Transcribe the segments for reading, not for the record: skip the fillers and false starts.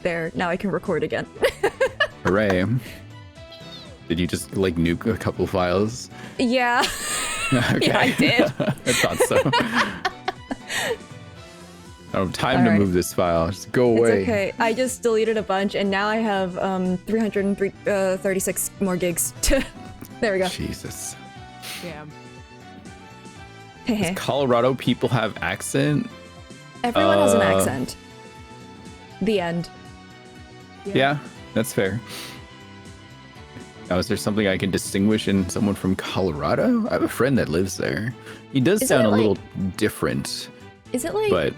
There, now I can record again. Hooray. Did you just, like, nuke a couple files? Yeah. Okay. Yeah, I did. I thought so. I don't have time to move this file. Just go away. It's okay. I just deleted a bunch, and now I have 336 more gigs. There we go. Jesus. Damn. Does Colorado people have accent? Everyone has an accent. The end. Yeah, that's fair. Now, is there something I can distinguish in someone from Colorado? I have a friend that lives there. He does sound a little different. Is it like... But,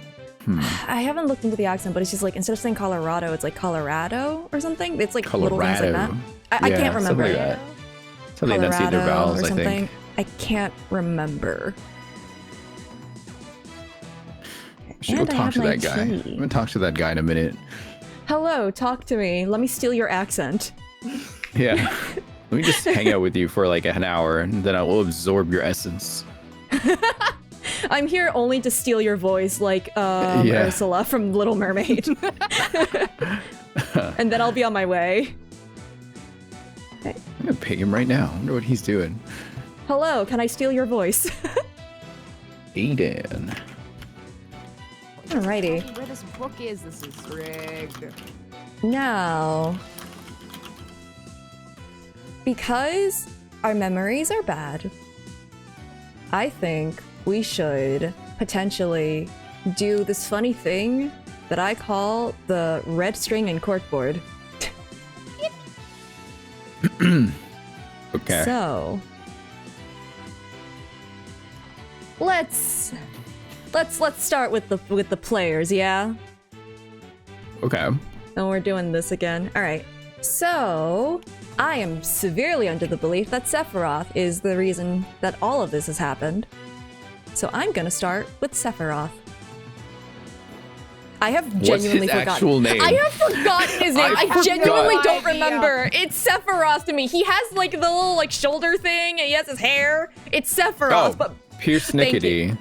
I haven't looked into the accent, but it's just like, instead of saying Colorado, it's like Colorado or something. It's like Colorado. little things like that. I can't remember. Something like that. So they enunciate their vowels, or something. I think. I can't remember. Should go talk to that guy. I'm gonna talk to that guy in a minute. Hello, talk to me. Let me steal your accent. Yeah. Let me just hang out with you for like an hour, and then I will absorb your essence. I'm here only to steal your voice, like Ursula from Little Mermaid. And then I'll be on my way. Okay. I'm gonna ping him right now. I wonder what he's doing. Hello, can I steal your voice? Aiden. Alrighty. Where this book is, this is rigged. Now, because our memories are bad, I think we should potentially do this funny thing that I call the red string and corkboard. Okay. So, let's start with the players, yeah? Okay. And we're doing this again. All right. So, I am severely under the belief that Sephiroth is the reason that all of this has happened. So I'm gonna start with Sephiroth. I have genuinely What's his forgotten. actual name? I have forgotten his name. I genuinely no don't idea. remember. It's Sephiroth to me. He has like the little like shoulder thing, and he has his hair. It's Sephiroth, Oh, but Pierce Thank Nickety.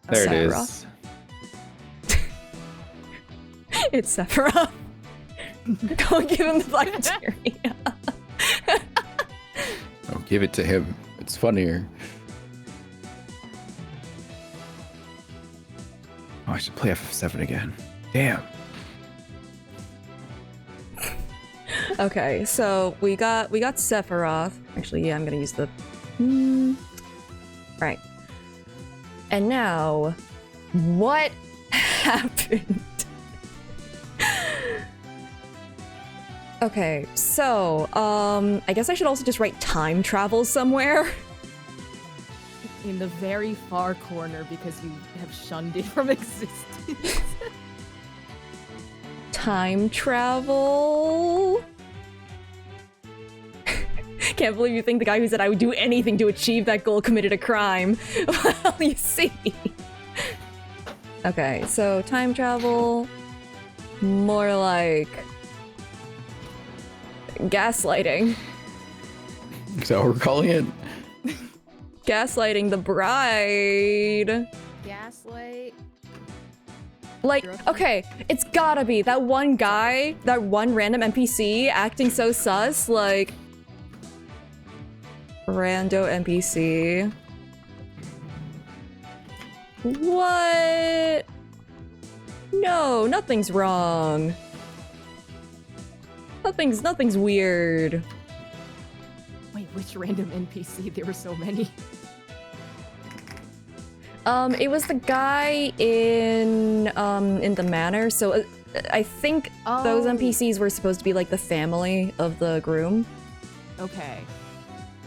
There it is. Sephiroth. It's Sephiroth. Don't give him the bacteria. Oh, give it to him. It's funnier. Oh, I should play FF7 again. Damn. Okay, so we got Sephiroth. Actually, yeah, I'm gonna use the. Right. And now, what happened? Okay, so I guess I should also just write time travel somewhere. In the very far corner because you have shunned it from existence. Time travel. Can't believe you think the guy who said I would do anything to achieve that goal committed a crime. Well, you see. Okay, so time travel. More like gaslighting. Is that what we're calling it? Gaslighting the bride. Gaslight. Like, okay, it's gotta be that one guy, that one random NPC acting so sus, like... Rando NPC. What? No, nothing's wrong. Nothing's weird. Wait, which random NPC? There were so many. It was the guy in the manor. So I think those NPCs were supposed to be like the family of the groom. Okay.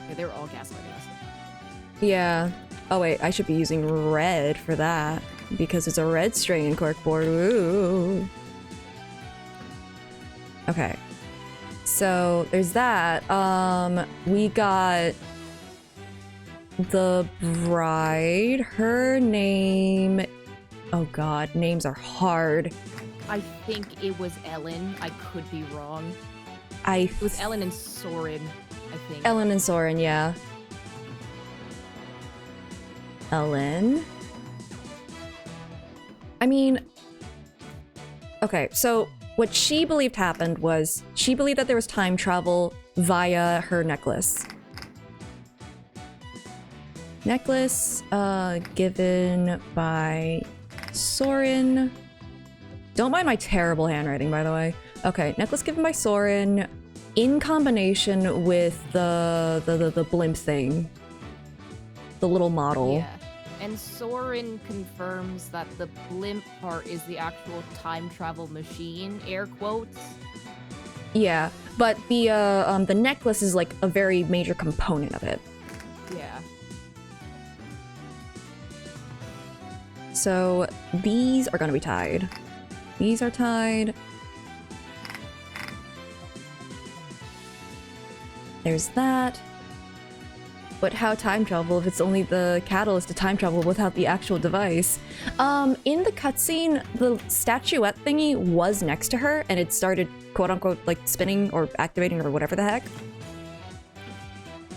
Yeah, they were all gaslighting us. Yeah. Oh wait, I should be using red for that because it's a red string in corkboard. Ooh. Okay. So there's that. We got the bride. Her name. Oh god, names are hard. I think it was Ellen. I could be wrong. It was Ellen and Soren, I think. Ellen and Soren, yeah. Ellen. I mean, okay, so what she believed happened was she believed that there was time travel via her necklace. Necklace, given by Soren. Don't mind my terrible handwriting, by the way. Okay, necklace given by Soren in combination with the blimp thing. The little model. Yeah. And Soren confirms that the blimp part is the actual time travel machine, air quotes. Yeah, but the necklace is like a very major component of it. Yeah. So these are gonna be tied. These are tied. There's that. But how time travel if it's only the catalyst to time travel without the actual device? In the cutscene, the statuette thingy was next to her and it started quote unquote like spinning or activating or whatever the heck.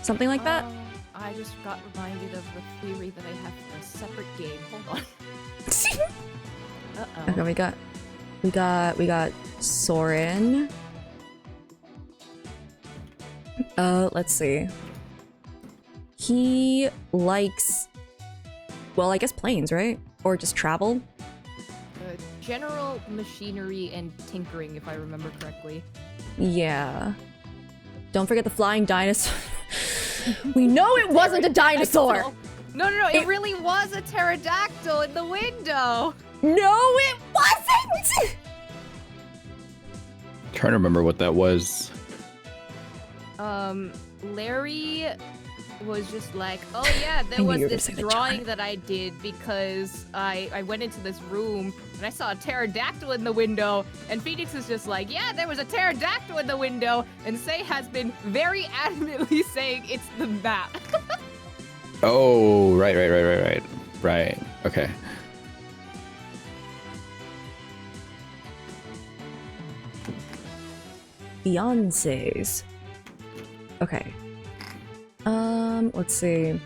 Something like that. I just got reminded of the theory that I have for a separate game. Hold on. Uh-oh. Okay, we got Soren. Let's see. He likes, well, I guess planes, right? Or just travel? General machinery and tinkering, if I remember correctly. Yeah. Don't forget the flying dinosaur. We know it wasn't a dinosaur! No, it really was a pterodactyl in the window! No, it wasn't! Trying to remember what that was. Larry was just like, oh yeah, there was this drawing that I did because I went into this room and I saw a pterodactyl in the window, and Phoenix is just like, yeah, there was a pterodactyl in the window, and Sei has been very adamantly saying it's the map. Oh, right. Okay. Fiancés. Okay. Let's see.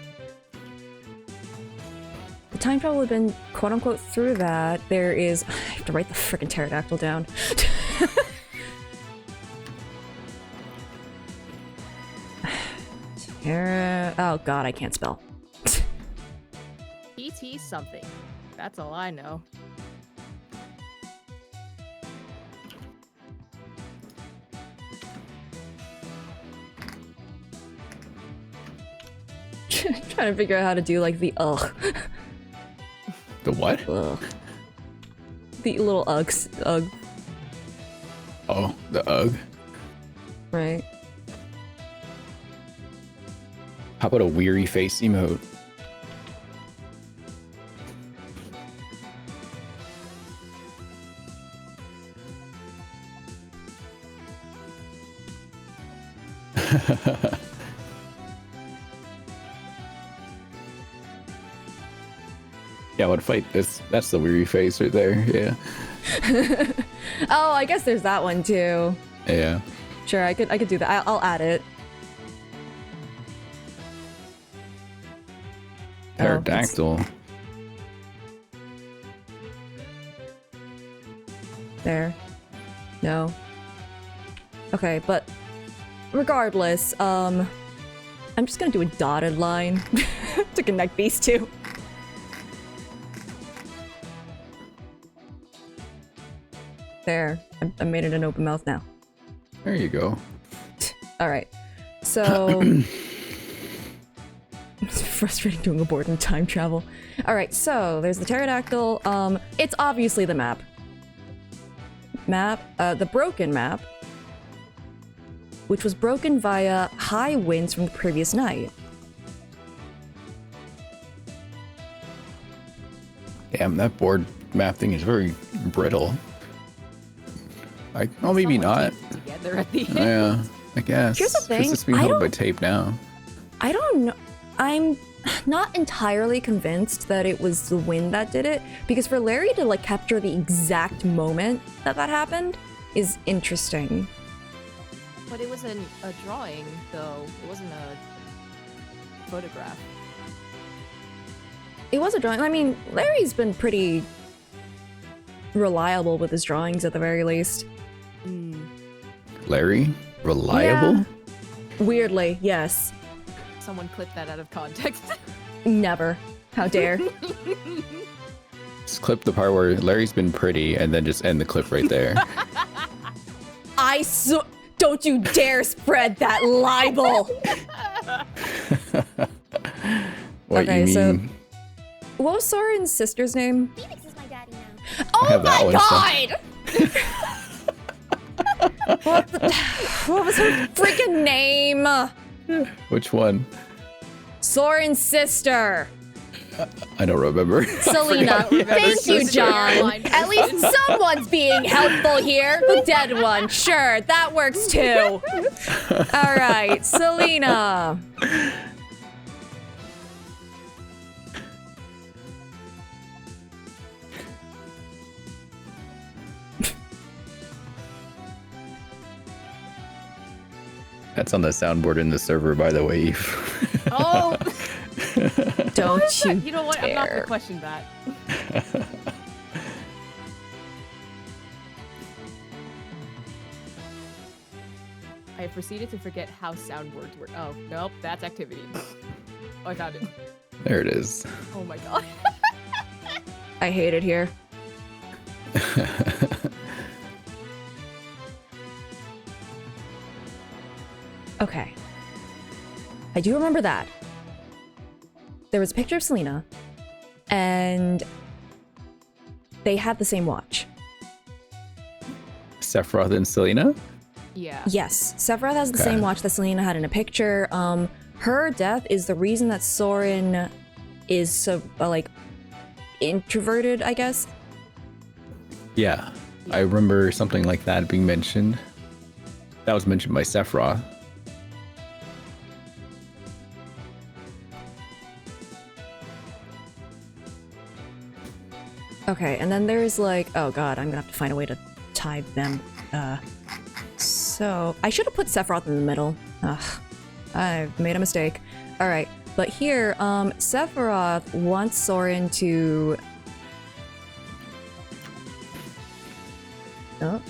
The time travel would have been quote-unquote through that. There is... I have to write the frickin' pterodactyl down. Oh god, I can't spell. PT something. That's all I know. Trying to figure out how to do like the ugh. The what? Ugh. The little uggs. Ugh. Oh, the UGG. Right. How about a weary face emote? Yeah, I would fight this. That's the weary face right there. Yeah. Oh, I guess there's that one too. Yeah. Sure, I could do that. I'll add it. Pterodactyl. There. No. Okay, but regardless, I'm just gonna do a dotted line to connect these two. There. I made it an open mouth now. There you go. Alright. So... It's frustrating doing a board in time travel. Alright, so there's the pterodactyl. It's obviously the map. The broken map. Which was broken via high winds from the previous night. Damn, that board map thing is very brittle. Well, maybe not. Together at the end. Yeah, I guess. Here's the thing, Because it's being held by tape now. I don't know. I'm not entirely convinced that it was the wind that did it, because for Larry to like capture the exact moment that happened is interesting. But it was a drawing, though. It wasn't a photograph. It was a drawing. I mean, Larry's been pretty reliable with his drawings at the very least. Larry? Reliable? Yeah. Weirdly, yes. Someone clip that out of context. Never. How dare. Just clip the part where Larry's been pretty and then just end the clip right there. Don't you dare spread that libel! What okay, you mean? so what was Soren's sister's name? Phoenix is my daddy now. Oh my god! What was her freaking name? Which one? Soren's sister. I don't remember. Selena. Thank you, John. At least someone's being helpful here. The dead one. Sure, that works too. All right, Selena. That's on the soundboard in the server, by the way. Oh! Don't you You know what? dare. I'm not gonna question that. I proceeded to forget how soundboards work. Oh, nope, that's activity. Oh, I found it. There it is. Oh my god. I hate it here. Okay. I do remember that. There was a picture of Selena, and they had the same watch. Sephiroth and Selena? Yeah. Yes, Sephiroth has the Okay. same watch that Selena had in a picture. Her death is the reason that Soren is so, like, introverted, I guess. Yeah. I remember something like that being mentioned. That was mentioned by Sephiroth. Okay, and then there's like, oh god, I'm gonna have to find a way to tie them. So I should have put Sephiroth in the middle. Ugh, I've made a mistake. All right, but here, Sephiroth wants Soren to. Oh.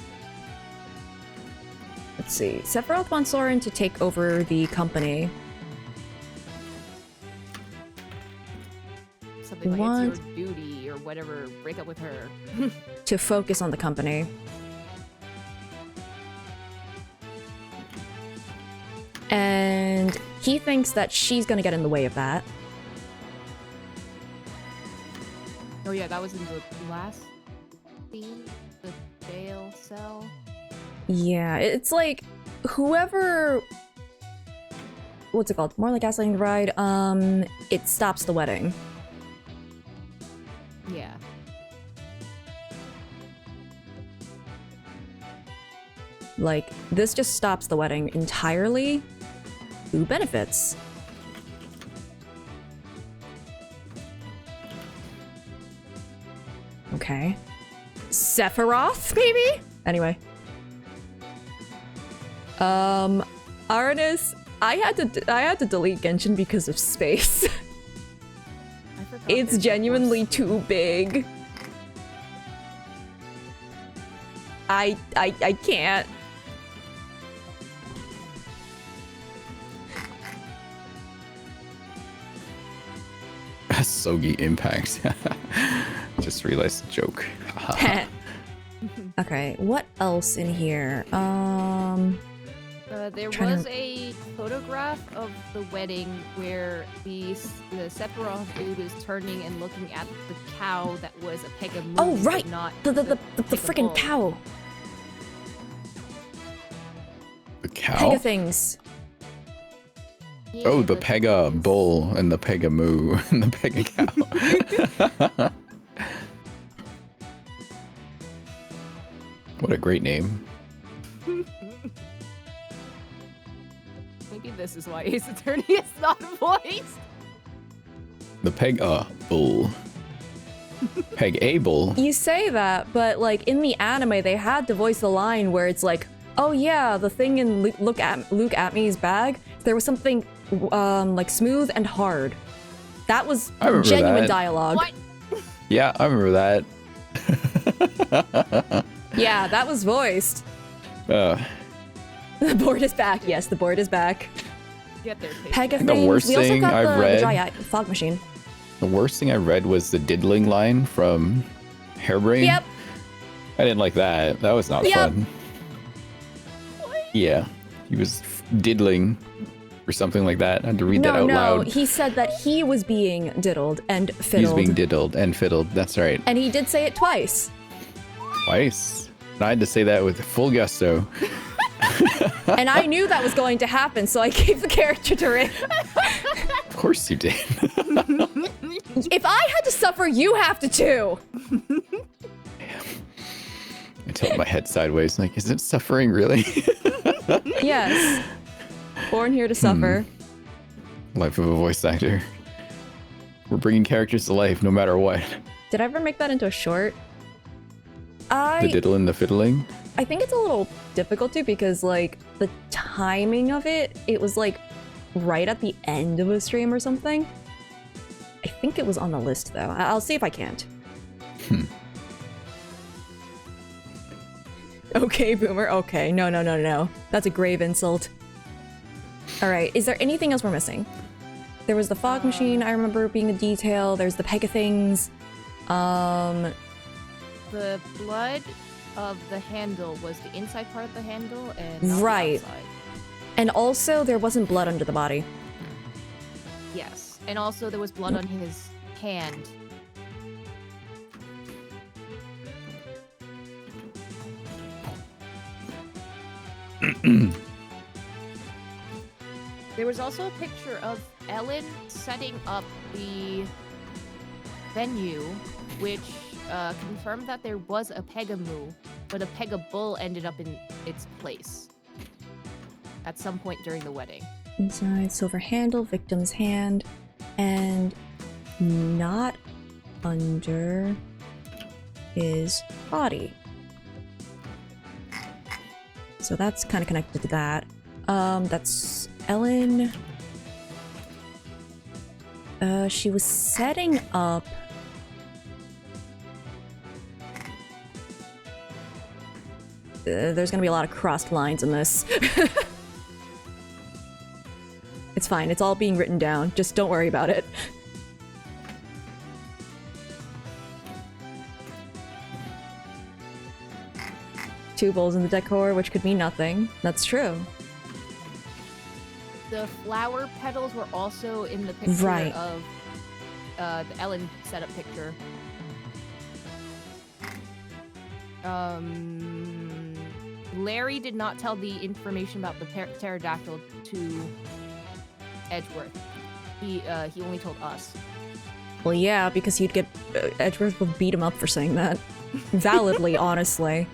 Let's see. Sephiroth wants Soren to take over the company. Something like it's your duty or whatever. Break up with her. To focus on the company. And he thinks that she's gonna get in the way of that. Oh yeah, that was in the last scene, the jail cell. Yeah, it's like whoever. What's it called? More like gaslighting the bride. It stops the wedding. Yeah. Like, this just stops the wedding entirely. Who benefits? Okay. Sephiroth, maybe? Anyway. Arnis, I had to delete Genshin because of space. I forgot It's there's genuinely more too big. I can't. Sogi Impact. Just realized the joke. Okay, what else in here? There Trying was to- a photograph of the wedding where the Sephiroth dude is turning and looking at the cow that was a peg of moon. Oh, right! But not The peg freaking of cow. The cow? Pega things. bull. Oh, Yeah, the Pega bull and the Pega moo and the Pega cow. What a great name. Maybe this is why Ace Attorney is not voiced. The Pega bull. Peg a bull. You say that, but like in the anime, they had to voice the line where it's like, "Oh yeah, the thing in Luke Atmey's bag, there was something like smooth and hard." That was I remember genuine that. dialogue. What? Yeah, I remember that. Yeah, that was voiced. The board is back. Yes, the board is back. Get there, Pega The things. worst We also thing got I've the read- dry fog machine. The worst thing I read was the diddling line from Hairbrain. Yep. I didn't like that. That was not Yep. fun. Yeah, he was diddling or something like that. I had to read that out loud. He said that he was being diddled and He's fiddled. being diddled and fiddled. That's right. And he did say it twice. Twice. And I had to say that with full gusto. And I knew that was going to happen, so I gave the character to Rin. Of course you did. If I had to suffer, you have to too. I tilt my head sideways, like, is it suffering really? Yes. Born here to suffer. Life of a voice actor. We're bringing characters to life no matter what. Did I ever make that into a short? The diddling, the fiddling. I think it's a little difficult to because like the timing of it, it was like right at the end of a stream or something. I think it was on the list though. I'll see if I can't. Okay, Boomer. Okay. No. That's a grave insult. All right. Is there anything else we're missing? There was the fog machine. I remember being a detail. There's the Pega things. The blood of the handle was the inside part of the handle and not Right. the outside. And also there wasn't blood under the body. Yes. And also there was blood on his hand. There was also a picture of Ellen setting up the venue, which confirmed that there was a Pegamoo, but a Pegabull ended up in its place at some point during the wedding. Inside, silver handle, victim's hand, and not under his body. So that's kind of connected to that. That's Ellen. She was setting up... there's gonna be a lot of crossed lines in this. It's fine, it's all being written down. Just don't worry about it. Two bowls in the decor, which could mean nothing. That's true. The flower petals were also in the picture Right. of the Ellen setup picture. Larry did not tell the information about the pterodactyl to Edgeworth. He only told us. Well, yeah, because he'd get... Edgeworth would beat him up for saying that. Validly, honestly.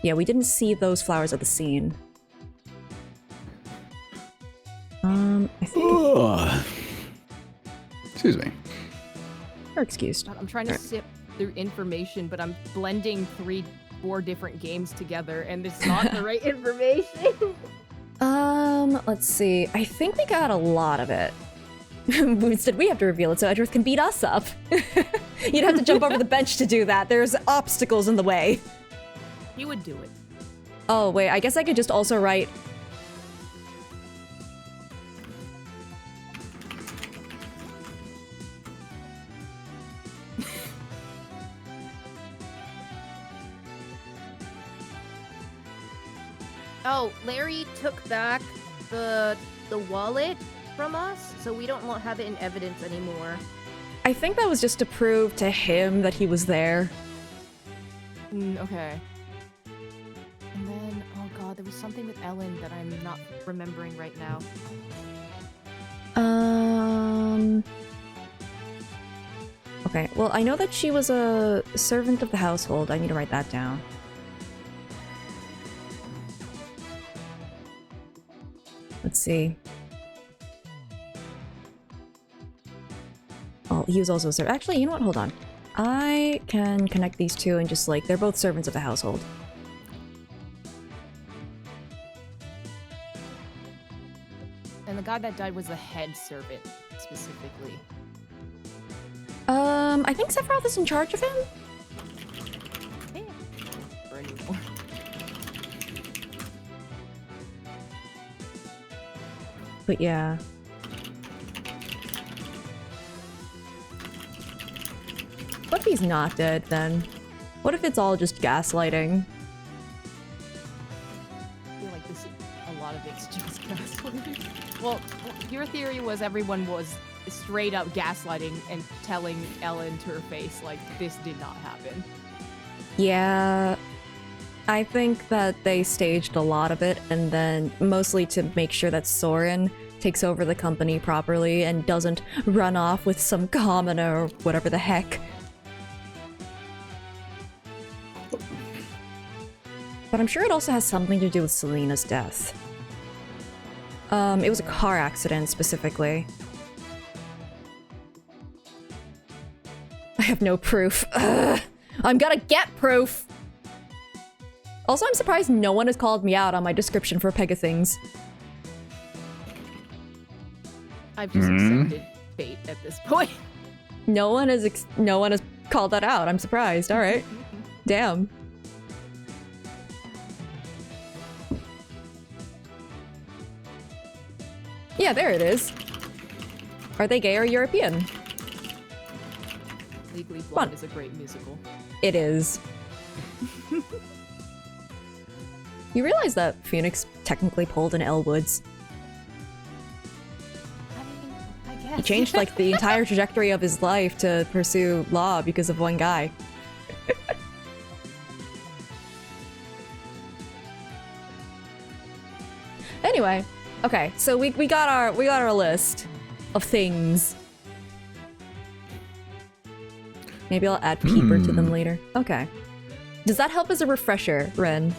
Yeah, we didn't see those flowers at the scene. I think... Excuse me. You're excused. I'm trying to sift through information, but I'm blending 4 different games together, and it's not the right information. Let's see. I think we got a lot of it. Instead, we have to reveal it so Edgeworth can beat us up. You'd have to jump over the bench to do that. There's obstacles in the way. He would do it. Oh, wait. I guess I could just also write... Oh, Larry took back the wallet from us, so we don't have it in evidence anymore. I think that was just to prove to him that he was there. Okay. And then, oh god, there was something with Ellen that I'm not remembering right now. Okay, well, I know that she was a servant of the household. I need to write that down. Let's see. Oh, he was also a servant. Actually, you know what? Hold on. I can connect these two and just like, they're both servants of the household. And the guy that died was the head servant, specifically. I think Sephiroth is in charge of him? But yeah. What if he's not dead then? What if it's all just gaslighting? I feel like this, a lot of it's just gaslighting. Well, your theory was everyone was straight up gaslighting and telling Ellen to her face, like, this did not happen. Yeah, I think that they staged a lot of it, and then mostly to make sure that Soren takes over the company properly and doesn't run off with some commoner or whatever the heck. But I'm sure it also has something to do with Selena's death. It was a car accident specifically. I have no proof. Ugh. I'm gonna get proof! Also, I'm surprised no one has called me out on my description for Pegethings. I've just accepted fate at this point. No one has called that out. I'm surprised. All right. Damn. Yeah, there it is. Are they gay or European? Legally Blonde is a great musical. It is. You realize that Phoenix technically pulled an Elle Woods? I mean, I guess. He changed like the entire trajectory of his life to pursue law because of one guy. Anyway, okay, so we got our list of things. Maybe I'll add Peeper to them later. Okay. Does that help as a refresher, Ren?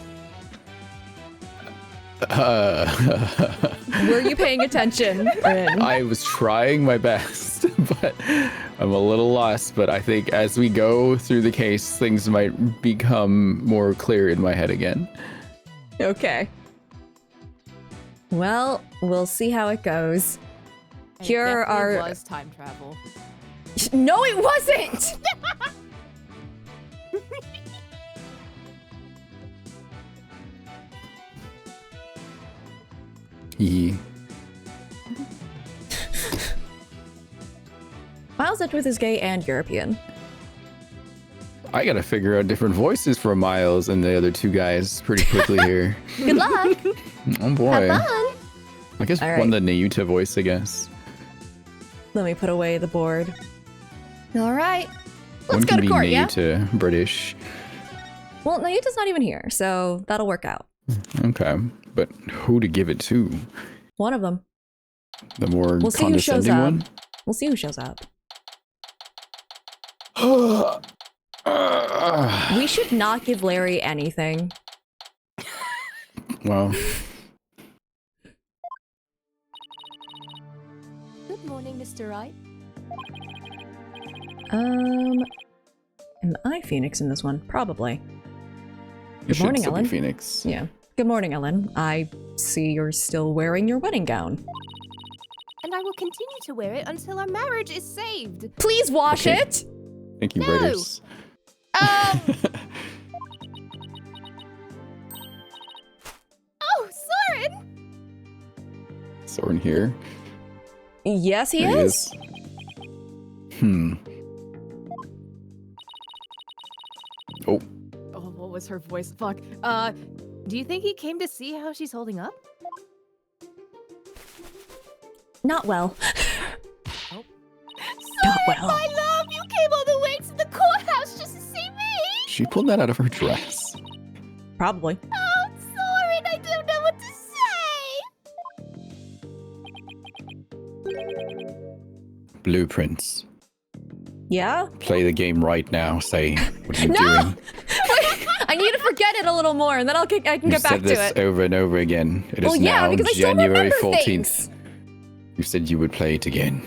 Were you paying attention, Ren? I was trying my best, but I'm a little lost. But I think as we go through the case, things might become more clear in my head again. Okay. Well, we'll see how it goes. Here are... It was time travel. No, it wasn't! Yeah. Miles Edgeworth is gay and European. I gotta figure out different voices for Miles and the other two guys pretty quickly here. Good luck! Oh boy. Have fun! I guess All one right. the Nayuta voice, I guess. Let me put away the board. Alright. One Let's go can to be court, yeah? Nayuta British. Well, Nayuta's not even here, so that'll work out. Okay, but who to give it to? One of them. The more We'll see who shows condescending up. one? We'll see who shows up. We should not give Larry anything. Well, Good morning, Mr. Wright. Am I Phoenix in this one? Probably. you Good should morning, still be Ellen. Phoenix. Yeah. Good morning, Ellen. I see you're still wearing your wedding gown. And I will continue to wear it until our marriage is saved. Please wash Okay. it! Thank you, No. Raiders. Oh, Soren! Soren here. Yes, he There is. Oh, Oh, what was her voice? Fuck. Do you think he came to see how she's holding up? Not well. Oh. Not well. My love, you came all the way to the courthouse just to see me! she pulled that out of her dress. Probably. Oh, Soren, I don't know what to say! Blueprints. Yeah? Play the game right now. Say, what are you No! doing? Wait, I need to forget it a little more, and then I can You get back said to this it. over and over again. It is Well, yeah, now because I still January remember 14th. things. You said you would play it again.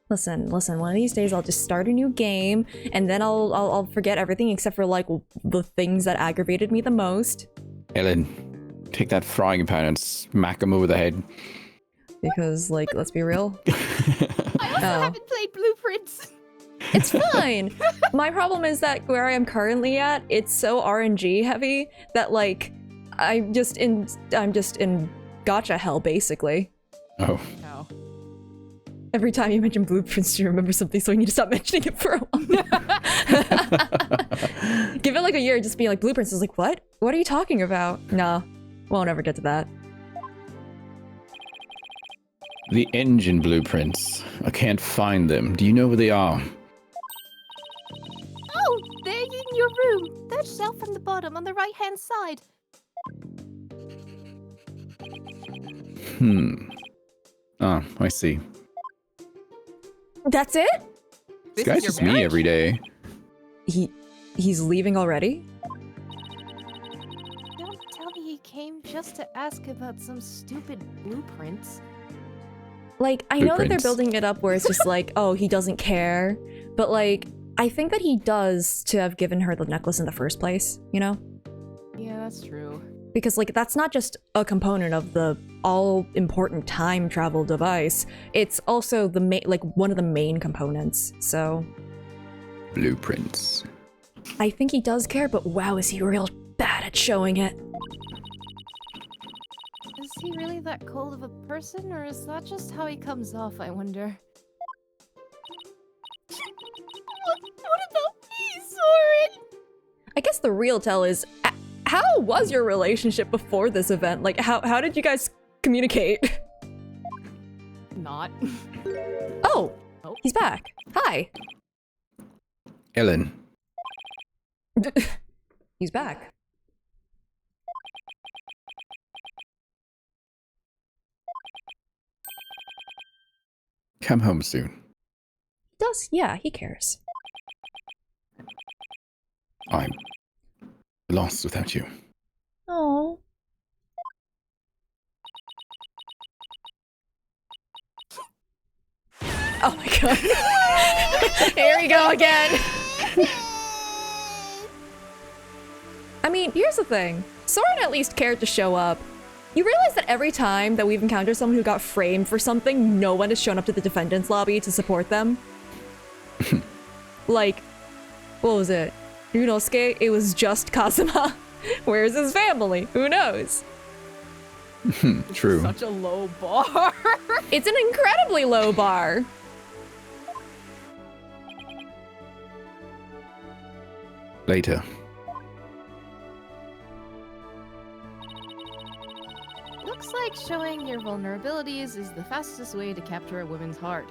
Listen. One of these days I'll just start a new game, and then I'll forget everything except for like the things that aggravated me the most. Ellen, take that frying pan and smack him over the head. Because, like, let's be real. I also Oh. haven't played Blueprints. It's fine. My problem is that where I am currently at, it's so RNG heavy that like I'm just in gotcha hell, basically. Oh. No. Every time you mention blueprints, you remember something, so we need to stop mentioning it for a while. Give it like a year, just be like, blueprints is like, what? What are you talking about? Nah, won't ever get to that. The engine blueprints. I can't find them. Do you know where they are? Oh, they're in your room. Third shelf from the bottom on the right-hand side. Oh, I see. That's it? This guy's just me every day. He's leaving already? Don't tell me he came just to ask about some stupid blueprints. Like, I know that they're building it up where it's just like, oh, he doesn't care. But like, I think that he does to have given her the necklace in the first place, you know? Yeah, that's true. Because like, that's not just a component of the all-important time travel device. It's also the one of the main components, so... Blueprints. I think he does care, but wow, is he real bad at showing it. Is he really that cold of a person, or is that just how he comes off, I wonder? What about me, Soren? I guess the real tell is, how was your relationship before this event? Like, how did you guys communicate? Not. Oh, he's back. Hi. Ellen. He's back. Come home soon. He does, yeah, he cares. I'm lost without you. Oh. Oh my god. Here we go again. I mean, here's the thing. Soren at least cared to show up. You realize that every time that we've encountered someone who got framed for something, no one has shown up to the defendant's lobby to support them? Like, what was it? Ryunosuke? It was just Kazuma. Where's his family? Who knows? True. Such a low bar. It's an incredibly low bar. Later. Looks like showing your vulnerabilities is the fastest way to capture a woman's heart.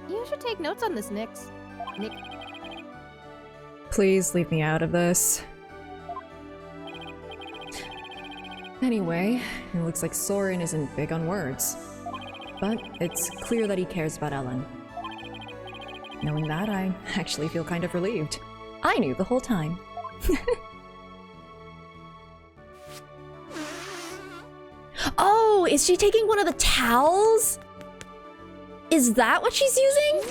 You should take notes on this, Nick. Please leave me out of this. Anyway, it looks like Soren isn't big on words. But it's clear that he cares about Ellen. Knowing that, I actually feel kind of relieved. I knew the whole time. Oh, is she taking one of the towels? Is that what she's using?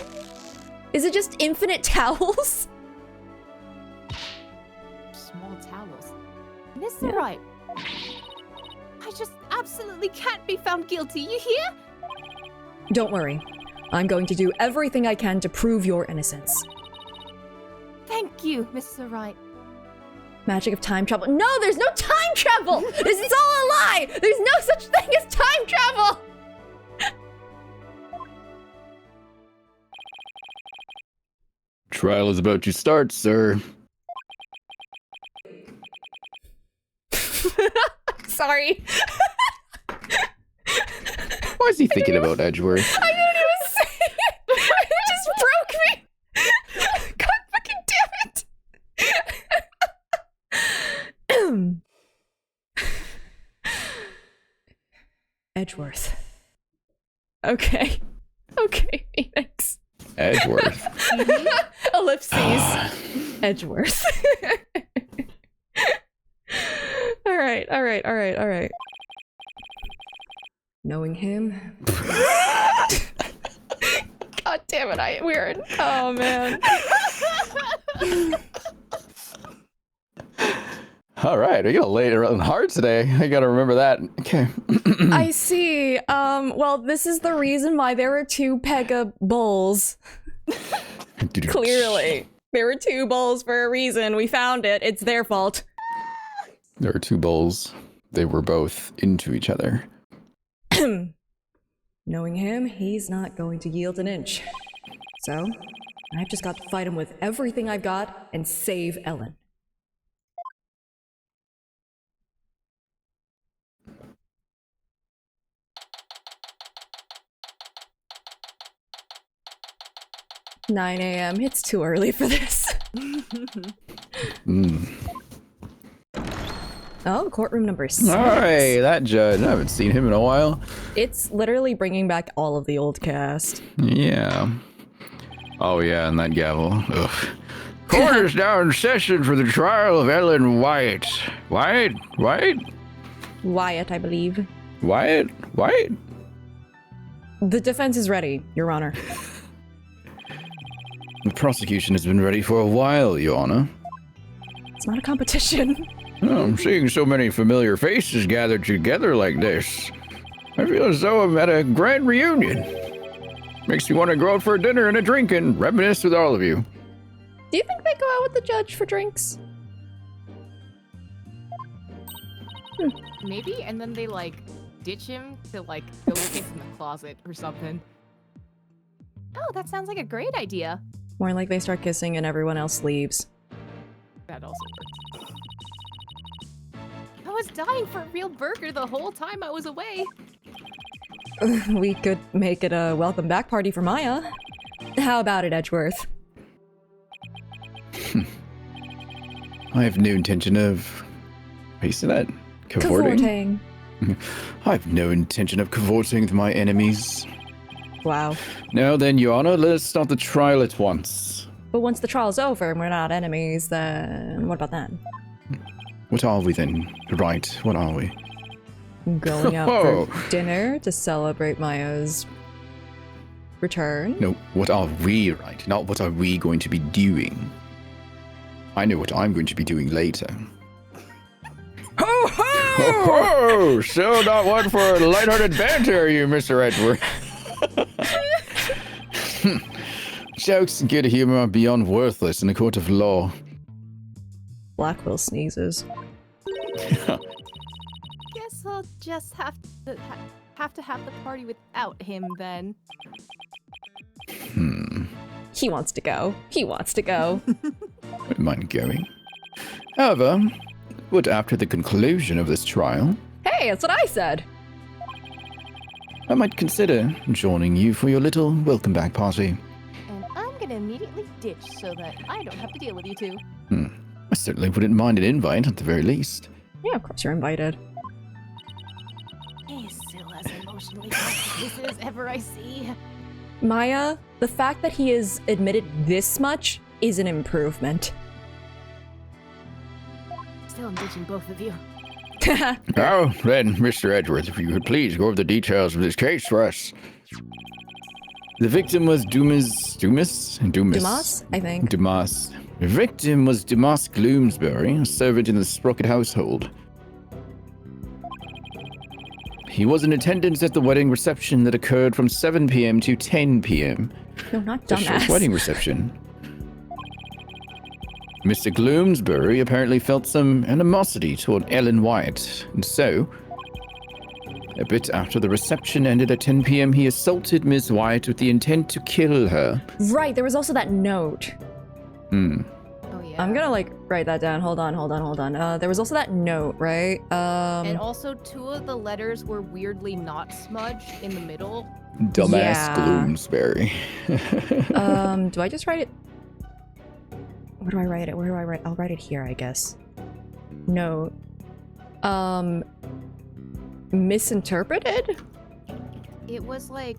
Is it just infinite towels? Small towels. This is right. I just absolutely can't be found guilty, you hear? Don't worry. I'm going to do everything I can to prove your innocence. Thank you, Mr. Wright. Magic of time travel. No, there's no time travel! This is all a lie! There's no such thing as time travel! Trial is about to start, sir. Sorry. Why is he thinking about Edgeworth? I didn't even say it! It just broke me! God fucking damn it! Edgeworth. Okay. Okay, Phoenix. Edgeworth. Ellipses. Edgeworth. Alright, alright, alright, alright. Knowing him. God damn it, we're in. Oh man. All right, I gotta lay it around hard today. I gotta remember that. Okay. I see. Well, this is the reason why there were two Pega bowls. Clearly. There were two bowls for a reason. We found it. It's their fault. There are two bowls. they were both into each other. Knowing him, he's not going to yield an inch. So, I've just got to fight him with everything I've got and save Ellen. "9 a.m. It's too early for this." Oh, courtroom number 6. Hey, that judge. I haven't seen him in a while. It's literally bringing back all of the old cast. Yeah. Oh, yeah, and that gavel. Ugh. Court is now in session for the trial of Ellen Wyatt. Wyatt? Wyatt, I believe. Wyatt? The defense is ready, Your Honor. The prosecution has been ready for a while, Your Honor. It's not a competition. Oh, I'm seeing so many familiar faces gathered together like this. I feel as though I'm at a grand reunion. Makes me want to go out for a dinner and a drink and reminisce with all of you. Do you think they go out with the judge for drinks? Maybe, and then they like ditch him to like go look in the closet or something. Oh, that sounds like a great idea. More like they start kissing and everyone else leaves. That also works. I was dying for a real burger the whole time I was away. We could make it a welcome back party for Maya. How about it, Edgeworth? I have no intention of... How do you say that? Cavorting? I have no intention of cavorting with my enemies. Wow. Now then, Your Honor, let us start the trial at once. But once the trial's over and we're not enemies, then what about that? What are we then? Right, what are we? Going out for dinner to celebrate Maya's return? No, what are we, right? Not what are we going to be doing. I know what I'm going to be doing later. Ho ho! Ho ho! So not one for lighthearted banter, you Mr. Edward. Jokes and good humor are beyond worthless in a court of law. Blackwell sneezes. Guess I'll just have to have the party without him then. He wants to go. He wants to go. Wouldn't mind going. However, what after the conclusion of this trial, Hey, that's what I said! I might consider joining you for your little welcome back party. And I'm gonna immediately ditch so that I don't have to deal with you two. I certainly wouldn't mind an invite at the very least. Yeah, of course you're invited. He's still as emotionally close as ever I see. Maya, the fact that he has admitted this much is an improvement. Still, I'm ditching both of you. Now then, Mr. Edwards, if you could please go over the details of this case for us. The victim was Dumas, I think. Dumas. The victim was Dumas Gloomsbury, a servant in the Sprocket household. He was in attendance at the wedding reception that occurred from 7 p.m. to 10 p.m. No, not A short dumbass. wedding reception. Mr. Gloomsbury apparently felt some animosity toward Ellen Wyatt, and so, a bit after the reception ended at 10 p.m., he assaulted Miss Wyatt with the intent to kill her. Right, there was also that note. Oh yeah. I'm gonna like write that down. Hold on. There was also that note, right? And also 2 of the letters were weirdly not smudged in the middle. Dumbass Yeah. Gloomsbury. Do I just write it? Where do I write it? Where do I write? I'll write it here, I guess. Note. Misinterpreted? It was like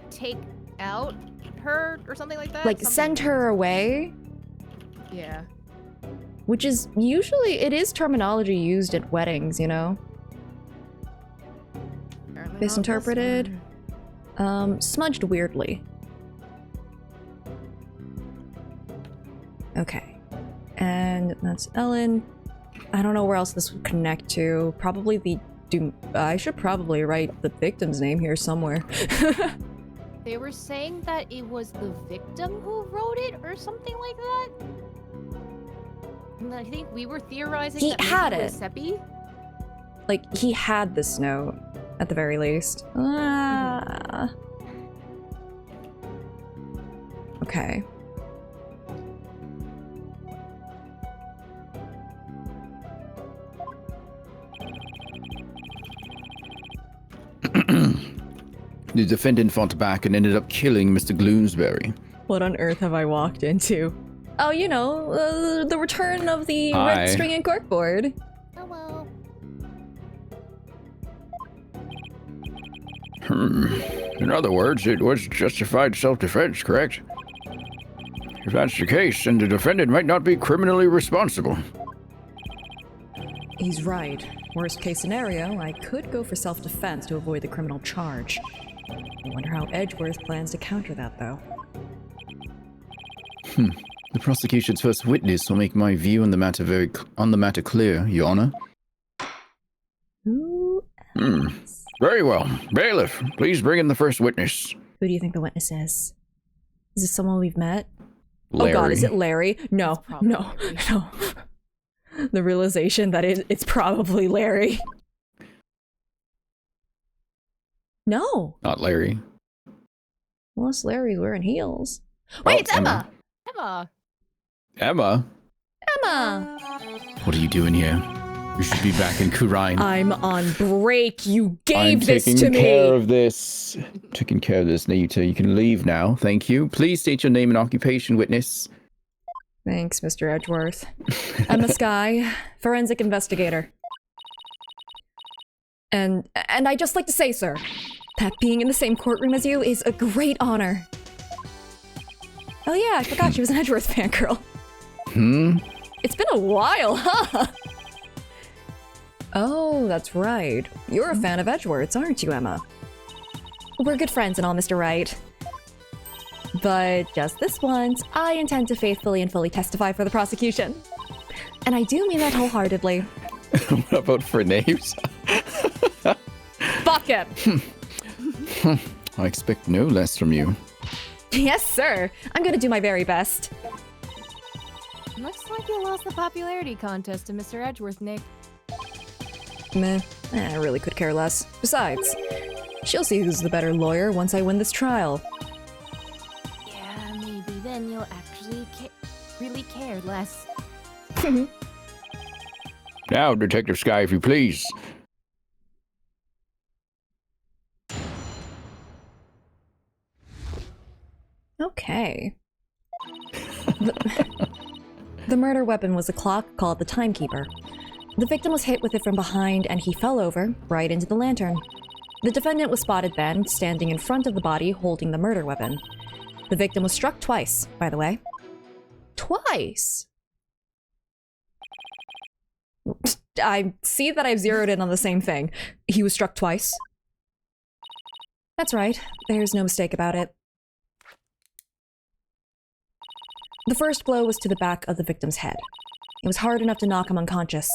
take out her or something like that. Like Something- send her away? Yeah. Which is usually, it is terminology used at weddings, you know? Apparently not Misinterpreted. this one. Smudged weirdly. Okay. And that's Ellen. I don't know where else this would connect to. Probably the I should probably write the victim's name here somewhere. They were saying that it was the victim who wrote it or something like that. And I think we were theorizing He that maybe had it was it. Seppi. Like, he had this note, at the very least. Okay. The defendant fought back and ended up killing Mr. Gloomsbury. What on earth have I walked into? Oh, you know, the return of the Hi. red string and corkboard. Hello. In other words, it was justified self-defense, correct? If that's the case, then the defendant might not be criminally responsible. He's right. Worst case scenario, I could go for self-defense to avoid the criminal charge. I wonder how Edgeworth plans to counter that, though. The prosecution's first witness will make my view on the matter clear, Your Honor. Who Very well. Bailiff, please bring in the first witness. Who do you think the witness is? Is this someone we've met? Larry. Oh god, is it Larry? No, no, no. The realization that it's probably Larry. No. Not Larry. Unless Larry's wearing heels. Wait, it's Emma! Emma. Emma? Emma! What are you doing here? You should be back in Kurine. I'm on break. You gave this to I'm taking me. care of this. Taking care of this, Nita. You can leave now. Thank you. Please state your name and occupation, witness. Thanks, Mr. Edgeworth. Emma Skye, forensic investigator. And I'd just like to say, sir, that being in the same courtroom as you is a great honor. Oh yeah, I forgot she was an Edgeworth fangirl. It's been a while, huh? Oh, that's right. You're a fan of Edgeworth's, aren't you, Emma? We're good friends and all, Mr. Wright. But just this once, I intend to faithfully and fully testify for the prosecution. And I do mean that wholeheartedly. What about for names? Fuck him! I expect no less from you. Yes, sir. I'm gonna do my very best. Looks like you lost the popularity contest to Mr. Edgeworth, Nick. Meh. I really could care less. Besides, she'll see who's the better lawyer once I win this trial. Yeah, maybe then you'll actually really care less. Now, Detective Skye, if you please. Okay. The murder weapon was a clock called the Timekeeper. The victim was hit with it from behind and he fell over, right into the lantern. The defendant was spotted then, standing in front of the body holding the murder weapon. The victim was struck twice, by the way. Twice? I see that I've zeroed in on the same thing. He was struck twice. That's right. There's no mistake about it. The first blow was to the back of the victim's head. It was hard enough to knock him unconscious.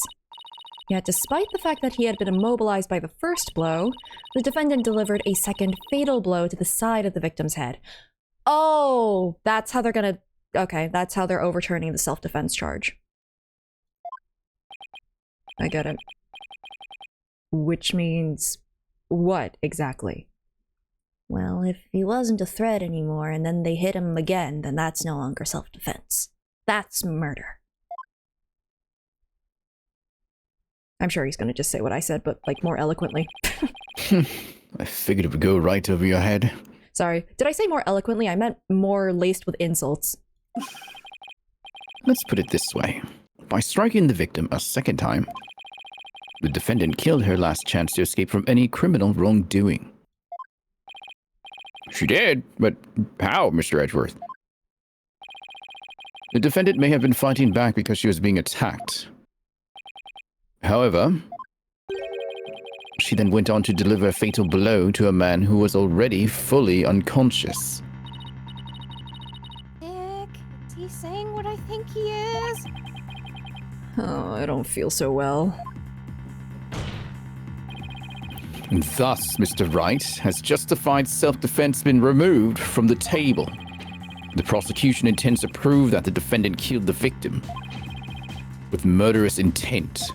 Yet despite the fact that he had been immobilized by the first blow, the defendant delivered a second fatal blow to the side of the victim's head. Oh, that's how they're gonna... Okay, that's how they're overturning the self-defense charge. I get it. Which means... what, exactly? Well, if he wasn't a threat anymore and then they hit him again, then that's no longer self-defense. That's murder. I'm sure he's gonna just say what I said, but, like, more eloquently. I figured it would go right over your head. Sorry, did I say more eloquently? I meant more laced with insults. Let's put it this way. By striking the victim a second time, the defendant killed her last chance to escape from any criminal wrongdoing. She did, but how, Mr. Edgeworth? The defendant may have been fighting back because she was being attacked. However, she then went on to deliver a fatal blow to a man who was already fully unconscious. Nick, is he saying what I think he is? Oh, I don't feel so well. And thus, Mr. Wright, has justified self-defense been removed from the table. The prosecution intends to prove that the defendant killed the victim with murderous intent.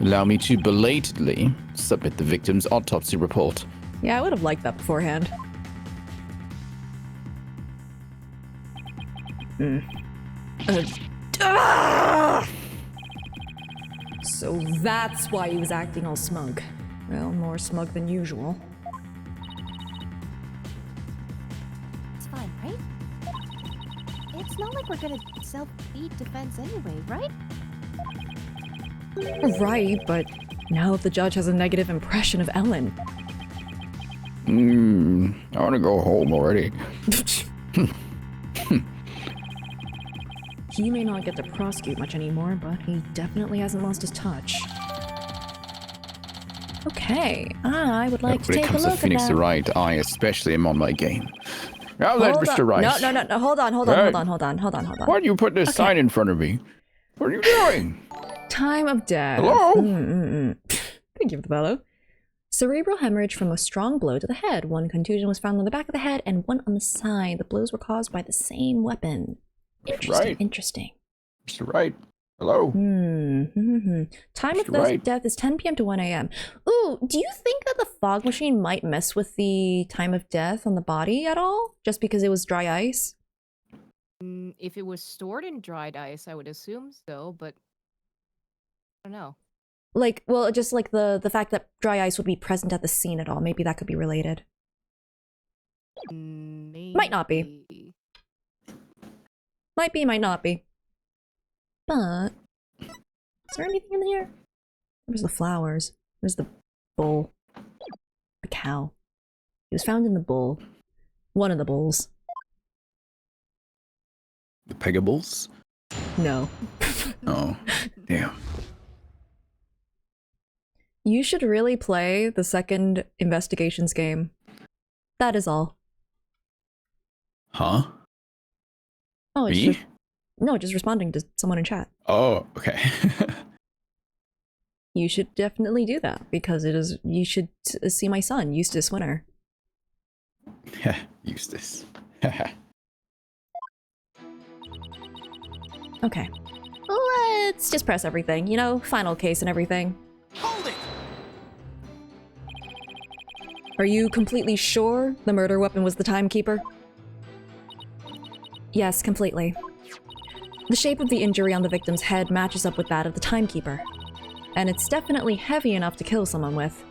Allow me to belatedly submit the victim's autopsy report. Yeah, I would have liked that beforehand. So that's why he was acting all smug. Well, more smug than usual. It's fine, right? It's not like we're gonna self-feed defense anyway, right? Right, but now the judge has a negative impression of Ellen. I want to go home already. He may not get to prosecute much anymore, but he definitely hasn't lost his touch. Okay, I would like to take a look at that. When it comes to Phoenix Wright, I especially am on my game. Now then, Mr. Wright. No, hold on. Why do you put this sign in front of me? What are you doing? Time of death. Hello? Thank you for the fellow. Cerebral hemorrhage from a strong blow to the head. One contusion was found on the back of the head and one on the side. The blows were caused by the same weapon. Interesting, interesting. Mr. Wright. Hello? Time of death is 10 p.m. to 1 a.m. Ooh, do you think that the fog machine might mess with the time of death on the body at all? Just because it was dry ice? If it was stored in dried ice, I would assume so, but I don't know. Like, well, just like the fact that dry ice would be present at the scene at all. Maybe that could be related. Maybe. Might not be. Might be, might not be. But is there anything in here? Where's the flowers? Where's the bull? The cow. He was found in the bull. One of the bulls. The Pegables? No. Oh, damn. You should really play the second investigations game. That is all. Huh? Oh, it's Me? just, no, just responding to someone in chat. Oh, okay. You should definitely do that because it is. You should see my son, Eustace Winter. Eustace. Okay. Let's just press everything. You know, final case and everything. Hold it! Are you completely sure the murder weapon was the timekeeper? Yes, completely. The shape of the injury on the victim's head matches up with that of the timekeeper. And it's definitely heavy enough to kill someone with.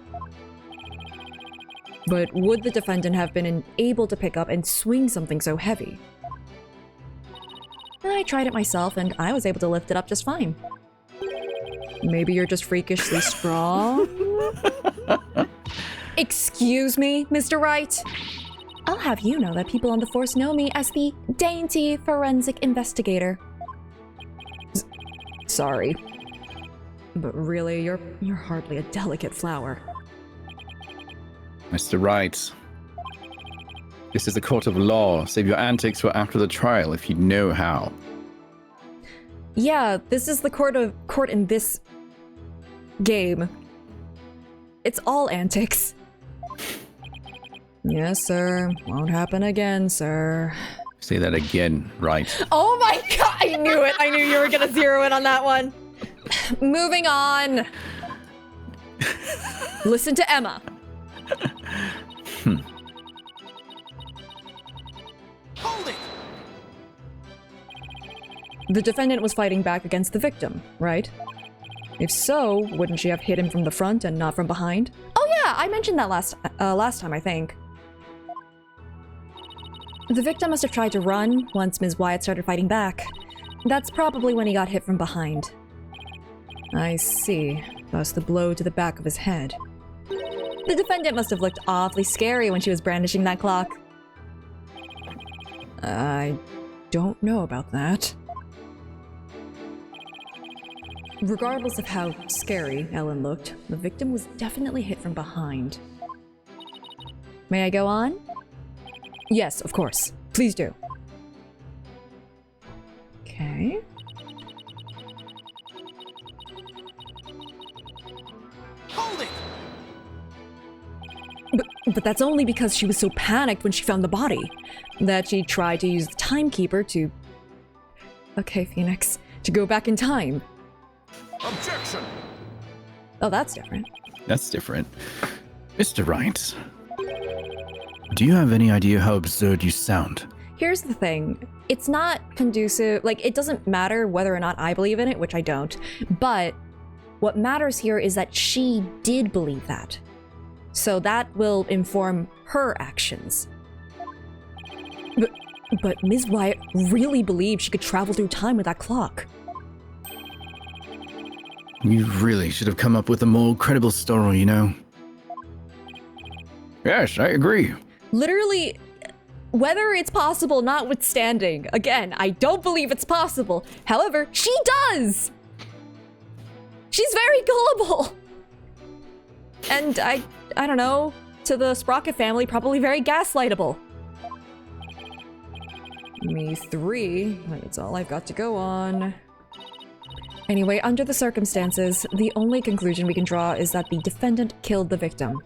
But would the defendant have been able to pick up and swing something so heavy? I tried it myself and I was able to lift it up just fine. Maybe you're just freakishly strong? Excuse me, Mr. Wright? I'll have you know that people on the force know me as the dainty forensic investigator. Sorry. But really, you're hardly a delicate flower. Mr. Wright. This is a court of law. Save your antics for after the trial if you know how. Yeah, this is the court in this game. It's all antics. Yes, sir. Won't happen again, sir. Say that again, right? Oh my god! I knew it! I knew you were gonna zero in on that one. Moving on. Listen to Emma. Hold it! The defendant was fighting back against the victim, right? If so, wouldn't she have hit him from the front and not from behind? Oh yeah, I mentioned that last time, I think. The victim must have tried to run once Ms. Wyatt started fighting back. That's probably when he got hit from behind. I see. Thus the blow to the back of his head. The defendant must have looked awfully scary when she was brandishing that clock. I don't know about that. Regardless of how scary Ellen looked, the victim was definitely hit from behind. May I go on? Yes, of course. Please do. Okay. Hold it! But that's only because she was so panicked when she found the body that she tried to use the timekeeper to... Okay, Phoenix. To go back in time. Objection! Oh, that's different. That's different. Mr. Wright, do you have any idea how absurd you sound? Here's the thing. It's not conducive, like, it doesn't matter whether or not I believe in it, which I don't, but what matters here is that she did believe that. So that will inform her actions. But Ms. Wyatt really believed she could travel through time with that clock. You really should have come up with a more credible story, you know? Yes, I agree. Literally, whether it's possible notwithstanding, again, I don't believe it's possible. However, she does! She's very gullible! And I don't know, to the Sprocket family, probably very gaslightable. Me 3, that's all I've got to go on. Anyway, under the circumstances, the only conclusion we can draw is that the defendant killed the victim.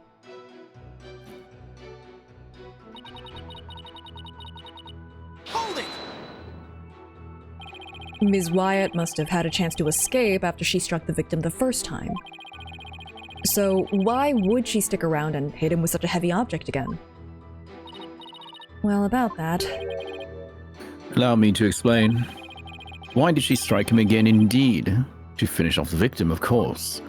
Hold it! Ms. Wyatt must have had a chance to escape after she struck the victim the first time. So why would she stick around and hit him with such a heavy object again? Well, about that. Allow me to explain. Why did she strike him again indeed? To finish off the victim, of course.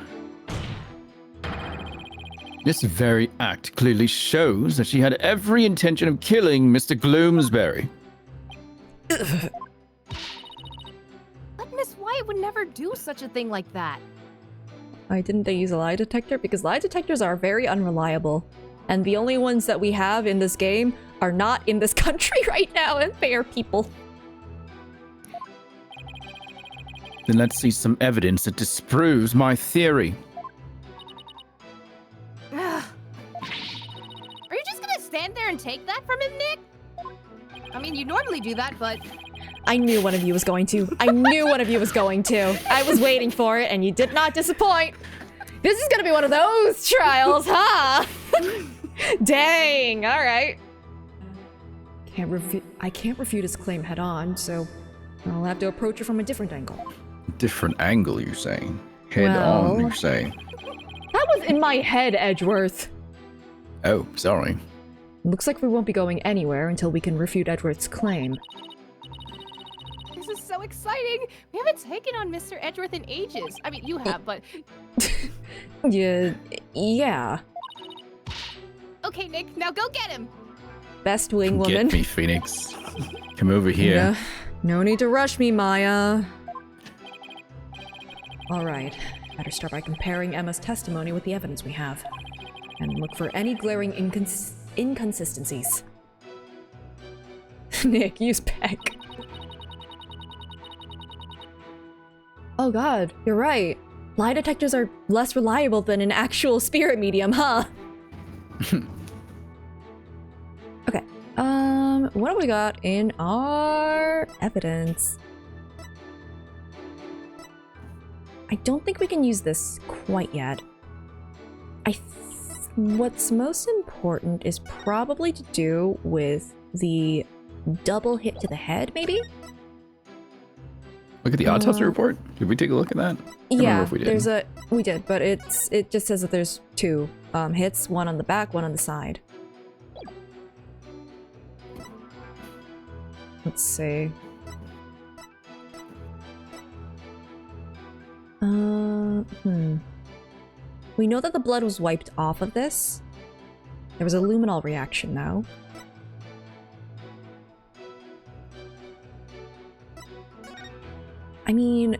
This very act clearly shows that she had every intention of killing Mr. Gloomsbury. But Miss Wyatt would never do such a thing like that. Why didn't they use a lie detector? Because lie detectors are very unreliable. And the only ones that we have in this game are not in this country right now, and they are people. Then let's see some evidence that disproves my theory. Are you just gonna stand there and take that from him, Nick? I mean, you normally do that, but... I knew one of you was going to. I knew one of you was going to. I was waiting for it, and you did not disappoint. This is gonna be one of those trials, huh? Dang, all right. I can't refute his claim head on, so I'll have to approach it from a different angle. Different angle, you say? Head Well, on, you say? That was in my head, Edgeworth. Oh, sorry. Looks like we won't be going anywhere until we can refute Edgeworth's claim. This is so exciting! We haven't taken on Mr. Edgeworth in ages. I mean, you have, but... Yeah. Okay, Nick, now go get him! Best wing Get woman. me, Phoenix. Come over here. No need to rush me, Maya. Alright, better start by comparing Emma's testimony with the evidence we have. And look for any glaring inconsistencies. Nick, use Peck. Oh god, you're right. Lie detectors are less reliable than an actual spirit medium, huh? Okay, what have we got in our evidence? I don't think we can use this quite yet. What's most important is probably to do with the double hit to the head, maybe? Look at the autopsy report. Did we take a look at that? Yeah, if we did. we did, but it just says that there's two hits, one on the back, one on the side. Let's see. We know that the blood was wiped off of this. There was a luminol reaction, though. I mean,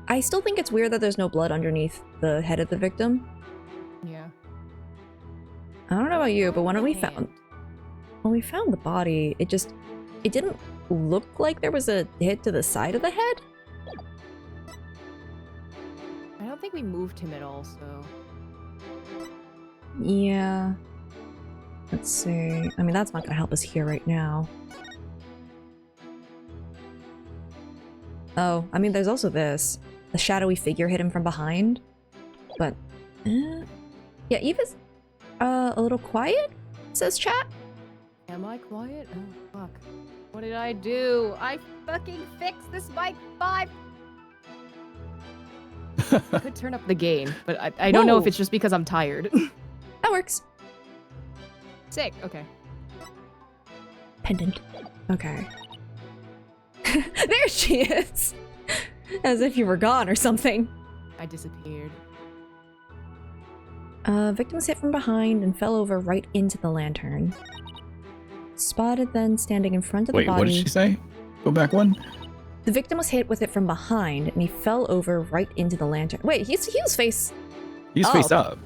I still think it's weird that there's no blood underneath the head of the victim. Yeah. I don't know about you, but when we found the body, it didn't look like there was a hit to the side of the head. I don't think we moved him at all, so... Yeah. Let's see. I mean, that's not gonna help us here right now. Oh, I mean, there's also this. The shadowy figure hit him from behind. But, yeah, Eva's, a little quiet, says chat. Am I quiet? Oh, fuck. What did I do? I fucking fixed this mic 5... I could turn up the gain, but I don't know if Whoa. it's just because I'm tired. That works. Sick. Okay. Pendant. Okay. There she is! As if you were gone or something. I disappeared. Victim was hit from behind and fell over right into the lantern. Spotted then standing in front of the Wait, body. what did she say? Go back one? The victim was hit with it from behind and he fell over right into the lantern. Wait, he was face... He's Oh. face up.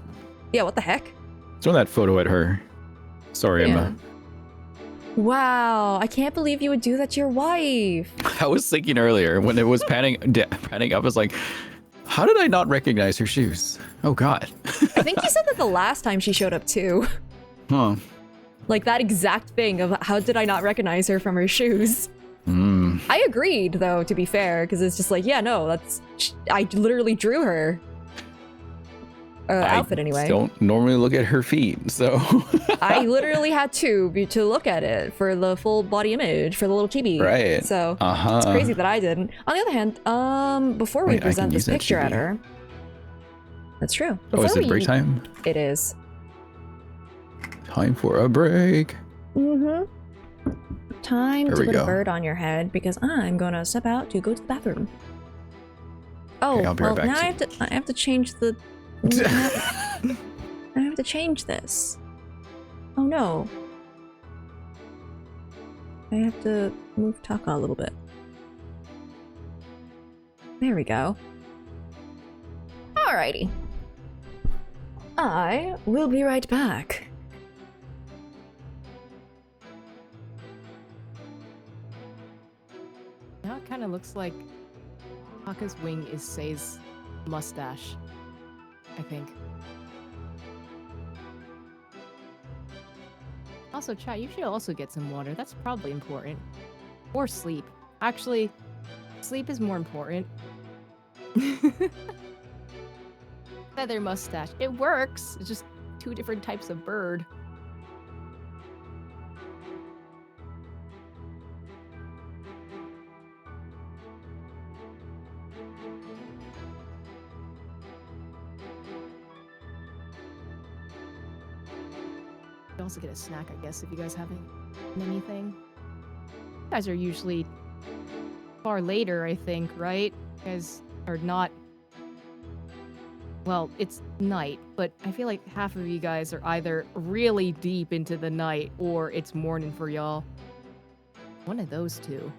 Yeah, what the heck? Throw that photo at her. Sorry, Yeah. Emma. Wow, I can't believe you would do that to your wife. I was thinking earlier when it was panning up, I was like, how did I not recognize her shoes? Oh God. I think you said that the last time she showed up too. Huh. Like that exact thing of how did I not recognize her from her shoes? Hmm. I agreed though, to be fair, because it's just like, yeah, no, I literally drew her. Outfit anyway. I don't normally look at her feet, so. I literally had to look at it for the full body image for the little chibi. Right. So Uh-huh. it's crazy that I didn't. On the other hand, before we Wait, I present can this use that picture at chibi. her, that's true. Oh, is Before it break time? It is. Time for a break. Mm-hmm. Time There to we put a go. bird on your head because I'm gonna step out to go to the bathroom. Oh, Okay, I'll be right well, back, now too. I have to change the. I have to change this. Oh no. I have to move Taka a little bit. There we go. Alrighty. I will be right back. Now it kind of looks like Taka's wing is Sei's mustache, I think. Also, chat, you should also get some water. That's probably important. Or sleep. Actually, sleep is more important. Feather mustache. It works. It's just two different types of bird. You can also get a snack, I guess, if you guys haven't eaten anything. You guys are usually far later, I think, right? You guys are not... Well, it's night, but I feel like half of you guys are either really deep into the night or it's morning for y'all. One of those two.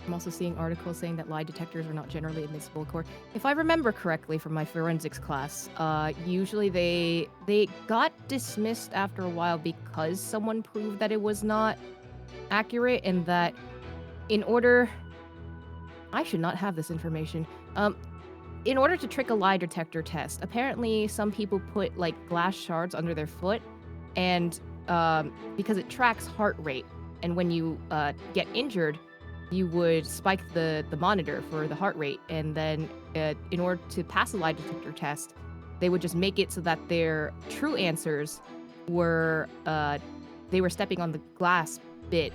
I'm also seeing articles saying that lie detectors are not generally admissible in court. If I remember correctly from my forensics class, usually they got dismissed after a while because someone proved that it was not accurate and that in order... I should not have this information. In order to trick a lie detector test, apparently some people put like glass shards under their foot and because it tracks heart rate, and when you get injured, you would spike the monitor for the heart rate, and then in order to pass a lie detector test, they would just make it so that their true answers were they were stepping on the glass bit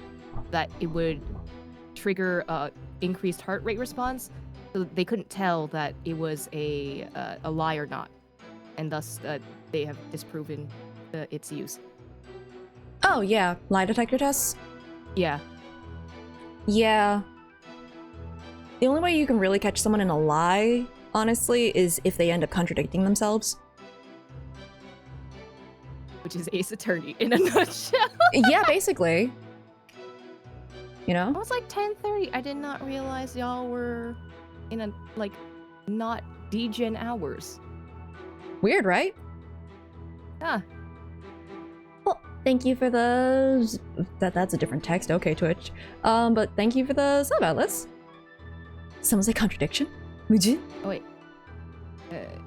that it would trigger increased heart rate response, so they couldn't tell that it was a lie or not, and thus they have disproven its use. Oh yeah, lie detector tests? Yeah. Yeah. The only way you can really catch someone in a lie, honestly, is if they end up contradicting themselves. Which is Ace Attorney in a nutshell. Yeah, basically. You know? It was like 10:30. I did not realize y'all were in a, like, not degen hours. Weird, right? Ah, Well, thank you for the... That's a different text. Okay, Twitch. But thank you for the sub, Atlas. Someone's like contradiction? Would you? oh wait.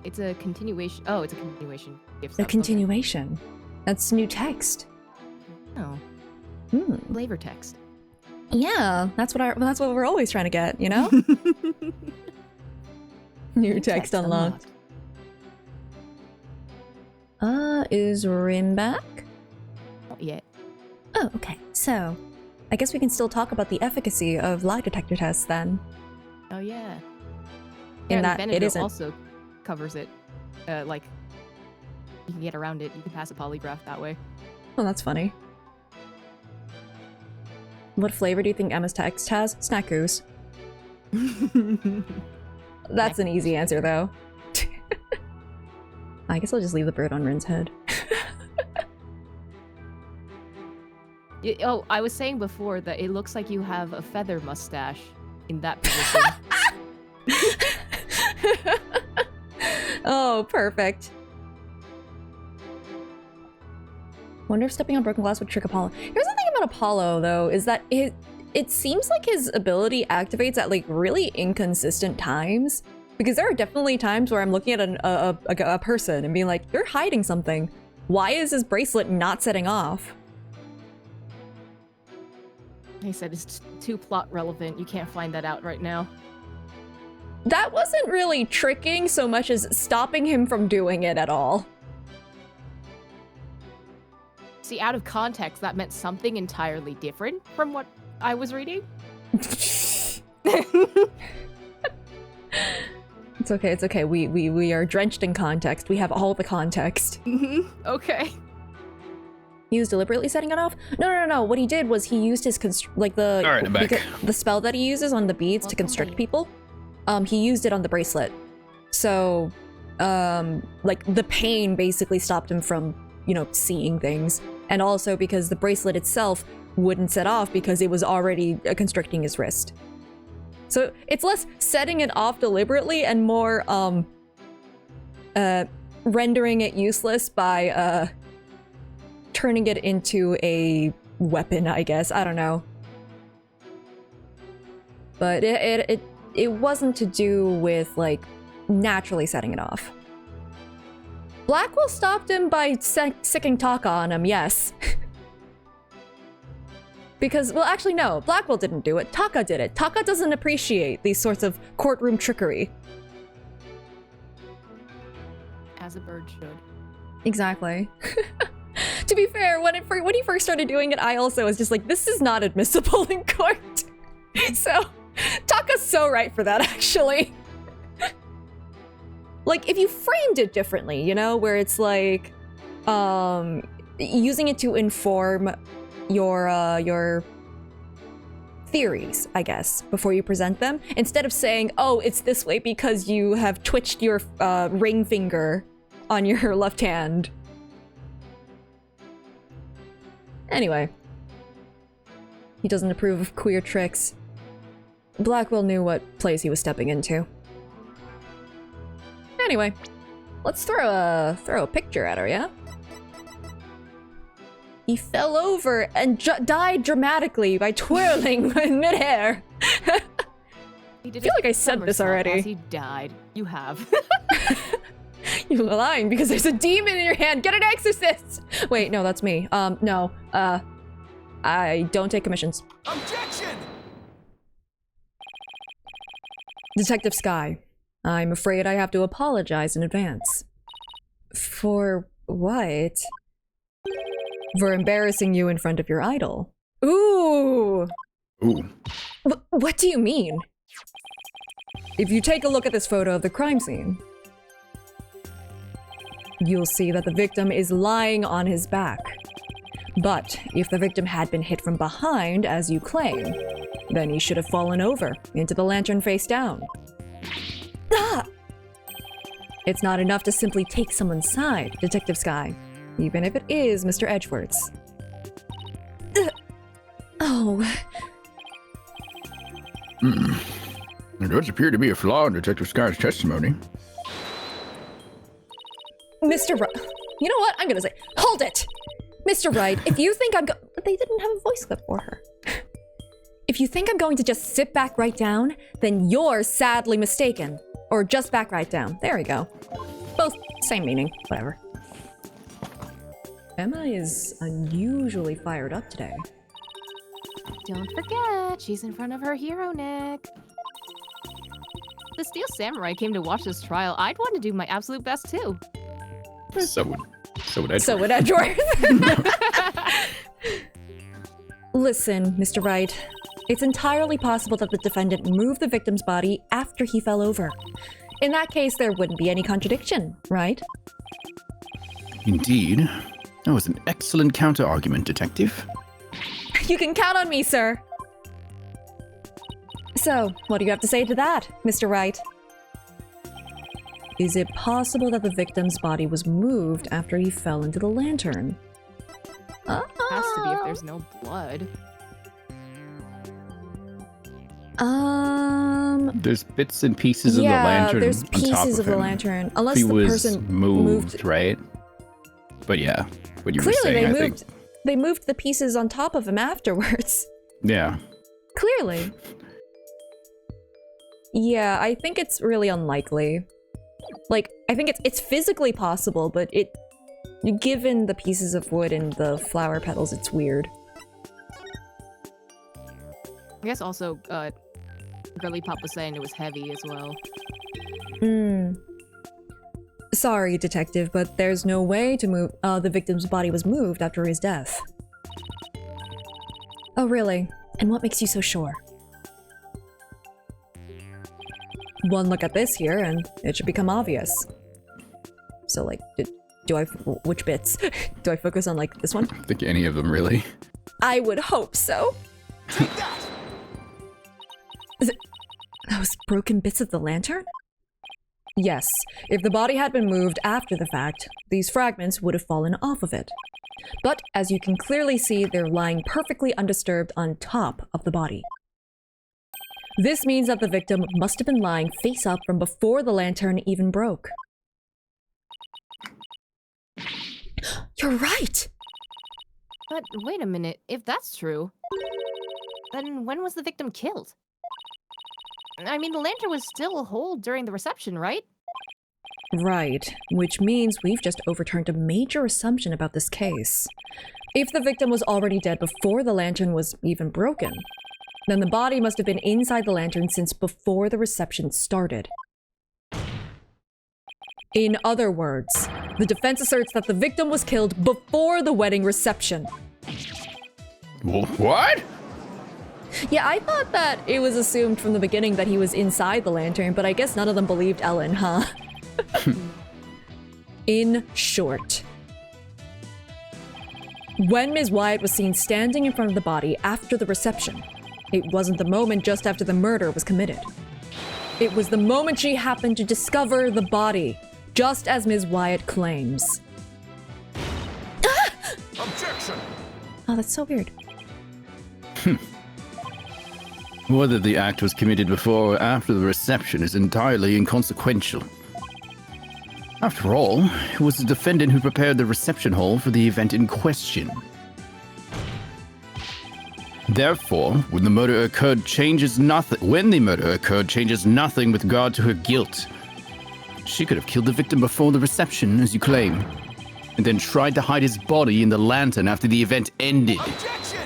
It's a continuation. Oh, it's a continuation. Gift A stuff. Okay. continuation. That's new text. Oh, Hmm. flavor text. Yeah, that's what we're always trying to get, you know? New text unlocked. Is Rin back? Not yet. Oh, okay. So, I guess we can still talk about the efficacy of lie detector tests then. Oh yeah. In Yeah, that and it isn't. also covers it. Like you can get around it. You can pass a polygraph that way. Oh, that's funny. What flavor do you think Emma's text has? Snackos. That's an easy answer, though. I guess I'll just leave the bird on Rin's head. Oh, I was saying before that it looks like you have a feather mustache in that position. Oh, perfect. Wonder if stepping on broken glass would trick Apollo. Here's the thing about Apollo, though, is that it seems like his ability activates at, like, really inconsistent times. Because there are definitely times where I'm looking at a person and being like, you're hiding something. Why is his bracelet not setting off? He said it's too plot relevant. You can't find that out right now. That wasn't really tricking so much as stopping him from doing it at all. See, out of context, that meant something entirely different from what I was reading. It's okay, it's okay. We are drenched in context. We have all the context. Okay. He was deliberately setting it off? No. What he did was he used his Alright, I'm back. the spell that he uses on the beads to constrict people. He used it on the bracelet. So, like, the pain basically stopped him from, you know, seeing things. And also because the bracelet itself wouldn't set off because it was already constricting his wrist. So it's less setting it off deliberately and more rendering it useless by turning it into a weapon, I guess. I don't know. But it wasn't to do with, like, naturally setting it off. Blackwell stopped him by sicking Taka on him, yes. Because, well, actually, no. Blackwell didn't do it. Taka did it. Taka doesn't appreciate these sorts of courtroom trickery. As a bird should. Exactly. To be fair, when he first started doing it, I also was just like, this is not admissible in court. So, Taka's so right for that, actually. Like, if you framed it differently, you know, where it's like, using it to inform your theories, I guess, before you present them, instead of saying, oh, it's this way because you have twitched your ring finger on your left hand. Anyway. He doesn't approve of queer tricks. Blackwell knew what place he was stepping into. Anyway, let's throw a picture at her, yeah? He fell over and died dramatically by twirling in midair. I feel like I said this already. As he died. You have. You're lying because there's a demon in your hand. Get an exorcist! Wait, no, that's me. No. I don't take commissions. Objection! Detective Sky, I'm afraid I have to apologize in advance. For what? For embarrassing you in front of your idol. Ooh! Ooh. What do you mean? If you take a look at this photo of the crime scene, you'll see that the victim is lying on his back. But if the victim had been hit from behind, as you claim, then he should have fallen over into the lantern face down. Ah! It's not enough to simply take someone's side, Detective Sky, even if it is Mr. Edgeworth's. Oh. There does appear to be a flaw in Detective Sky's testimony. Mr. Wright, you know what? I'm gonna say, hold it! Mr. Wright, if you think I'm they didn't have a voice clip for her. If you think I'm going to just sit back right down, then you're sadly mistaken. Or just back right down. There we go. Both same meaning, whatever. Emma is unusually fired up today. Don't forget, she's in front of her hero neck. The Steel Samurai came to watch this trial. I'd want to do my absolute best too. So would Edgeworth. So would Edgeworth. Listen, Mr. Wright. It's entirely possible that the defendant moved the victim's body after he fell over. In that case, there wouldn't be any contradiction, right? Indeed. That was an excellent counter-argument, Detective. You can count on me, sir. So, what do you have to say to that, Mr. Wright? Is it possible that the victim's body was moved after he fell into the lantern? Has to be if there's no blood. There's bits and pieces of the lantern. There's on top pieces of the him. lantern. Unless He the was person moved, right? But yeah, what you were Clearly, saying, they moved. They moved the pieces on top of him afterwards. Yeah. Clearly. Yeah, I think it's really unlikely. Like, I think it's physically possible, but given the pieces of wood and the flower petals, it's weird. I guess also, Girly Pop was saying it was heavy as well. Sorry, Detective, but there's no way to move. The victim's body was moved after his death. Oh, really? And what makes you so sure? One look at this here, and it should become obvious. So, like, which bits? Do I focus on, like, this one? I don't think any of them, really. I would hope so. Take that! Those broken bits of the lantern? Yes, if the body had been moved after the fact, these fragments would have fallen off of it. But as you can clearly see, they're lying perfectly undisturbed on top of the body. This means that the victim must have been lying face up from before the lantern even broke. You're right! But wait a minute, if that's true, then when was the victim killed? I mean, the lantern was still whole during the reception, right? Right, which means we've just overturned a major assumption about this case. If the victim was already dead before the lantern was even broken, then the body must have been inside the lantern since before the reception started. In other words, the defense asserts that the victim was killed before the wedding reception. What? Yeah, I thought that it was assumed from the beginning that he was inside the lantern, but I guess none of them believed Ellen, huh? In short, when Ms. Wyatt was seen standing in front of the body after the reception, it wasn't the moment just after the murder was committed. It was the moment she happened to discover the body, just as Ms. Wyatt claims. Objection! Oh, that's so weird. Whether the act was committed before or after the reception is entirely inconsequential. After all, it was the defendant who prepared the reception hall for the event in question. Therefore, when the murder occurred changes nothing with regard to her guilt. She could have killed the victim before the reception, as you claim, and then tried to hide his body in the lantern after the event ended. Objection!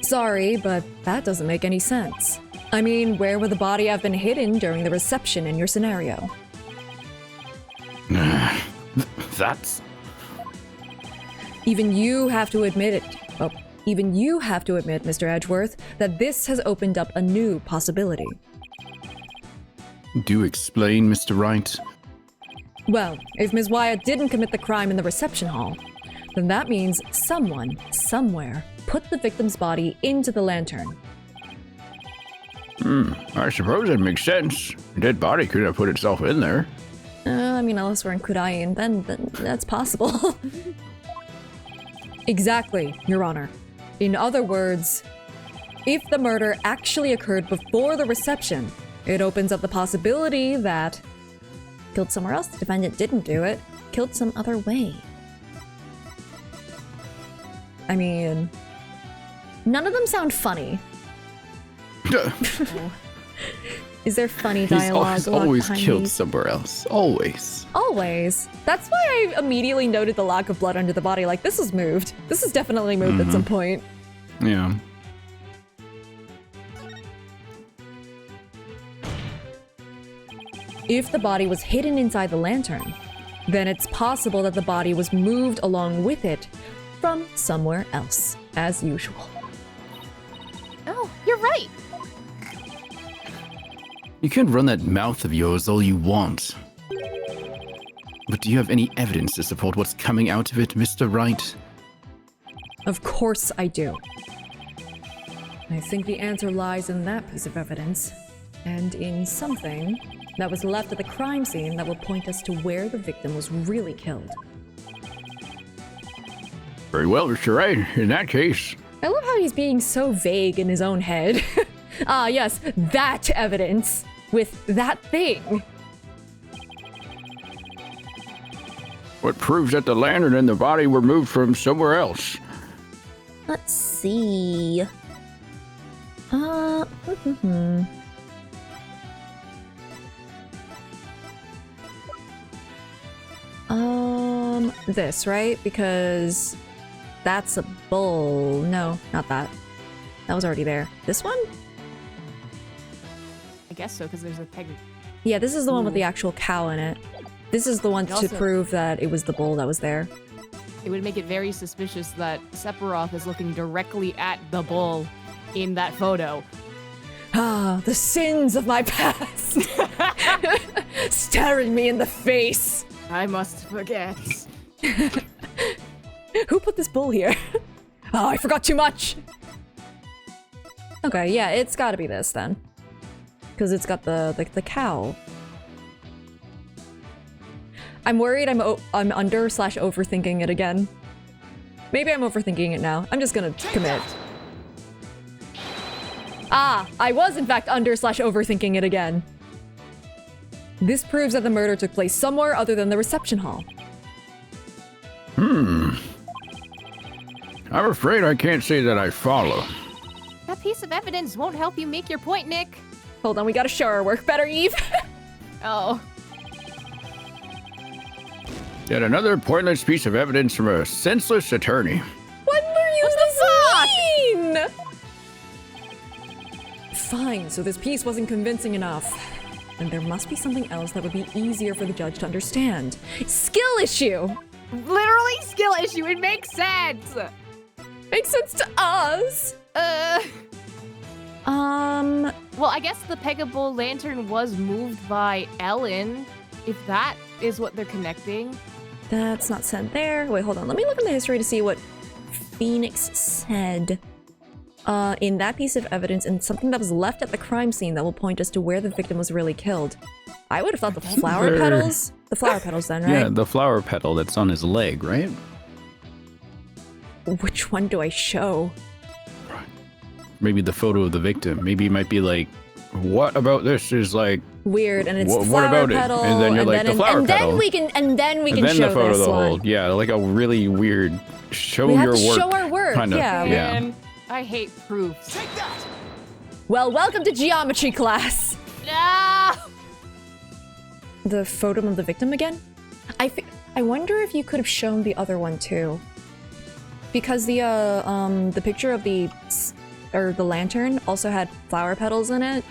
Sorry, but that doesn't make any sense. I mean, where would the body have been hidden during the reception in your scenario? That's... Even you have to admit it. Oh, even you have to admit, Mr. Edgeworth, that this has opened up a new possibility. Do explain, Mr. Wright. Well, if Ms. Wyatt didn't commit the crime in the reception hall, then that means someone, somewhere, put the victim's body into the lantern. I suppose that makes sense. A dead body could have put itself in there. I mean, unless we're in Kudain, then that's possible. Exactly, Your Honor. In other words, if the murder actually occurred before the reception, it opens up the possibility that killed somewhere else, the defendant didn't do it, killed some other way. I mean, none of them sound funny. Is there funny dialogue? He's always killed somewhere else. Always. Always. That's why I immediately noted the lack of blood under the body. Like, this is moved. This is definitely moved at some point. Yeah. If the body was hidden inside the lantern, then it's possible that the body was moved along with it from somewhere else, as usual. Oh, you're right. You can run that mouth of yours all you want. But do you have any evidence to support what's coming out of it, Mr. Wright? Of course I do. I think the answer lies in that piece of evidence, and in something that was left at the crime scene that will point us to where the victim was really killed. Very well, Mr. Wright. In that case... I love how he's being so vague in his own head. Ah, yes, that evidence with that thing. What proves that the lantern and the body were moved from somewhere else? Let's see. This, right? Because that's a bull. No, not that. That was already there. This one? I guess so, because there's a peg. Yeah, this is the one with the actual cow in it. This is the one to prove that it was the bull that was there. It would make it very suspicious that Sephiroth is looking directly at the bull in that photo. Ah, the sins of my past! Staring me in the face! I must forget. Who put this bull here? Oh, I forgot too much! Okay, yeah, it's gotta be this then. Because it's got the cow. I'm worried I'm under/overthinking it again. Maybe I'm overthinking it now. I'm just gonna commit. Ah, I was in fact under/overthinking it again. This proves that the murder took place somewhere other than the reception hall. I'm afraid I can't say that I follow. That piece of evidence won't help you make your point, Nick. Hold on, we gotta show our work better, Eve. Oh. Yet another pointless piece of evidence from a senseless attorney. What were you mean? Fine, so this piece wasn't convincing enough. And there must be something else that would be easier for the judge to understand. Skill issue! Literally skill issue. It makes sense. Makes sense to us! Well, I guess the Pegable lantern was moved by Ellen. If that is what they're connecting. That's not said there. Wait, hold on. Let me look in the history to see what Phoenix said. In that piece of evidence and something that was left at the crime scene that will point us to where the victim was really killed. I would have thought the flower petals? The flower petals then, right? Yeah, the flower petal that's on his leg, right? Which one do I show? Maybe the photo of the victim. Maybe it might be like, what about this is like weird, and it's what flower about petal, it? And then you're like, the flower petal. And then we can then show the photo this of the one. whole, yeah, like a really weird show We have your to work. show our work, kind of, yeah. Man, I hate proofs. Take that! Well, welcome to geometry class. No! The photo of the victim again? I wonder if you could have shown the other one too. Because the picture of the lantern also had flower petals in it.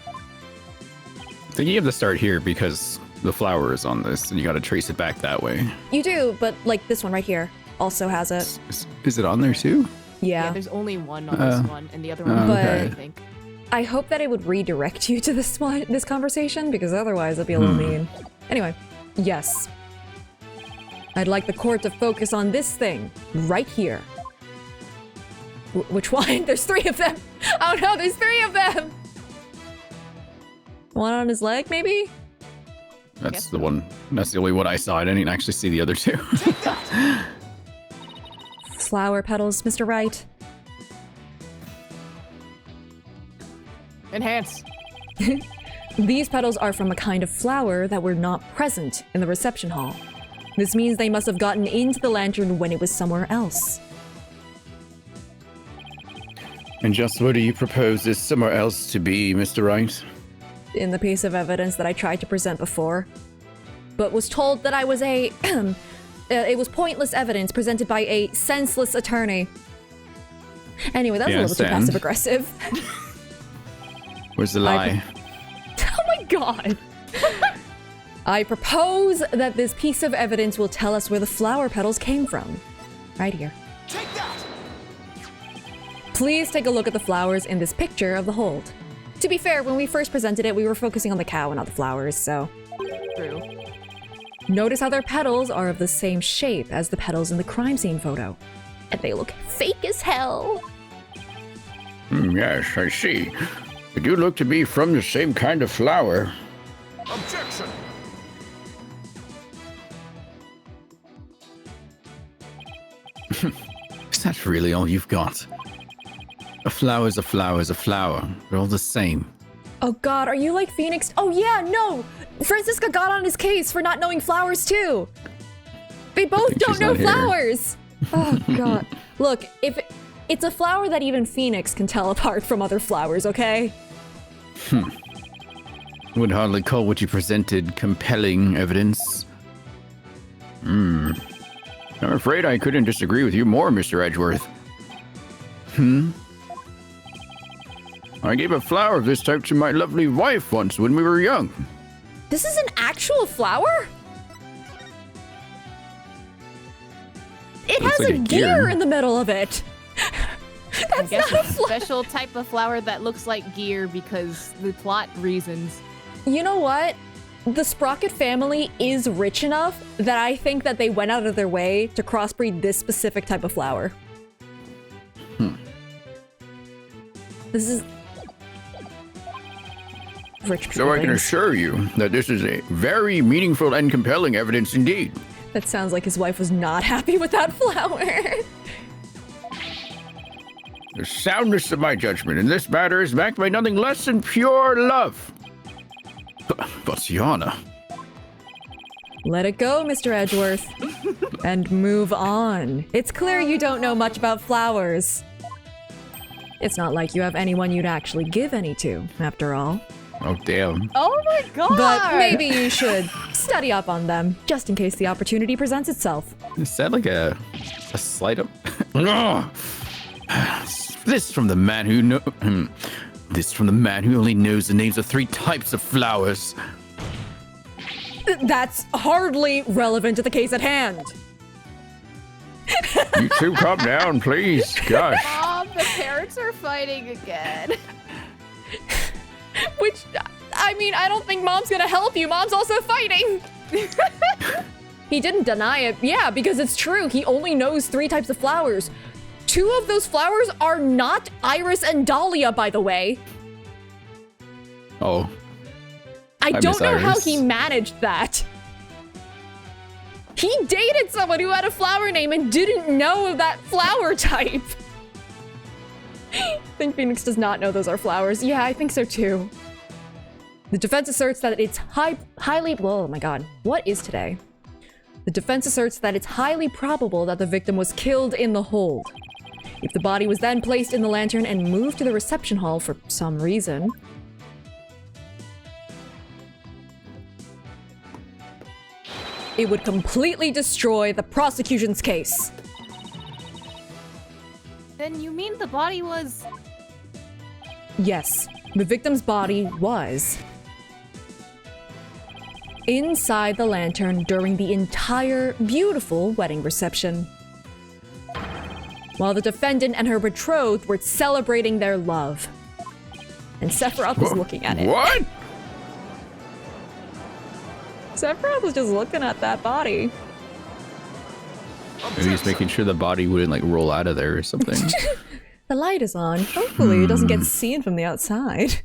I think you have to start here because the flower is on this and you got to trace it back that way. You do, but like this one right here also has it. Is it on there too? Yeah. There's only one on this one, and the other one, okay. I think. I hope that it would redirect you to this conversation, because otherwise it'd be a little mean. Anyway, yes. I'd like the court to focus on this thing, right here. Which one? There's 3 of them! Oh no, there's 3 of them! One on his leg, maybe? That's the one. That's the only one I saw. I didn't actually see the other 2. Flower petals, Mr. Wright. Enhance. These petals are from a kind of flower that were not present in the reception hall. This means they must have gotten into the lantern when it was somewhere else. And just where do you propose this somewhere else to be, Mr. Wright? In the piece of evidence that I tried to present before, but was told that I was a it was pointless evidence presented by a senseless attorney. Anyway, that was a little too passive-aggressive. Where's the lie? Oh my god! I propose that this piece of evidence will tell us where the flower petals came from. right here. Take that! Please take a look at the flowers in this picture of the hold. To be fair, when we first presented it, we were focusing on the cow and not the flowers, so... True. Notice how their petals are of the same shape as the petals in the crime scene photo. And they look fake as hell. Yes, I see. They do look to be from the same kind of flower. Objection! Is that really all you've got? A flower is a flower is a flower. They're all the same. Oh god, are you like Phoenix? Oh yeah, no! Francisca got on his case for not knowing flowers too! They both don't know flowers! Oh god. Look, if it's a flower that even Phoenix can tell apart from other flowers, okay? Would hardly call what you presented compelling evidence. I'm afraid I couldn't disagree with you more, Mr. Edgeworth. I gave a flower of this type to my lovely wife once when we were young. This is an actual flower? It Looks has like a a gear gear. in the middle of it. I That's guess not a it's a flower. special type of flower that looks like gear because the plot reasons. You know what? The Sprocket family is rich enough that I think that they went out of their way to crossbreed this specific type of flower. This is... rich So I can things. assure you that this is a very meaningful and compelling evidence indeed. That sounds like his wife was not happy with that flower. The soundness of my judgment in this matter is backed by nothing less than pure love. But Yana, Let it go, Mr. Edgeworth. And move on. It's clear you don't know much about flowers. It's not like you have anyone you'd actually give any to, after all. oh damn. Oh my god! But maybe you should study up on them, just in case the opportunity presents itself. Is that like a slight up? Ugh. This from the man who this from the man who only knows the names of 3 types of flowers. That's hardly relevant to the case at hand. You two calm down, please. Gosh. Mom, the parents are fighting again. Which, I mean, I don't think Mom's gonna help you. Mom's also fighting. He didn't deny it. Yeah, because it's true. He only knows 3 types of flowers. 2 of those flowers are not Iris and Dahlia, by the way. Oh. I I don't miss know how Iris. he managed that. He dated someone who had a flower name and didn't know that flower type. I think Phoenix does not know those are flowers. Yeah, I think so too. The defense asserts that it's highly... Oh my god. What is today? The defense asserts that it's highly probable that the victim was killed in the hold. If the body was then placed in the lantern and moved to the reception hall for some reason... it would completely destroy the prosecution's case. Then you mean the body was... Yes, the victim's body was inside the lantern during the entire beautiful wedding reception, while the defendant and her betrothed were celebrating their love. And Sephiroth was looking at it. What? Sephiroth was just looking at that body. Maybe he's making sure the body wouldn't like roll out of there or something. The light is on. Hopefully it doesn't get seen from the outside.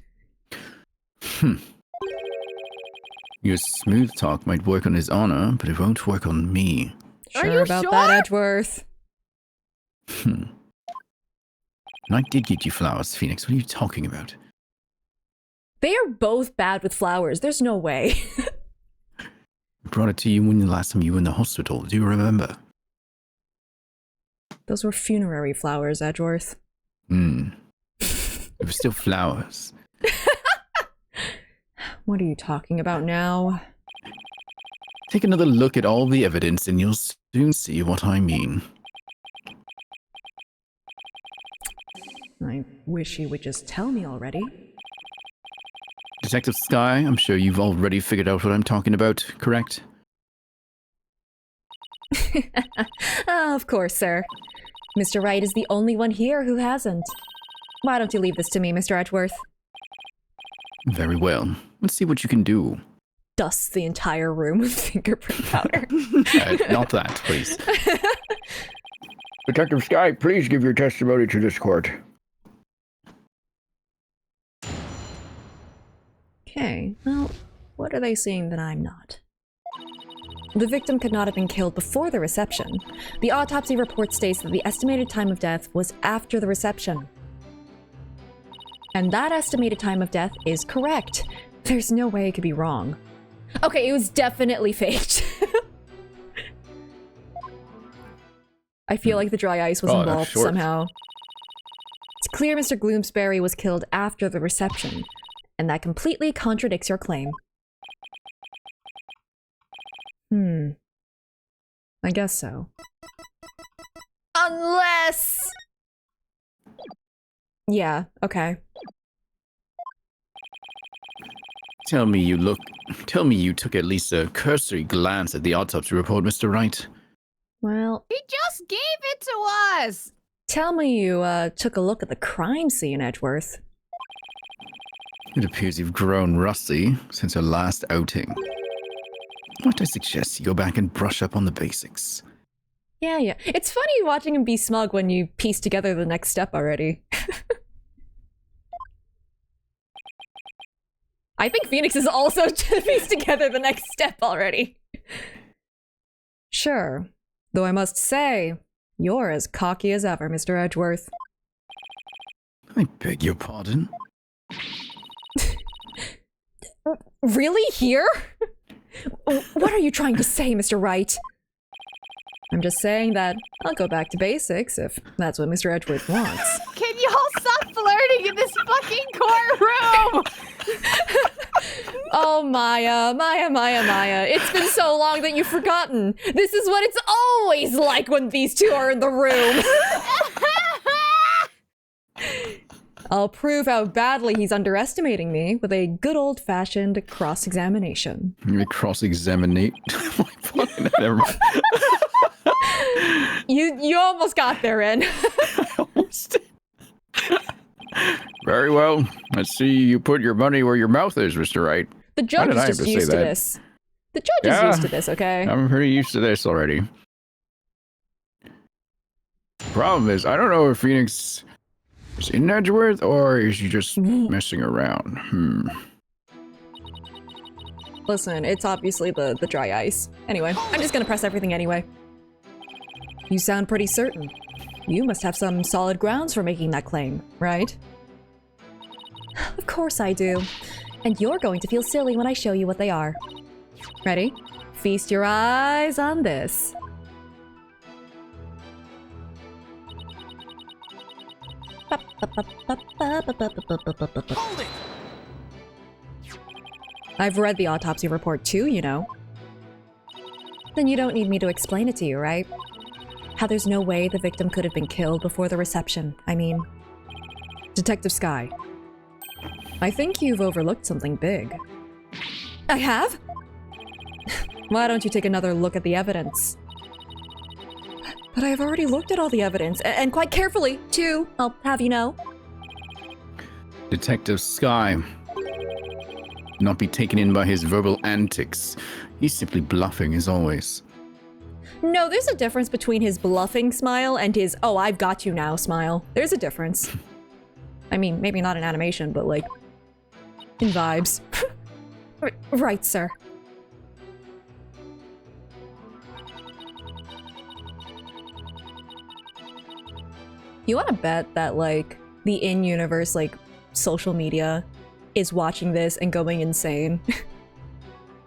Your smooth talk might work on his honor, but it won't work on me. Are Sure you about sure? that, Edgeworth? And I did get you flowers, Phoenix. What are you talking about? They are both bad with flowers. There's no way. I brought it to you when the last time you were in the hospital. Do you remember? Those were funerary flowers, Edgeworth. It was still flowers. What are you talking about now? Take another look at all the evidence and you'll soon see what I mean. I wish you would just tell me already. Detective Sky, I'm sure you've already figured out what I'm talking about, correct? Oh, of course, sir. Mr. Wright is the only one here who hasn't. Why don't you leave this to me, Mr. Edgeworth? Very well. Let's see what you can do. Dusts the entire room with fingerprint powder. Not that, please. Detective Sky, please give your testimony to this court. Okay, well, what are they seeing that I'm not? The victim could not have been killed before the reception. The autopsy report states that the estimated time of death was after the reception. And that estimated time of death is correct. There's no way it could be wrong. Okay, it was definitely faked. I feel like the dry ice was involved somehow. It's clear Mr. Gloomsbury was killed after the reception, and that completely contradicts your claim. I guess so. Unless... Yeah, okay. Tell me you took at least a cursory glance at the autopsy report, Mr. Wright. Well... He just gave it to us! Tell me you, took a look at the crime scene, Edgeworth. It appears you've grown rusty since your last outing. Might I suggest you go back and brush up on the basics? Yeah. It's funny watching him be smug when you piece together the next step already. I think Phoenix is also pieced together the next step already. Sure. Though I must say, you're as cocky as ever, Mr. Edgeworth. I beg your pardon? Really? Here? What are you trying to say, Mr. Wright? I'm just saying that I'll go back to basics if that's what Mr. Edgeworth wants. Can y'all stop flirting in this fucking courtroom? Oh, Maya. It's been so long that you've forgotten. This is what it's always like when these two are in the room. I'll prove how badly he's underestimating me with a good old-fashioned cross-examination. Cross-examinate? Never mind. You almost got there, Ren. I almost did. Very well. Let's see you put your money where your mouth is, Mr. Wright. The judge is just used to this. The judge is used to this, okay? I'm pretty used to this already. Problem is, I don't know if Phoenix is in Edgeworth or is she just messing around. Listen, it's obviously the dry ice. Anyway, I'm just gonna press everything anyway. You sound pretty certain. You must have some solid grounds for making that claim, right? Of course I do. And you're going to feel silly when I show you what they are. Ready? Feast your eyes on this. Hold it! I've read the autopsy report too, you know. Then you don't need me to explain it to you, right? How there's no way the victim could have been killed before the reception. I mean... Detective Sky. I think you've overlooked something big. I have? Why don't you take another look at the evidence? But I have already looked at all the evidence, and quite carefully, too, I'll have you know. Detective Sky. Not be taken in by his verbal antics. He's simply bluffing as always. No, there's a difference between his bluffing smile and his, oh, I've got you now smile. There's a difference. I mean, maybe not in animation, but like, in vibes. Right, sir. You want to bet that, like, the in-universe, like, social media is watching this and going insane?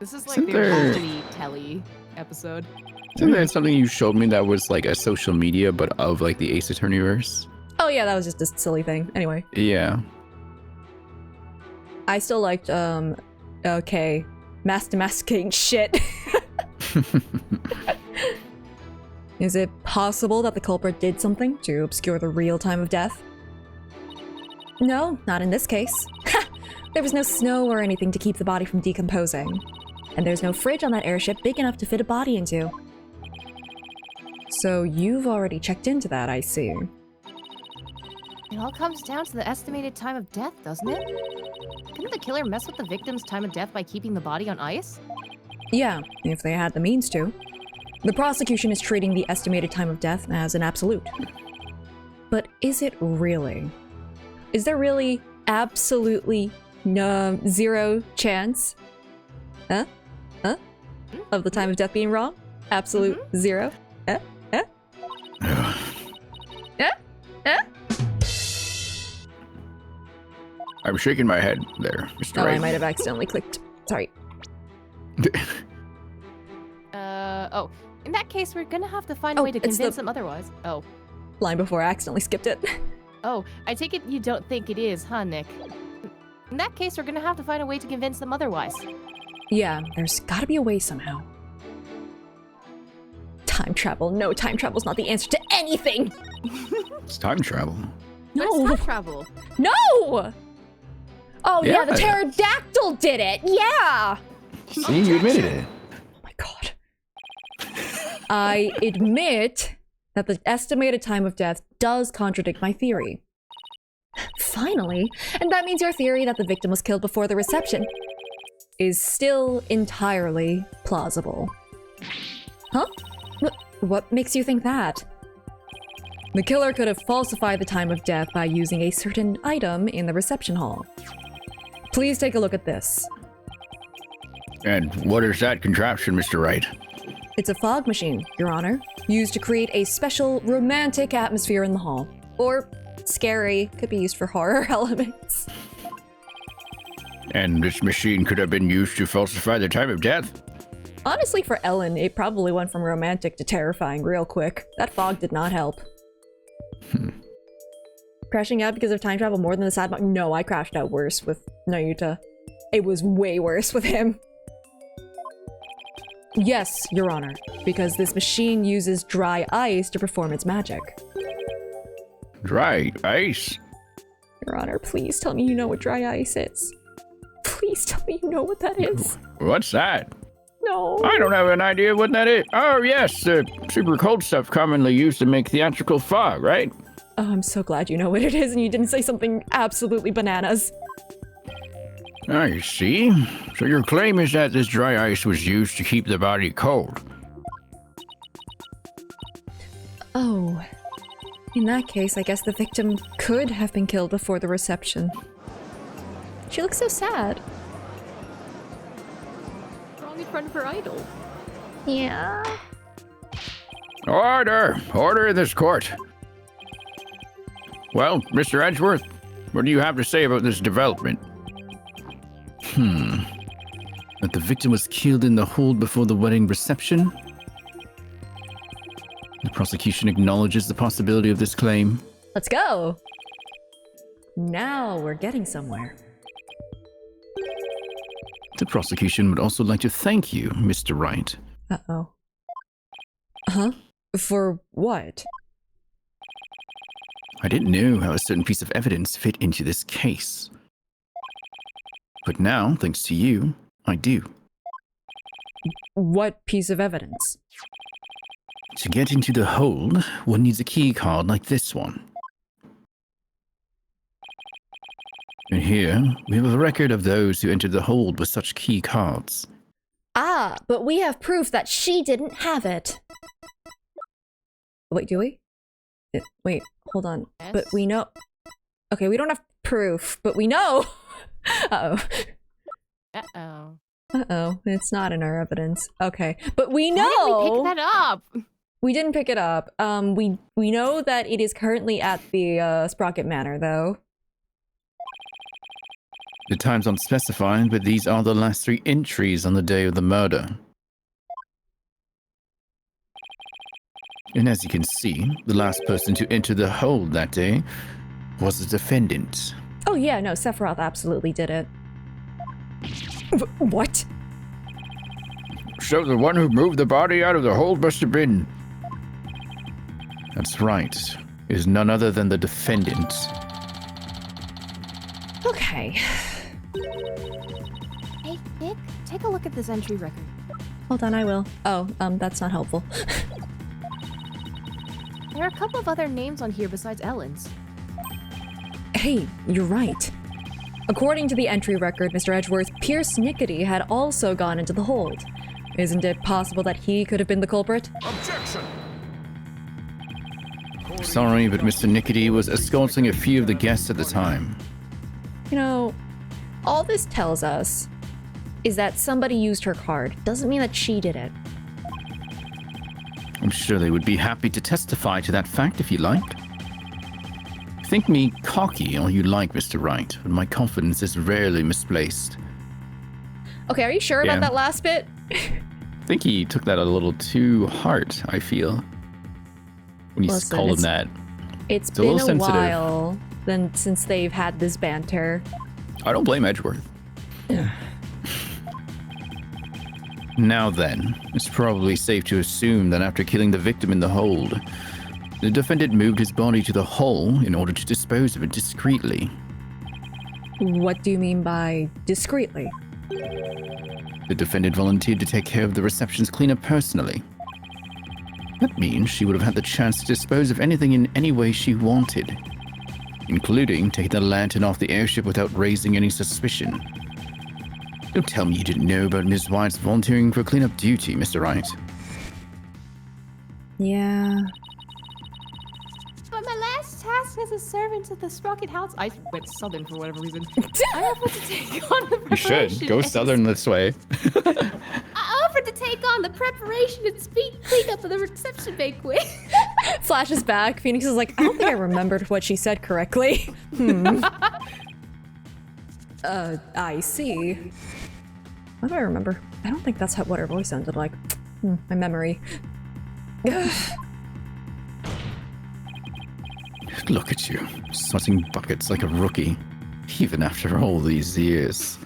This is like the only telly episode. Isn't there something you showed me that was like a social media, but of like the Ace Attorneyverse? Oh yeah, that was just a silly thing. Anyway. Yeah. I still liked, okay, mass demascating shit. Is it possible that the culprit did something to obscure the real time of death? No, not in this case. There was no snow or anything to keep the body from decomposing. And there's no fridge on that airship big enough to fit a body into. So you've already checked into that, I see. It all comes down to the estimated time of death, doesn't it? Couldn't the killer mess with the victim's time of death by keeping the body on ice? Yeah, if they had the means to. The prosecution is treating the estimated time of death as an absolute. But is it really? Is there really absolutely no zero chance? Huh? Of the time of death being wrong? Absolute zero? I'm shaking my head there, Mr. Oh, Wright. I might have accidentally clicked. Sorry. Oh. In that case, we're gonna have to find a way to convince them otherwise. Oh. Line before I accidentally skipped it. Oh, I take it you don't think it is, huh, Nick? In that case, we're gonna have to find a way to convince them otherwise. Yeah, there's gotta be a way somehow. Time travel. No, time travel's not the answer to anything! It's time travel. But it's No! time travel. No! Oh yeah, the Yeah. pterodactyl did it! Yeah! See, you admitted it. Oh my god. I admit that the estimated time of death does contradict my theory. Finally! And that means your theory that the victim was killed before the reception is still entirely plausible. Huh? What makes you think that? The killer could have falsified the time of death by using a certain item in the reception hall. Please take a look at this. And what is that contraption, Mr. Wright? It's a fog machine, Your Honor, used to create a special romantic atmosphere in the hall. Or scary, could be used for horror elements. And this machine could have been used to falsify the time of death? Honestly, for Ellen, it probably went from romantic to terrifying real quick. That fog did not help. Crashing out because of time travel more than the sad mom? No, I crashed out worse with Nayuta. It was way worse with him. Yes, Your Honor, because this machine uses dry ice to perform its magic. Dry ice? Your Honor, please tell me you know what dry ice is. Please tell me you know what that is. What's that? No. I don't have an idea what that is. Oh, yes, the super cold stuff commonly used to make theatrical fog, right? Oh, I'm so glad you know what it is and you didn't say something absolutely bananas. I see. So your claim is that this dry ice was used to keep the body cold. Oh. In that case, I guess the victim could have been killed before the reception. She looks so sad. Wrong in front of her idol. Yeah. Order! Order in this court. Well, Mr. Edgeworth, what do you have to say about this development? That the victim was killed in the hold before the wedding reception? The prosecution acknowledges the possibility of this claim. Let's go. Now we're getting somewhere. The prosecution would also like to thank you, Mr. Wright. Uh-oh. Huh? For what? I didn't know how a certain piece of evidence fit into this case. But now, thanks to you, I do. What piece of evidence? To get into the hold, one needs a key card like this one. And here, we have a record of those who entered the hold with such key cards. Ah, but we have proof that she didn't have it. Wait, do we? Wait, hold on. Yes. But we know... Okay, we don't have proof, but we know! Uh-oh. Uh-oh. Uh-oh, it's not in our evidence. Okay, but we know! Why didn't we pick that up? We didn't pick it up. We know that it is currently at the Sprocket Manor, though. The time's unspecified, but these are the last 3 entries on the day of the murder. And as you can see, the last person to enter the hold that day was the defendant. Oh yeah, no, Sephiroth absolutely did it. What? So the one who moved the body out of the hold must have been... That's right. It is none other than the defendant. Okay. Hey, Nick, take a look at this entry record. Hold on, I will. Oh, that's not helpful. There are a couple of other names on here besides Ellen's. Hey, you're right. According to the entry record, Mr. Edgeworth, Pierce Nickety had also gone into the hold. Isn't it possible that he could have been the culprit? Objection! Sorry, but Mr. Nickety was escorting a few of the guests at the time. You know, all this tells us is that somebody used her card. Doesn't mean that she did it. I'm sure they would be happy to testify to that fact if you liked. Think me cocky all you like, Mr. Wright, but my confidence is rarely misplaced. Okay, are you sure about that last bit? I think he took that a little too hard, I feel. When you called him that. It's a been little a sensitive. while since they've had this banter. I don't blame Edgeworth. Now then, it's probably safe to assume that after killing the victim in the hold, the defendant moved his body to the hole in order to dispose of it discreetly. What do you mean by discreetly? The defendant volunteered to take care of the reception's cleanup personally. That means she would have had the chance to dispose of anything in any way she wanted, including taking the lantern off the airship without raising any suspicion. Don't tell me you didn't know about Ms. White's volunteering for cleanup duty, Mr. Wright. Yeah. But my last task as a servant of the Sprocket House, I went southern for whatever reason. I offered to take on the You preparation. should. Go southern this way. I offered to take on the preparation and cleanup of the reception banquet. Flashes back. Phoenix is like, I don't think I remembered what she said correctly. I see. What do I remember? I don't think that's what her voice sounded like. My memory. Look at you, sweating buckets like a rookie, even after all these years.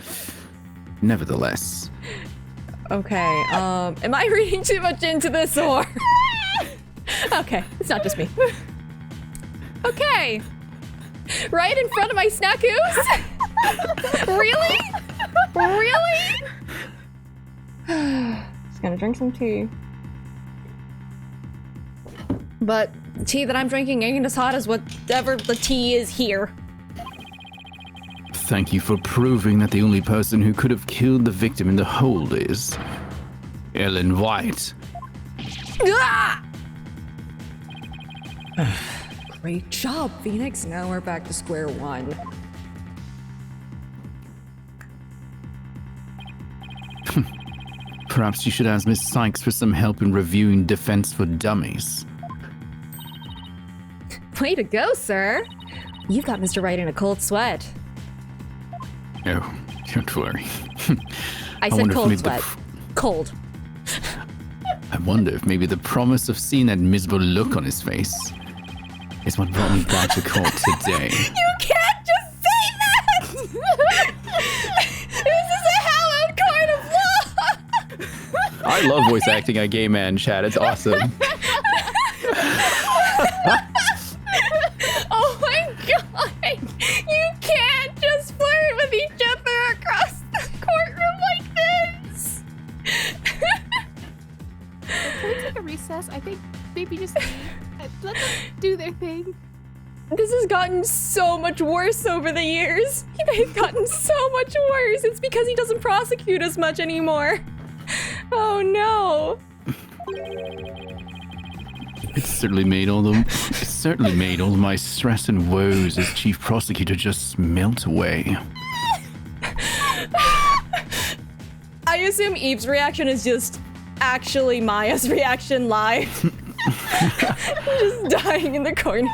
Nevertheless. Okay, am I reading too much into this or? Okay, it's not just me. Okay. Right in front of my snackoos? Really? Really? Just gonna drink some tea. But the tea that I'm drinking ain't as hot as whatever the tea is here. Thank you for proving that the only person who could have killed the victim in the hold is Ellen White. Ah! Great job, Phoenix. Now we're back to square one. Perhaps you should ask Miss Sykes for some help in reviewing Defense for Dummies. Way to go, sir. You've got Mr. Wright in a cold sweat. Oh, don't worry. I said wonder if cold maybe sweat. Cold. I wonder if maybe the promise of seeing that miserable look on his face is what brought me back to court today. You can't just say that! This is a hallowed court of law! I love voice acting a gay man, Chad. It's awesome. Oh my god! You can't just flirt with each other across the courtroom like this! Can we take a recess? I think maybe just let them do their thing. This has gotten so much worse over the years. They've gotten so much worse. It's because he doesn't prosecute as much anymore. Oh no. It certainly made all my stress and woes as chief prosecutor just melt away. I assume Eve's reaction is just actually Maya's reaction live. Just dying in the corner.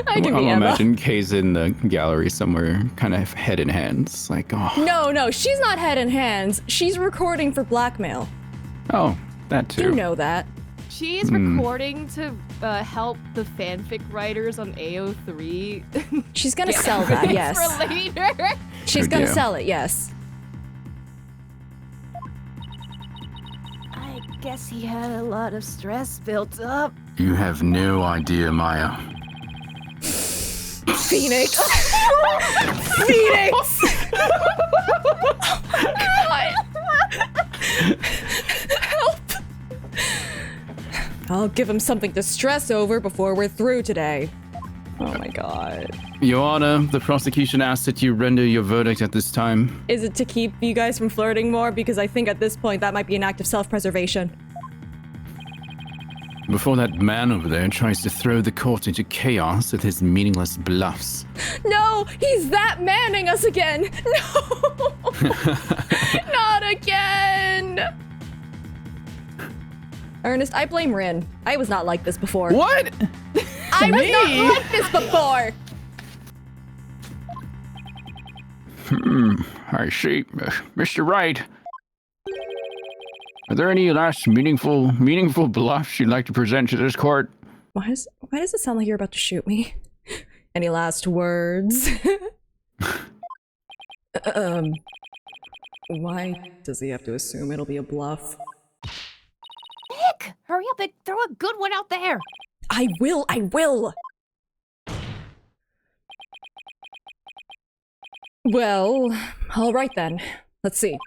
I can be I'll Emma. imagine Kay's in the gallery somewhere, kind of head in hands, like, oh. No, she's not head in hands. She's recording for blackmail. Oh, that too. You know that. She is recording to help the fanfic writers on AO3. She's gonna sell that, yes. For later. She's Good gonna deal. sell it, yes. I guess he had a lot of stress built up. You have no idea, Maya. Phoenix. Phoenix! Oh my god! Help! I'll give him something to stress over before we're through today. Oh my god. Your Honor, the prosecution asks that you render your verdict at this time. Is it to keep you guys from flirting more? Because I think at this point that might be an act of self-preservation. Before that man over there tries to throw the court into chaos with his meaningless bluffs. No! He's that manning us again! No! Not again! Ernest, I blame Rin. I was not like this before. What? I was not like this before! I see. Mr. Wright. Are there any last meaningful bluffs you'd like to present to this court? Why does it sound like you're about to shoot me? Any last words? Why does he have to assume it'll be a bluff? Nick, hurry up and throw a good one out there. I will! Well, all right then. Let's see.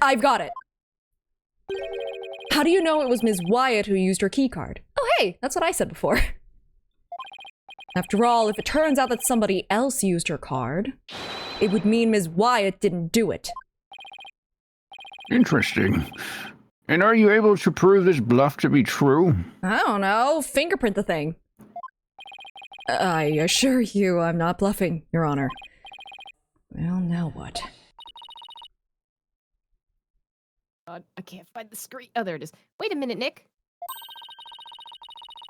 I've got it. How do you know it was Ms. Wyatt who used her keycard? Oh hey, that's what I said before. After all, if it turns out that somebody else used her card, it would mean Ms. Wyatt didn't do it. Interesting. And are you able to prove this bluff to be true? I don't know. Fingerprint the thing. I assure you I'm not bluffing, Your Honor. Well, now what? God, I can't find the screen. Oh, there it is. Wait a minute, Nick.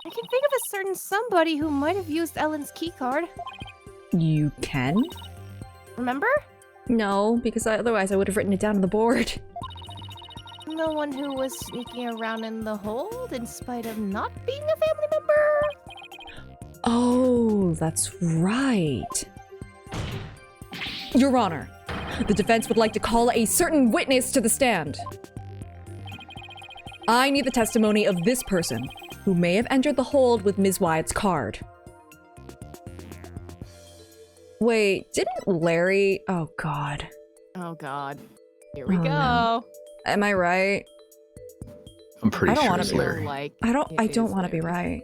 I can think of a certain somebody who might have used Ellen's keycard. You can? Remember? No, because otherwise I would have written it down on the board. The one who was sneaking around in the hold in spite of not being a family member? Oh, that's right. Your Honor, the defense would like to call a certain witness to the stand. I need the testimony of this person who may have entered the hold with Ms. Wyatt's card. Wait, didn't Larry... Oh, God. Oh, God. Here we go. No. Am I right? I'm pretty sure wanna it's be Larry. Like, I don't want to be right.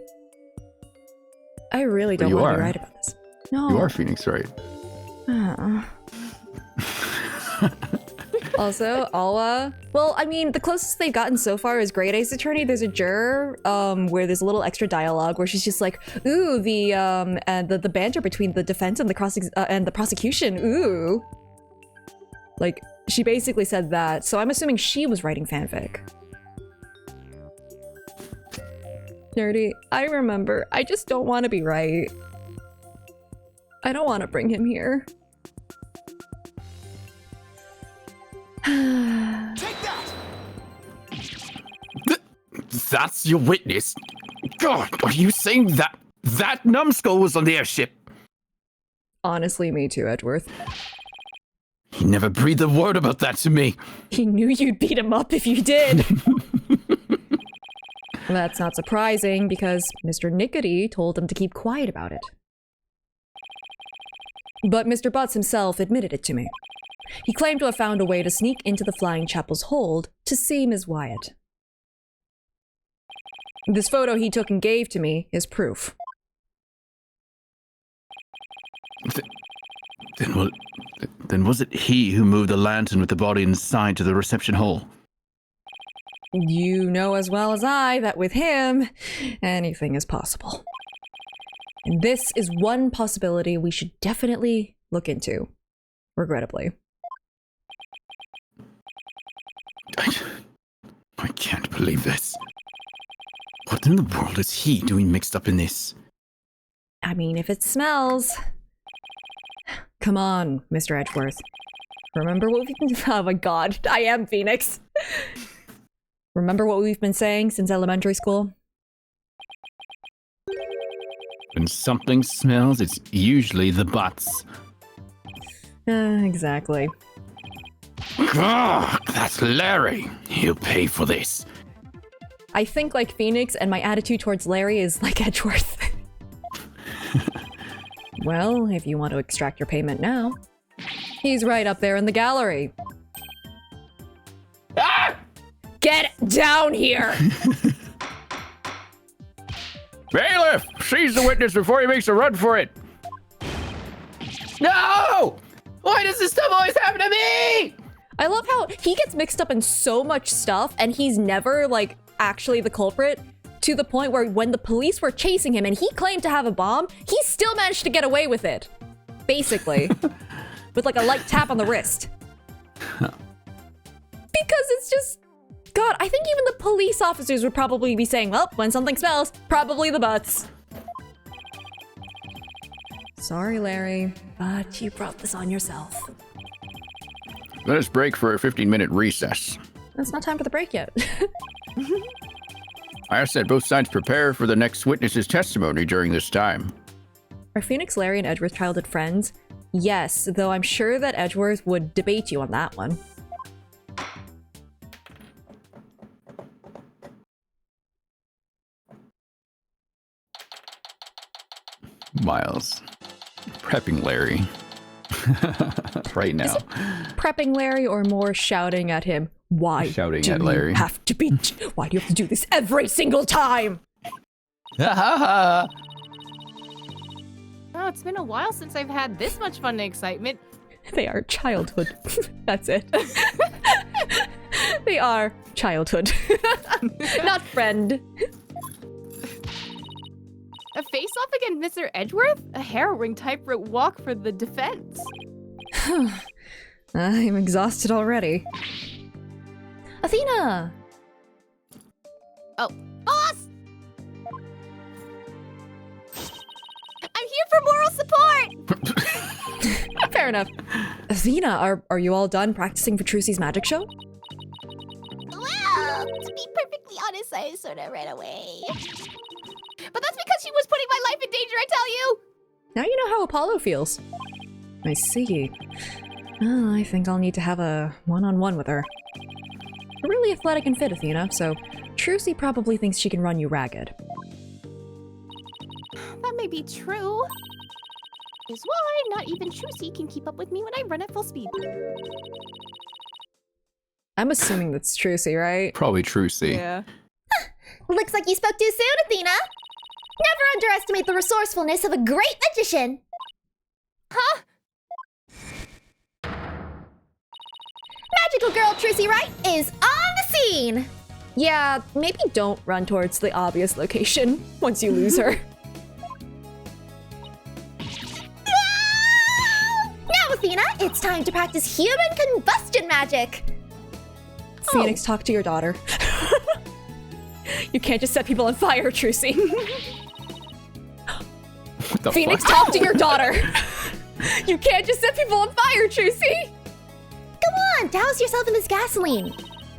I really don't you want to be are. right about this. No. You are Phoenix, right? Also, Alwa. Well, I mean, the closest they've gotten so far is Great Ace Attorney. There's a juror, where there's a little extra dialogue where she's just like, "Ooh, the banter between the defense and the prosecution. Ooh." Like, she basically said that. So I'm assuming she was writing fanfic. Nerdy, I remember. I just don't want to be right. I don't want to bring him here. Take that! That's your witness? God, are you saying that numbskull was on the airship? Honestly, me too, Edgeworth. He never breathed a word about that to me. He knew you'd beat him up if you did. That's not surprising, because Mr. Nickety told him to keep quiet about it. But Mr. Butts himself admitted it to me. He claimed to have found a way to sneak into the Flying Chapel's hold to see Ms. Wyatt. This photo he took and gave to me is proof. Then was it he who moved the lantern with the body inside to the reception hall? You know as well as I that with him, anything is possible. And this is one possibility we should definitely look into, regrettably. I can't believe this. What in the world is he doing mixed up in this? I mean, if it smells... Come on, Mr. Edgeworth. Remember what we've been... Oh my god, I am Phoenix. Remember what we've been saying since elementary school? When something smells, it's usually the butts. Exactly. Ah, that's Larry. He'll pay for this. I think like Phoenix, and my attitude towards Larry is like Edgeworth. Well, if you want to extract your payment now. He's right up there in the gallery. Ah! Get down here! Bailiff, seize the witness before he makes a run for it. No! Why does this stuff always happen to me? I love how he gets mixed up in so much stuff and he's never like actually the culprit, to the point where when the police were chasing him and he claimed to have a bomb, he still managed to get away with it. Basically. With like a light tap on the wrist. Because it's just, God, I think even the police officers would probably be saying, well, when something smells, probably the butts. Sorry, Larry, but you brought this on yourself. Let us break for a 15-minute recess. It's not time for the break yet. I ask that both sides prepare for the next witness's testimony during this time. Are Phoenix, Larry, and Edgeworth childhood friends? Yes, though I'm sure that Edgeworth would debate you on that one. Miles. Prepping Larry. Right now. Is it prepping Larry or more shouting at him? Why Shouting do at Larry. you have to be? Why do you have to do this every single time? Oh, it's been a while since I've had this much fun and excitement. They are childhood. That's it. They are childhood. Not friend. A face-off against Mr. Edgeworth? A harrowing tightrope walk for the defense. I'm exhausted already. Athena! Oh, boss! I'm here for moral support! Fair enough. Athena, are you all done practicing for Trucy's magic show? Well, to be perfectly honest, I sort of ran away. But that's because she was putting my life in danger, I tell you! Now you know how Apollo feels. I see. Oh, I think I'll need to have a one-on-one with her. You're really athletic and fit, Athena, so Trucy probably thinks she can run you ragged. That may be true. Is why not even Trucy can keep up with me when I run at full speed. I'm assuming that's Trucy, right? Probably Trucy. Yeah. Looks like you spoke too soon, Athena! Never underestimate the resourcefulness of a great magician! Huh? Magical girl Trucy Wright is on the scene! Yeah, maybe don't run towards the obvious location once you lose her. Now, Athena, it's time to practice human combustion magic! Phoenix, talk to your daughter. You can't just set people on fire, Trucy. What the Phoenix, fuck? talk to your daughter. You can't just set people on fire, Trucy. Come on, douse yourself in this gasoline.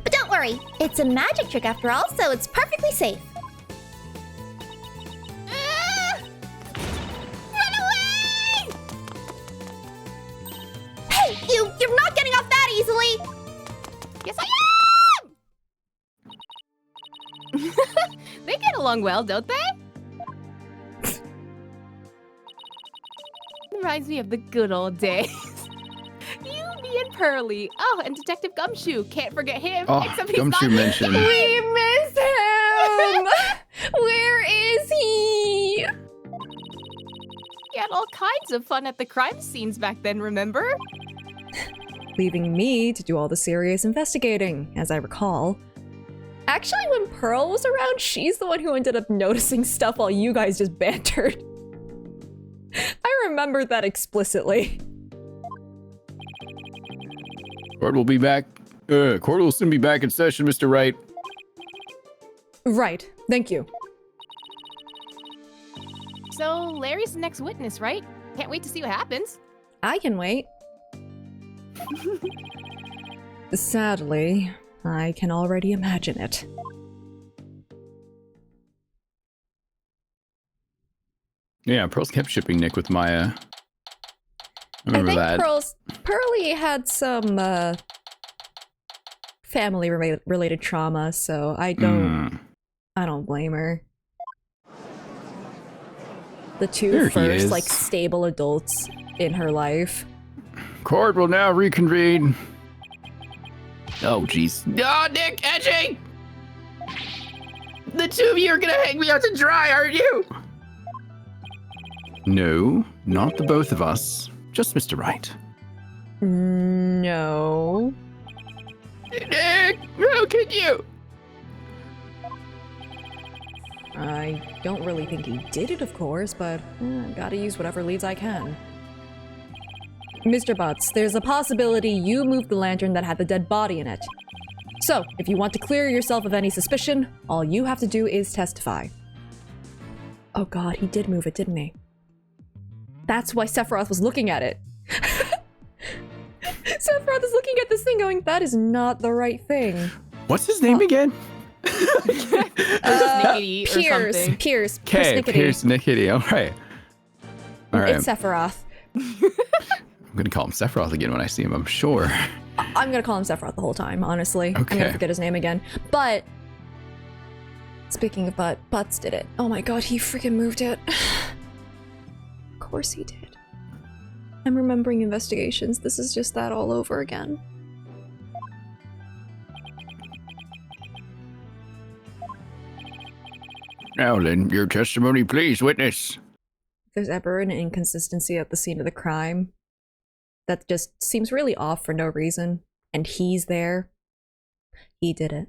But don't worry, it's a magic trick after all, so it's perfectly safe. Run away! Hey, you're not getting off that easily! Yes, I am! They get along well, don't they? Reminds me of the good old days. You, me, and Pearly. Oh, and Detective Gumshoe. Can't forget him. Oh, except he's Gumshoe not. mentioned. We miss him. Where is he? We had all kinds of fun at the crime scenes back then, remember? Leaving me to do all the serious investigating, as I recall. Actually, when Pearl was around, she's the one who ended up noticing stuff while you guys just bantered. I remember that explicitly. Court will be back. Court will soon be back in session, Mr. Wright. Right, thank you. So, Larry's the next witness, right? Can't wait to see what happens. I can wait. Sadly, I can already imagine it. Yeah, Pearls kept shipping Nick with Maya. I I remember think that. Pearly had some family related trauma, so I don't blame her. The two There he first is. like stable adults in her life. Court will now reconvene. Oh, jeez. Oh, Nick, edging! The two of you are gonna hang me out to dry, aren't you? No, not the both of us. Just Mr. Wright. No. Nick, how can you? I don't really think he did it, of course, but gotta use whatever leads I can. Mr. Butts, there's a possibility you moved the lantern that had the dead body in it. So, if you want to clear yourself of any suspicion, all you have to do is testify. Oh god, he did move it, didn't he? That's why Sephiroth was looking at it. Sephiroth is looking at this thing going, that is not the right thing. What's his name again? Persnickety or something. Pierce. Okay, Pierce Nickety. All right. All right. It's Sephiroth. I'm going to call him Sephiroth again when I see him, I'm sure. I'm gonna call him Sephiroth the whole time, honestly. Okay. I'm gonna forget his name again. But, speaking of Butts did it. Oh my god, he freaking moved it. Of course he did. I'm remembering investigations. This is just that all over again. Now then, your testimony, please, witness. If there's ever an inconsistency at the scene of the crime that just seems really off for no reason, and he's there, he did it.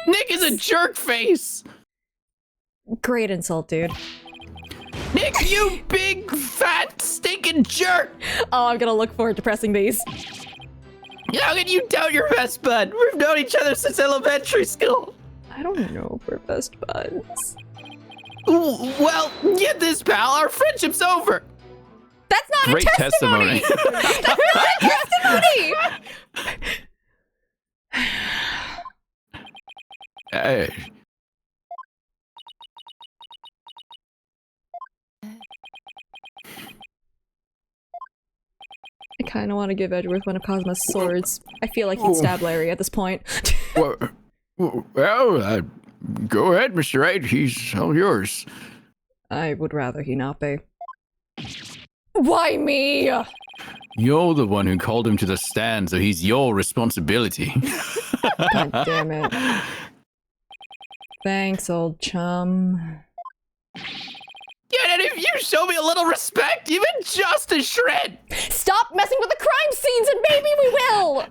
Nick is a jerk face! Great insult, dude. Nick, you big, fat, stinking jerk! Oh, I'm gonna look forward to pressing these. How can you doubt your best bud? We've known each other since elementary school. I don't know if we're best buds. Well, get this, pal. Our friendship's over. That's not Great a testimony! That's not a testimony! Hey. I kind of want to give Edgeworth one of Cosmo's swords. I feel like he'd stab Larry at this point. Well, go ahead, Mr. Wright. He's all yours. I would rather he not be. Why me? You're the one who called him to the stand, so he's your responsibility. God damn it. Thanks, old chum. Yeah, and if you show me a little respect, even just a shred. Stop messing with the crime scenes and maybe we will!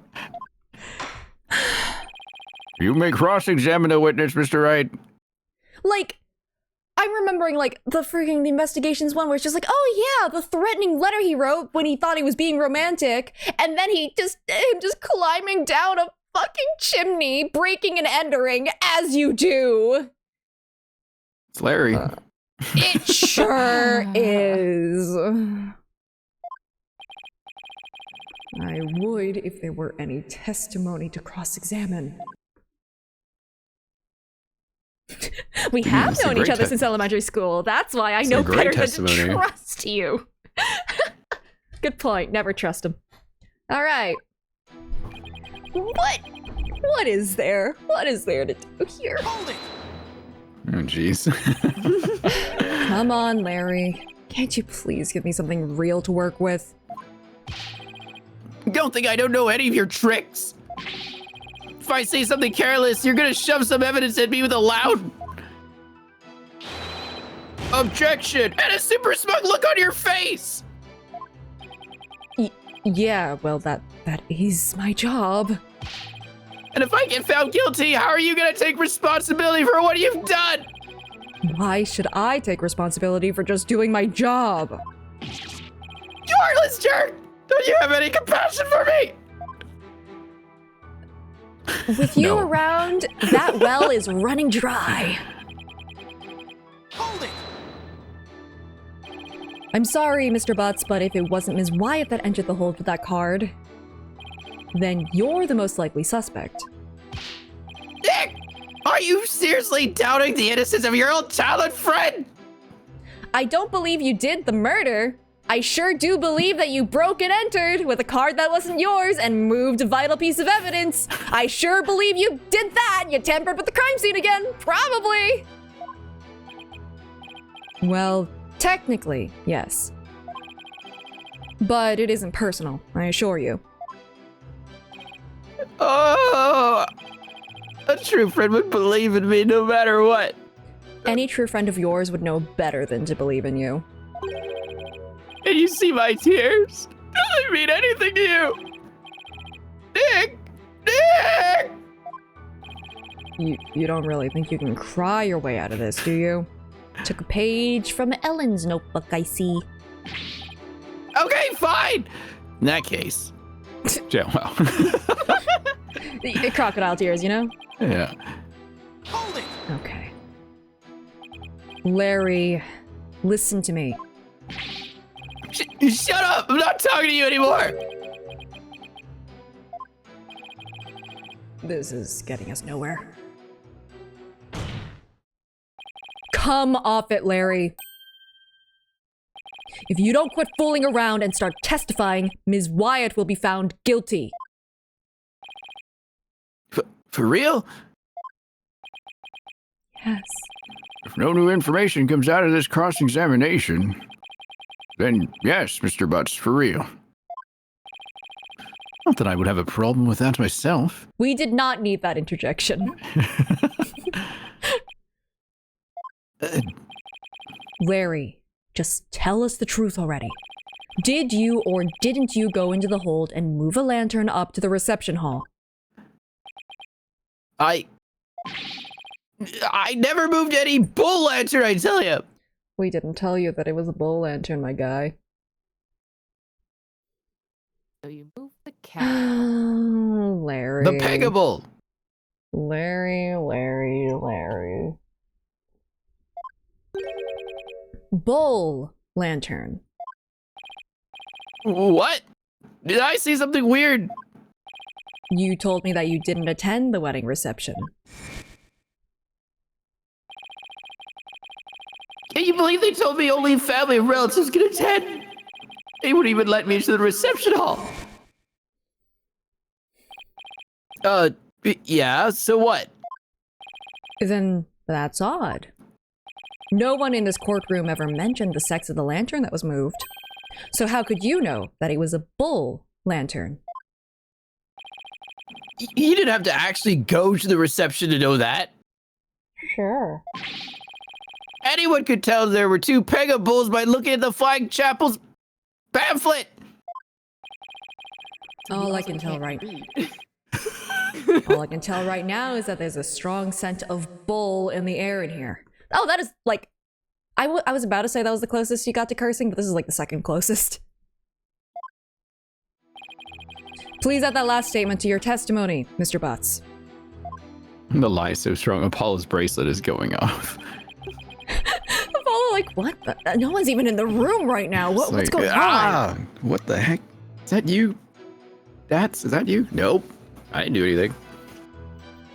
You may cross-examine the witness, Mr. Wright. Like, I'm remembering, like, the investigations one where it's just like, oh yeah, the threatening letter he wrote when he thought he was being romantic, and then him just climbing down a fucking chimney, breaking and entering, as you do. It's Larry. It sure is. I would if there were any testimony to cross-examine. We have That's a known each great other since elementary school. That's why I It's know a great better than testimony. to trust you. Good point. Never trust him. All right. What is there? What is there to do here? Oh, jeez. Come on, Larry. Can't you please give me something real to work with? Don't think I don't know any of your tricks. If I say something careless, you're gonna shove some evidence at me with a loud objection and a super smug look on your face. Yeah, well, that is my job. And if I get found guilty, how are you gonna take responsibility for what you've done? Why should I take responsibility for just doing my job? You heartless jerk! Don't you have any compassion for me? With you No. around, that well is running dry. Hold it! I'm sorry, Mr. Butts, but if it wasn't Ms. Wyatt that entered the hold with that card, then you're the most likely suspect. Nick! Are you seriously doubting the innocence of your old childhood friend? I don't believe you did the murder. I sure do believe that you broke and entered with a card that wasn't yours and moved a vital piece of evidence. I sure believe you did that. You tampered with the crime scene again. Probably. Well, technically, yes. But it isn't personal, I assure you. Oh, a true friend would believe in me no matter what. Any true friend of yours would know better than to believe in you. Can you see my tears? Do they mean anything to you? Nick! Nick! You don't really think you can cry your way out of this, do you? Took a page from Ellen's notebook, I see. Okay, fine! In that case. Yeah, well. Crocodile tears, you know? Yeah. Okay. Larry, listen to me. Shut up! I'm not talking to you anymore! This is getting us nowhere. Come off it, Larry. If you don't quit fooling around and start testifying, Ms. Wyatt will be found guilty. For real? Yes. If no new information comes out of this cross-examination, then yes, Mr. Butts, for real. Not that I would have a problem with that myself. We did not need that interjection. Larry, just tell us the truth already. Did you or didn't you go into the hold and move a lantern up to the reception hall? I never moved any bull lantern, I tell you. We didn't tell you that it was a bull lantern, my guy. So you move the cat. Larry. The Pegable. Larry. Bull lantern. What? Did I see something weird? You told me that you didn't attend the wedding reception. Can you believe they told me only family and relatives could attend? They wouldn't even let me into the reception hall. Yeah, so what? Then that's odd. No one in this courtroom ever mentioned the sex of the lantern that was moved. So how could you know that it was a bull lantern? You didn't have to actually go to the reception to know that. Sure. Anyone could tell there were two Pega bulls by looking at the Flying Chapel's pamphlet. All I can tell right now is that there's a strong scent of bull in the air in here. Oh, that is like... I was about to say that was the closest you got to cursing, but this is like the second closest. Please add that last statement to your testimony, Mr. Butts. The lie is so strong, Apollo's bracelet is going off. Apollo, like, what? No one's even in the room right now. What's going on? What the heck? Is that you? Is that you? Nope. I didn't do anything.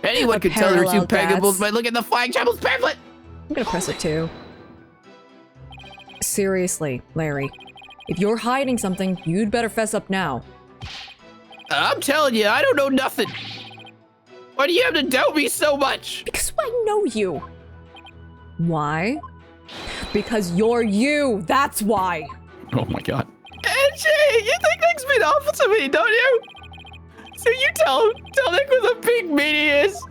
Anyone could tell there were two Parallel Pega bulls deaths. by looking at the Flying Chapel's pamphlet. I'm gonna press it too. Seriously, Larry. If you're hiding something, you'd better fess up now. I'm telling you, I don't know nothing. Why do you have to doubt me so much? Because I know you. Why? Because you're you. That's why. Oh my god. Angie, you think Nick's been awful to me, don't you? So you tell Nick what a big meanie he is.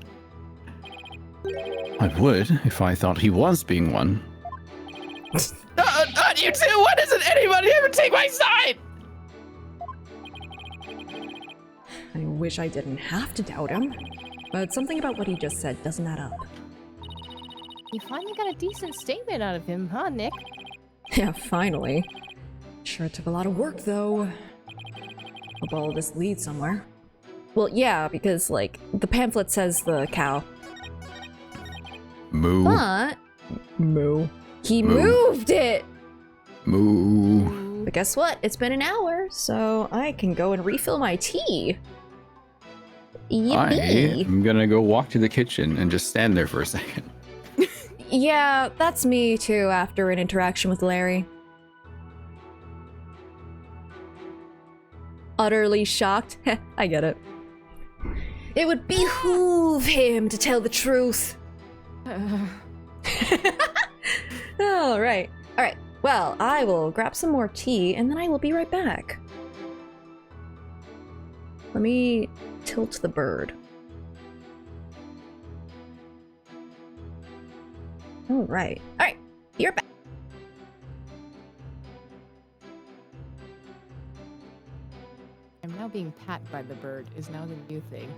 I would, if I thought he was being one. Not you two. Why doesn't anybody ever take my side? I wish I didn't have to doubt him. But something about what he just said doesn't add up. You finally got a decent statement out of him, huh, Nick? Yeah, finally. Sure took a lot of work, though. Hope all of this leads somewhere. Well, yeah, because, like, the pamphlet says the cow. Moo. But... Moo. He Moo. moved it! Moo. But guess what? It's been an hour, so I can go and refill my tea. Yippee! I'm gonna go walk to the kitchen and just stand there for a second. Yeah, that's me too after an interaction with Larry. Utterly shocked. I get it. It would behoove him to tell the truth. All right. Well, I will grab some more tea and then I will be right back. Let me tilt the bird. Alright. Alright, you're back. I'm now being pat by the bird is now the new thing.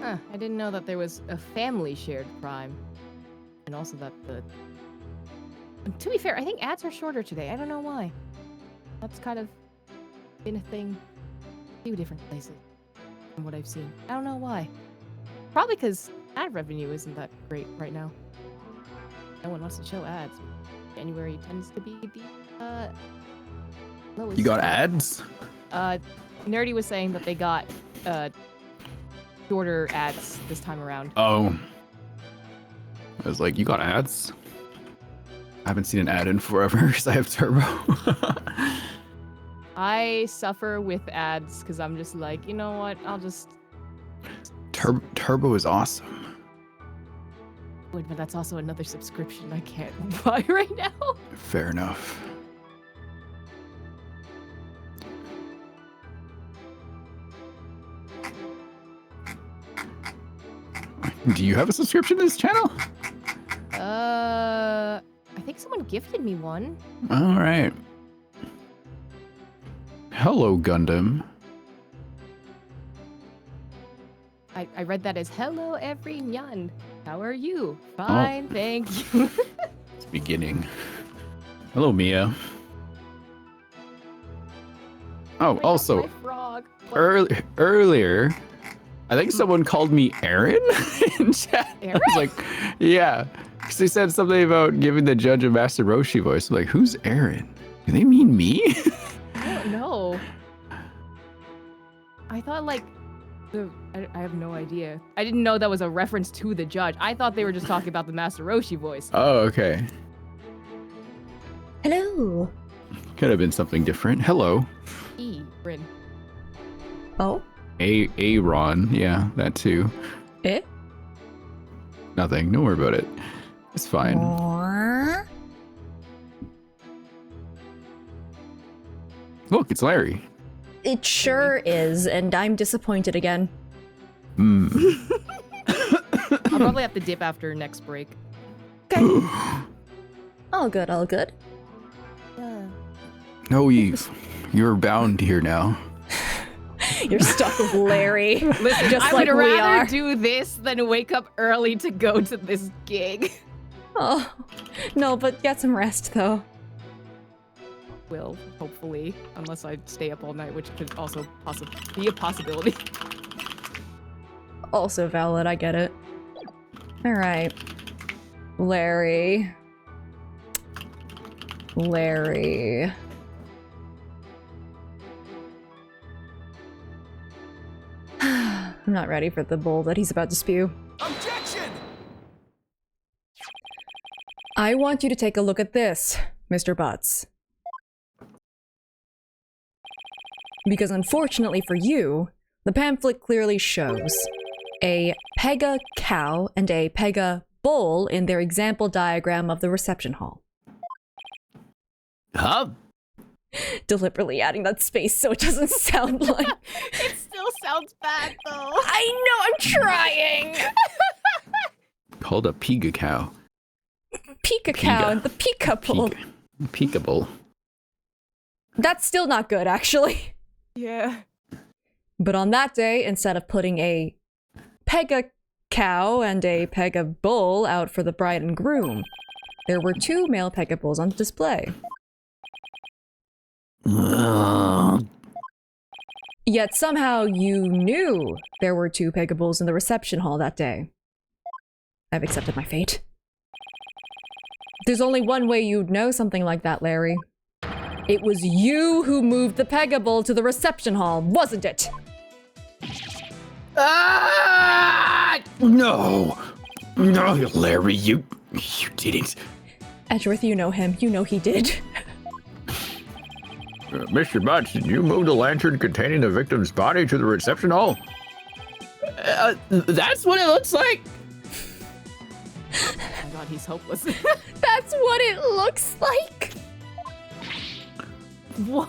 Huh, I didn't know that there was a family shared prime. And also that the... To be fair, I think ads are shorter today. I don't know why. That's kind of been a thing a few different places from what I've seen. I don't know why. Probably because ad revenue isn't that great right now. No one wants to show ads. January tends to be the lowest. You got ads? Nerdy was saying that they got shorter ads this time around. Oh. I was like, you got ads? I haven't seen an ad in forever because I have Turbo. I suffer with ads because I'm just like, you know what? I'll just... Turbo is awesome. Wait, but that's also another subscription I can't buy right now. Fair enough. Do you have a subscription to this channel? I think someone gifted me one. All right. Hello, Gundam. I read that as hello, everyone. How are you? Fine, thank you. It's beginning. Hello, Mia. Oh, my also, God, my frog. earlier, I think someone called me Aaron in chat. I was like, yeah. Because they said something about giving the judge a Master Roshi voice. I'm like, who's Aaron? Do they mean me? I don't know. I thought like I have no idea. I didn't know that was a reference to the judge. I thought they were just talking about the Master Roshi voice. Oh, okay. Hello. Could have been something different. Hello. Rin. Oh? Aaron. Yeah, that too. Eh? Nothing. Don't worry about it. It's fine. Or... Look, it's Larry. It sure is, and I'm disappointed again. Hmm. I'll probably have to dip after next break. Okay. All good, all good. No, Eve. You're bound here now. You're stuck with Larry. Listen, just I like would we rather are. do this than wake up early to go to this gig. Oh, no, but get some rest, though. Will, hopefully, unless I stay up all night, which could also be a possibility. Also valid, I get it. Alright. Larry. I'm not ready for the bull that he's about to spew. Objection! I want you to take a look at this, Mr. Butts. Because unfortunately for you, the pamphlet clearly shows a Pega cow and a Pega bull in their example diagram of the reception hall. Huh? Deliberately adding that space so it doesn't sound like... It still sounds bad, though. I know, I'm trying! Called a Pega cow. Pika cow and the Pika bull. Peekable. That's still not good, actually. Yeah. But on that day, instead of putting a Pega cow and a Pega bull out for the bride and groom, there were 2 male pegables on display. Yet somehow you knew there were 2 pegables in the reception hall that day. I've accepted my fate. There's only one way you'd know something like that, Larry. It was you who moved the pegable to the reception hall, wasn't it? Ah! No! No, Larry, you didn't. Edgeworth, you know him. You know he did. Mr. Butts, did you move the lantern containing the victim's body to the reception hall? That's what it looks like. Oh my god, he's hopeless. That's what it looks like! What?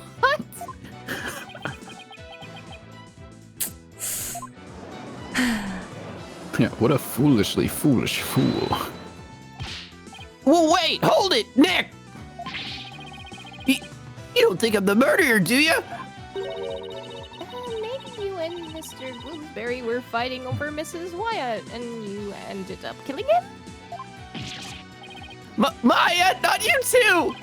Yeah, what a foolishly foolish fool. Well, wait, hold it, Nick. You don't think I'm the murderer, do you? Maybe you and Mr. Bloomsbury were fighting over Mrs. Wyatt, and you ended up killing him? Maya, not you too!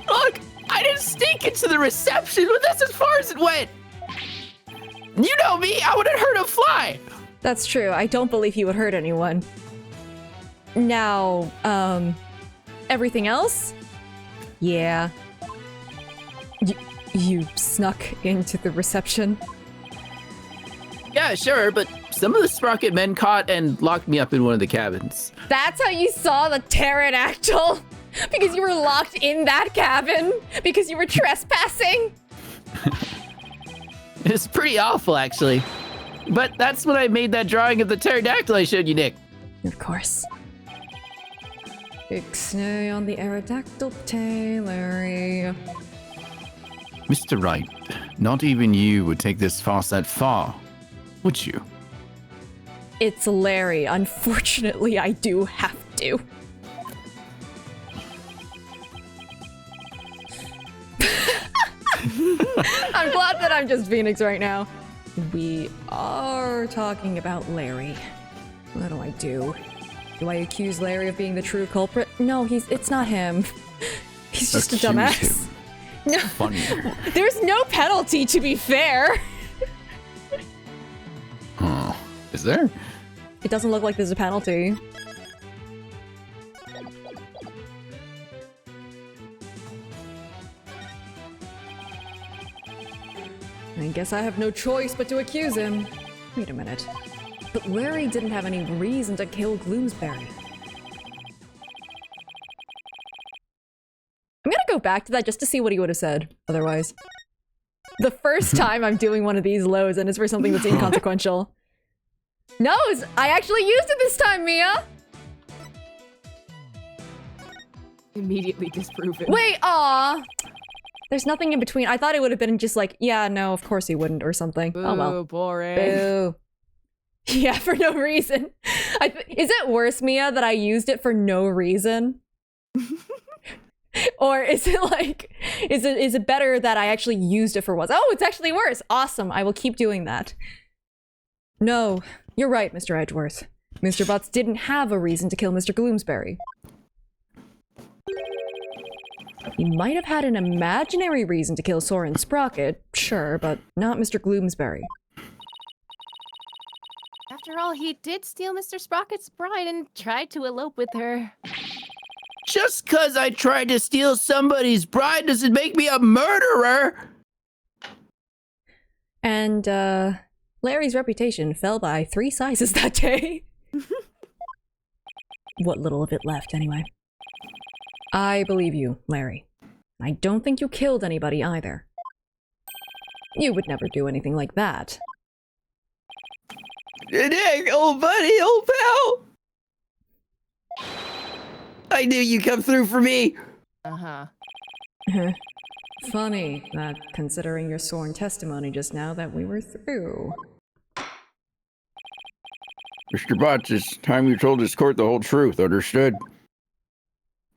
Look, I didn't sneak into the reception, but that's as far as it went. You know me, I wouldn't hurt a fly. That's true. I don't believe he would hurt anyone. Now, everything else? Yeah. You snuck into the reception? Yeah, sure, but some of the Sprocket men caught and locked me up in one of the cabins. That's how you saw the pterodactyl? Because you were locked in that cabin? Because you were trespassing? It's pretty awful, actually. But that's when I made that drawing of the pterodactyl I showed you, Nick. Of course. Ixnay on the Aerodactyl Larry. Mr. Wright, not even you would take this farce that far, would you? It's Larry. Unfortunately, I do have to. I'm glad that I'm just Phoenix right now. We are talking about Larry. What do I do? Do I accuse Larry of being the true culprit? No, it's not him. He's just Accuse a dumbass. him. No, Funny. there's no penalty, to be fair. Oh, is there? It doesn't look like there's a penalty. I guess I have no choice but to accuse him. Wait a minute. But Larry didn't have any reason to kill Gloomsbury. I'm gonna go back to that just to see what he would have said otherwise. The first time I'm doing one of these loads and it's for something that's inconsequential. No, I actually used it this time, Mia! Immediately disproven. Wait, aw! There's nothing in between. I thought it would have been just like, yeah, no, of course he wouldn't or something. Boo, Oh well. boring. Boo. Yeah, for no reason. Is it worse, Mia, that I used it for no reason? Or is it like, is it better that I actually used it for once? Oh, it's actually worse. Awesome. I will keep doing that. No, you're right, Mr. Edgeworth. Mr. Butts didn't have a reason to kill Mr. Gloomsbury. He might have had an imaginary reason to kill Soren Sprocket, sure, but not Mr. Gloomsbury. After all, he did steal Mr. Sprocket's bride and tried to elope with her. Just because I tried to steal somebody's bride doesn't make me a murderer. And, Larry's reputation fell by 3 sizes that day. What little of it left, anyway. I believe you, Larry. I don't think you killed anybody either. You would never do anything like that. Nick, old buddy, old pal. I knew you'd come through for me. Uh-huh. Funny that, considering your sworn testimony just now, that we were through. Mr. Butts, it's time you told this court the whole truth, understood?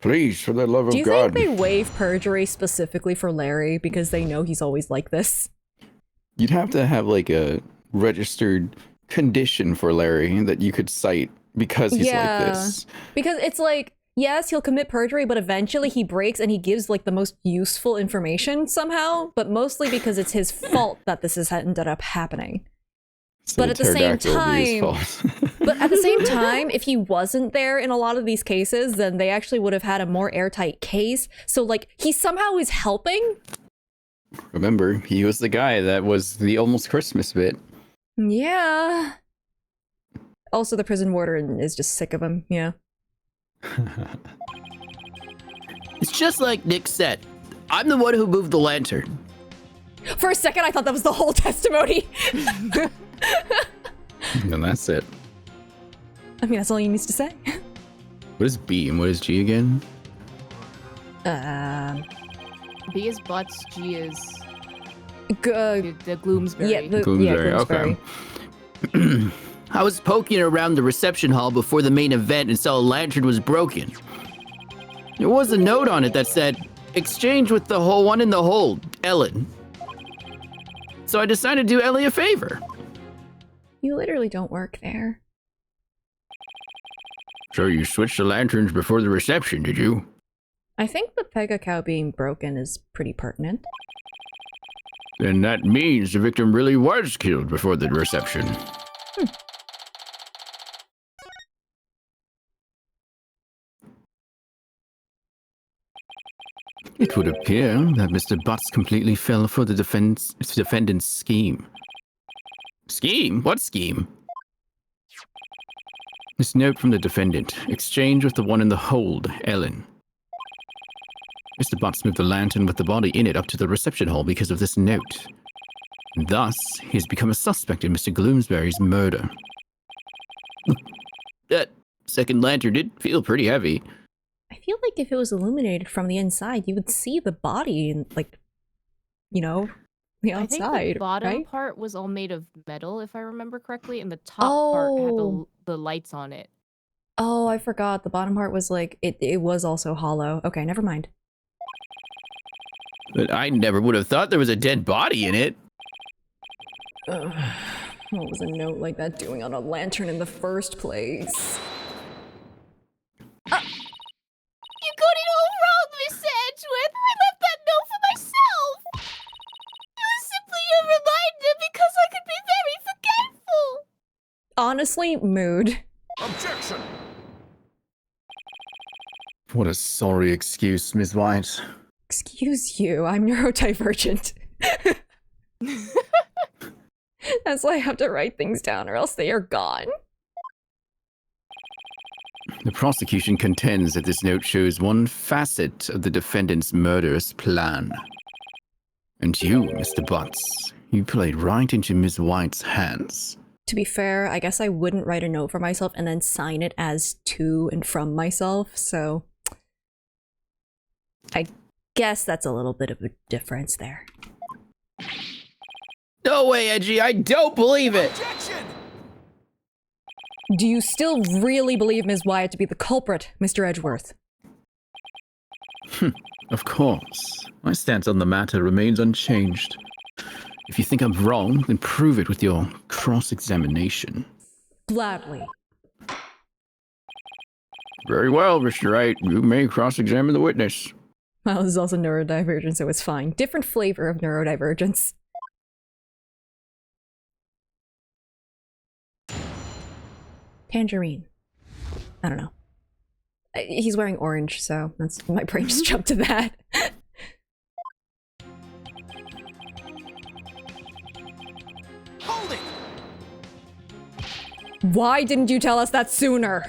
Please, for the love of Do you God. think they waive perjury specifically for Larry because they know he's always like this? You'd have to have like a registered condition for Larry that you could cite because he's like this. Because it's like, yes, he'll commit perjury, but eventually he breaks and he gives like the most useful information somehow, but mostly because it's his fault that this has ended up happening. So But at the same pterodactyl will be his time, fault. but at the same time, if he wasn't there in a lot of these cases, then they actually would have had a more airtight case. So like he somehow is helping. Remember, he was the guy that was the almost Christmas bit. Yeah. Also, the prison warden is just sick of him. Yeah. It's just like Nick said. I'm the one who moved the lantern. For a second, I thought that was the whole testimony. And that's it. I mean, that's all he needs to say. What is B and what is G again? B is butts, G is Good. the Gloomsbury. Yeah, Gloomsbury, Gloomsbury. okay. I was poking around the reception hall before the main event and saw a lantern was broken. There was a note on it that said, "Exchange with the whole one in the hold, Ellen." So I decided to do Ellie a favor. You literally don't work there. So you switched the lanterns before the reception, did you? I think the Pega cow being broken is pretty pertinent. Then that means the victim really was killed before the reception. It would appear that Mr. Butts completely fell for the defendant's scheme. Scheme? What scheme? This note from the defendant, exchange with the one in the hold, Ellen. Mr. Butts moved the lantern with the body in it up to the reception hall because of this note. And thus, he has become a suspect in Mr. Gloomsbury's murder. That second lantern did feel pretty heavy. I feel like if it was illuminated from the inside, you would see the body and, like, you know, the I think outside, the bottom right? part was all made of metal, if I remember correctly, and the top part had the lights on it. Oh, I forgot. The bottom part was like, it was also hollow. Okay, never mind. But I never would have thought there was a dead body in it. Ugh. What was a note like that doing on a lantern in the first place? You got it all wrong, Miss Edgeworth. I left that note for myself. It was simply a reminder because I could be very forgetful. Honestly, mood. Objection! What a sorry excuse, Miss White. Excuse you, I'm neurodivergent. That's why I have to write things down or else they are gone. The prosecution contends that this note shows one facet of the defendant's murderous plan. And you, Mr. Butts, you played right into Miss White's hands. To be fair, I guess I wouldn't write a note for myself and then sign it as to and from myself, so I guess that's a little bit of a difference there. No way, Edgy. I don't believe it. Objection! Do you still really believe Ms. Wyatt to be the culprit, Mr. Edgeworth? Of course. My stance on the matter remains unchanged. If you think I'm wrong, then prove it with your cross-examination. Gladly. Very well, Mr. Wright. You may cross-examine the witness. Well, this is also neurodivergent, so it's fine. Different flavor of neurodivergence. Tangerine. I don't know. He's wearing orange, so that's my brain just jumped to that. Hold it! Why didn't you tell us that sooner?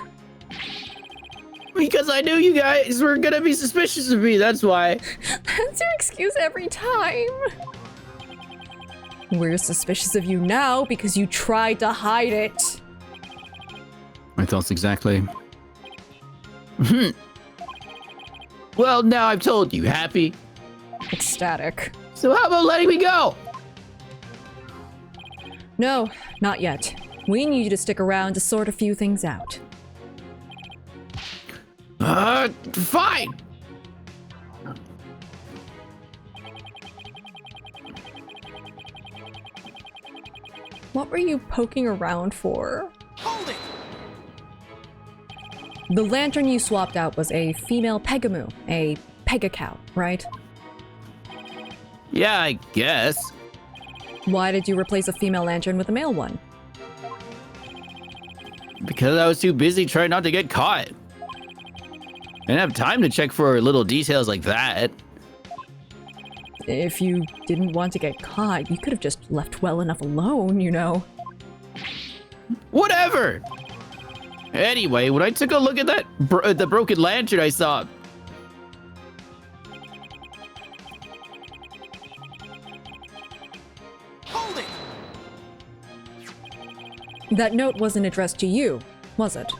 Because I knew you guys were gonna be suspicious of me, that's why. That's your excuse every time. We're suspicious of you now because you tried to hide it. My thoughts exactly. Well, now I've told you. Happy? Ecstatic. So how about letting me go? No, not yet. We need you to stick around to sort a few things out. Fine. What were you poking around for? Hold it! The lantern you swapped out was a female pegamoo, a pegacow, right? Yeah, I guess. Why did you replace a female lantern with a male one? Because I was too busy trying not to get caught. I didn't have time to check for little details like that. If you didn't want to get caught, you could have just left well enough alone, you know. Whatever! Anyway, when I took a look at that the broken lantern I saw... Hold it! That note wasn't addressed to you, was it?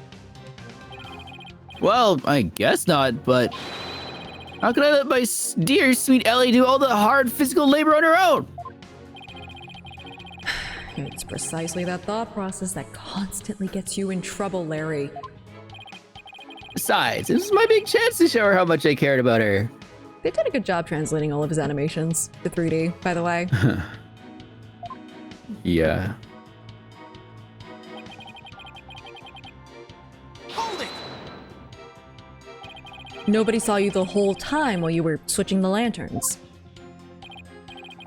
Well, I guess not, but... How can I let my dear sweet Ellie do all the hard physical labor on her own? It's precisely that thought process that constantly gets you in trouble, Larry. Besides, this is my big chance to show her how much I cared about her. They did a good job translating all of his animations to 3D, by the way. Yeah. Hold it! Nobody saw you the whole time while you were switching the lanterns.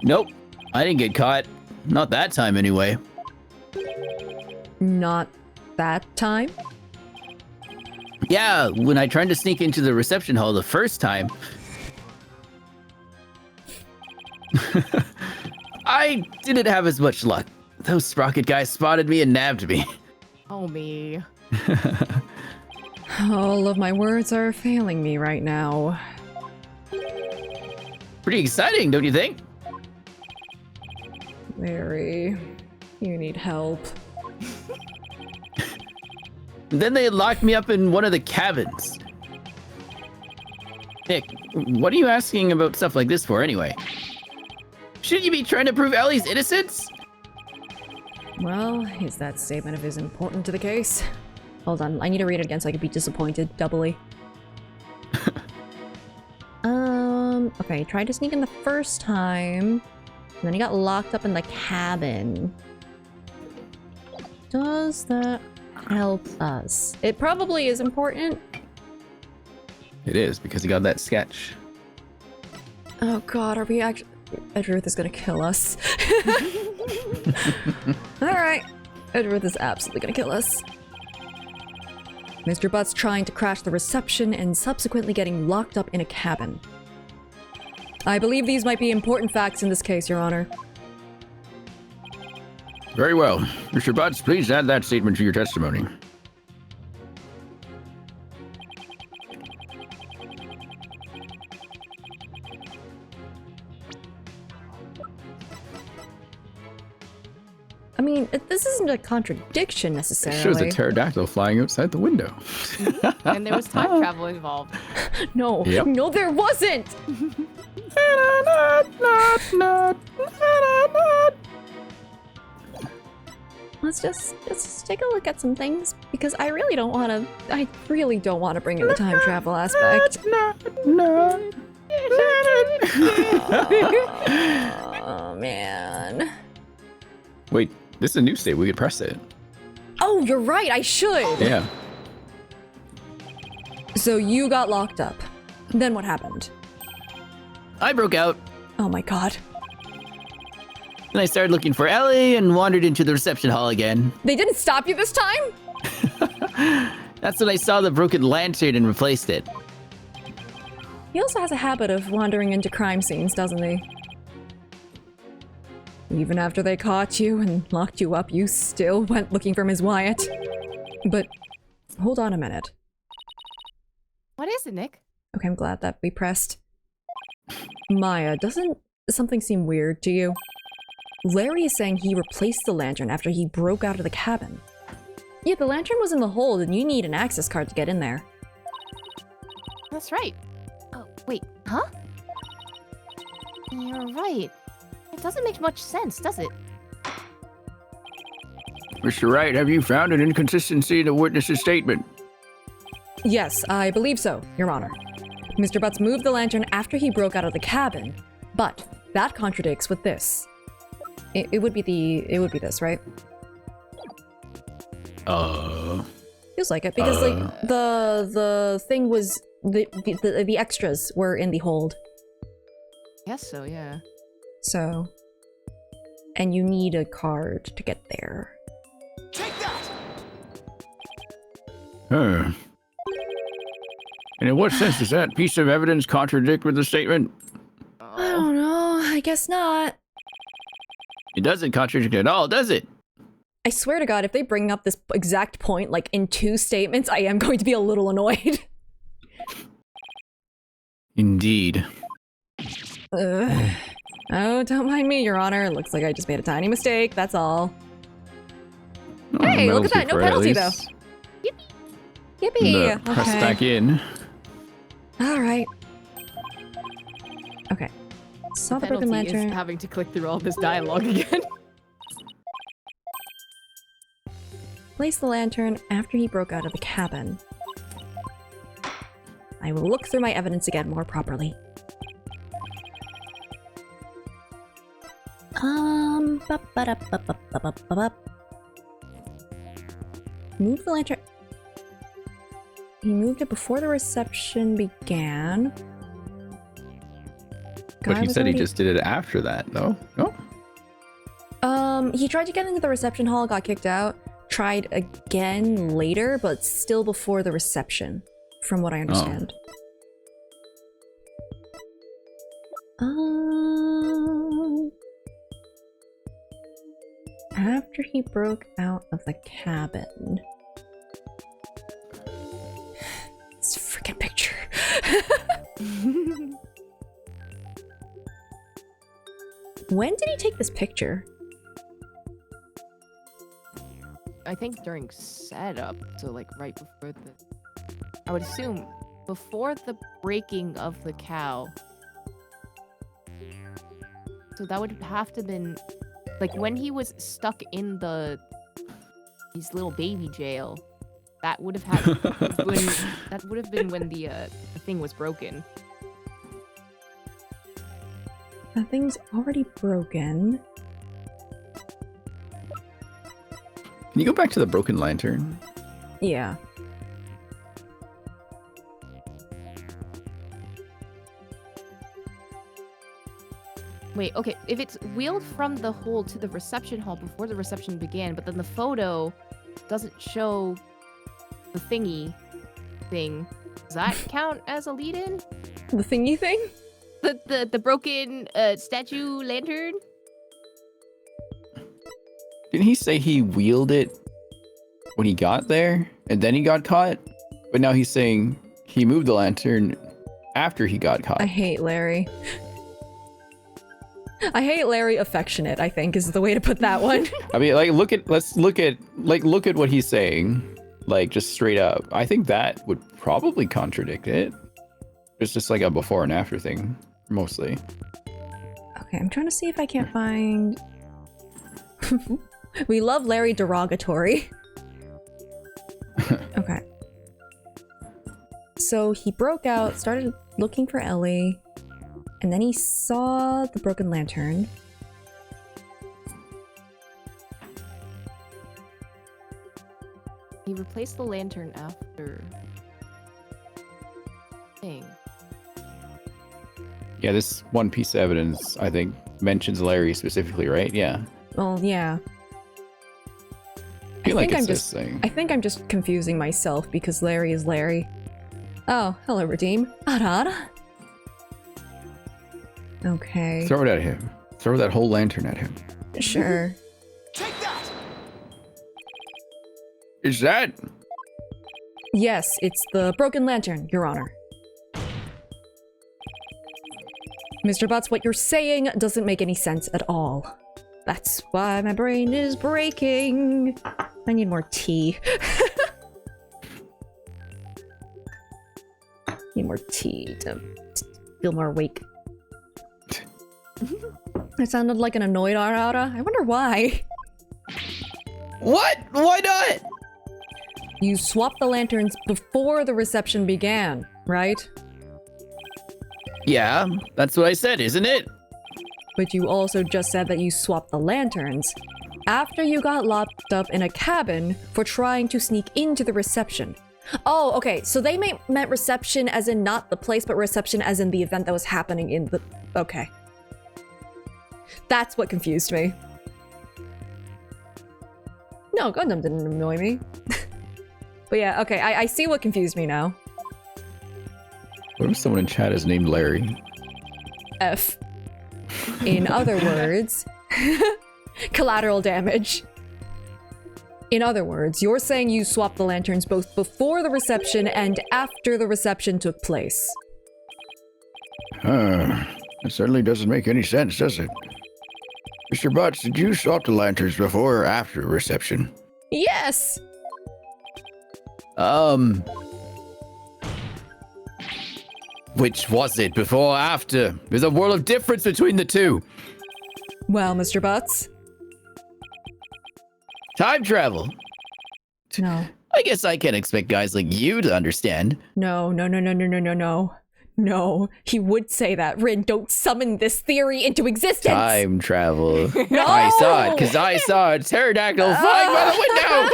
Nope, I didn't get caught. Not that time, anyway. Not that time? Yeah, when I tried to sneak into the reception hall the first time... I didn't have as much luck. Those Sprocket guys spotted me and nabbed me. Oh, me. All of my words are failing me right now. Pretty exciting, don't you think? Larry, you need help. Then they locked me up in one of the cabins. Nick, what are you asking about stuff like this for anyway? Shouldn't you be trying to prove Ellie's innocence? Well, is that statement of his important to the case? Hold on, I need to read it again so I can be disappointed doubly. Okay, tried to sneak in the first time. And then he got locked up in the cabin. Does that help us? It probably is important. It is, because he got that sketch. Oh god, are we actually... Edgeworth is gonna kill us. Alright. Edgeworth is absolutely gonna kill us. Mr. Butt's trying to crash the reception and subsequently getting locked up in a cabin. I believe these might be important facts in this case, Your Honor. Very well. Mr. Butts, please add that statement to your testimony. I mean, this isn't a contradiction necessarily. It shows a pterodactyl flying outside the window. And there was time travel involved. No, Yep. no, there wasn't! Let's just take a look at some things because I really don't want to bring in the time travel aspect. Oh man. Wait, this is a new state. We could press it. Oh, you're right. I should. Yeah. So you got locked up. Then what happened? I broke out. Oh my god. Then I started looking for Ellie and wandered into the reception hall again. They didn't stop you this time? That's when I saw the broken lantern and replaced it. He also has a habit of wandering into crime scenes, doesn't he? Even after they caught you and locked you up, you still went looking for Ms. Wyatt. But hold on a minute. What is it, Nick? Okay, I'm glad that we pressed. Maya, doesn't something seem weird to you? Larry is saying he replaced the lantern after he broke out of the cabin. Yeah, the lantern was in the hold and you need an access card to get in there. That's right. Oh, wait, huh? You're right. It doesn't make much sense, does it? Mr. Wright, have you found an inconsistency in the witness's statement? Yes, I believe so, Your Honor. Mr. Butts moved the lantern after he broke out of the cabin, but that contradicts with this. It would be this, right? Feels like it because like the thing was the extras were in the hold. Guess so, yeah. So, and you need a card to get there. Take that! Huh. And in what sense does that piece of evidence contradict with the statement? I don't know. I guess not. It doesn't contradict at all, does it? I swear to God, if they bring up this exact point like in 2 statements, I am going to be a little annoyed. Indeed. Oh, don't mind me, Your Honor. It looks like I just made a tiny mistake. That's all. Oh, Hey, look at that. No penalty, though. least. Yippee! Press back in. All right. Okay. Saw the broken Penalty is lantern. having to click through all this dialogue again. Placed the lantern after he broke out of the cabin. I will look through my evidence again more properly. Move the lantern. He moved it before the reception began. But Guy he was said he already- just did it after that, though. No? He tried to get into the reception hall, got kicked out. Tried again later, but still before the reception, from what I understand. After he broke out of the cabin. This freaking picture. When did he take this picture? I think during setup, so like right before the... I would assume before the breaking of the cow. So that would have to been like when he was stuck in his little baby jail. That would have that would have been when the thing was broken. The thing's already broken. Can you go back to the broken lantern? Yeah. Wait, okay, if it's wheeled from the hold to the reception hall before the reception began, but then the photo doesn't show the thingy thing, does that count as a lead-in? The thingy thing? The broken statue lantern? Didn't he say he wheeled it when he got there and then he got caught? But now he's saying he moved the lantern after he got caught. I hate Larry. I hate Larry affectionate, I think, is the way to put that one. I mean, like, let's look at what he's saying, like, just straight up. I think that would probably contradict it. It's just like a before and after thing, mostly. Okay, I'm trying to see if I can't find... We love Larry derogatory. Okay. So he broke out, started looking for Ellie, and then he saw the broken lantern. He replaced the lantern after... thing. Yeah, this one piece of evidence, I think, mentions Larry specifically, right? Yeah. Well, yeah. I feel like it's this thing. I think I'm just confusing myself because Larry is Larry. Oh, hello, Redeem. Arara. Okay. Throw it at him. Throw that whole lantern at him. Sure. Take that! Is that? Yes, it's the broken lantern, Your Honor. Mr. Butts, what you're saying doesn't make any sense at all. That's why my brain is breaking. I need more tea. Need more tea to feel more awake. I sounded like an annoyed Arara. I wonder why. What? Why not? You swapped the lanterns before the reception began, right? Yeah, that's what I said, isn't it? But you also just said that you swapped the lanterns after you got locked up in a cabin for trying to sneak into the reception. Oh, okay, so they meant reception as in not the place, but reception as in the event that was happening in the... Okay. That's what confused me. No, Gundam didn't annoy me. But yeah, okay, I see what confused me now. What if someone in chat is named Larry? F. In other words, collateral damage. In other words, you're saying you swapped the lanterns both before the reception and after the reception took place. That certainly doesn't make any sense, does it? Mr. Butts, did you swap the lanterns before or after reception? Yes! Which was it, before or after? There's a world of difference between the two. Well, Mr. Butts. Time travel. No. I guess I can't expect guys like you to understand. No. No, he would say that. Rin, don't summon this theory into existence! Time travel. No! I saw it, because I saw a pterodactyl flying by the window!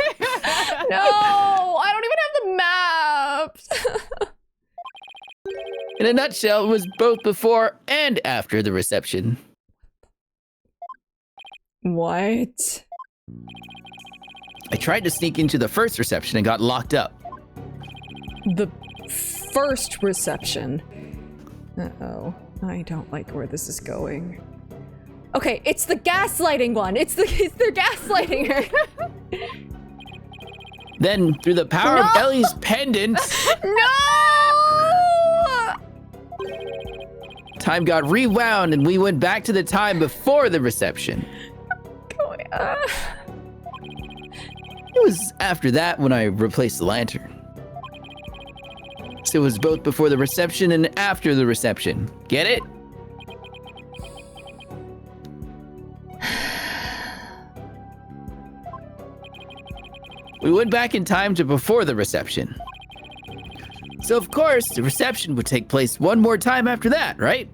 No! I don't even have the maps! In a nutshell, it was both before and after the reception. What? I tried to sneak into the first reception and got locked up. The first reception. Uh-oh. I don't like where this is going. Okay, it's the gaslighting one. They're gaslighting her. Then, through the power of Ellie's pendant, No! time got rewound and we went back to the time before the reception. It was after that when I replaced the lantern. So it was both before the reception and after the reception. Get it? We went back in time to before the reception. So of course, the reception would take place one more time after that, right?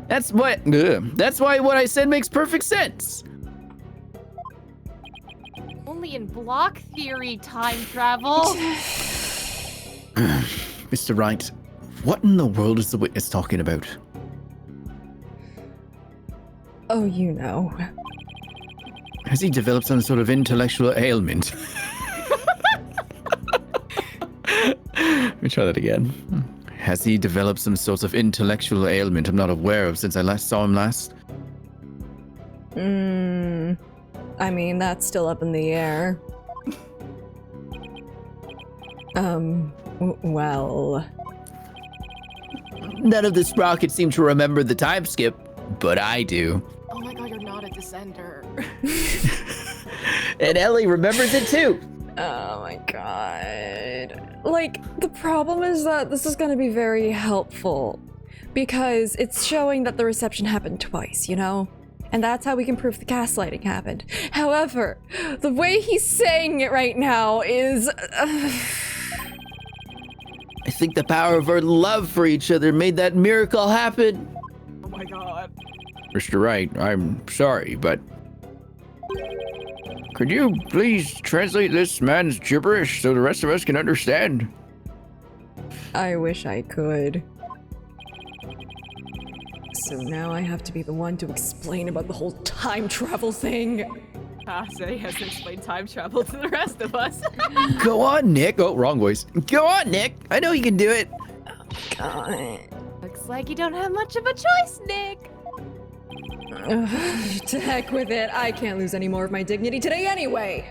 That's why what I said makes perfect sense. Only in block theory time travel. Mr. Wright, what in the world is the witness talking about? Oh, you know. Has he developed some sort of intellectual ailment? Let me try that again. Has he developed some sort of intellectual ailment I'm not aware of since I last saw him last? I mean, that's still up in the air. Well... None of the sprockets seem to remember the time skip, but I do. Oh my god, you're not a descender. And Ellie remembers it too. Oh my god. Like, the problem is that this is gonna be very helpful. Because it's showing that the reception happened twice, you know? And that's how we can prove the gaslighting happened. However, the way he's saying it right now is... I think the power of our love for each other made that miracle happen. Oh my god. Mr. Wright, I'm sorry, but... Could you please translate this man's gibberish so the rest of us can understand? I wish I could. So now I have to be the one to explain about the whole time travel thing. Say has to explain time travel to the rest of us. Go on, Nick. Oh, wrong voice. Go on, Nick. I know you can do it. God. Looks like you don't have much of a choice, Nick. Ugh, to heck with it. I can't lose any more of my dignity today anyway.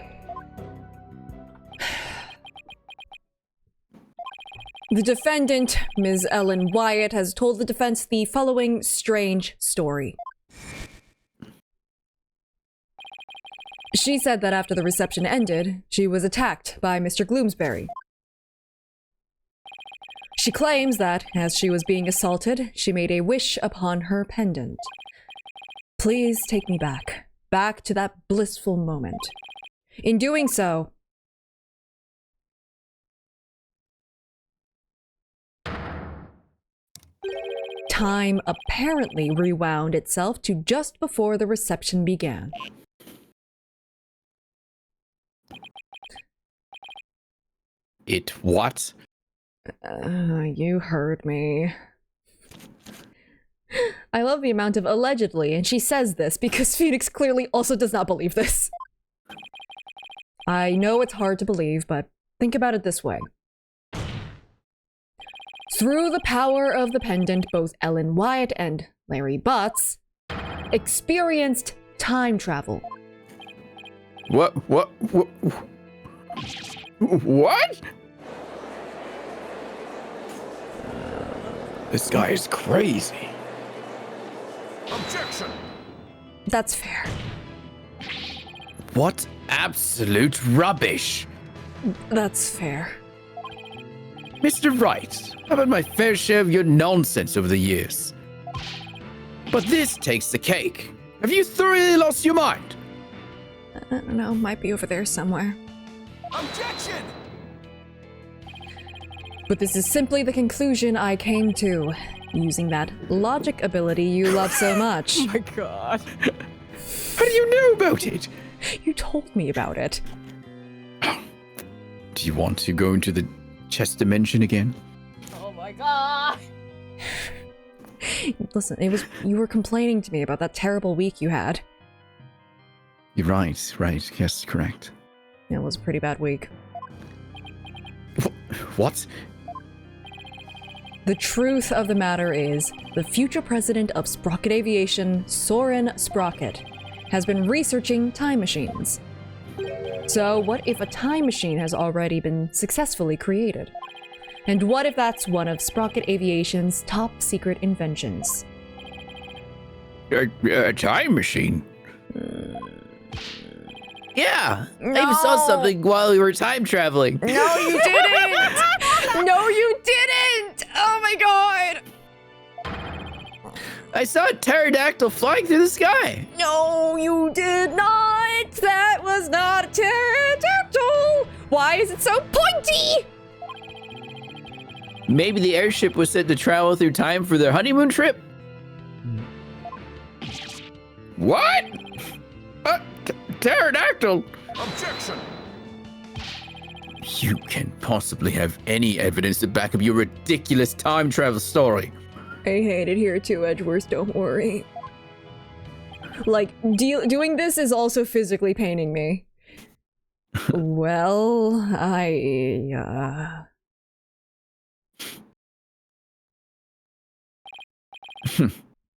The defendant, Ms. Ellen Wyatt, has told the defense the following strange story. She said that after the reception ended, she was attacked by Mr. Gloomsbury. She claims that, as she was being assaulted, she made a wish upon her pendant. Please take me back to that blissful moment. In doing so, time apparently rewound itself to just before the reception began. It what? You heard me. I love the amount of allegedly, and she says this because Phoenix clearly also does not believe this. I know it's hard to believe, but think about it this way. Through the power of the pendant, both Ellen Wyatt and Larry Butts experienced time travel. What? This guy is crazy. Objection! That's fair. What absolute rubbish! That's fair. Mr. Wright, I've had my fair share of your nonsense over the years. But this takes the cake. Have you thoroughly lost your mind? I don't know, might be over there somewhere. Objection! But this is simply the conclusion I came to, using that logic ability you love so much. Oh my god. How do you know about it? You told me about it. Do you want to go into the chess dimension again? Oh my god. Listen, you were complaining to me about that terrible week you had. You're right. Yes, correct. It was a pretty bad week. What? The truth of the matter is, the future president of Sprocket Aviation, Soren Sprocket, has been researching time machines. So what if a time machine has already been successfully created? And what if that's one of Sprocket Aviation's top secret inventions? A time machine? Yeah, I even saw something while we were time traveling. No, you didn't! No, you didn't! Oh my god! I saw a pterodactyl flying through the sky. No, you did not! That was not a pterodactyl! Why is it so pointy? Maybe the airship was sent to travel through time for their honeymoon trip? What? Pterodactyl? Objection! You can possibly have any evidence to back up your ridiculous time travel story. I hate it here too, Edgeworth, don't worry. Like, doing this is also physically paining me. Well,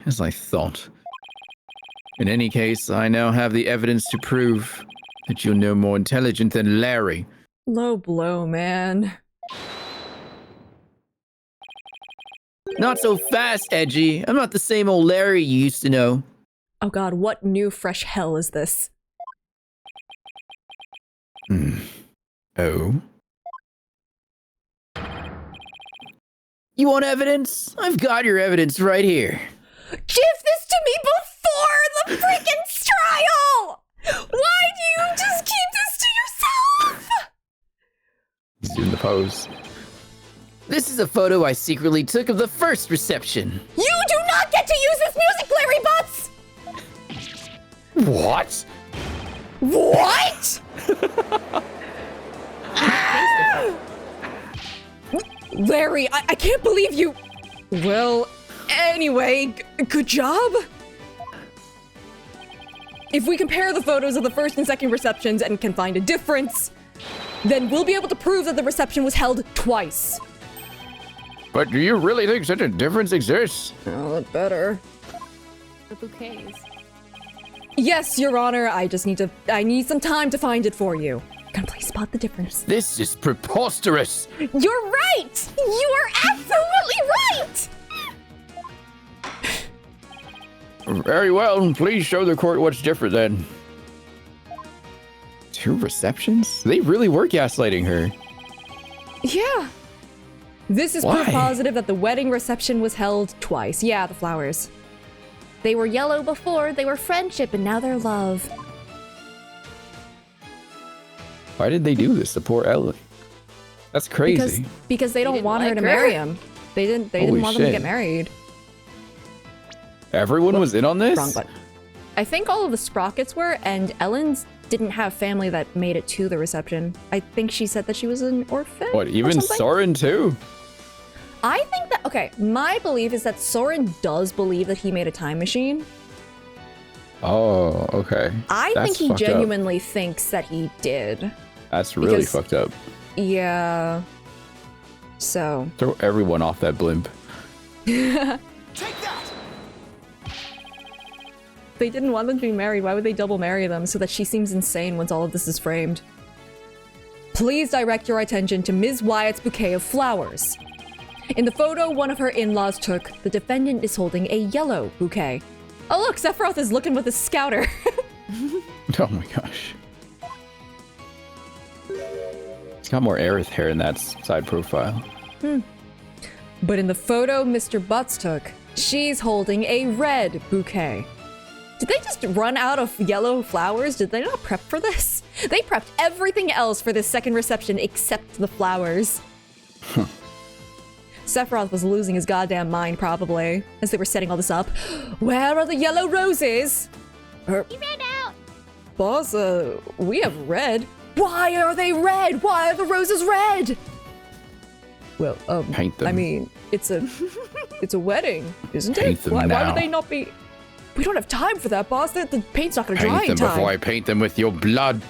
As I thought. In any case, I now have the evidence to prove that you're no more intelligent than Larry. Low blow, man. Not so fast, Edgy. I'm not the same old Larry you used to know. Oh god, what new fresh hell is this? Oh? You want evidence? I've got your evidence right here. Give this to me before the freaking trial! Why do you just keep this to yourself? He's doing the pose. This is a photo I secretly took of the first reception. You do not get to use this music, Larry Butts! What? What? Larry, I can't believe you... Well, anyway, good job. If we compare the photos of the first and second receptions and can find a difference, then we'll be able to prove that the reception was held twice. But do you really think such a difference exists? Oh, it better. The bouquets. Yes, Your Honor, I need some time to find it for you. Can I please spot the difference? This is preposterous. You're right! You are absolutely right! Very well, please show the court what's different then. 2 receptions? They really were gaslighting her. Yeah. This is proof positive that the wedding reception was held twice. Yeah, the flowers. They were yellow before, they were friendship, and now they're love. Why did they do this to poor Ellie? That's crazy. Because they don't didn't want her like to her? marry him. They didn't Holy want them to shit. get married. Everyone was in on this? Wrong button. I think all of the Sprockets were, and Ellen's didn't have family that made it to the reception. I think she said that she was an orphan. What, even Soren too? I think that, okay, my belief is that Soren does believe that he made a time machine. Oh, okay. I think he genuinely thinks that he did. That's really fucked up. Yeah. So. Throw everyone off that blimp. Take that! They didn't want them to be married. Why would they double marry them so that she seems insane once all of this is framed? Please direct your attention to Ms. Wyatt's bouquet of flowers. In the photo one of her in-laws took, the defendant is holding a yellow bouquet. Oh look, Sephiroth is looking with a scouter. Oh my gosh. It's got more Aerith hair in that side profile. But in the photo Mr. Butts took, she's holding a red bouquet. Did they just run out of yellow flowers? Did they not prep for this? They prepped everything else for this second reception except the flowers. Sephiroth was losing his goddamn mind, probably, as they were setting all this up. Where are the yellow roses? He ran out. Boss, we have red. Why are they red? Why are the roses red? Well, paint them. I mean, it's a wedding, isn't Paint it? them Why now. would they not be? We don't have time for that, boss. The paint's not gonna dry Paint in them time. before I paint them with your blood.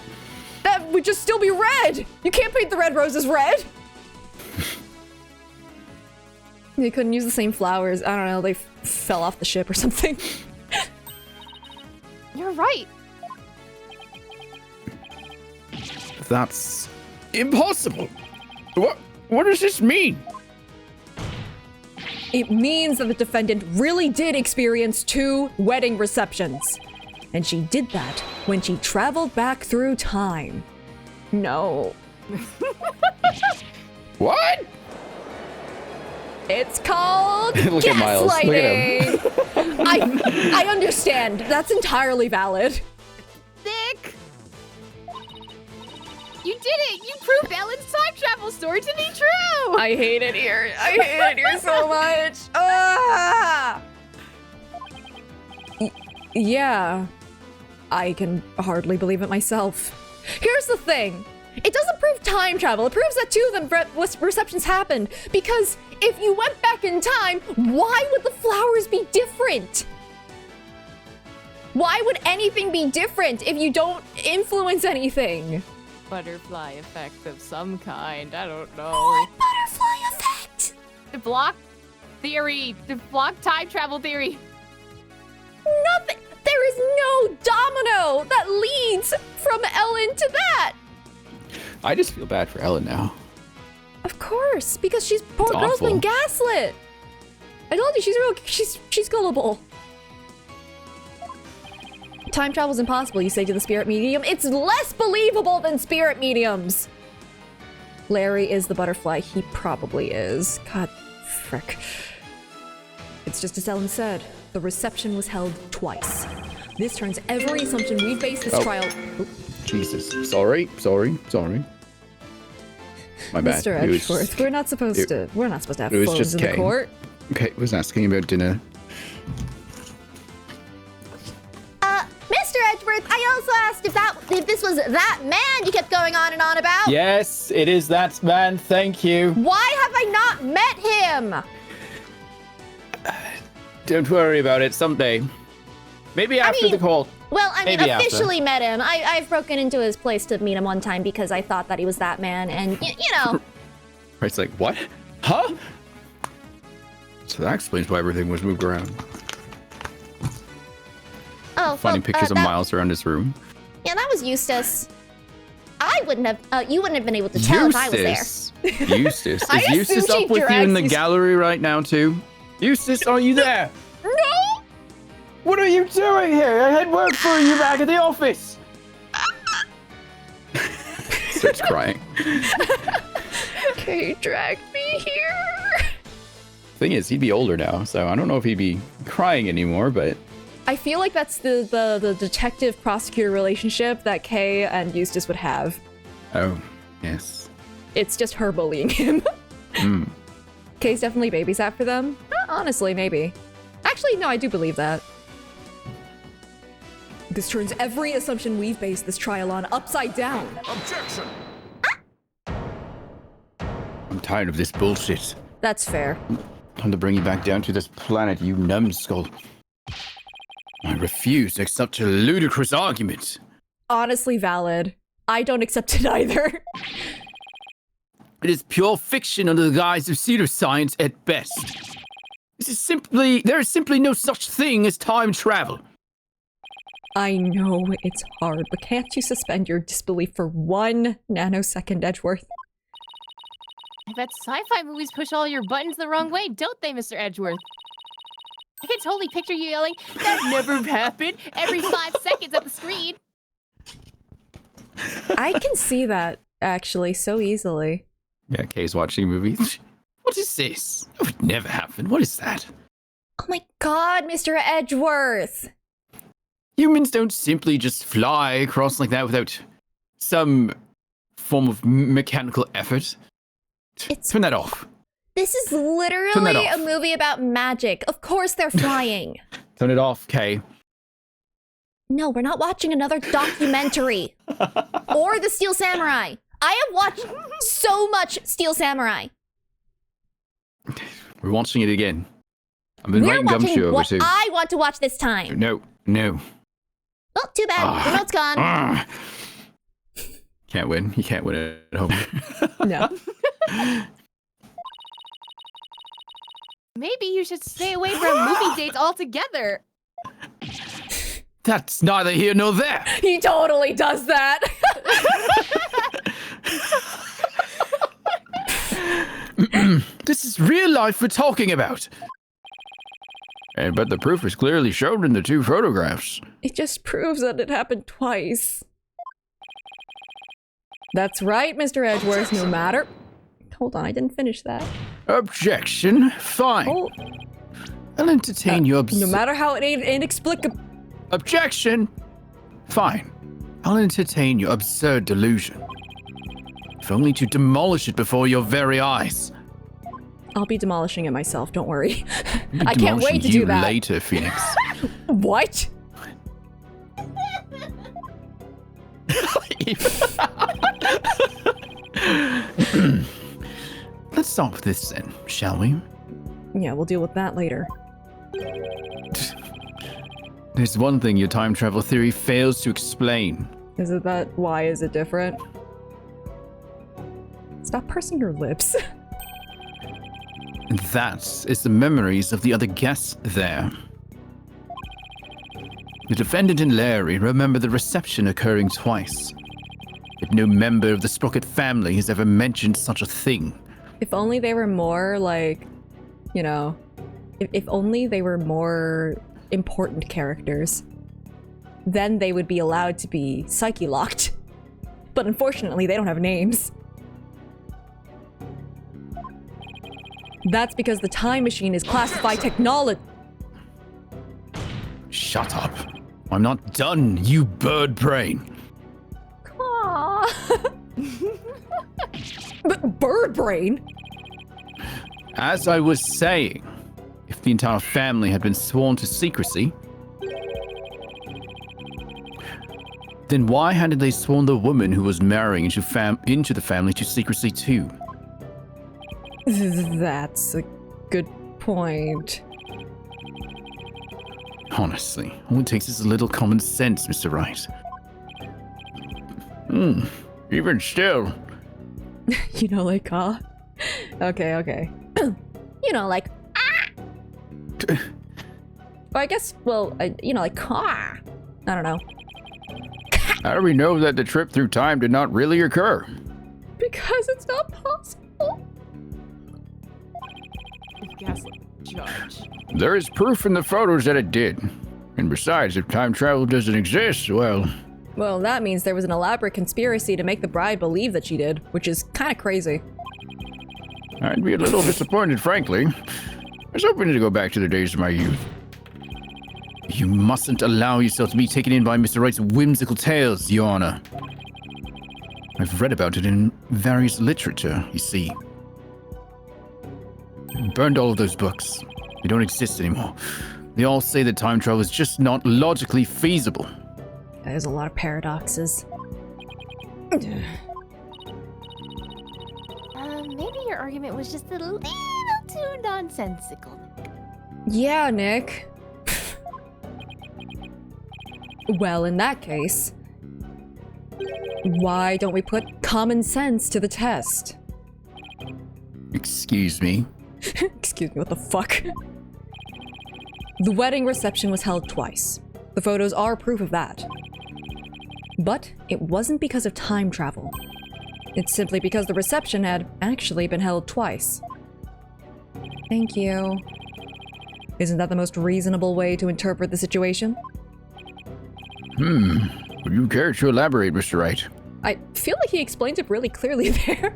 That would just still be red. You can't paint the red roses red. They couldn't use the same flowers. I don't know. They fell off the ship or something. You're right. That's impossible. What does this mean? It means that the defendant really did experience 2 wedding receptions. And she did that when she traveled back through time. No. What? It's called Look at Miles. Look at gaslighting. I understand. That's entirely valid. Thick. You did it! You proved Ellen's time travel story to be true! I hate it here. I hate it here so much. Ah! Yeah. I can hardly believe it myself. Here's the thing. It doesn't prove time travel. It proves that 2 of the receptions happened. Because if you went back in time, why would the flowers be different? Why would anything be different if you don't influence anything? Butterfly effect of some kind. I don't know. What butterfly effect? The block theory. The block time travel theory. Nothing. There is no domino that leads from Ellen to that. I just feel bad for Ellen now. Of course, because poor girl's awful. been gaslit. I told you she's gullible. Time travel's impossible, you say to the spirit medium. It's less believable than spirit mediums. Larry is the butterfly. He probably is. God, frick. It's just as Ellen said. The reception was held twice. This turns every assumption we've based this trial. Oh. Jesus. Sorry. My bad. Mr. Edgeworth, we're not supposed to have it was phones just in the Kay. court. Okay, was asking about dinner. Mr. Edgeworth, I also asked if this was that man you kept going on and on about. Yes, it is that man. Thank you. Why have I not met him? Don't worry about it. Someday. Maybe after the call. Well, I mean, Maybe after. officially met him. I've broken into his place to meet him one time because I thought that he was that man, and you know. It's like, what? Huh? So that explains why everything was moved around. Oh, Finding pictures of Miles around his room. Yeah, that was Eustace. I wouldn't have. You wouldn't have been able to tell if I was there. Eustace. I Is Eustace assume she up with you in drags the these- gallery right now too? Eustace, are you there? No. What are you doing here? I had work for you back at the office. Starts crying. Okay, drag me here. Thing is, he'd be older now, so I don't know if he'd be crying anymore, but I feel like that's the detective-prosecutor relationship that Kay and Eustace would have. oh, yes. It's just her bullying him. Kay's definitely babysat for them. Honestly, maybe. Actually, no, I do believe that. This turns every assumption we've based this trial on upside down. Objection! I'm tired of this bullshit. That's fair. Time to bring you back down to this planet, you numbskull. I refuse to accept a ludicrous argument. Honestly valid. I don't accept it either. It is pure fiction under the guise of pseudoscience at best. There is simply no such thing as time travel. I know it's hard, but can't you suspend your disbelief for 1 nanosecond, Edgeworth? I bet sci-fi movies push all your buttons the wrong way, don't they, Mr. Edgeworth? I can totally picture you yelling, "That never happened!" every 5 seconds at the screen. I can see that, actually, so easily. Yeah, Kay's watching movies. What is this? That would never happen. What is that? Oh my god, Mr. Edgeworth! Humans don't simply just fly across like that without some form of mechanical effort. Turn that off. This is literally a movie about magic. Of course they're flying. Turn it off, Kay. No, we're not watching another documentary. Or The Steel Samurai. I have watched so much Steel Samurai. We're watching it again. I've been We're writing watching Gumshoe over what too. I want to watch this time. No. Well, too bad. Remote's gone. Can't win. You can't win at home. No. Maybe you should stay away from movie dates altogether. That's neither here nor there. He totally does that! This is real life we're talking about. But the proof is clearly shown in the 2 photographs. It just proves that it happened twice. That's right, Mr. Edgeworth, no matter... Hold on, I didn't finish that. Objection. Fine. Oh, I'll entertain your no matter how inexplicable... Objection. Fine. I'll entertain your absurd delusion. If only to demolish it before your very eyes. I'll be demolishing it myself, don't worry. I'll be I can't wait to demolishing do you that. later, Phoenix. What? Let's start with this then, shall we? Yeah, we'll deal with that later. There's one thing your time travel theory fails to explain. Is it that? Why is it different? Stop pursing your lips. And that is the memories of the other guests there. The defendant and Larry remember the reception occurring twice. But no member of the Sprocket family has ever mentioned such a thing. If only they were more like, you know, if only they were more important characters, then they would be allowed to be psyche locked. But unfortunately, they don't have names. That's because the time machine is classified technology. Shut up. I'm not done, you bird brain. But bird brain? As I was saying, if the entire family had been sworn to secrecy, then why hadn't they sworn the woman who was marrying into the family to secrecy too? That's a good point. Honestly, all it takes is a little common sense, Mr. Wright. Even still. You know, like, Okay. You know, like, Well, I guess, well, you know, like, I don't know. How do we know that the trip through time did not really occur? Because it's not possible. Gaslit judge. There is proof in the photos that it did. And besides, if time travel doesn't exist, well... Well, that means there was an elaborate conspiracy to make the bride believe that she did, which is kind of crazy. I'd be a little disappointed, frankly. I was hoping to go back to the days of my youth. You mustn't allow yourself to be taken in by Mr. Wright's whimsical tales, Your Honor. I've read about it in various literature, you see. I burned all of those books. They don't exist anymore. They all say that time travel is just not logically feasible. There's a lot of paradoxes. Maybe your argument was just a little too nonsensical. Yeah, Nick. Well, in that case, why don't we put common sense to the test? Excuse me? Excuse me, what the fuck? The wedding reception was held twice. The photos are proof of that. But it wasn't because of time travel. It's simply because the reception had actually been held twice. Thank you. Isn't that the most reasonable way to interpret the situation? Would you care to elaborate, Mr. Wright? I feel like he explained it really clearly there.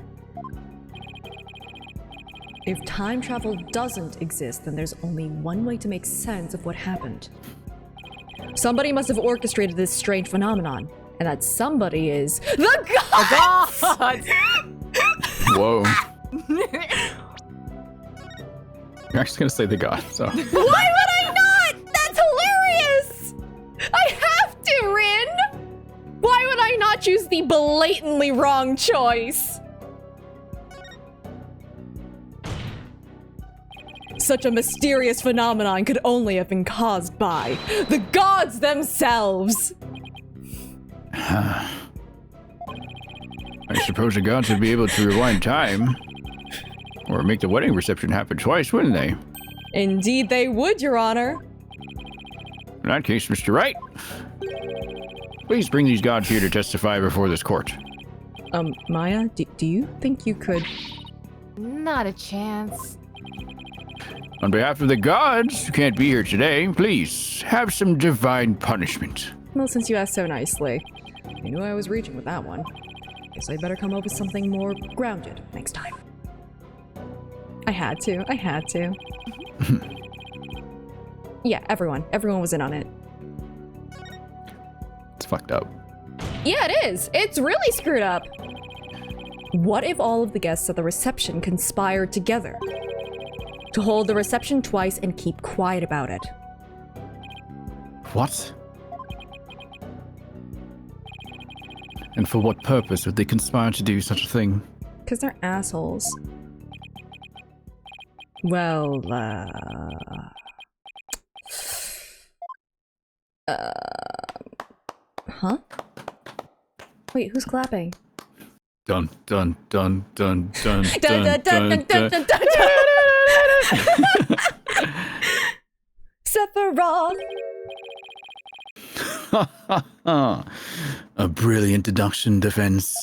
If time travel doesn't exist, then there's only one way to make sense of what happened. Somebody must have orchestrated this strange phenomenon, and that somebody is the gods! Whoa. You're actually gonna say the god, so. Why would I not? That's hilarious! I have to, Rin! Why would I not choose the blatantly wrong choice? Such a mysterious phenomenon could only have been caused by the gods themselves! I suppose the gods would be able to rewind time. Or make the wedding reception happen twice, wouldn't they? Indeed they would, Your Honor. In that case, Mr. Wright, please bring these gods here to testify before this court. Maya, do you think you could... Not a chance. On behalf of the gods who can't be here today, please have some divine punishment. Well, since you asked so nicely, I knew I was reaching with that one. Guess I better come up with something more grounded next time. I had to. Yeah, everyone was in on it. It's fucked up. Yeah, it is. It's really screwed up. What if all of the guests at the reception conspired together to hold the reception twice and keep quiet about it? What? And for what purpose would they conspire to do such a thing? Because they're assholes. Well, huh? Wait, who's clapping? Dun dun dun dun dun Dun, dun, dun, dun, dun, dun, dun. Sephiroth! A brilliant deduction defense.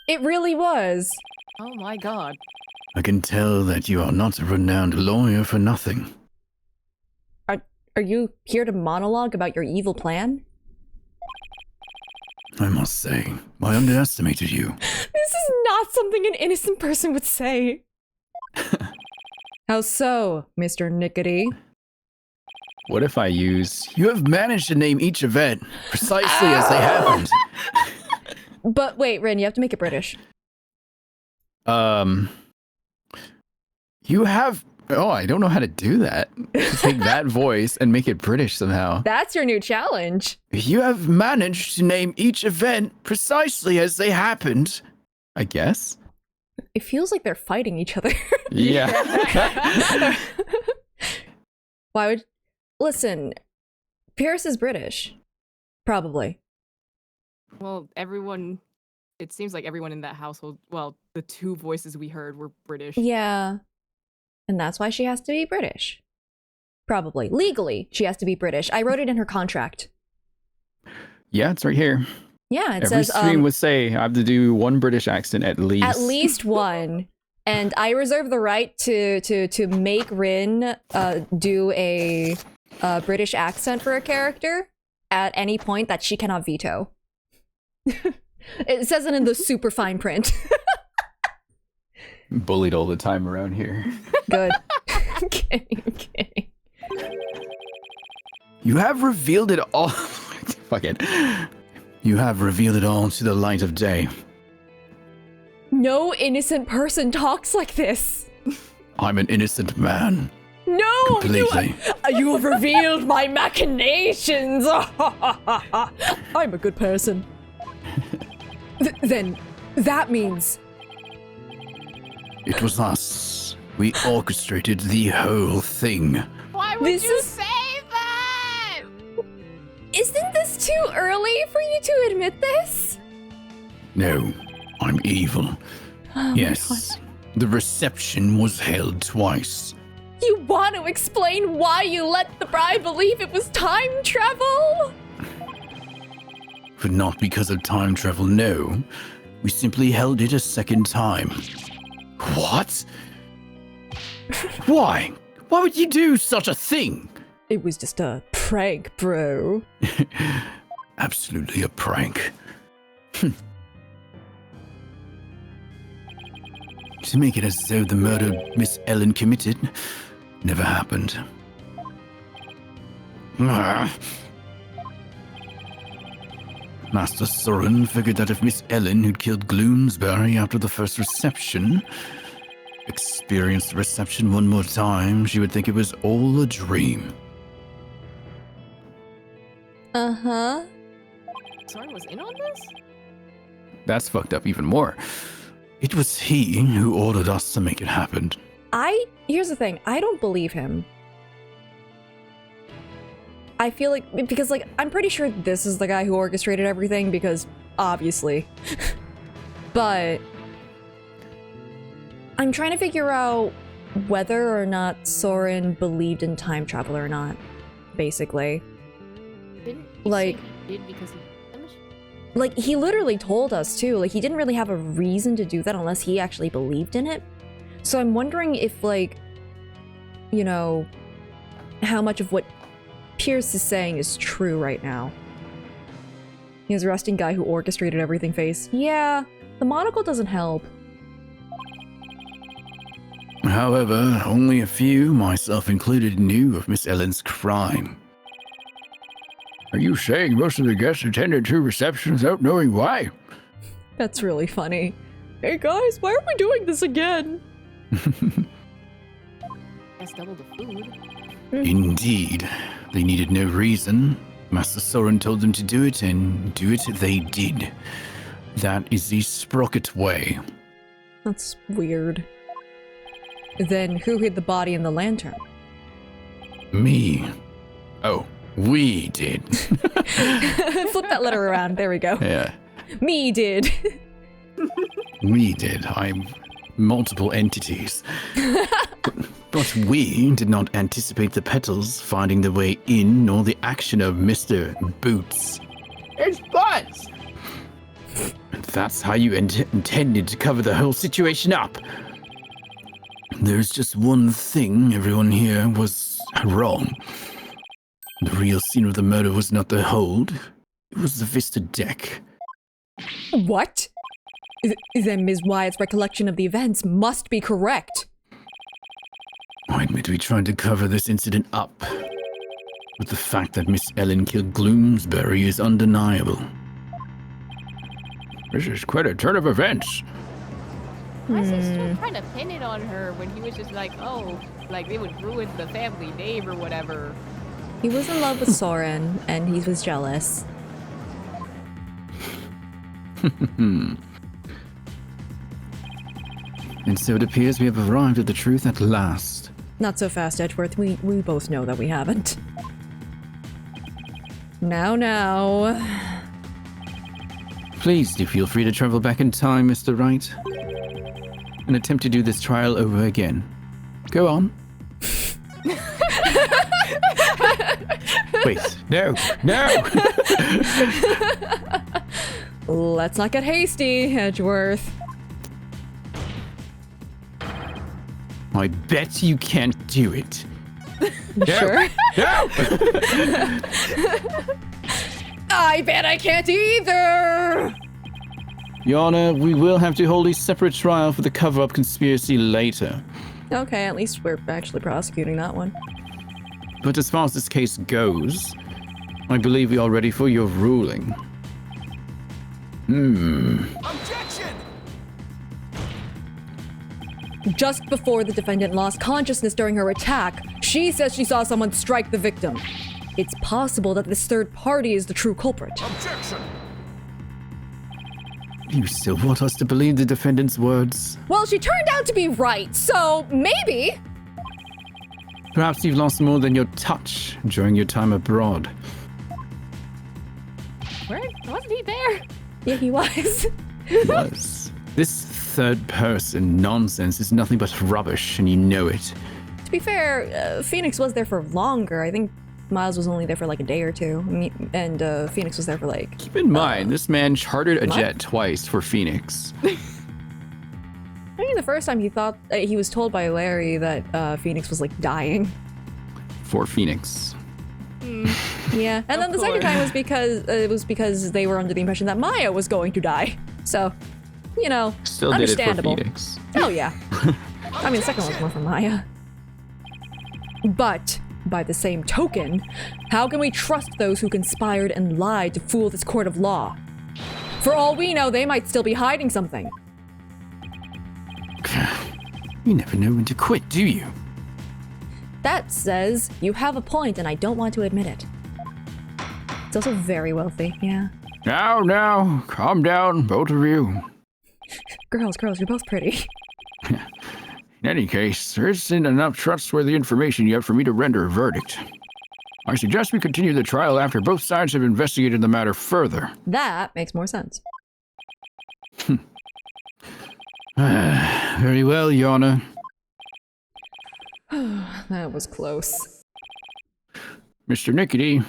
It really was. Oh my god. I can tell that you are not a renowned lawyer for nothing. Are you here to monologue about your evil plan? I must say, I underestimated you. This is not something an innocent person would say. How so, Mr. Nickety? What if I use, you have managed to name each event precisely as they happened. But wait, Rin, you have to make it British. You have, oh, I don't know how to do that. Take that voice and make it British somehow. That's your new challenge. You have managed to name each event precisely as they happened, I guess. It feels like they're fighting each other. Yeah. Why would... Listen, Pierce is British. Probably. Well, everyone... It seems like everyone in that household, well, the two voices we heard were British. Yeah. And that's why she has to be British. Probably. Legally, she has to be British. I wrote it in her contract. Yeah, it's right here. Yeah, it Every says... stream would say I have to do one British accent at least. At least one. And I reserve the right to make Rin do a British accent for a character at any point that she cannot veto. It says it in the super fine print. Bullied all the time around here. Good. I'm kidding. You have revealed it all. Fuck it. You have revealed it all to the light of day. No innocent person talks like this. I'm an innocent man. No! Completely. You have revealed my machinations! I'm a good person. Then, that means... It was us. We orchestrated the whole thing. Why would you say that? Isn't this too early for you to admit this? No, I'm evil. Oh Yes, the reception was held twice. You want to explain why you let the bride believe it was time travel? But not because of time travel, no. We simply held it a second time. What? Why? Why would you do such a thing? It was just a prank, bro. Absolutely a prank. To make it as though the murder Miss Ellen committed never happened. Master Soren figured that if Miss Ellen, who'd killed Gloomsbury after the first reception, experienced the reception one more time, she would think it was all a dream. Uh-huh. Soren was in on this? That's fucked up even more. It was he who ordered us to make it happen. Here's the thing, I don't believe him. I feel like, because like, I'm pretty sure this is the guy who orchestrated everything, because, obviously. But, I'm trying to figure out whether or not Soren believed in time travel or not, basically. Didn't he Like- say he did because he finished? Like, he literally told us, too. Like, he didn't really have a reason to do that unless he actually believed in it. So I'm wondering if, like, you know, how much of what Pierce is saying is true right now. His resting guy who orchestrated everything face. Yeah, the monocle doesn't help. However, only a few, myself included, knew of Miss Ellen's crime. Are you saying most of the guests attended 2 receptions without knowing why? That's really funny. Hey guys, why are we doing this again? That's double the food. Indeed. They needed no reason. Master Soren told them to do it, and do it they did. That is the Sprocket way. That's weird. Then who hid the body in the lantern? Me. Oh, we did. Flip that letter around. There we go. Yeah, Me did. we did. I'm multiple entities. But we did not anticipate the petals finding their way in, nor the action of Mr. Boots. It's Butts! And that's how you intended to cover the whole situation up. There's just one thing everyone here was wrong. The real scene of the murder was not the hold, it was the Vista deck. What? Then Ms. Wyatt's recollection of the events must be correct. I admit we tried to cover this incident up, but the fact that Miss Ellen killed Gloomsbury is undeniable. This is quite a turn of events. Why is he still trying to pin it on her when he was just like, oh, like it would ruin the family name or whatever? He was in love with Soren, and he was jealous. And so it appears we have arrived at the truth at last. Not so fast, Edgeworth. We both know that we haven't. Now. Please do feel free to travel back in time, Mr. Wright, and attempt to do this trial over again. Go on. Wait, no! Let's not get hasty, Edgeworth. I bet you can't do it. Sure? No! I bet I can't either! Your Honor, we will have to hold a separate trial for the cover-up conspiracy later. Okay, at least we're actually prosecuting that one. But as far as this case goes, I believe we are ready for your ruling. Objection! just before the defendant lost consciousness during her attack, she says she saw someone strike the victim. It's possible that this third party is the true culprit. Objection! You still want us to believe the defendant's words? Well, she turned out to be right, so maybe. Perhaps you've lost more than your touch during your time abroad. Where? Wasn't he there? Yeah, he was. Was. This third person nonsense is nothing but rubbish, and you know it. To be fair, Phoenix was there for longer. I think Miles was only there for like a day or two, and Phoenix was there for like... Keep in mind, this man chartered a jet twice for Phoenix. I think the first time he thought, he was told by Larry that Phoenix was like dying. For Phoenix. Yeah, and then the second time was because they were under the impression that Maya was going to die. So, you know, Still did it for understandable. Phoenix. Oh yeah. I mean, the second one was more for Maya. But by the same token, how can we trust those who conspired and lied to fool this court of law? For all we know, they might still be hiding something. You never know when to quit, do you? That says you have a point, and I don't want to admit it. It's also very wealthy, yeah. Now, calm down, both of you. Girls, you're both pretty. In any case, there isn't enough trustworthy information yet for me to render a verdict. I suggest we continue the trial after both sides have investigated the matter further. That makes more sense. Very well, Your Honor. That was close. Mr. Nickety,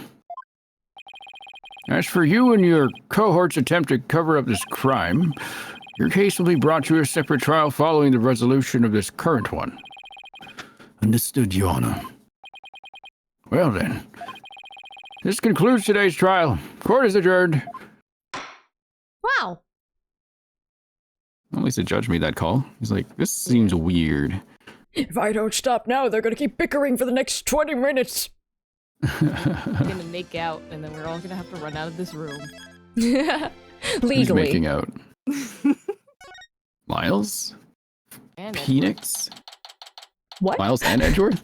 as for you and your cohort's attempt to cover up this crime, your case will be brought to a separate trial following the resolution of this current one. Understood, Your Honor. Well then, this concludes today's trial. Court is adjourned. Wow. At least the judge made that call. He's like, this seems weird. If I don't stop now, they're gonna keep bickering for the next 20 minutes. We're gonna make out, and then we're all gonna have to run out of this room. Legally. Who's making out? Miles? And Phoenix? What? Miles and Edgeworth?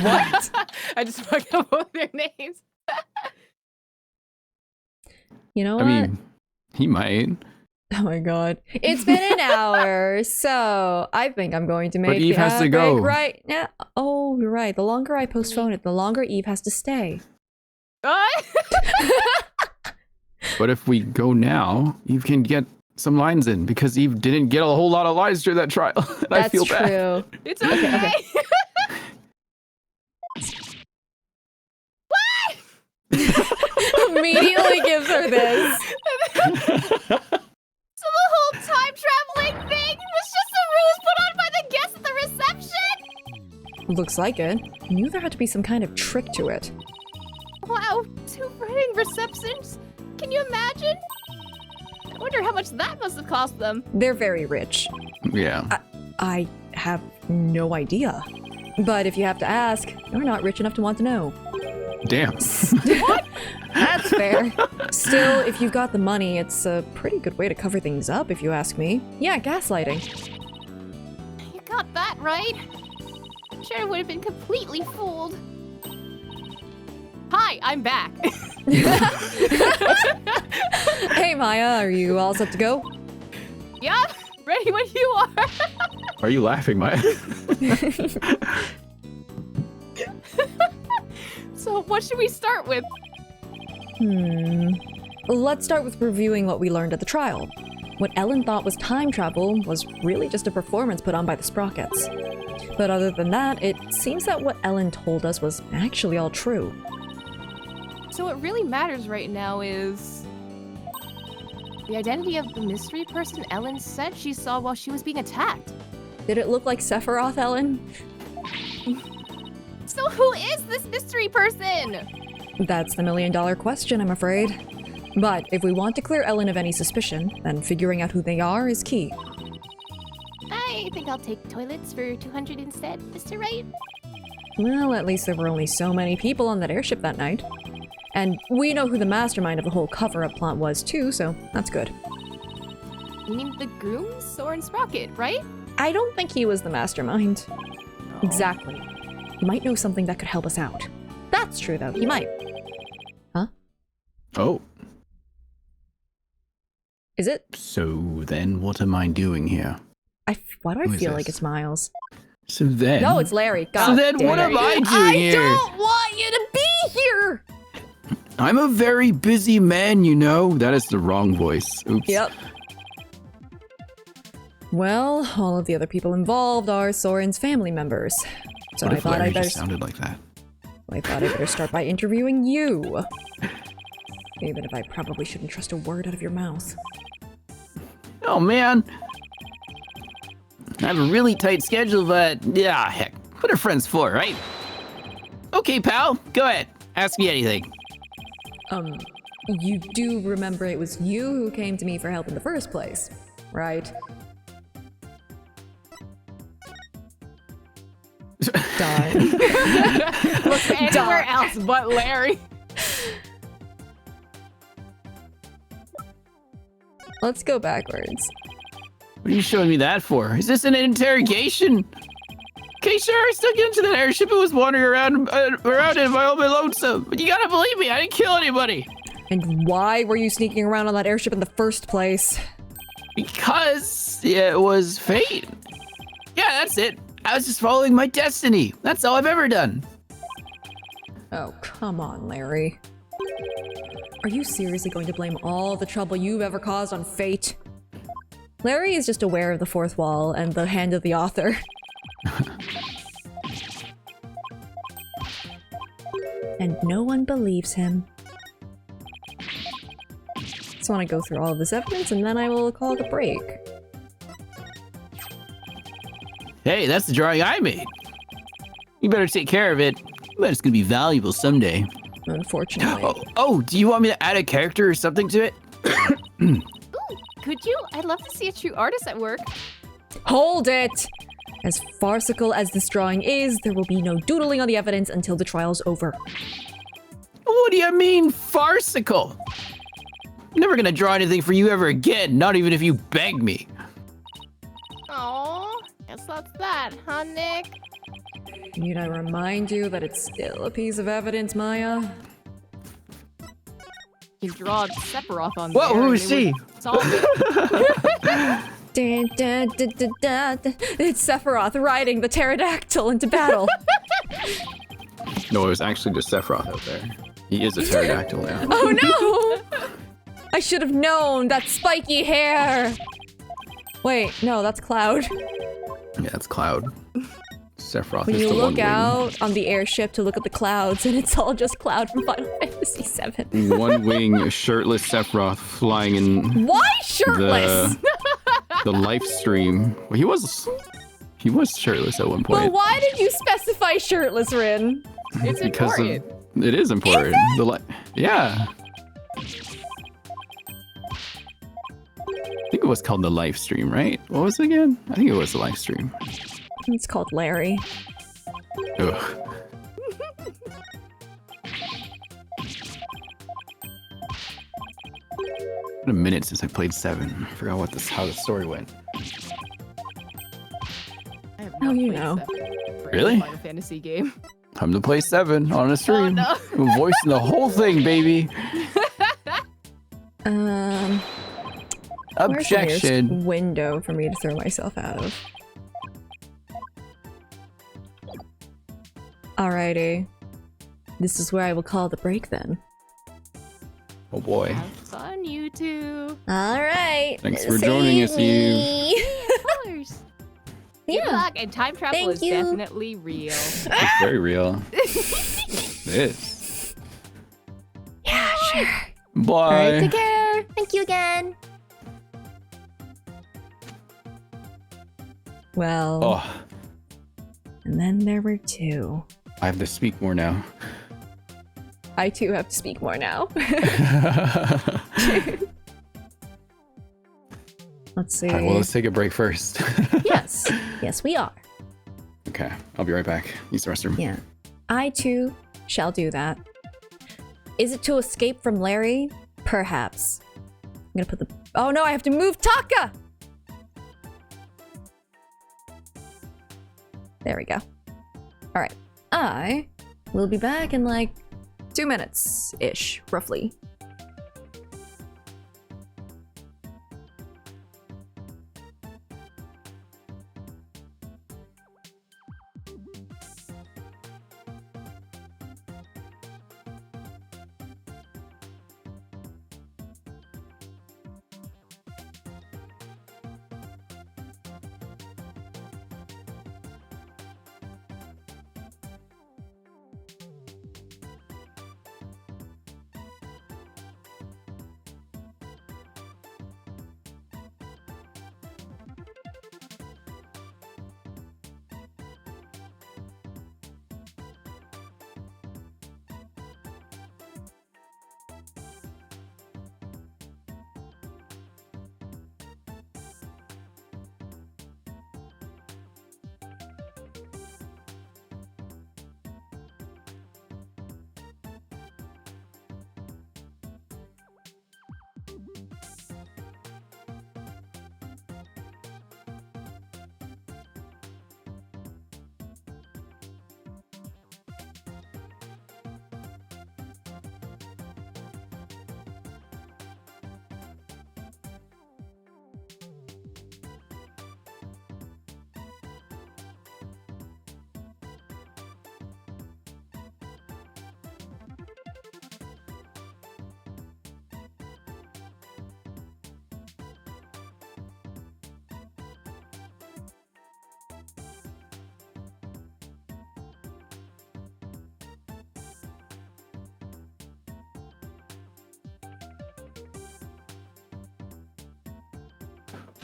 What? I just fucked up both their names. You know I what? mean, he might. Oh my god. It's been an hour, so I think I'm going to make Eve the has to go. epic right now. Oh, you're right. The longer I postpone it, the longer Eve has to stay. But if we go now, Eve can get some lines in because Eve didn't get a whole lot of lines during that trial. And I feel bad. True. It's okay. Immediately gives her this. So the whole time traveling thing was just a ruse put on by the guests at the reception? Looks like it. I knew there had to be some kind of trick to it. Wow, 2 wedding receptions? Can you imagine? I wonder how much that must have cost them. They're very rich. Yeah. I have no idea. But if you have to ask, you're not rich enough to want to know. Damn. That's fair. Still, if you've got the money, it's a pretty good way to cover things up, if you ask me. Yeah, gaslighting. You got that right. I'm sure I would have been completely fooled. Hi, I'm back. Hey, Maya, are you all set to go? Yeah, ready when you are. Are you laughing, Maya? So what should we start with? Let's start with reviewing what we learned at the trial. What Ellen thought was time travel was really just a performance put on by the Sprockets. But other than that, it seems that what Ellen told us was actually all true. So what really matters right now is the identity of the mystery person Ellen said she saw while she was being attacked. Did it look like Sephiroth, Ellen? So who is this mystery person? That's the million-dollar question, I'm afraid. But if we want to clear Ellen of any suspicion, then figuring out who they are is key. I think I'll take toilets for 200 instead, Mr. Wright. Well, at least there were only so many people on that airship that night. And we know who the mastermind of the whole cover-up plot was too, so that's good. You mean the groom, Soren Sprocket, right? I don't think he was the mastermind. Oh. Exactly. He might know something that could help us out. That's true, though. He might. Huh? Oh, Is it? so then what am I doing here? Why do I Who is feel like this? it's Miles? So then... No, it's Larry. God So then damn what it. am I doing I here? don't want you to be here! I'm a very busy man, you know. That is the wrong voice. Oops. Yep. Well, all of the other people involved are Soren's family members. So What I if thought Larry I better just sounded like that? start by interviewing you. Even if I probably shouldn't trust a word out of your mouth. Oh man. I have a really tight schedule, but yeah, heck. What are friends for, right? Okay, pal. Go ahead. Ask me anything. You do remember it was you who came to me for help in the first place, right? Die. Look anywhere else but Larry. Let's go backwards. What are you showing me that for? Is this an interrogation? Okay, sure, I still get into that airship and was wandering around in my own lonesome. But you gotta believe me, I didn't kill anybody. And why were you sneaking around on that airship in the first place? Because it was fate. Yeah, that's it. I was just following my destiny. That's all I've ever done. Oh, come on, Larry. Are you seriously going to blame all the trouble you've ever caused on fate? Larry is just aware of the fourth wall and the hand of the author. And no one believes him. Just want to go through all of this evidence and then I will call it a break. Hey, that's the drawing I made. You better take care of it. I bet it's gonna be valuable someday. Unfortunately. Oh, do you want me to add a character or something to it? Could you? I'd love to see a true artist at work. Hold it! As farcical as this drawing is, there will be no doodling on the evidence until the trial's over. What do you mean, farcical? I'm never gonna draw anything for you ever again, not even if you beg me. Oh, guess that's that, huh, Nick? Need I remind you that it's still a piece of evidence, Maya? You can draw Sephiroth on Whoa, there. who and is it she? would solve it. Dun, dun, dun, dun, dun, dun. It's Sephiroth riding the pterodactyl into battle. No, it was actually just Sephiroth out there. He is a pterodactyl now. Oh no! I should have known that spiky hair. Wait, no, that's Cloud. Yeah, that's Cloud. Sephiroth When is you the one look out on the airship to look at the clouds, and it's all just Cloud from Final Fantasy VII. wing. One wing, shirtless Sephiroth flying in Why shirtless? the live stream. Well, he was shirtless at one But point. why did you specify shirtless, Rin? It's Because important. it is important. Yeah. I think it was called the live stream, right? What was it again? I think it was the live stream. It's called Larry. Ugh. It's been a minute since I played 7. I forgot how the story went. I have Oh, not you played know. Sephiroth for Really? any Final Fantasy game. Time to play 7 on a stream. no. I'm voicing the whole thing, baby. Where's the Objection. nearest window for me to throw myself out of? Alrighty. This is where I will call the break then. Oh boy. Have fun, you two. Alright. Thanks for joining us, Eve. Of course. Good Yeah. luck, and time travel Thank is you. definitely real. It's very real. It is. Yeah, sure. Bye. Alright, take care. Thank you again. Well, Oh, and then there were two. I have to speak more now. I too have to speak more now. Let's see. All right, well, let's take a break first. Yes. Yes, we are. Okay, I'll be right back. Use the restroom. Yeah. I too shall do that. Is it to escape from Larry? Perhaps. gonna put the... Oh no, I have to move Taka! There we go. Alright. I will be back in like 2 minutes-ish, roughly.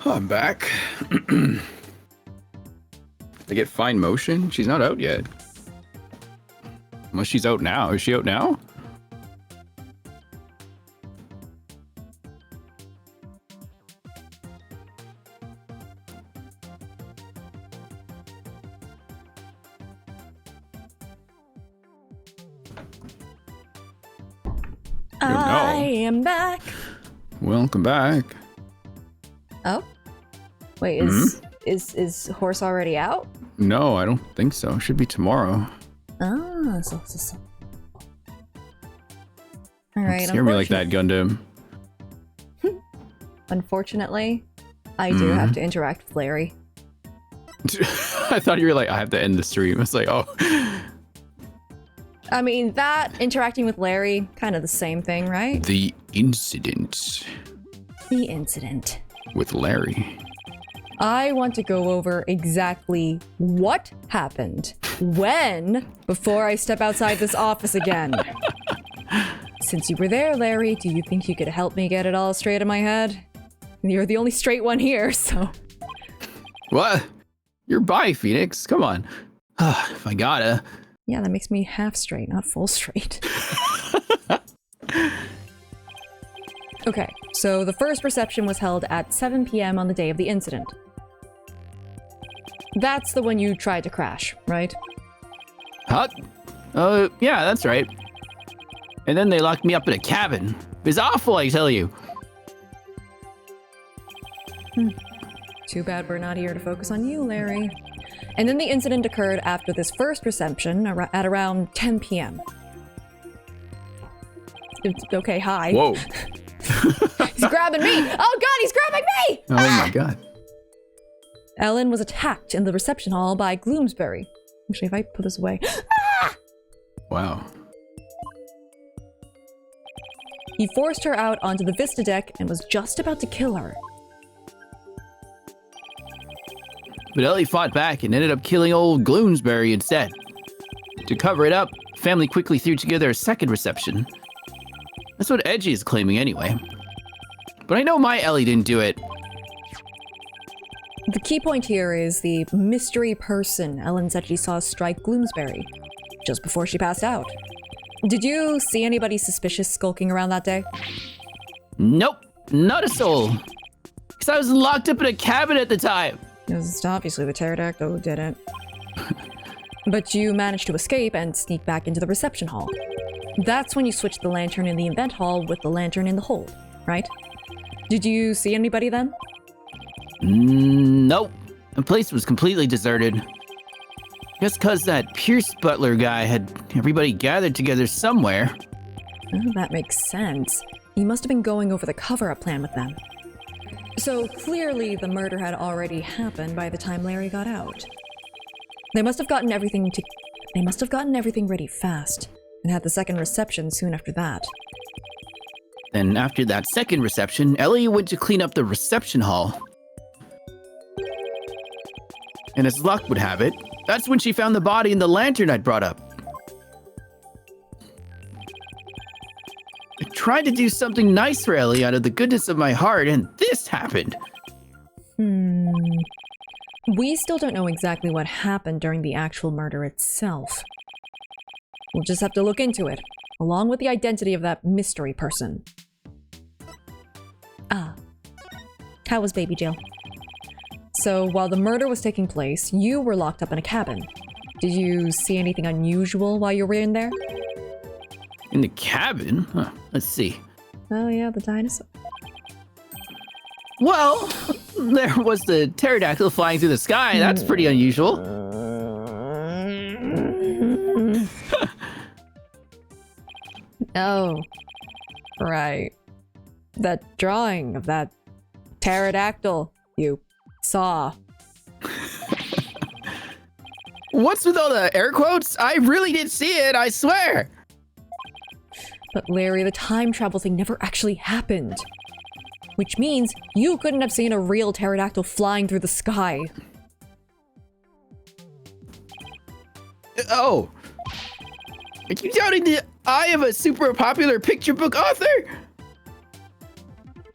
I'm back. I get fine motion? She's not out yet. Unless she's out now. Is she out now? I am back. Welcome back. Oh? Wait, is Horse already out? No, I don't think so. Should be tomorrow. Ah, so. Alright, Scare me like that, Gundam. Unfortunately, I do have to interact with Larry. I thought you were like, I have to end the stream. It's like, oh. I mean, that interacting with Larry, kind of the same thing, right? The incident The incident. with Larry. I want to go over exactly what happened, when, before I step outside this office again. Since you were there, Larry, do you think you could help me get it all straight in my head? You're the only straight one here, so... What? You're bi, Phoenix. Come on. If I gotta. Yeah, that makes me half straight, not full straight. Okay, so the first reception was held at 7 p.m. on the day of the incident. That's the one you tried to crash, right? Huh? Yeah, that's right. And then they locked me up in a cabin. It's awful, I tell you. Too bad we're not here to focus on you, Larry. And then the incident occurred after this first reception at around 10 p.m. Okay, hi. Whoa. He's grabbing me! Oh god, he's grabbing me! Oh my god. Ellen was attacked in the reception hall by Gloomsbury. Actually, if I put this away... Wow. He forced her out onto the Vista deck and was just about to kill her. But Ellie fought back and ended up killing old Gloomsbury instead. To cover it up, family quickly threw together a second reception. That's what Edgy is claiming anyway. But I know my Ellie didn't do it. The key point here is the mystery person Ellen said she saw strike Gloomsbury just before she passed out. Did you see anybody suspicious skulking around that day? Nope, not a soul. Because I was locked up in a cabin at the time. It was obviously the pterodactyl who did it. But you managed to escape and sneak back into the reception hall. That's when you switched the lantern in the event hall with the lantern in the hold, right? Did you see anybody then? Nope. The place was completely deserted. Just cause that Pierce Butler guy had everybody gathered together somewhere. Oh, that makes sense. He must have been going over the cover-up plan with them. So clearly the murder had already happened by the time Larry got out. They must have gotten everything ready fast, and had the second reception soon after that. Then after that second reception, Ellie went to clean up the reception hall. And as luck would have it, that's when she found the body in the lantern I'd brought up. I tried to do something nice for Ellie out of the goodness of my heart, and this happened. We still don't know exactly what happened during the actual murder itself. We'll just have to look into it, along with the identity of that mystery person. Ah. How was baby Jill? So, while the murder was taking place, you were locked up in a cabin. Did you see anything unusual while you were in there? In the cabin? Huh, let's see. Oh yeah, the dinosaur. Well, there was the pterodactyl flying through the sky. That's pretty unusual. Oh. Right. That drawing of that pterodactyl you saw. What's with all the air quotes? I really did see it, I swear. But Larry, the time travel thing never actually happened. Which means you couldn't have seen a real pterodactyl flying through the sky. Oh. Are you doubting the eye of a super popular picture book author?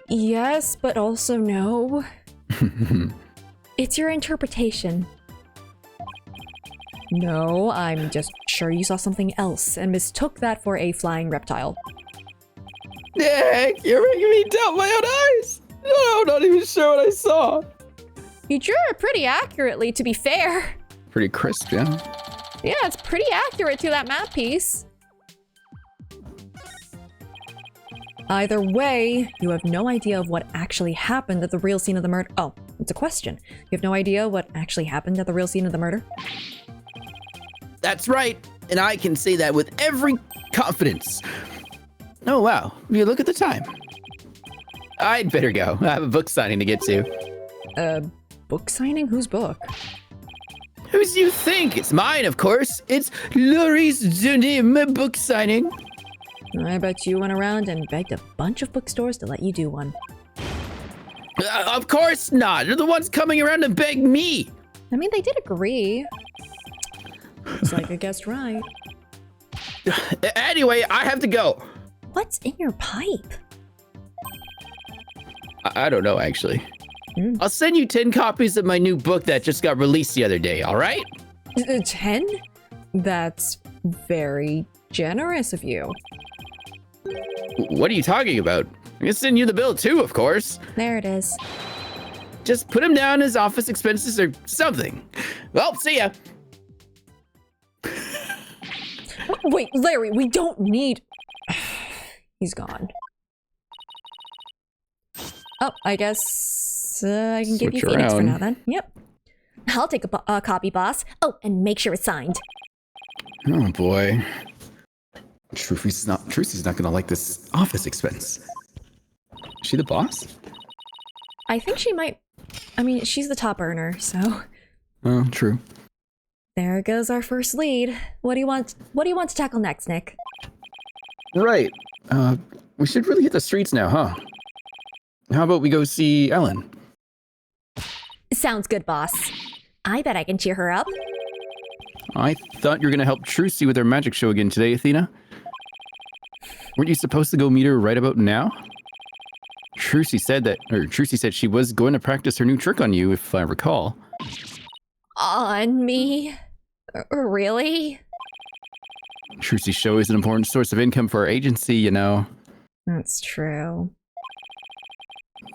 Yes, but also no. It's your interpretation. No, I'm just sure you saw something else and mistook that for a flying reptile. Nick, you're making me doubt my own eyes. No, I'm not even sure what I saw. You drew it pretty accurately, to be fair. Pretty crisp, yeah. Yeah, it's pretty accurate to that map piece. Either way, you have no idea of what actually happened at the real scene of the murder. Oh, it's a question. You have no idea what actually happened at the real scene of the murder? That's right, and I can say that with every confidence. Oh, wow. You look at the time. I'd better go. I have a book signing to get to. Book signing? Whose book? Whose you think? It's mine, of course. It's Laurie's Zunim book signing. I bet you went around and begged a bunch of bookstores to let you do one. Of course not. They're the ones coming around to beg me. I mean, they did agree. Looks like I guessed right. Anyway, I have to go. What's in your pipe? I don't know, actually. I'll send you 10 copies of my new book that just got released the other day, all right? 10? That's very generous of you. What are you talking about? I can send you the bill too, of course. There it is. Just put him down as office expenses or something. Well, see ya. Wait, Larry, we don't need... He's gone. Oh, I guess I can give you Switch Phoenix for around. now then. Yep. I'll take a copy, boss. Oh, and make sure it's signed. Oh boy. Trucy's not gonna like this office expense. Is she the boss? I think she might... I mean, she's the top earner, so... Oh, true. There goes our first lead. What do you want to tackle next, Nick? Right. We should really hit the streets now, huh? How about we go see Ellen? Sounds good, boss. I bet I can cheer her up. I thought you were gonna help Trucy with her magic show again today, Athena. Weren't you supposed to go meet her right about now? Trucy said she was going to practice her new trick on you, if I recall. On me? Really? Trucy's show is an important source of income for our agency, you know. That's true.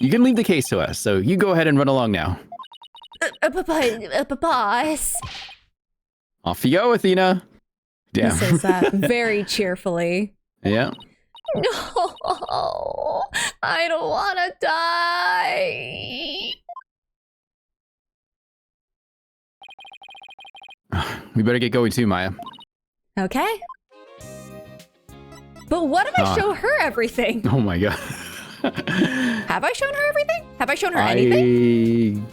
You can leave the case to us, so you go ahead and run along now. Boss. Off you go, Athena. He Damn. says that very cheerfully. Yeah. No, I don't want to die. We better get going too, Maya. Okay. But what if I show her everything? Oh my god. Have I shown her everything? Have I shown her anything?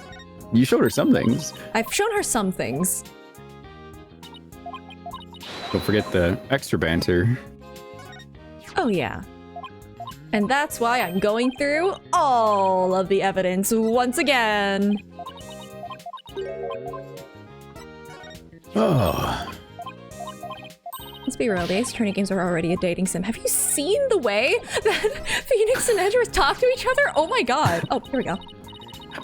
You showed her some things. I've shown her some things. Don't forget the extra banter. Oh yeah. And that's why I'm going through all of the evidence once again. Oh. Let's be real, the Ace Attorney games are already a dating sim. Have you seen the way that Phoenix and Edgeworth talk to each other? Oh my god. Oh, here we go.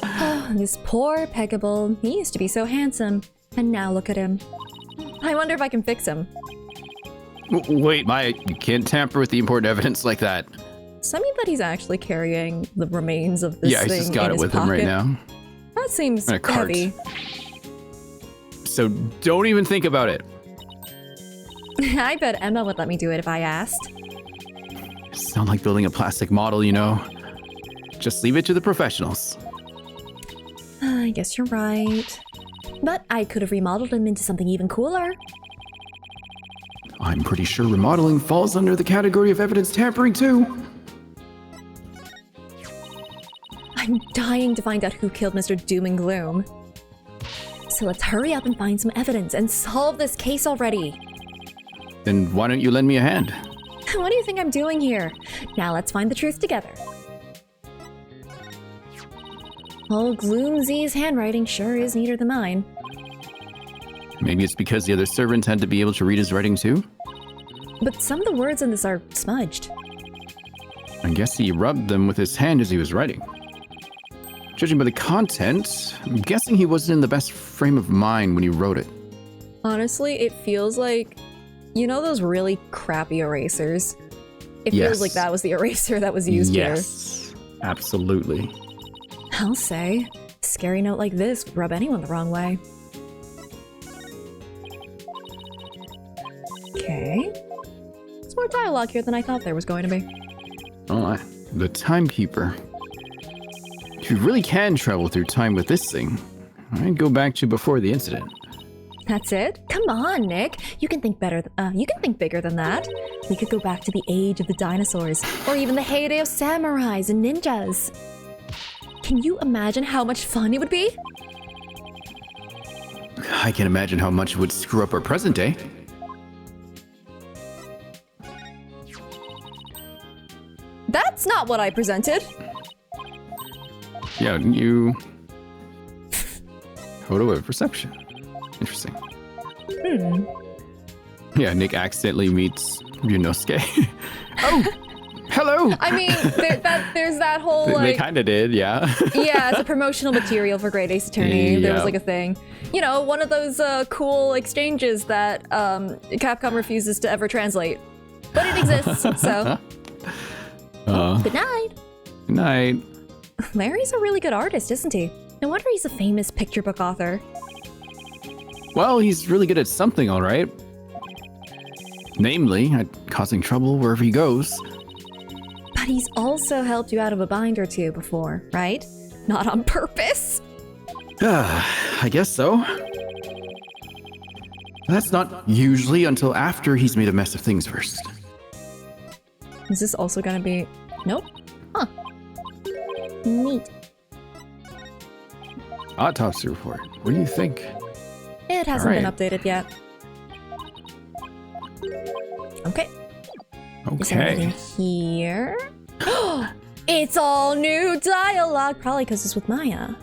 Oh, this poor Peggable. He used to be so handsome. And now look at him. I wonder if I can fix him. Wait, Maya, you can't tamper with the important evidence like that. Does that mean that he's actually carrying the remains of this thing Yeah, he's just got in it his with pocket? him right now. That seems In a cart. heavy. So don't even think about it. I bet Emma would let me do it if I asked. It's not like building a plastic model, you know. Just leave it to the professionals. I guess you're right. But I could have remodeled him into something even cooler. I'm pretty sure remodeling falls under the category of evidence tampering too. I'm dying to find out who killed Mr. Doom and Gloom. So let's hurry up and find some evidence and solve this case already. Then why don't you lend me a hand? What do you think I'm doing here? Now let's find the truth together. Old Gloomzy's handwriting sure is neater than mine. Maybe it's because the other servants had to be able to read his writing too? But some of the words in this are smudged. I guess he rubbed them with his hand as he was writing. Judging by the content, I'm guessing he wasn't in the best frame of mind when he wrote it. Honestly, it feels like, you know those really crappy erasers? It feels like that was the eraser that was used here. Yes, absolutely. I'll say, a scary note like this would rub anyone the wrong way. Okay. There's more dialogue here than I thought there was going to be. Oh, the timekeeper. If you really can travel through time with this thing, I'd go back to before the incident. That's it? Come on, Nick. You can think better. You can think bigger than that. We could go back to the age of the dinosaurs, or even the heyday of samurais and ninjas. Can you imagine how much fun it would be? I can imagine how much it would screw up our present day. That's not what I presented. Yeah, you... Photo of perception. Interesting. Yeah, Nick accidentally meets Yunosuke. Oh! Hello! I mean, there's that whole, They like... kind of did, yeah. Yeah, it's a promotional material for Great Ace Attorney. There was like a thing. You know, one of those cool exchanges that Capcom refuses to ever translate. But it exists, so... Good night. Good night. Larry's a really good artist, isn't he? No wonder he's a famous picture book author. Well, he's really good at something, all right. Namely, at causing trouble wherever he goes. But he's also helped you out of a bind or two before, right? Not on purpose. I guess so. That's not usually until after he's made a mess of things first. Is this also gonna be... Nope. Huh. Neat. Autopsy report. What do you think? It hasn't been Alright. updated yet. Okay. Is there anything Okay. here? It's all new dialogue! Probably because it's with Maya.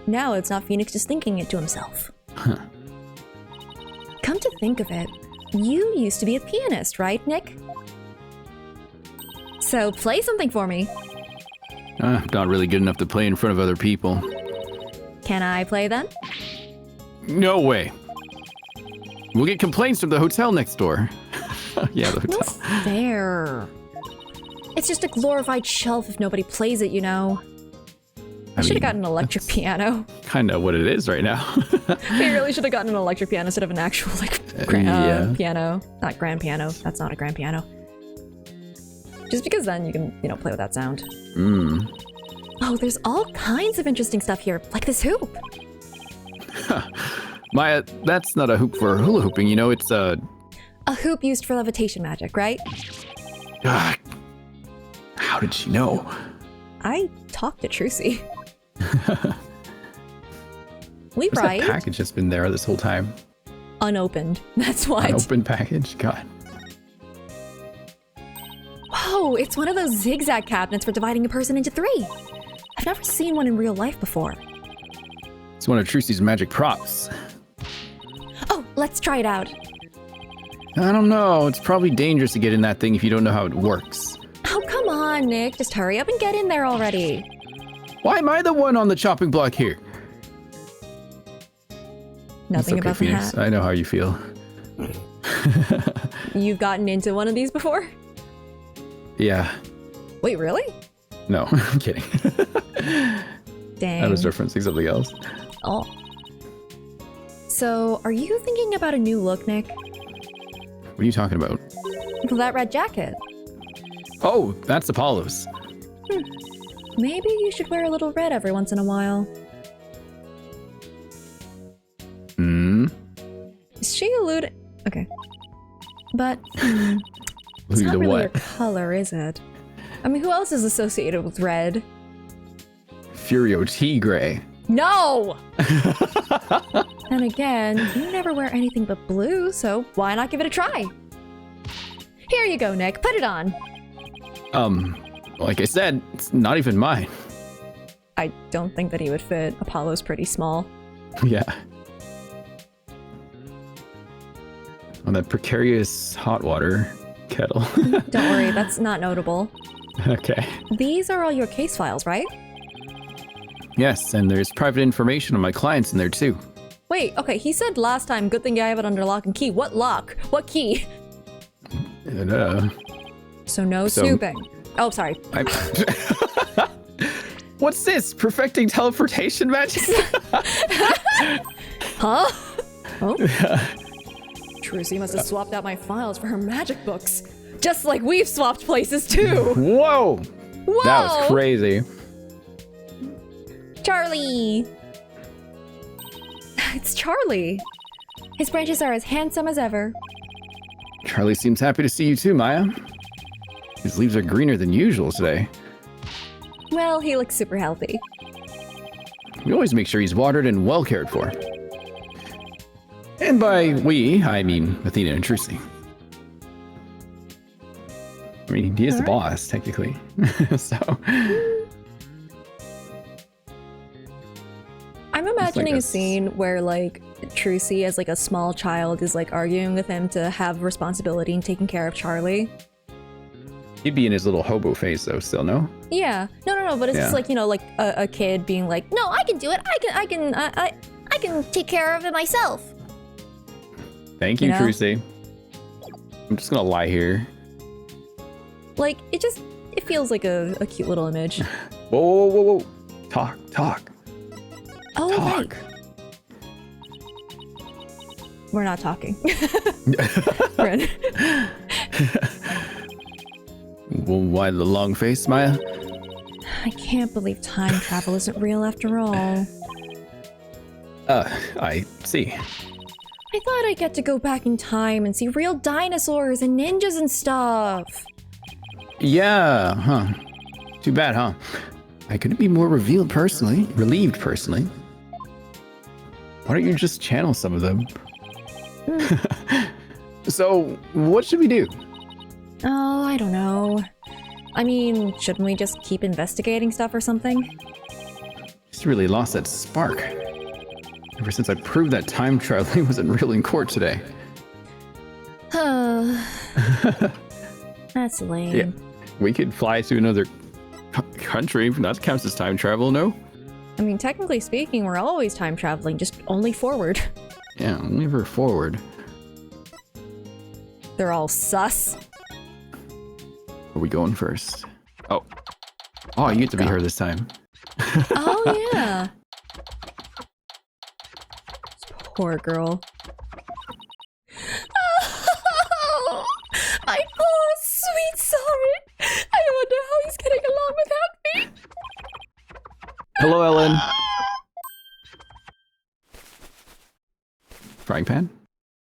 Now it's not Phoenix just thinking it to himself. Huh. Come to think of it, you used to be a pianist, right, Nick? So play something for me. Not really good enough to play in front of other people. Can I play then? No way. We'll get complaints from the hotel next door. Yeah, the No hotel. fair. It's just a glorified shelf if nobody plays it, you know. I should have gotten an electric piano. Kind of what it is right now. They really should have gotten an electric piano instead of an actual, like, Yeah. piano. Not grand piano. That's not a grand piano. Just because then you can, play with that sound. Oh, there's all kinds of interesting stuff here, like this hoop. Maya, that's not a hoop for hula hooping, it's a... A hoop used for levitation magic, right? How did she know? I talked to Trucy. Where's right? that package that's been there this whole time? Unopened. That's why. Unopened package? God. Whoa, it's one of those zigzag cabinets for dividing a person into 3. I've never seen one in real life before. It's one of Trucy's magic props. Oh, let's try it out. I don't know. It's probably dangerous to get in that thing if you don't know how it works. Oh, come on, Nick. Just hurry up and get in there already. Why am I the one on the chopping block here? Nothing it's okay, about Phoenix. the hat. I know how you feel. You've gotten into one of these before? Yeah. Wait, really? No, I'm kidding. Dang. I was referencing something else. Oh. So, are you thinking about a new look, Nick? What are you talking about? For that red jacket. Oh, that's Apollo's. Maybe you should wear a little red every once in a while. Is she alluding? Okay. But, it's not To really what? your color, is it? I mean, who else is associated with red? Furio Tigre. No! And again, you never wear anything but blue, so why not give it a try? Here you go, Nick. Put it on. Like I said, it's not even mine. I don't think that he would fit. Apollo's pretty small. Yeah. On that precarious hot water kettle. Don't worry, that's not notable. Okay. These are all your case files, right? Yes, and there's private information on my clients in there too. Wait, okay, he said last time, good thing I have it under lock and key. What lock? What key? And, So no snooping. Oh, sorry. What's this? Perfecting teleportation magic? Huh? Oh? Trucy must have swapped out my files for her magic books. Just like we've swapped places too. Whoa! Whoa! That was crazy. Charlie! It's Charlie. His branches are as handsome as ever. Charlie seems happy to see you too, Maya. His leaves are greener than usual today. Well, he looks super healthy. We always make sure he's watered and well cared for. And by we, I mean Athena and Trucy. I mean, he is the boss, technically. So... I'm imagining a scene where, like, Trucy as, like, a small child is, like, arguing with him to have responsibility in taking care of Charlie. He'd be in his little hobo phase, though, still, no? Yeah. No, but it's just, like, like, a kid being like, No, I can do it. I can take care of it myself. Thank you, You know? Trucy. I'm just gonna lie here. like, it feels like a cute little image. Whoa. Talk. Oh, Talk. right. We're not talking. Ren. Well, why the long face, Maya? I can't believe time travel isn't real after all. I see. I thought I'd get to go back in time and see real dinosaurs and ninjas and stuff. Yeah, huh. Too bad, huh? I couldn't be more relieved personally. Why don't you just channel some of them? So, what should we do? Oh, I don't know. I mean, shouldn't we just keep investigating stuff or something? Just really lost that spark. Ever since I proved that time traveling wasn't real in court today. That's lame. Yeah, we could fly to another country. That counts as time travel, no? I mean, technically speaking, we're always time traveling, just only forward. Yeah, never forward. They're all sus. Are we going first? Oh, you get to be her this time. Oh, yeah. Poor girl. Oh, my poor sweet sorry. Hello, Ellen. Frying pan?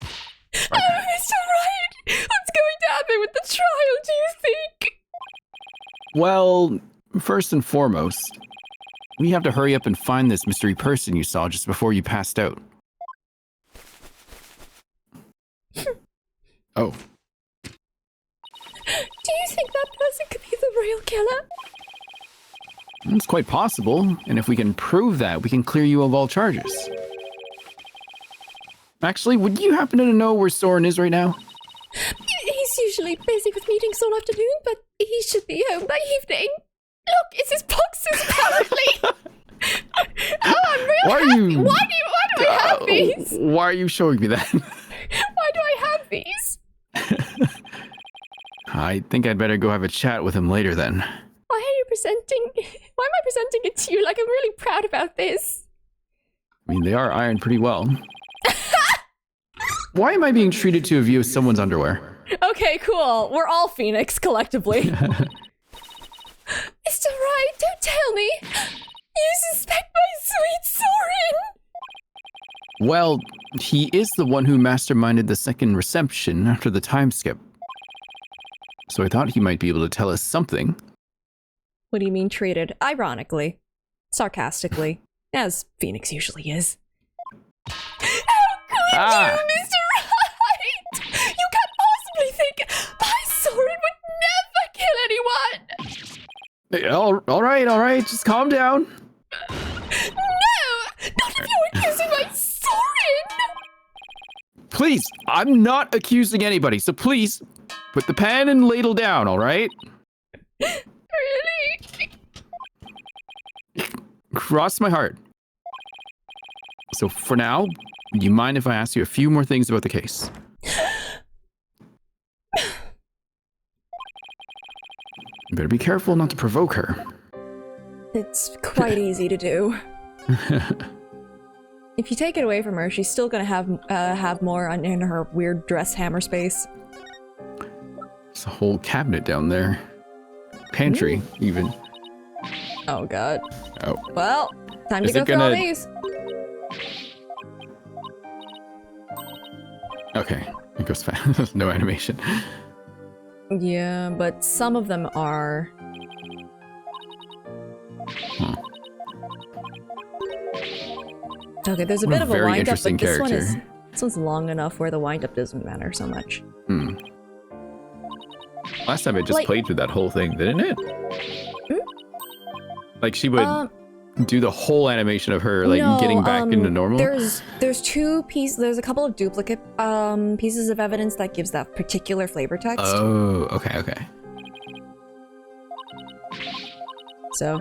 Oh, Mr. Wright! What's going to happen with the trial, do you think? Well, first and foremost, we have to hurry up and find this mystery person you saw just before you passed out. Oh. Do you think that person could be the real killer? It's quite possible, and if we can prove that, we can clear you of all charges. Actually, would you happen to know where Soren is right now? He's usually busy with meetings all afternoon, but he should be home by evening. Look, it's his boxes, apparently! Oh, I'm real happy! Why do I have these? Why are you showing me that? Why do I have these? I think I'd better go have a chat with him later then. Why am I presenting it to you like I'm really proud about this? I mean, they are ironed pretty well. Why am I being treated to a view of someone's underwear? Okay, cool. We're all Phoenix, collectively. Mr. Wright, don't tell me! You suspect my sweet Soren! Well, he is the one who masterminded the second reception after the time skip. So I thought he might be able to tell us something. What do you mean treated? Ironically. Sarcastically. As Phoenix usually is. How could you, Mr. Wright? You can't possibly think my Soren would never kill anyone! All right, just calm down. No! Not if you're accusing my Soren! Please, I'm not accusing anybody, so please, put the pen and ladle down, all right? Really? Cross my heart. So for now, do you mind if I ask you a few more things about the case? You better be careful not to provoke her. It's quite easy to do. If you take it away from her, she's still gonna have more in her weird dress hammer space. There's a whole cabinet down there. Pantry, even. Oh god. Oh. Well, time to Is go it through all gonna- these. Okay, it goes fast. No animation. Yeah, but some of them are. Okay, there's a What bit a of a very wind up, but interesting this one is character. this one's long enough where the wind up doesn't matter so much. Last time it just Like- played through that whole thing, didn't it? Like she would do the whole animation of her like no, getting back into normal. There's two pieces. There's a couple of duplicate pieces of evidence that gives that particular flavor text. Oh, okay. So.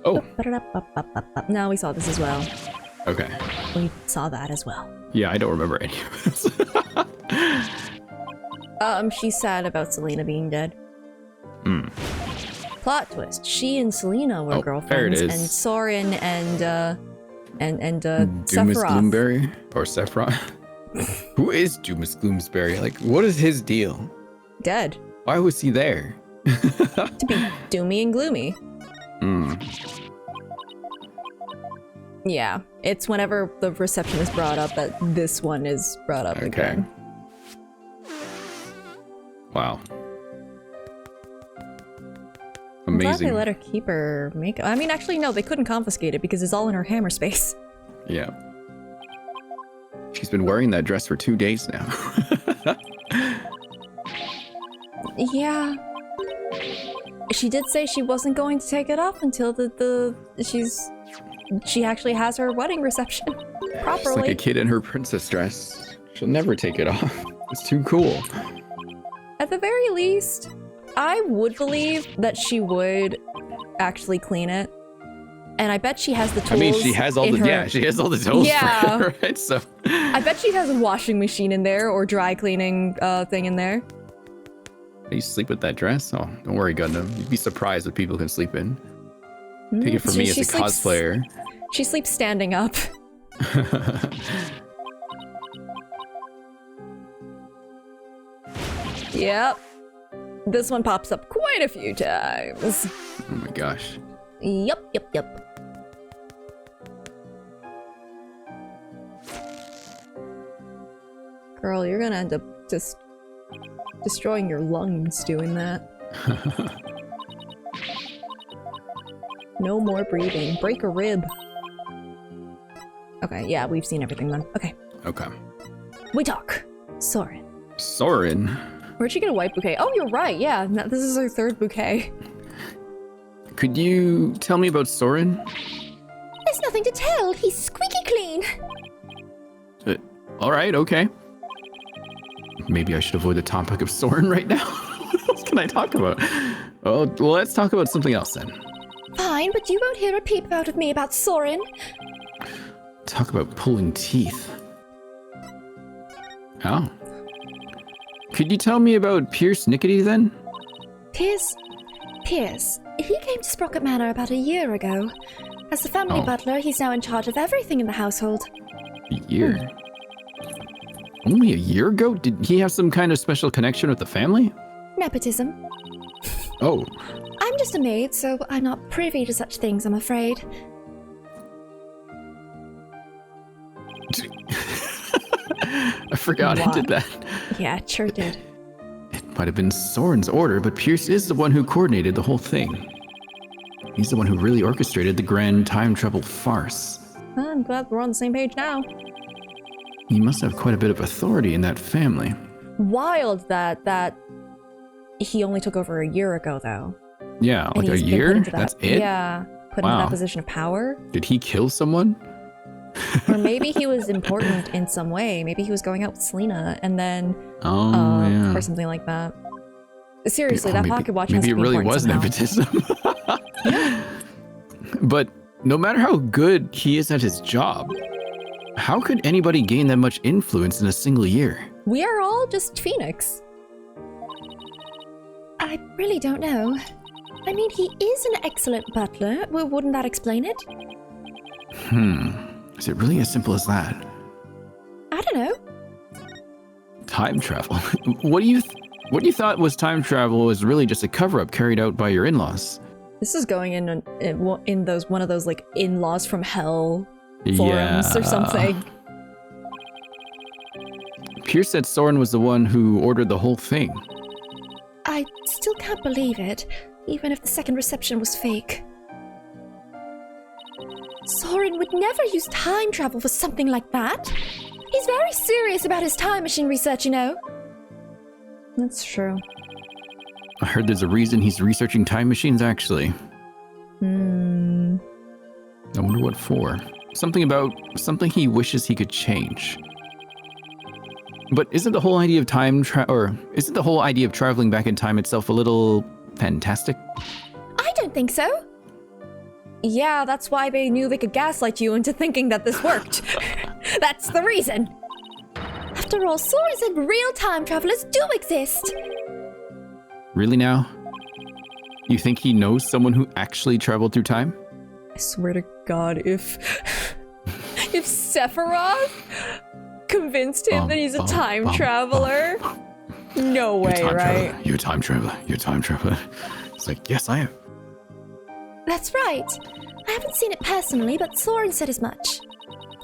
Oh, No, we saw this as well. okay. We saw that as well. Yeah, I don't remember any of this. She's sad about Selena being dead. Hmm. Plot twist: she and Selena were Oh, girlfriends, there it is. and Soren and Doomus Sephiroth. Gloomberry or Sephiroth? Who is Doomus Gloomsbury? Like, what is his deal? Dead. Why was he there? To be doomy and gloomy. Hmm. Yeah, it's whenever the reception is brought up that this one is brought up Okay. again. Wow. I'm glad Amazing. they let her keep her makeup. I mean, actually, no, they couldn't confiscate it because it's all in her hammer space. Yeah. She's been wearing that dress for 2 days now. Yeah. She did say she wasn't going to take it off until she actually has her wedding reception She's properly. like a kid in her princess dress. She'll never take it off. It's too cool. At the very least, I would believe that she would actually clean it. And I bet she has the tools. I mean, she has all in the her... she has all the tools Yeah. for it, right? So I bet she has a washing machine in there or dry cleaning thing in there. you sleep with that dress? Oh, don't worry, Gundam. You'd be surprised what people can sleep in. Take it from me as a cosplayer. She sleeps standing up. Yep. This one pops up quite a few times. Oh my gosh. Yup. Girl, you're gonna end up just destroying your lungs doing that. No more breathing. Break a rib. Okay, yeah, we've seen everything then. Okay. Okay. We talk. Soren. Soren. Where'd she get a white bouquet? Oh, you're right. Yeah, this is her third bouquet. Could you tell me about Soren? There's nothing to tell. He's squeaky clean. All right, okay. Maybe I should avoid the topic of Soren right now. What else can I talk about? Oh, well, let's talk about something else then. Fine, but you won't hear a peep out of me about Soren. Talk about pulling teeth. Oh. Could you tell me about Pierce Nickety then? Pierce, he came to Sprocket Manor about a year ago. As the family butler, he's now in charge of everything in the household. A year? Only a year ago? Did he have some kind of special connection with the family? Nepotism. Oh. I'm just a maid, so I'm not privy to such things, I'm afraid. I forgot I did that. Yeah, it sure did. It might have been Soren's order, but Pierce is the one who coordinated the whole thing. He's the one who really orchestrated the grand time travel farce. I'm glad we're on the same page now. He must have quite a bit of authority in that family. Wild that he only took over a year ago, though. Yeah, And like a he's been put year? into that- That's it? Yeah, put into that position of power. Did he kill someone? Or maybe he was important in some way. Maybe he was going out with Selena and then, yeah. or something like that. Seriously, Oh, that maybe, pocket watch has maybe to it be really important was somehow. nepotism. But no matter how good he is at his job, how could anybody gain that much influence in a single year? We are all just Phoenix. I really don't know. I mean, he is an excellent butler. Well, wouldn't that explain it? Is it really as simple as that? I don't know. Time travel? What do you thought was time travel was really just a cover-up carried out by your in-laws? This is going in those one of those like in-laws from hell forums or something. Pierce said Soren was the one who ordered the whole thing. I still can't believe it, even if the second reception was fake. Soren would never use time travel for something like that. He's very serious about his time machine research, you know. That's true. I heard there's a reason he's researching time machines, actually. I wonder what for. Something he wishes he could change. But isn't the whole idea of traveling back in time itself a little fantastic? I don't think so. Yeah, that's why they knew they could gaslight you into thinking that this worked. That's the reason. After all, Soren said real time travelers do exist. Really now? You think he knows someone who actually traveled through time? I swear to God, if Sephiroth convinced him that he's a time traveler, no way, right? You're a time traveler. You're a time traveler. It's like, yes, I am. That's right. I haven't seen it personally, but Soren said as much.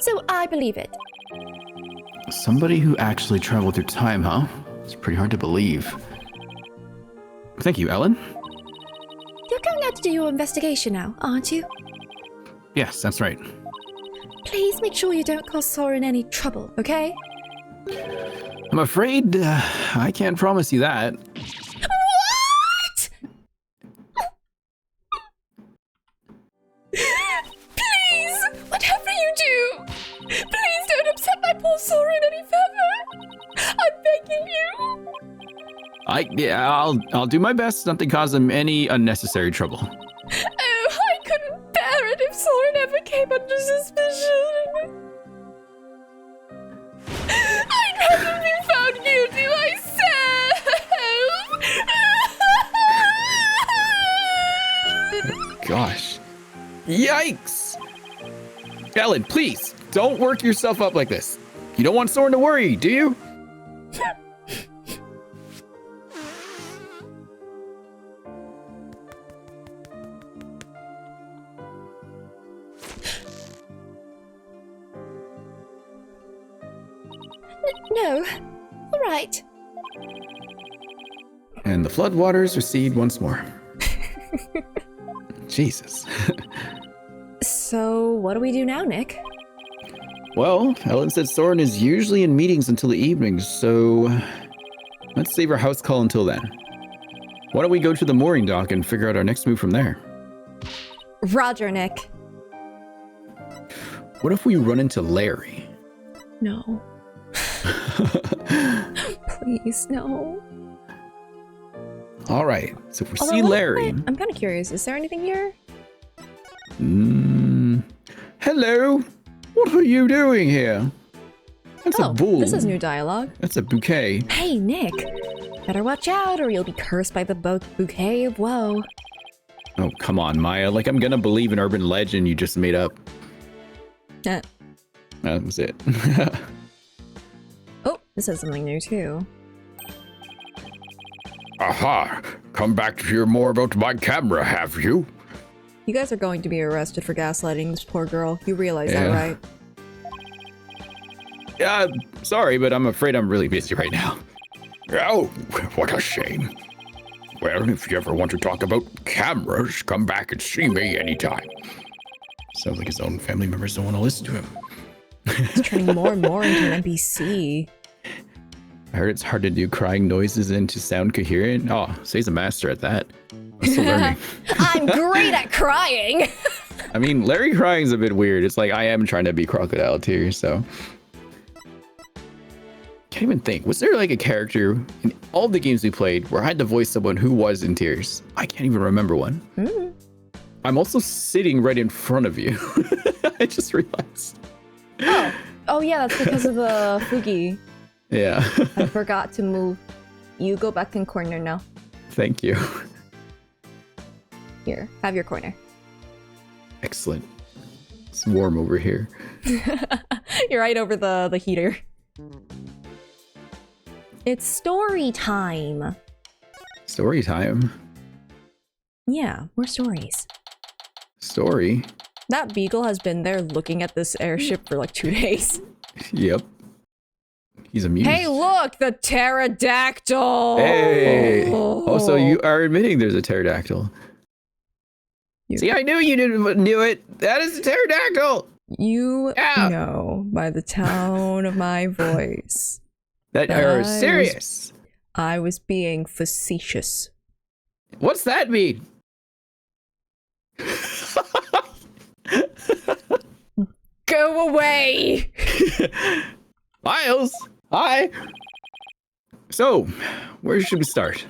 So I believe it. Somebody who actually traveled through time, huh? It's pretty hard to believe. Thank you, Ellen. You're going out to do your investigation now, aren't you? Yes, that's right. Please make sure you don't cause Soren any trouble, okay? I'm afraid I can't promise you that. What? Please, whatever you do, please don't upset my poor Soren any further. I'm begging you. I'll do my best not to cause him any unnecessary trouble. Oh, I couldn't bear it if Soren ever came under suspicion. I'd rather be found guilty myself. Gosh. Yikes! Ellen, please, don't work yourself up like this. You don't want Soren to worry, do you? No. All right. And the floodwaters recede once more. Jesus. So, what do we do now, Nick? Well, Ellen said Soren is usually in meetings until the evening, so let's save our house call until then. Why don't we go to the mooring dock and figure out our next move from there? Roger, Nick. What if we run into Larry? No. Please, no. All right, so if we Although, see Larry... I'm kind of curious. Is there anything here? Hello? What are you doing here? That's a bull. This is new dialogue. That's a bouquet. Hey, Nick. Better watch out or you'll be cursed by the bouquet of woe. Oh, come on, Maya. Like, I'm gonna believe an urban legend you just made up. That was it. Oh, this has something new, too. Aha! Come back to hear more about my camera, have you? You guys are going to be arrested for gaslighting this poor girl. You realize that, right? Yeah, sorry, but I'm afraid I'm really busy right now. Oh, what a shame. Well, if you ever want to talk about cameras, come back and see me anytime. Sounds like his own family members don't want to listen to him. He's turning more and more into an NPC. I heard it's hard to do crying noises and to sound coherent. Oh, Sei's a master at that. I'm still learning. I'm great at crying. I mean, Larry crying's a bit weird. It's like I am trying to be Crocodile too, so. Can't even think. Was there like a character in all the games we played where I had to voice someone who was in tears? I can't even remember one. I'm also sitting right in front of you. I just realized. Oh yeah, that's because of the Fugi. Yeah. I forgot to move. You go back in corner now. Thank you. Here, have your corner. Excellent. It's warm over here. You're right over the heater. It's story time. Story time? Yeah, more stories. Story? That beagle has been there looking at this airship for like 2 days. Yep. He's amused. Hey, look, the pterodactyl! Hey! Also, you are admitting there's a pterodactyl. See, I knew you didn't knew it. That is a pterodactyl. You know by the tone of my voice. That are serious. I was being facetious. What's that mean? Go away! Miles, hi. So, where should we start?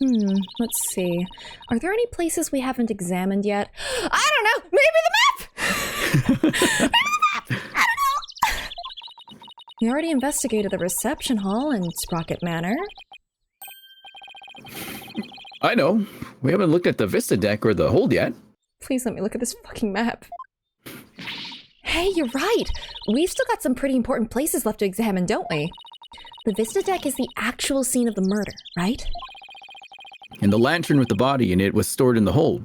Let's see. Are there any places we haven't examined yet? I don't know! Maybe the map! Maybe the map! I don't know! We already investigated the reception hall in Sprocket Manor. I know. We haven't looked at the Vista deck or the hold yet. Please let me look at this fucking map. Hey, you're right. We've still got some pretty important places left to examine, don't we? The Vista deck is the actual scene of the murder, right? And the lantern with the body in it was stored in the hold.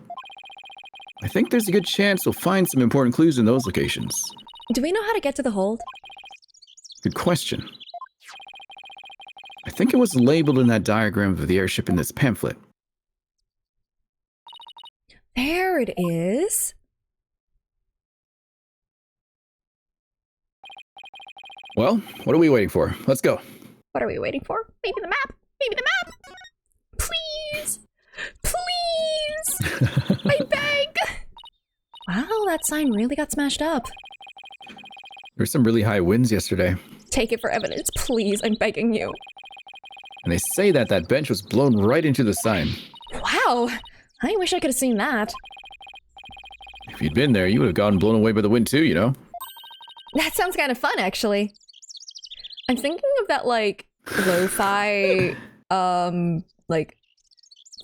I think there's a good chance we'll find some important clues in those locations. Do we know how to get to the hold? Good question. I think it was labeled in that diagram of the airship in this pamphlet. There it is. Well, what are we waiting for? Let's go. What are we waiting for? Maybe the map? Maybe the map? Please! Please! I beg! Wow, that sign really got smashed up. There were some really high winds yesterday. Take it for evidence, please. I'm begging you. And they say that that bench was blown right into the sign. Wow! I wish I could have seen that. If you'd been there, you would have gotten blown away by the wind too, you know? That sounds kind of fun, actually. I'm thinking of that, like, lo-fi, like,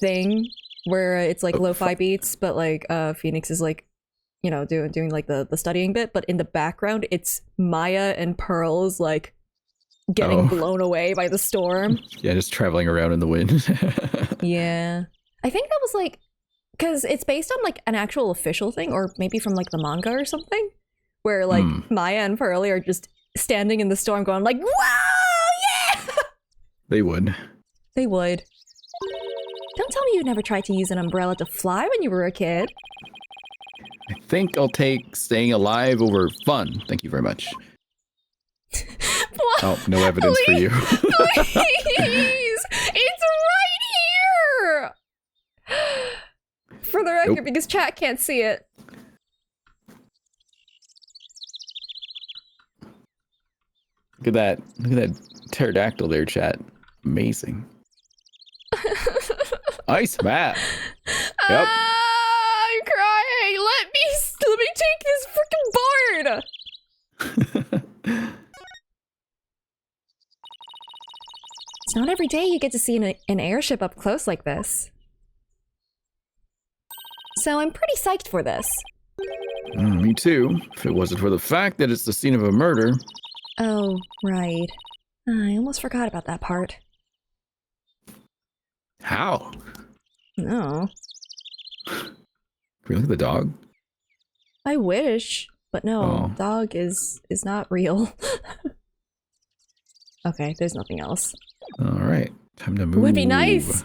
thing where it's, like, lo-fi beats, but, like, Phoenix is, like, you know, doing like, the studying bit, but in the background, it's Maya and Pearls, like, getting blown away by the storm. Yeah, just traveling around in the wind. Yeah. I think that was, like, because it's based on, like, an actual official thing, or maybe from, like, the manga or something, where, like, Maya and Pearlie are just standing in the storm going, like, wow! They would. They would. Don't tell me you never tried to use an umbrella to fly when you were a kid. I think I'll take staying alive over fun. Thank you very much. Oh, no evidence for you. Please! It's right here! For the record, because chat can't see it. Look at that. Look at that pterodactyl there, chat. Amazing. Ice map. Yep. I'm crying. Let me take this freaking board. It's not every day you get to see an airship up close like this. So I'm pretty psyched for this. Me too. If it wasn't for the fact that it's the scene of a murder. Oh, right. I almost forgot about that part. How? No. Can we look at the dog? I wish, but no, Oh. dog is not real. Okay, there's nothing else. All right, time to move. Would be nice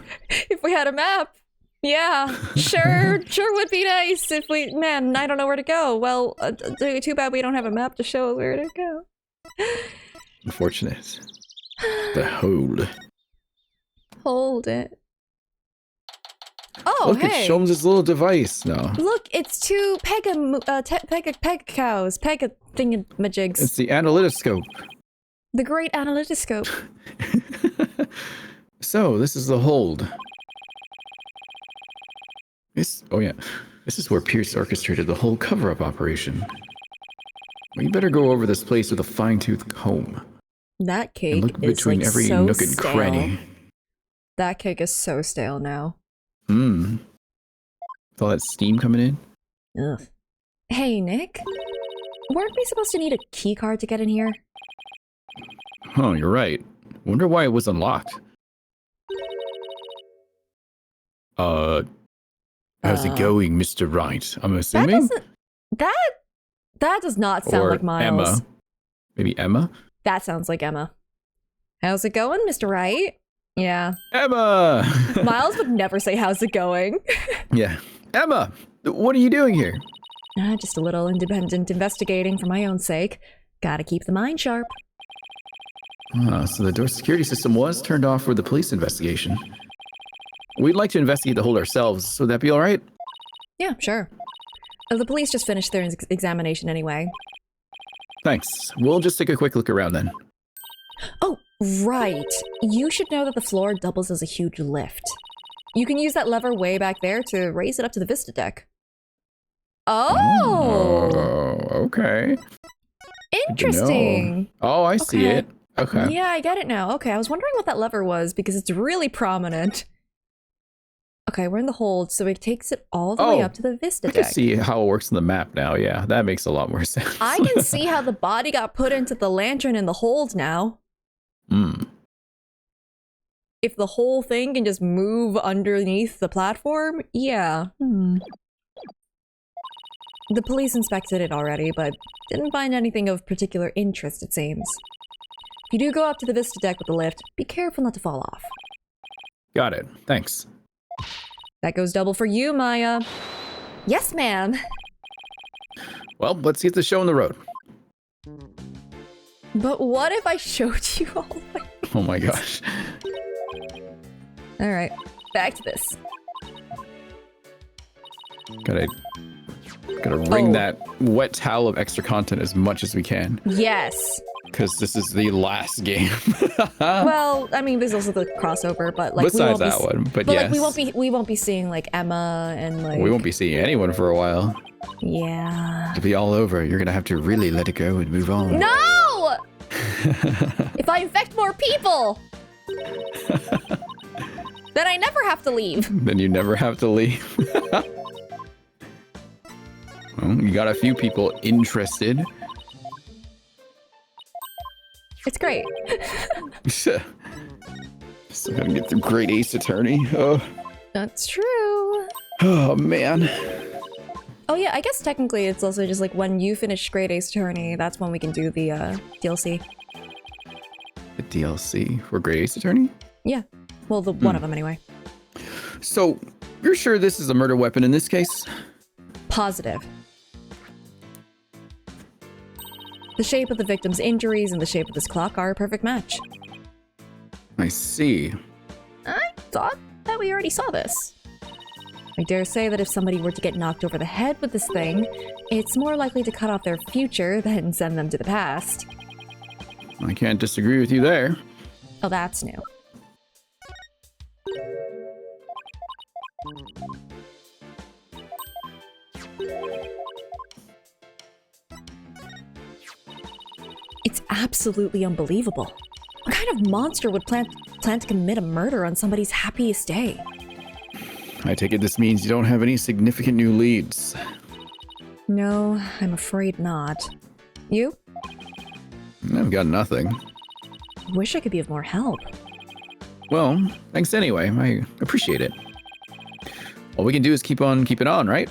if we had a map. Yeah, sure would be nice if we. Man, I don't know where to go. Well, too bad we don't have a map to show us where to go. Unfortunate. The hold. Hold it. Oh, Look, hey. it shows his little device now. Look, it's two pega cows, pega thingamajigs. It's the analytoscope. The great analytoscope. So, this is the hold. Oh yeah. This is where Pierce orchestrated the whole cover-up operation. We better go over this place with a fine-tooth comb. That cake And look is between like every so nook and stale. cranny. That cake is so stale now. With all that steam coming in. Ugh. Hey, Nick. Weren't we supposed to need a key card to get in here? Oh, you're right. Wonder why it was unlocked. How's it going, Mr. Wright? I'm assuming? That does not sound Or like Miles. Emma. Maybe Emma? That sounds like Emma. How's it going, Mr. Wright? Yeah. Emma! Miles would never say how's it going. Yeah. Emma! What are you doing here? Just a little independent investigating for my own sake. Gotta keep the mind sharp. So the door security system was turned off for the police investigation. We'd like to investigate the hold ourselves, so would that be alright? Yeah, sure. The police just finished their examination anyway. Thanks. We'll just take a quick look around then. Oh, right. You should know that the floor doubles as a huge lift. You can use that lever way back there to raise it up to the Vista deck. Oh! Okay. Interesting. Oh, I see Okay. it. Okay. Yeah, I get it now. Okay, I was wondering what that lever was because it's really prominent. Okay, we're in the hold, so it takes it all the way up to the Vista I deck. can see how it works on the map now. Yeah, that makes a lot more sense. I can see how the body got put into the lantern in the hold now. If the whole thing can just move underneath the platform, yeah. The police inspected it already, but didn't find anything of particular interest, it seems. If you do go up to the Vista deck with the lift, be careful not to fall off. Got it. Thanks. That goes double for you, Maya. Yes, ma'am. Well, let's get the show on the road. But what if I showed you all my... Oh my gosh. All right, back to this. Gotta wring that wet towel of extra content as much as we can. Yes. Because this is the last game. Well, I mean, there's also the crossover, but like Besides we won't that one, but but yes. like we won't be seeing like Emma and like We won't be seeing anyone for a while. Yeah. It'll be all over. You're gonna have to really let it go and move on. No! If I infect more people, then I never have to leave. Then you never have to leave. Well, you got a few people interested. It's great. Still gotta get through Great Ace Attorney. Oh. That's true. Oh man. Oh yeah, I guess technically it's also just like when you finish Great Ace Attorney, that's when we can do the DLC. The DLC for Grey Ace Attorney? Yeah. Well, the one of them anyway. So, you're sure this is a murder weapon in this case? Positive. The shape of the victim's injuries and the shape of this clock are a perfect match. I see. I thought that we already saw this. I dare say that if somebody were to get knocked over the head with this thing, it's more likely to cut off their future than send them to the past. I can't disagree with you there. Oh, that's new. It's absolutely unbelievable. What kind of monster would plan to commit a murder on somebody's happiest day? I take it this means you don't have any significant new leads. No, I'm afraid not. You? I've got nothing. Wish I could be of more help. Well, thanks anyway. I appreciate it. All we can do is keep on keeping on, right?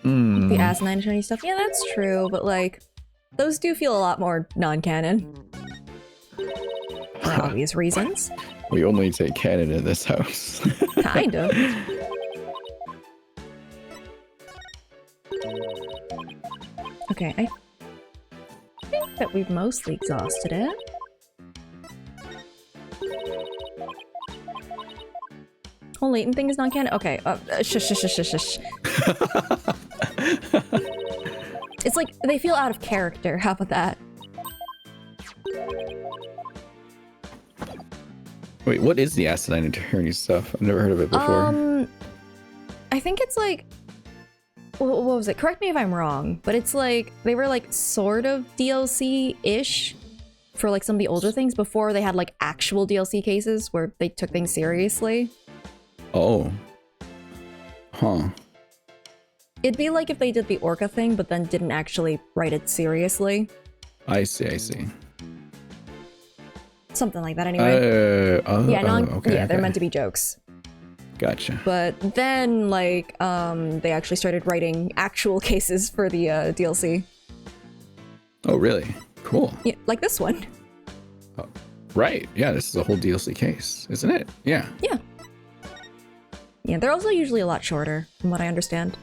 The asinine shiny stuff, yeah, that's true, but like, those do feel a lot more non-canon. For obvious reasons. We only take canon in this house. Kind of. Okay, I think that we've mostly exhausted it. Whole latent thing is non-canon? Okay, shush. It's like, they feel out of character, how about that? Wait, what is the asinine attorney stuff? I've never heard of it before. I think it's like, what was it? Correct me if I'm wrong, but it's like, they were like sort of DLC-ish for like some of the older things before they had like actual DLC cases where they took things seriously. Oh. Huh. It'd be like if they did the Orca thing, but then didn't actually write it seriously. I see. Something like that anyway. Okay. Yeah, they're meant to be jokes. Gotcha. But then, like, they actually started writing actual cases for the DLC. Oh, really? Cool. Yeah, like this one. Right. Yeah, this is a whole DLC case, isn't it? Yeah. Yeah. Yeah, they're also usually a lot shorter, from what I understand.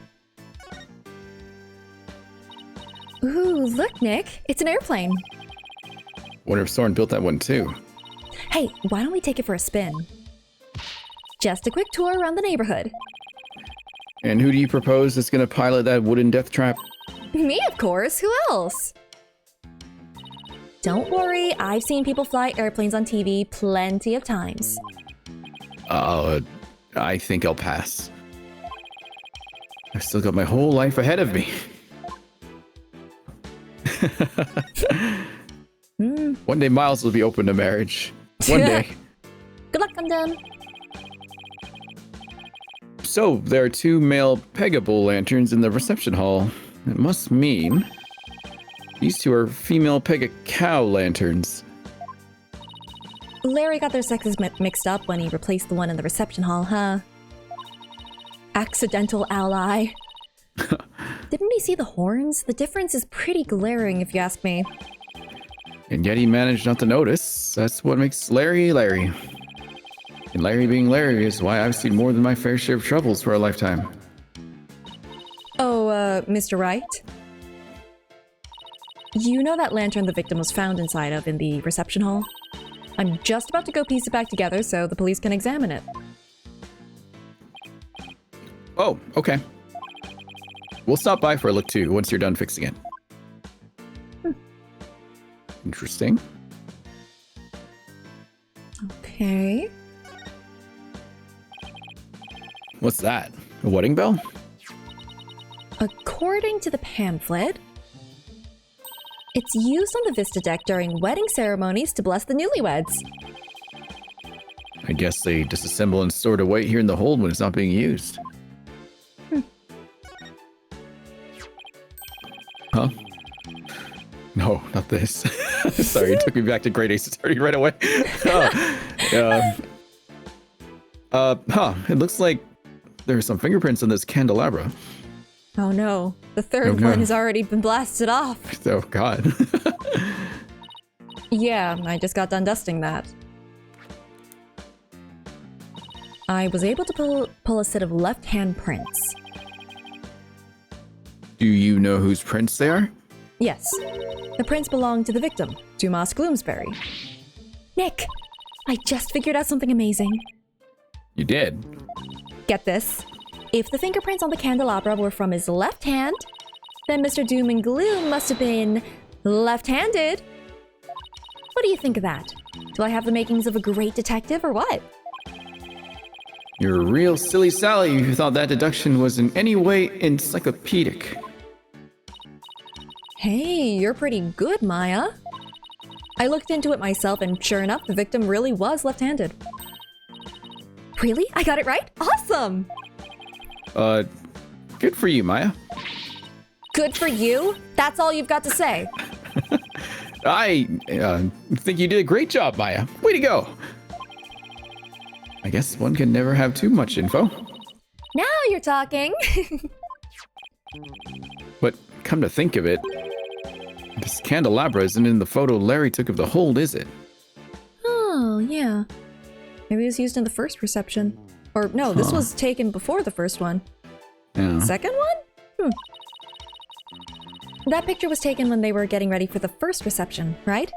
Ooh, look, Nick. It's an airplane. Wonder if Soren built that one too. Hey, why don't we take it for a spin? Just a quick tour around the neighborhood. And who do you propose is going to pilot that wooden death trap? Me, of course. Who else? Don't worry, I've seen people fly airplanes on TV plenty of times. I think I'll pass. I've still got my whole life ahead of me. One day Miles will be open to marriage. One day. Good luck, I'm done. So, there are 2 male Pegable lanterns in the reception hall. It must mean these 2 are female Pega-Cow lanterns. Larry got their sexes mixed up when he replaced the one in the reception hall, huh? Accidental ally. Didn't he see the horns? The difference is pretty glaring, if you ask me. And yet he managed not to notice. That's what makes Larry Larry. And Larry being Larry is why I've seen more than my fair share of troubles for a lifetime. Oh, Mr. Wright? You know that lantern the victim was found inside of in the reception hall? I'm just about to go piece it back together so the police can examine it. Oh, okay. We'll stop by for a look too once you're done fixing it. Interesting. Okay. What's that? A wedding bell? According to the pamphlet, it's used on the Vista deck during wedding ceremonies to bless the newlyweds. I guess they disassemble and store it away here in the hold when it's not being used. Huh? No, not this. Sorry, it took me back to Great Ace Attorney right away. It looks like there are some fingerprints on this candelabra. Oh no, the third one has already been blasted off. Oh god. Yeah, I just got done dusting that. I was able to pull a set of left-hand prints. Do you know whose prints they are? Yes, the prints belong to the victim, Dumas Gloomsbury. Nick, I just figured out something amazing. You did? Get this. If the fingerprints on the candelabra were from his left hand, then Mr. Doom and Gloom must have been left-handed. What do you think of that? Do I have the makings of a great detective or what? You're a real silly Sally if you thought that deduction was in any way encyclopedic. Hey, you're pretty good, Maya. I looked into it myself and sure enough, the victim really was left-handed. Really? I got it right? Awesome! Good for you, Maya. Good for you? That's all you've got to say. I think you did a great job, Maya. Way to go! I guess one can never have too much info. Now you're talking. But come to think of it, this candelabra isn't in the photo Larry took of the hold, is it? Oh, yeah. Maybe it was used in the first reception. Or no, this was taken before the first one. Yeah. Second one? That picture was taken when they were getting ready for the first reception, right?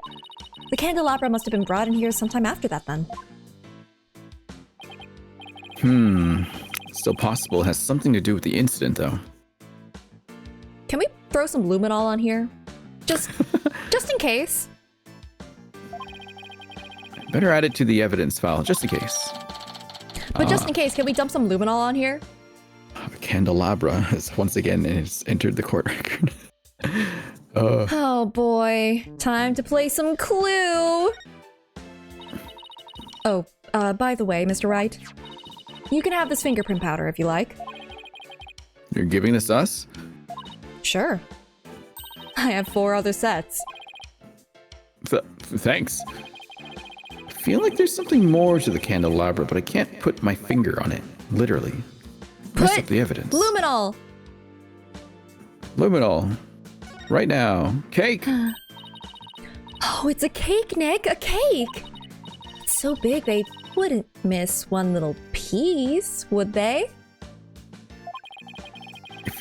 The candelabra must have been brought in here sometime after that then. Still possible it has something to do with the incident, though. Can we throw some luminol on here? Just in case. Better add it to the evidence file, just in case. But just in case, can we dump some luminol on here? The candelabra has once again entered the court record. Oh boy, time to play some Clue! Oh, by the way, Mr. Wright, you can have this fingerprint powder if you like. You're giving this to us? Sure. I have 4 other sets. Thanks. I feel like there's something more to the candelabra, but I can't put my finger on it. Literally. Mess up the evidence. Luminol! Luminol. Right now. Cake! Oh, it's a cake, Nick! A cake! It's so big they wouldn't miss one little piece, would they? If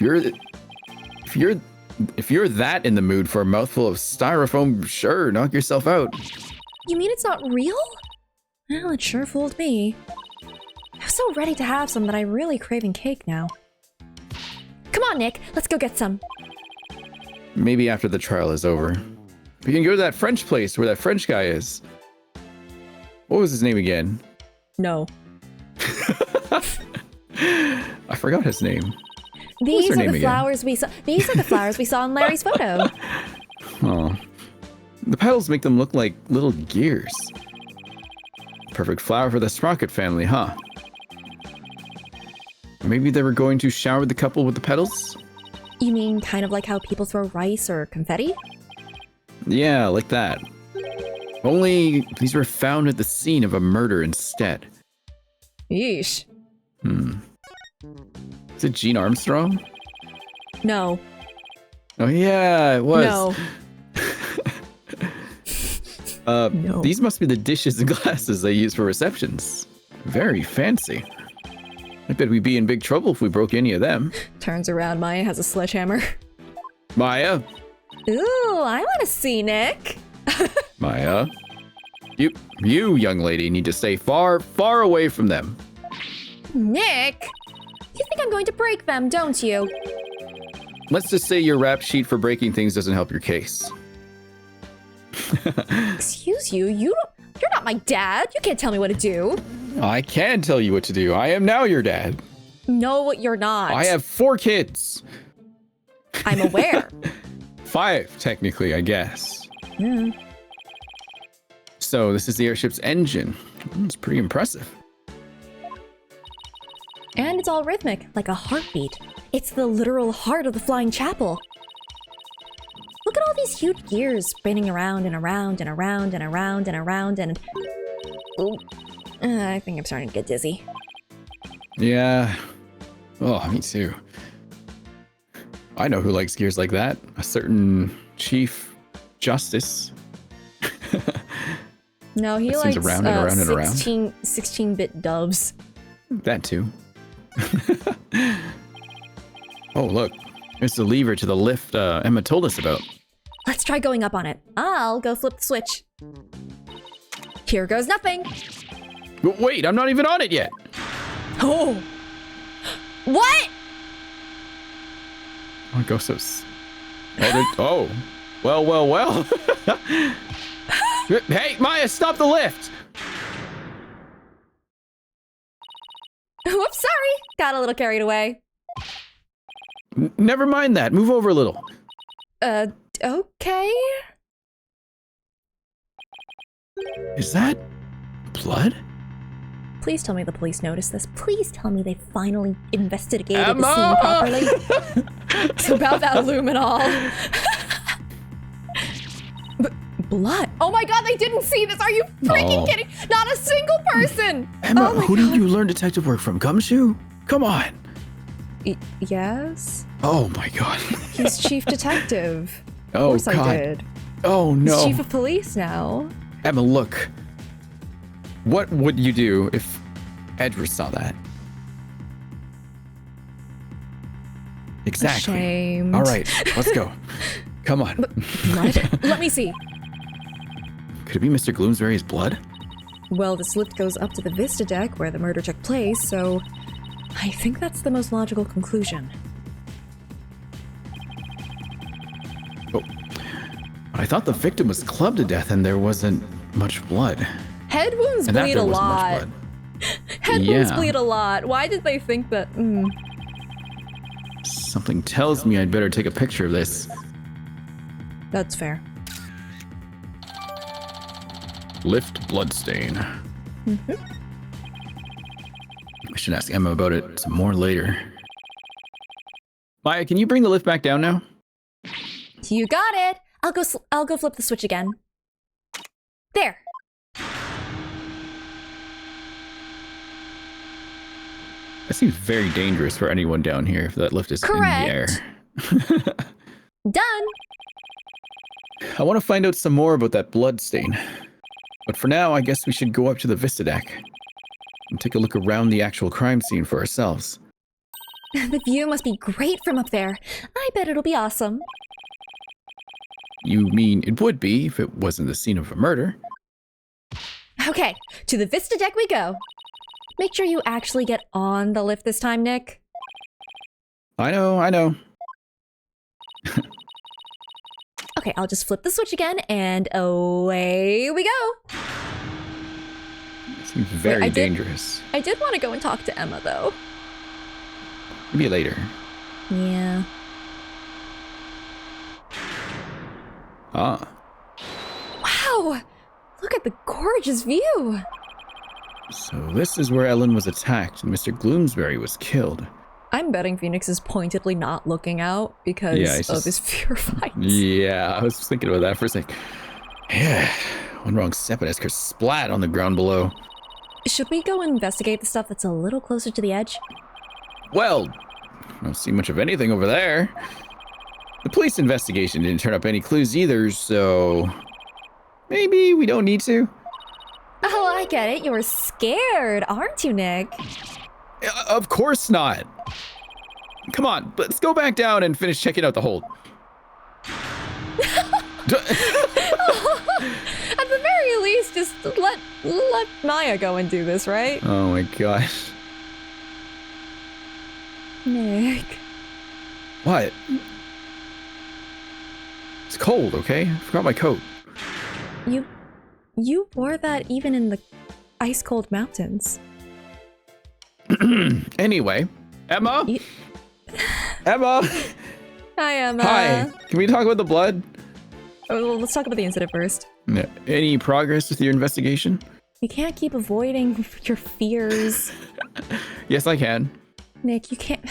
you're that in the mood for a mouthful of styrofoam, sure, knock yourself out. You mean it's not real? Well, it sure fooled me. I was so ready to have some that I'm really craving cake now. Come on, Nick, let's go get some. Maybe after the trial is over. We can go to that French place where that French guy is. What was his name again? No. I forgot his name. These are the flowers we saw. These are the flowers we saw in Larry's photo. Oh. The petals make them look like little gears. Perfect flower for the Sprocket family, huh? Maybe they were going to shower the couple with the petals? You mean kind of like how people throw rice or confetti? Yeah, like that. Only these were found at the scene of a murder instead. Yeesh. Is it Jean Armstrong? No. Oh yeah, it was. No. No. These must be the dishes and glasses they use for receptions. Very fancy. I bet we'd be in big trouble if we broke any of them. Turns around, Maya has a sledgehammer. Maya. Ooh, I want to see Nick. Maya. You, young lady, need to stay far, far away from them. Nick! You think I'm going to break them, don't you? Let's just say your rap sheet for breaking things doesn't help your case. Excuse you, you're not my dad. You can't tell me what to do. I can tell you what to do. I am now your dad. No, you're not. I have 4 kids. I'm aware. 5, technically, I guess. Yeah. So this is the airship's engine. It's pretty impressive. And it's all rhythmic, like a heartbeat. It's the literal heart of the flying chapel. Look at all these huge gears spinning around and around and around and around and around and... Ooh. I think I'm starting to get dizzy. Yeah. Oh, me too. I know who likes gears like that. A certain Chief Justice. No, he That likes seems around and around and around. 16-bit doves. That too. Oh, look. There's the lever to the lift Emma told us about. Let's try going up on it. I'll go flip the switch. Here goes nothing. But wait, I'm not even on it yet. Oh. What? Oh, it goes so... Oh. Well. Hey, Maya, stop the lift! Whoops, sorry. Got a little carried away. Never mind that. Move over a little. Okay. Is that blood? Please tell me the police noticed this. Please tell me they finally investigated Emma! the scene properly. It's about that luminol. Blood. Oh my god, they didn't see this. Are you freaking kidding? Not a single person. Emma, Oh my who God. did you learn detective work from? Gumshoe? Come on. Yes. Oh my god. He's chief detective. Of Oh course god. I did. Oh He's no. chief of police now. Emma, look. What would you do if Edward saw that? Exactly. Ashamed. All right, let's go. Come on. Blood? Let me see. Could it be Mr. Gloomsbury's blood? Well, this lift goes up to the Vista deck where the murder took place, so I think that's the most logical conclusion. Oh. I thought the victim was clubbed to death and there wasn't much blood. Head wounds And that bleed there a wasn't much lot. blood. Head wounds Yeah. bleed a lot. Why did they think that? Something tells me I'd better take a picture of this. That's fair. Lift bloodstain. I should ask Emma about it some more later. Maya, can you bring the lift back down now? You got it. I'll go flip the switch again. There. That seems very dangerous for anyone down here if that lift is Correct. in the air. Done. I want to find out some more about that blood stain. But for now, I guess we should go up to the Vista deck and take a look around the actual crime scene for ourselves. The view must be great from up there. I bet it'll be awesome. You mean it would be if it wasn't the scene of a murder? Okay, to the Vista deck we go. Make sure you actually get on the lift this time, Nick. I know. Okay, I'll just flip the switch again, and away we go. It seems very I did- dangerous. I did want to go and talk to Emma, though. Maybe later. Yeah. Ah, Wow! Look at the gorgeous view! so this is where Ellen was attacked and Mr. Gloomsbury was killed. I'm betting Phoenix is pointedly not looking out because Yeah, he's of just- his fear fights. Yeah, I was thinking about that for a sec. Yeah, one wrong step and it's splat on the ground below. Should we go investigate the stuff that's It's a little closer to the edge. Well, I don't see much of anything over there. The police investigation didn't turn up any clues either, so maybe we don't need to. Oh, I get it. You're scared, aren't you, Nick? Of course not. Come on, let's go back down and finish checking out the hold. At the very least, just let Maya go and do this, right? Oh my gosh. Nick. What? It's cold, okay? I forgot my coat. You wore that even in the ice-cold mountains. Anyway, Emma? You- Emma? Hi, Emma. Hi. Can we talk about the blood? Oh, well, let's talk about the incident first. Any progress with your investigation? You can't keep avoiding your fears. Yes, I can. Nick, you can't...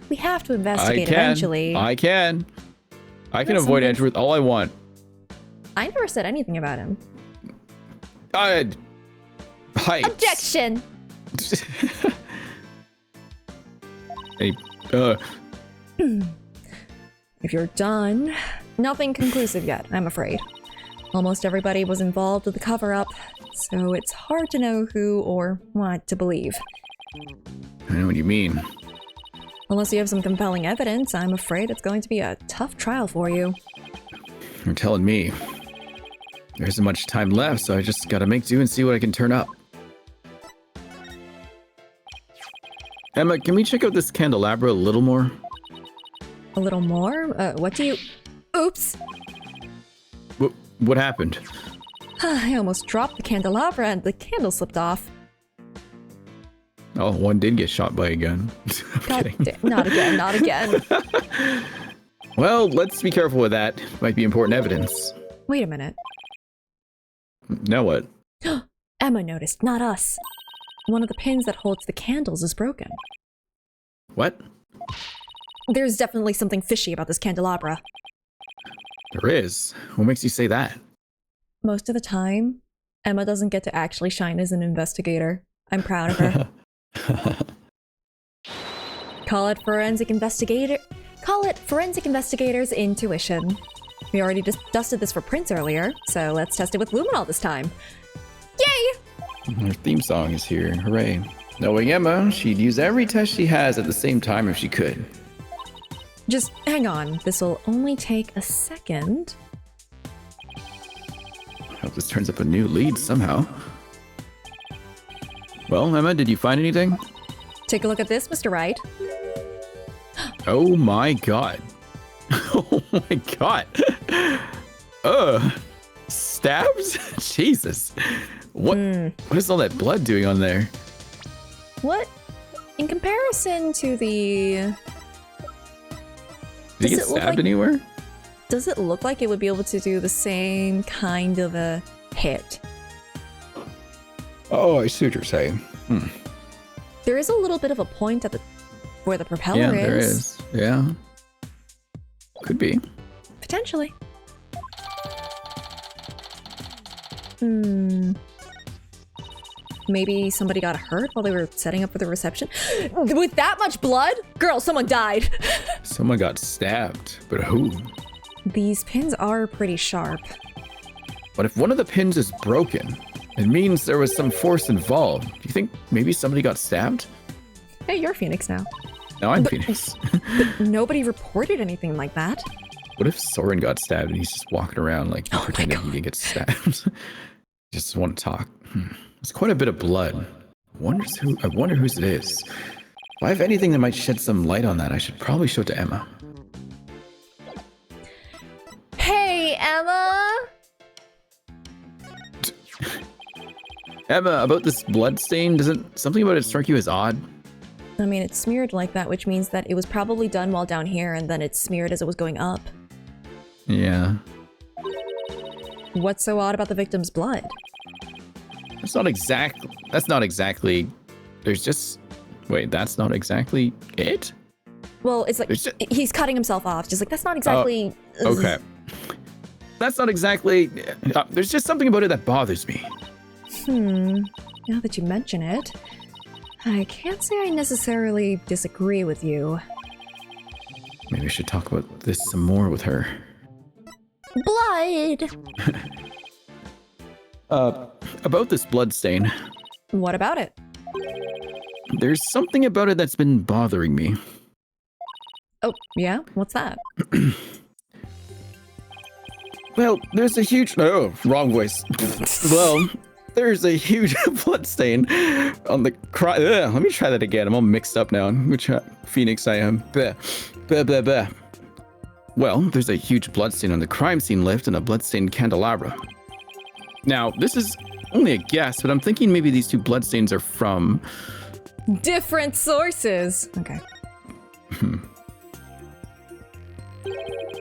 We have to I investigate can. eventually. I can That's avoid something- Edgeworth all I want. I never said anything about him. Heights. Objection. Hey, If you're done, nothing conclusive yet, I'm afraid. Almost everybody was involved with the cover-up, so it's hard to know who or what to believe. I know what you mean. Unless you have some compelling evidence, I'm afraid it's going to be a tough trial for you. You're telling me. There isn't much time left, so I just gotta make do and see what I can turn up. Emma, can we check out this candelabra a little more? A little more? What do you... Oops! What happened? I almost dropped the candelabra and the candle slipped off. Oh, one did get shot by a gun. I'm kidding. Not again, not again. Well, let's be careful with that. Might be important evidence. Wait a minute. Now what? Emma noticed, not us. One of the pins that holds the candles is broken. What? There's definitely something fishy about this candelabra. There is. What makes you say that? Most of the time, Emma doesn't get to actually shine as an investigator. I'm proud of her. Call it forensic investigator's intuition. We already dusted this for Prince earlier, so let's test it with Luminol this time. Yay! Her theme song is here. Hooray. Knowing Emma, she'd use every test she has at the same time if she could. Just hang on. This will only take a second. Hope this turns up a new lead somehow. Well, Emma, did you find anything? Take a look at this, Mr. Wright. Oh my god. Oh my god. Stabs? Jesus. What is all that blood doing on there? What? In comparison to the... Did he get stabbed anywhere? Does it look like it would be able to do the same kind of a hit? Oh, I see what you're saying. There is a little bit of a point at where the propeller is. Yeah, there is. Yeah. Could be. Potentially. Maybe somebody got hurt while they were setting up for the reception? With that much blood? Girl, someone died. Someone got stabbed, but who? These pins are pretty sharp. But if one of the pins is broken, it means there was some force involved. Do you think maybe somebody got stabbed? Hey, you're Phoenix now. No, I'm Phoenix. But nobody reported anything like that. What if Soren got stabbed and he's just walking around like pretending he didn't get stabbed? Just want to talk. It's quite a bit of blood. I wonder whose it is. If I have anything that might shed some light on that, I should probably show it to Emma. Hey, Emma! Emma, about this blood stain, doesn't something about it strike you as odd? I mean, it's smeared like that, which means that it was probably done while down here, and then it's smeared as it was going up. Yeah. What's so odd about the victim's blood? That's not exactly. There's just. Wait, that's not exactly it? Well, it's like he's cutting himself off. Just like, that's not exactly. Okay. That's not exactly. There's just something about it that bothers me. Now that you mention it, I can't say I necessarily disagree with you. Maybe I should talk about this some more with her. Blood! About this blood stain. What about it? There's something about it that's been bothering me. Oh, yeah? What's that? Well, there's a huge... Oh, wrong voice. Well, there's a huge blood stain on the... Let me try that again. I'm all mixed up now. Which Phoenix I am. Bleh. Bleh, bleh, bleh. Well, there's a huge blood stain on the crime scene lift and a blood-stained candelabra. Now, this is only a guess, but I'm thinking maybe these two bloodstains are from... different sources. Okay.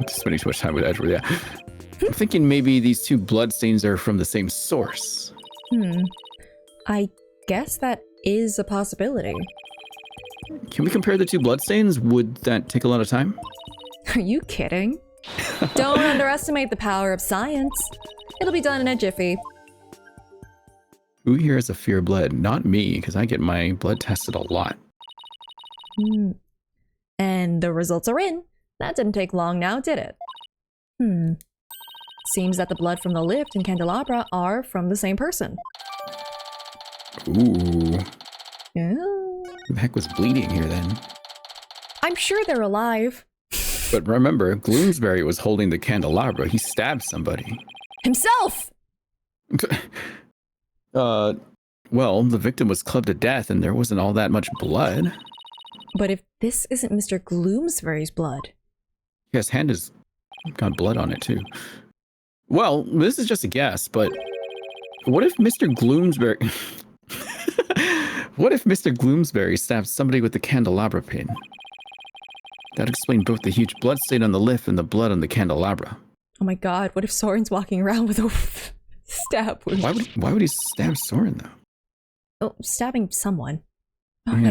Spending too much time with Edward, yeah. I'm thinking maybe these two bloodstains are from the same source. I guess that is a possibility. Can we compare the two bloodstains? Would that take a lot of time? Are you kidding? Don't underestimate the power of science. It'll be done in a jiffy. Who here has a fear of blood? Not me, because I get my blood tested a lot. And the results are in. That didn't take long now, did it? Seems that the blood from the lift and candelabra are from the same person. Ooh. Yeah. Who the heck was bleeding here then? I'm sure they're alive. But remember, Gloomsbury was holding the candelabra. He stabbed somebody. Himself! Well, the victim was clubbed to death and there wasn't all that much blood. But if this isn't Mr. Gloomsbury's blood... His hand has got blood on it too. Well, this is just a guess, but what if Mr. Gloomsbury... What if Mr. Gloomsbury stabbed somebody with the candelabra pin? That explained both the huge blood stain on the lift and the blood on the candelabra. Oh my god, what if Soren's walking around with a stab wound? Why would he stab Soren though? Oh, stabbing someone. Oh yeah. my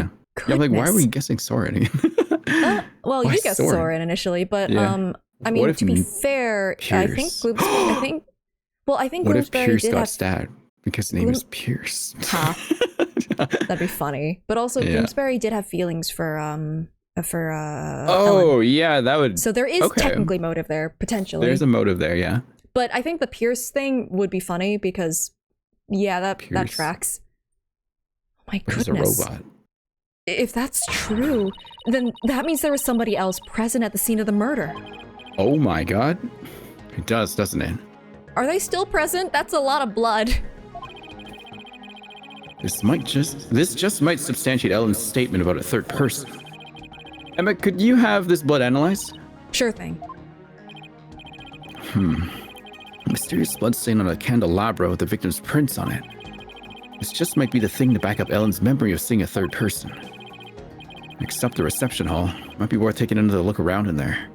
Yeah, I'm like, why are goodness. we guessing Soren? Well, Why you guessed Soren initially, but Yeah. I mean, What if to be fair, I think Pierce? Gloomsbury, what if What if Gloomsbury Pierce did got have... stabbed? Because his name is Pierce. Ha. That'd be funny. But also, Yeah. Gloomsbury did have feelings for Ellen. Oh, yeah, that would... So there is okay. technically motive there, potentially. There's a motive there, yeah. But I think the Pierce thing would be funny because, yeah, that Pierce. tracks. Oh my He's a goodness. robot. If that's true, then that means there was somebody else present at the scene of the murder. Oh my god. It does, doesn't it? Are they still present? That's a lot of blood. This just might substantiate Ellen's statement about a third person. Emma, could you have this blood analyzed? Sure thing. A mysterious blood stain on a candelabra with the victim's prints on it. This just might be the thing to back up Ellen's memory of seeing a third person. Next up, the reception hall. Might be worth taking another look around in there.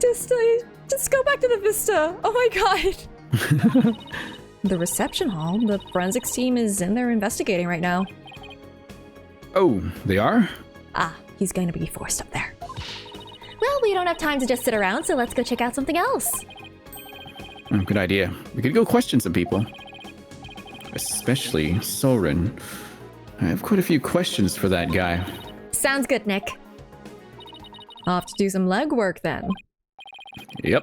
Just go back to the Vista. Oh my god. The reception hall? The forensics team is in there investigating right now. Oh, they are? Ah, he's going to be forced up there. Well, we don't have time to just sit around, so let's go check out something else. Oh, good idea. We could go question some people. Especially Soren. I have quite a few questions for that guy. Sounds good, Nick. I'll have to do some legwork then. Yep.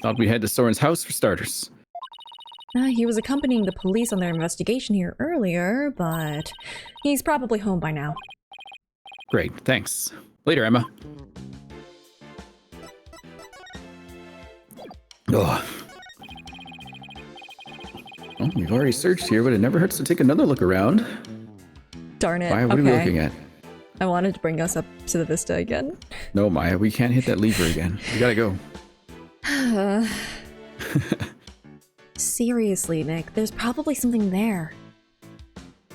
Thought we'd head to Soren's house for starters. He was accompanying the police on their investigation here earlier, but he's probably home by now. Great, thanks. Later, Emma. Ugh. Well, we've already searched here, but it never hurts to take another look around. Darn it. Maya, what are we looking at? I wanted to bring us up to the Vista again. No, Maya, we can't hit that lever again. We gotta go. Seriously, Nick, there's probably something there.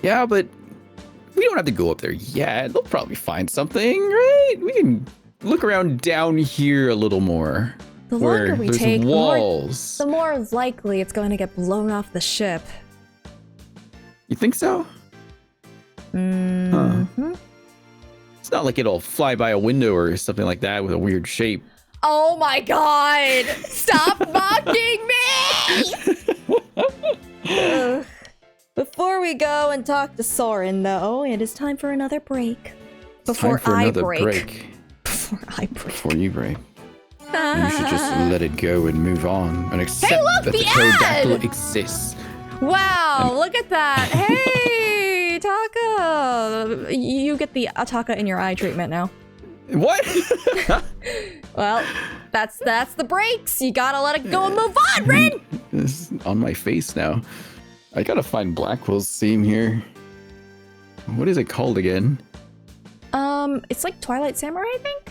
Yeah, but we don't have to go up there yet. They'll probably find something, right? We can look around down here a little more. The longer we take, walls. the more likely it's going to get blown off the ship. You think so? Mm-hmm. It's not like it'll fly by a window or something like that with a weird shape. Oh my god! Stop mocking me! Before we go and talk to Soren, though, it is time for another break. Before I break. Before I break. Before you break. You should just let it go and move on and accept look, that the the pterodactyl ad! exists. Wow, look at that. Hey, Taka! You get the Taka in your eye treatment now. What? Well, that's the breaks. You gotta let it go and move on, Rin! It's on my face now. I gotta find Blackwell's theme here. What is it called again? It's like Twilight Samurai, I think?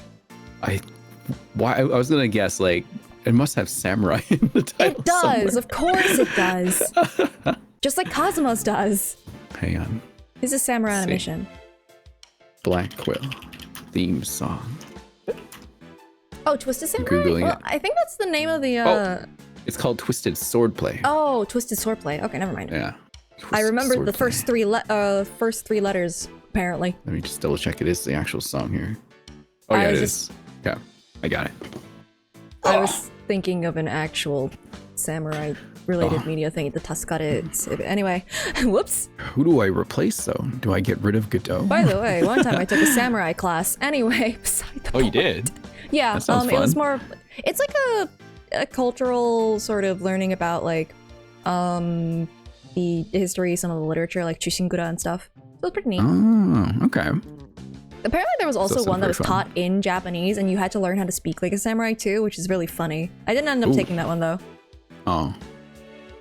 I was gonna guess, like, it must have samurai in the title. It does, somewhere. of course it does. Just like Cosmos does. Hang on. This is samurai on a See. mission. Blackwell theme song. Oh, Twisted Samurai? Googling Well, it. I think that's the name of the, It's called Twisted Swordplay. Oh, Twisted Swordplay. Okay, never mind. Yeah. I Twisted remembered the Swordplay. first three letters, apparently. Let me just double check. It is the actual song here. Oh, yeah, I it was is. Yeah, I got it. I was thinking of an actual samurai related media thing, the Tuscada. Anyway, whoops. Who do I replace though? Do I get rid of Godot? By the way, one time I took a samurai class. Anyway, beside the point. You did? Yeah, That sounds it was fun. more. It's like a cultural sort of learning about like the history, some of the literature, like Chushingura and stuff. So it was pretty neat. Oh, okay. Apparently, there was also sounds one that very was fun. taught in Japanese, and you had to learn how to speak like a samurai too, which is really funny. I didn't end up taking that one though. Oh,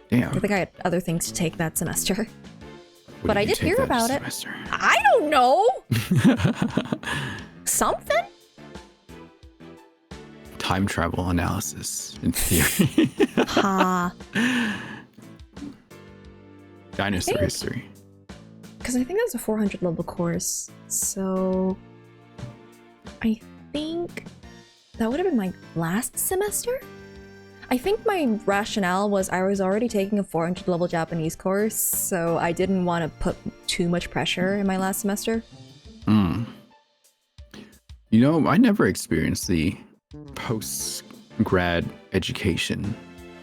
damn. I think I had other things to take that semester. What But I you did take hear that about semester? it. I don't know. Something? Time travel analysis in theory. Ha. Dinosaur history. Because I think that was a 400 level course. So I think that would have been my last semester? I think my rationale was I was already taking a 400 level Japanese course, so I didn't want to put too much pressure in my last semester. You know, I never experienced the post-grad education.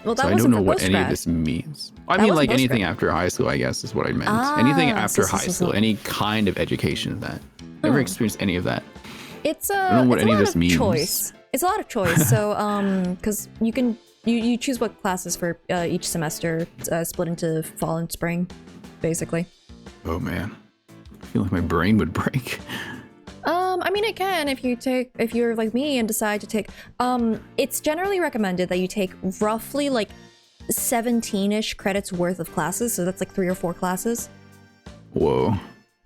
Well, that So I wasn't don't know for what any of postgrad. this means. I That mean, wasn't like anything postgrad. after high school, I guess is what I meant. Ah, Anything after so. high school, any kind of education of that. Never experienced any of that. It's don't know what it's any a of lot this of means. choice. It's a lot of choice. So because you choose what classes for each semester, split into fall and spring, basically. Oh man, I feel like my brain would break. I mean, it can if you're like me and decide to take. It's generally recommended that you take roughly like 17-ish credits worth of classes. So that's like 3 or 4 classes. Whoa.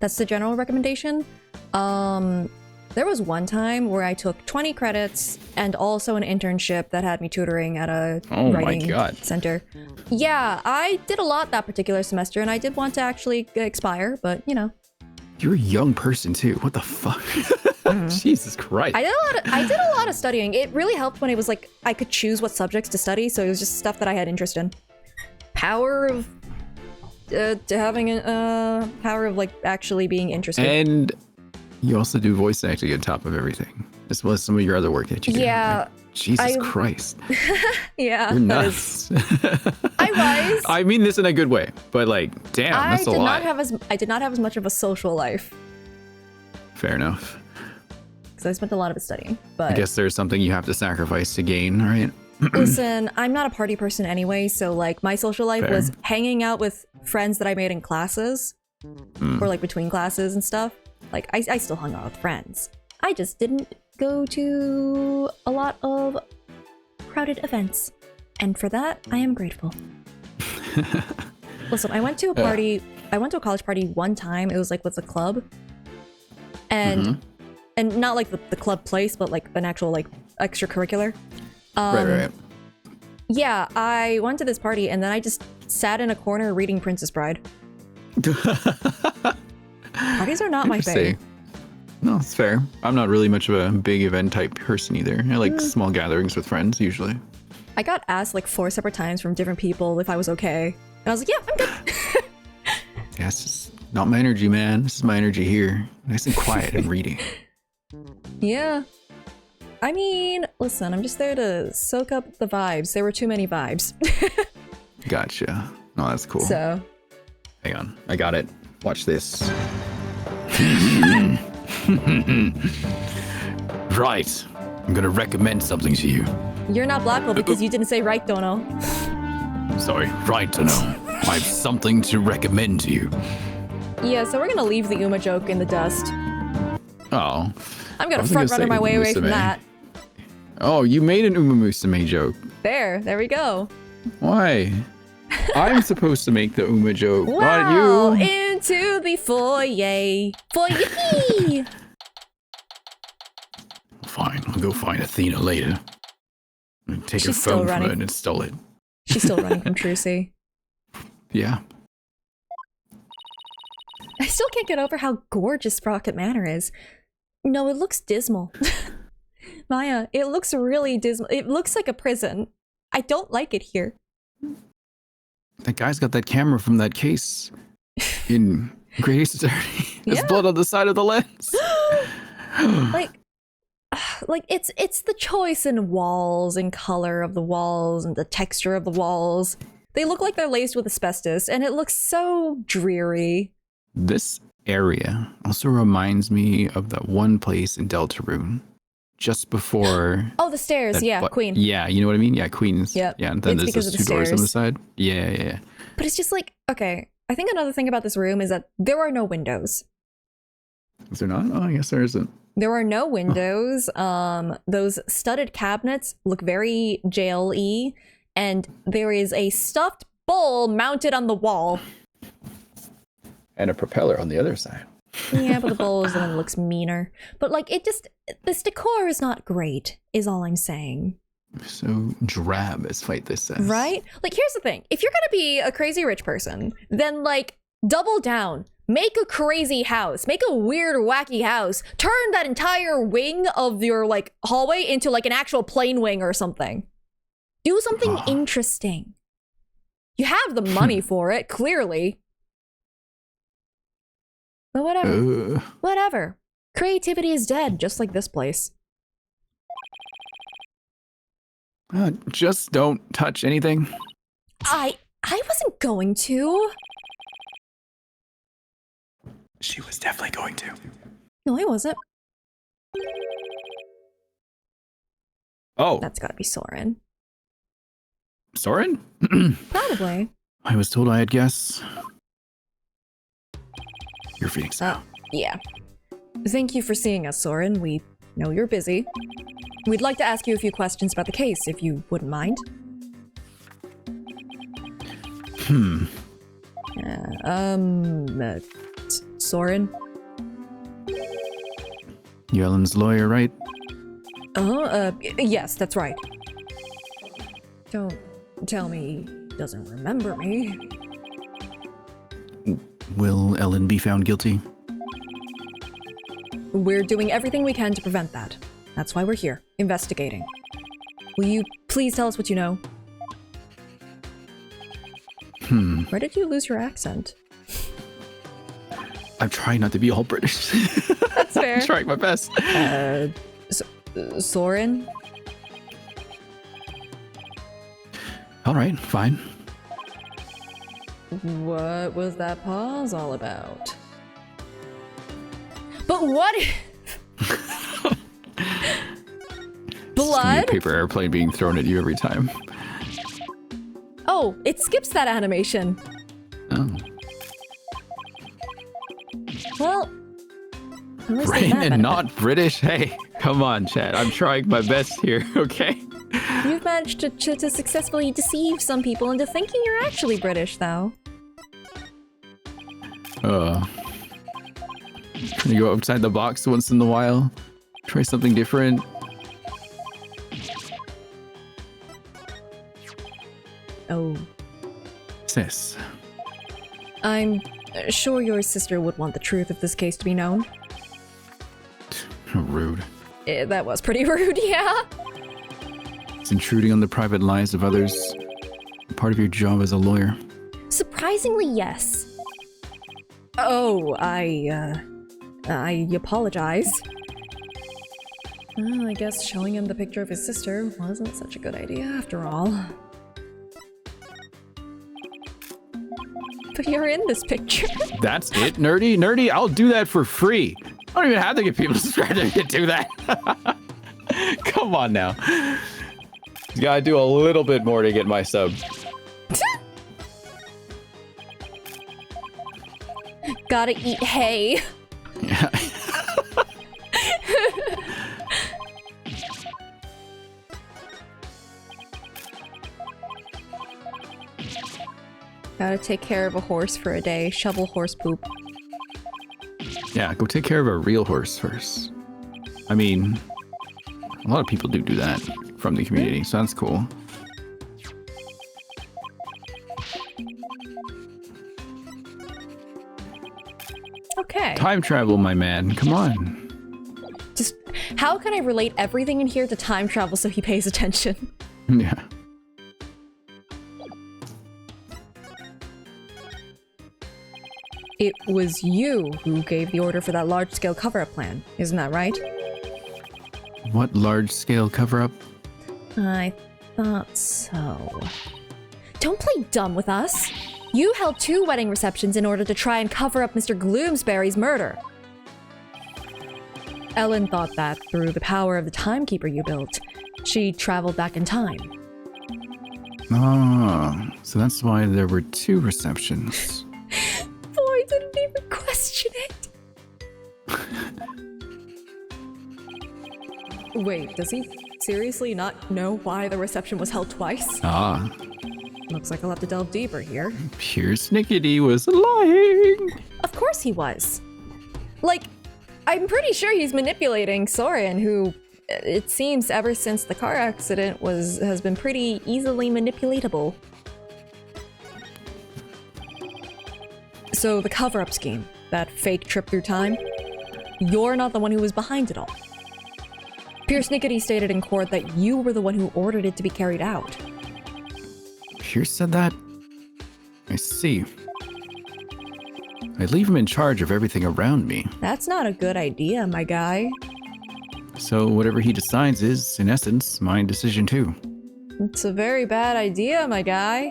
That's the general recommendation. There was one time where I took 20 credits and also an internship that had me tutoring at a Oh my writing God. center. Yeah, I did a lot that particular semester, and I did want to actually expire, but you know. You're a young person too. What the fuck? Jesus Christ. I did a lot of studying. It really helped when it was like I could choose what subjects to study, so it was just stuff that I had interest in. Power of power of like actually being interested. And you also do voice acting on top of everything, as well as some of your other work that you do. Yeah, Like, Jesus I- Christ. yeah, You're that is- nuts. I was. I mean this in a good way, but like, damn, I that's a did lot. not have as much of a social life Fair enough. because I spent a lot of it studying. I But guess there's something you have to sacrifice to gain, right? listen, I'm not a party person anyway, so like my social life Fair. was hanging out with friends that I made in classes or like between classes and stuff. Like I still hung out with friends. I just didn't go to a lot of crowded events, and for that I am grateful. Listen, I went to a party. I went to a college party one time. It was like with a club, and not like the club place, but like an actual like extracurricular. Right. Yeah, I went to this party and then I just sat in a corner reading Princess Bride. Parties are not my Interesting. thing. No, it's fair. I'm not really much of a big event type person either. I like small gatherings with friends usually. I got asked like 4 separate times from different people if I was okay. And I was like, yeah, I'm good. Yeah, it's just not my energy, man. This is my energy here. Nice and quiet and reading. Yeah. I mean, listen, I'm just there to soak up the vibes. There were too many vibes. Gotcha. No, that's cool. So, Hang on. I got it. Watch this. Right. I'm gonna recommend something to you. you're not Blackwell because you didn't say right, Dono. Sorry, right to know. I have something to recommend to you. Yeah, so we're gonna leave the Uma joke in the dust. Oh. I'm I gonna was front gonna runner say my way away from Musume. that. Oh, you made an Uma Musume joke. There we go. Why? I'm supposed to make the Uma joke, Wow, not you. into the foyer. Foyer! Fine, I'll go find Athena later. And take her She's still phone from her running. and install it. She's still running from Trucy. Yeah. I still can't get over how gorgeous Rocket Manor is. No, it looks dismal. Maya, it looks really dismal. It looks like a prison. I don't like it here. That guy's got that camera from that case in Great Ace Attorney. There's Yeah. blood on the side of the lens. Like, like it's the choice in walls and color of the walls and the texture of the walls. They look like they're laced with asbestos, and it looks so dreary. This area also reminds me of that one place in Deltarune, just before. Oh, the stairs. Yeah, Queen. Yeah, you know what I mean? Yeah, Queen's. Yep. Yeah, and then It's there's those two doors on the side. Yeah. But it's just like, okay, I think another thing about this room is that there are no windows. Is there not? Oh, I guess there isn't. There are no windows. Those studded cabinets look very jail-y, and there is a stuffed bull mounted on the wall. And a propeller on the other side. Yeah, but the bowl is the one that looks meaner. But like, this decor is not great, is all I'm saying. So drab, as Fight This says. Right? Like, here's the thing. If you're gonna be a crazy rich person, then like, double down. Make a crazy house. Make a weird, wacky house. Turn that entire wing of your like hallway into like an actual plane wing or something. Do something interesting. You have the money for it, clearly. But whatever. Whatever. Creativity is dead, just like this place. Just don't touch anything. I wasn't going to. She was definitely going to. No, I wasn't. Oh. That's gotta be Soren. Soren? Probably. I was told I had guests. You're Phoenix. Yeah. Thank you for seeing us, Soren. We know you're busy. We'd like to ask you a few questions about the case, if you wouldn't mind. Soren? You Ellen's lawyer, right? Yes, that's right. Don't tell me he doesn't remember me. Will Ellen be found guilty? We're doing everything we can to prevent that. That's why we're here, investigating. Will you please tell us what you know? Where did you lose your accent? I'm trying not to be all British. That's fair. I'm trying my best. Soren? All right, fine. What was that pause all about? But what if... Blood? A paper airplane being thrown at you every time. Oh, it skips that animation. Oh. Well, at least there's Rain that and benefit. not British? Hey, come on, Chad. I'm trying my best here, okay? You've managed to successfully deceive some people into thinking you're actually British, though. Trying to go outside the box once in a while. Try something different. Oh. Sis. I'm sure your sister would want the truth of this case to be known. Rude. That was pretty rude, yeah. It's intruding on the private lives of others. Part of your job as a lawyer. Surprisingly, yes. Oh, I apologize. Well, I guess showing him the picture of his sister wasn't such a good idea after all. But you're in this picture. That's it, nerdy? Nerdy, I'll do that for free. I don't even have to get people to subscribe to me to do that. Come on now. You gotta do a little bit more to get my sub. Gotta eat hay. Yeah. Gotta take care of a horse for a day. Shovel horse poop. Yeah, go take care of a real horse first. I mean, a lot of people do that from the community, so that's cool. Okay. Time travel, my man. Come on. Just how can I relate everything in here to time travel so he pays attention? Yeah. It was you who gave the order for that large-scale cover-up plan, isn't that right? what large-scale cover-up? I thought so. Don't play dumb with us. You held 2 wedding receptions in order to try and cover up Mr. Gloomsbury's murder. Ellen thought that through the power of the timekeeper you built, she traveled back in time. Ah, so that's why there were 2 receptions. Boy, didn't even question it. Wait, does he seriously not know why the reception was held twice? Ah. Looks like I'll have to delve deeper here. Pure Snickety was lying. Of course he was. Like, I'm pretty sure he's manipulating Soren, who, it seems ever since the car accident has been pretty easily manipulatable. So the cover-up scheme, that fake trip through time, you're not the one who was behind it all. Pure Snickety stated in court that you were the one who ordered it to be carried out. Pierce said that? I see. I leave him in charge of everything around me. That's not a good idea, my guy. So whatever he decides is, in essence, my decision too. It's a very bad idea, my guy.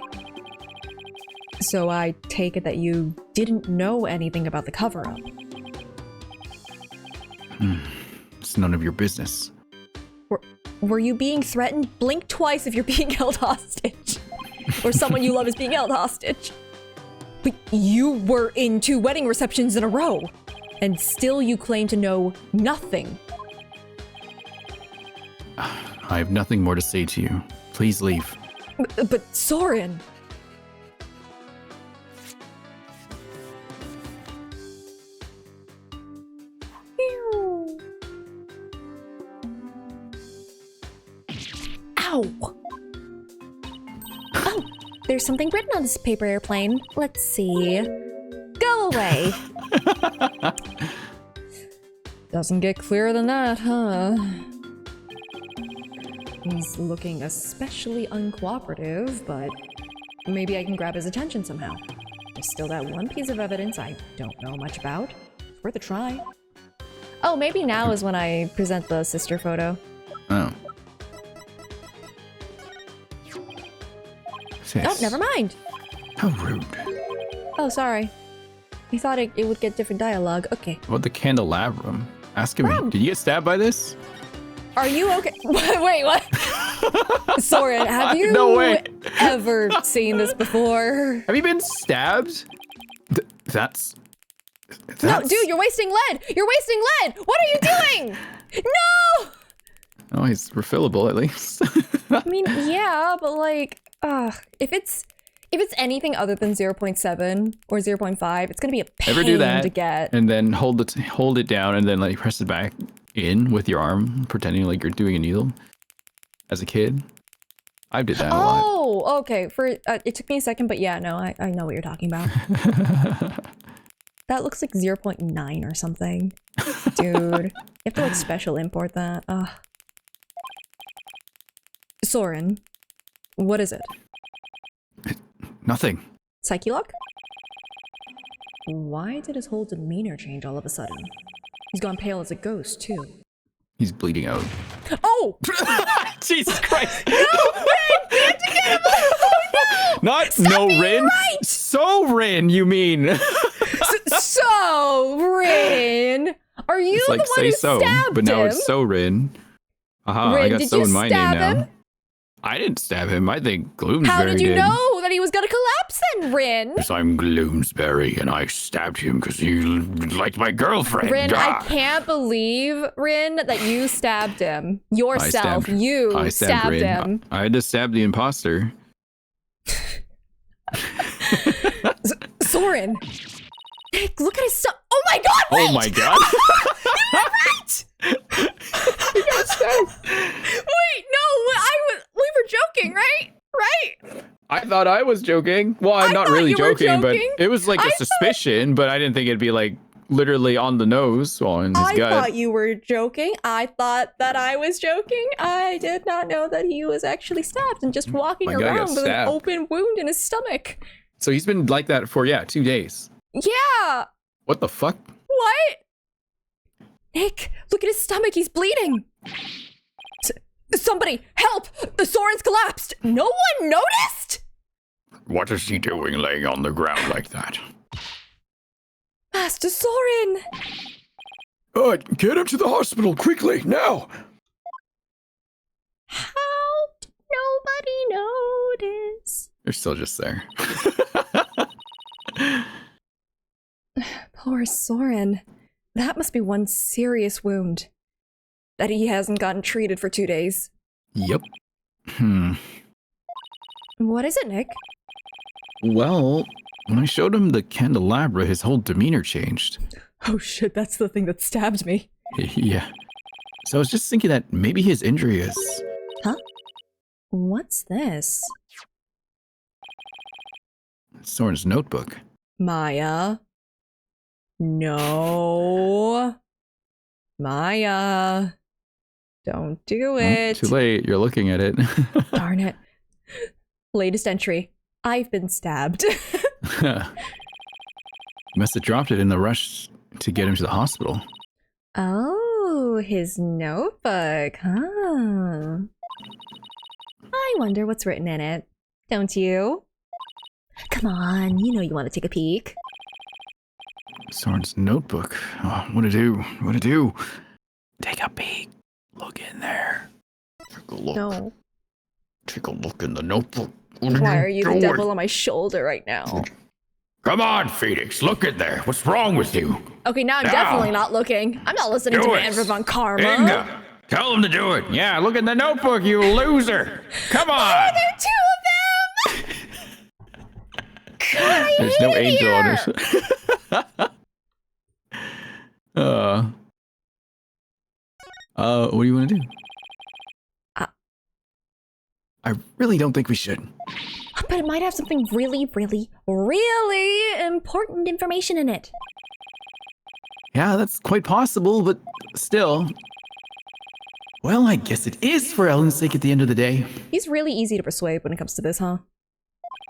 So I take it that you didn't know anything about the cover-up. It's none of your business. Were you being threatened? Blink twice if you're being held hostage. Or someone you love is being held hostage. But you were in 2 wedding receptions in a row. And still you claim to know nothing. I have nothing more to say to you. Please leave. But Soren... Ow! Oh, there's something written on this paper airplane. Let's see. Go away! Doesn't get clearer than that, huh? He's looking especially uncooperative, but maybe I can grab his attention somehow. There's still that one piece of evidence I don't know much about. It's worth a try. Oh, maybe now is when I present the sister photo. Oh. Oh, never mind. How rude. Oh, sorry. I thought it would get different dialogue. Okay. What the candelabrum? Ask him, did you get stabbed by this? Are you okay? Wait, what? Soren, have you ever seen this before? Have you been stabbed? That's... No, dude, you're wasting lead! You're wasting lead! What are you doing? No! Oh, he's refillable at least. I mean, yeah, but like, if it's anything other than 0.7 or 0.5, it's gonna be a pain Ever do that to get. And then hold it down and then like press it back in with your arm, pretending like you're doing a needle. As a kid, I did that a lot. Oh, okay. It took me a second, but yeah, no, I know what you're talking about. That looks like 0.9 or something. Dude, you have to like special import that. Ugh. Soren, what is it? Nothing. Psyche lock? Why did his whole demeanor change all of a sudden? He's gone pale as a ghost, too. He's bleeding out. Oh! Jesus Christ! No, Rin! We have to get him! Oh, no! Not Stop no being Rin! Right! So Rin, you mean? So Rin! Are you it's the like one Sei who So, stabbed but now him? it's So Rin. Aha, Rin, I got did So you in my name stab now. him? I didn't stab him. I think Gloomsbury How did you did. know that he was gonna collapse then, Rin? Because I'm Gloomsbury and I stabbed him because he liked my girlfriend. Rin, I can't believe, Rin, that you stabbed him. Yourself. You stabbed Rin. him. I had to stab the imposter. Soren. Nick, look at his stuff. Oh my god, wait! Oh my god. You got stabbed. Wait, no, we were joking, right? Right? I thought I was joking. Well, I'm not really joking, but it was like a suspicion, but I didn't think it'd be like literally on the nose or in his gut. I thought you were joking. I thought that I was joking. I did not know that he was actually stabbed and just walking around with an open wound in his stomach. So he's been like that for, 2 days. Yeah. What the fuck? What? Nick, look at his stomach. He's bleeding. Somebody, help! Soren's collapsed! No one noticed? What is he doing laying on the ground like that? Master Soren! Get him to the hospital, quickly, now! How did nobody notice? They're still just there. Poor Soren. That must be one serious wound. That he hasn't gotten treated for 2 days. Yep. What is it, Nick? Well, when I showed him the candelabra, his whole demeanor changed. Oh shit, that's the thing that stabbed me. Yeah. So I was just thinking that maybe his injury is... Huh? What's this? Soren's notebook. Maya. No. Maya. Don't do it. Too late, you're looking at it. Darn it. Latest entry. I've been stabbed. Must have dropped it in the rush to get him to the hospital. Oh, his notebook, huh? I wonder what's written in it. Don't you? Come on, you know you want to take a peek. Soren's notebook. Oh, what to do? What to do? Take a peek. Look in there. Take a look. No. Take a look in the notebook. Why are you the devil on my shoulder right now? Come on, Phoenix, look in there. What's wrong with you? Okay, now I'm definitely not looking. I'm not listening to Manfred von Karma. Inga, tell him to do it. Yeah, look in the notebook, you loser. Come on. Oh, there are 2 of them! God, I There's hate no it angel on here. her. What do you want to do? I really don't think we should. But it might have something really, really, really important information in it. Yeah, that's quite possible, but still. Well, I guess it is for Ellen's sake at the end of the day. He's really easy to persuade when it comes to this, huh?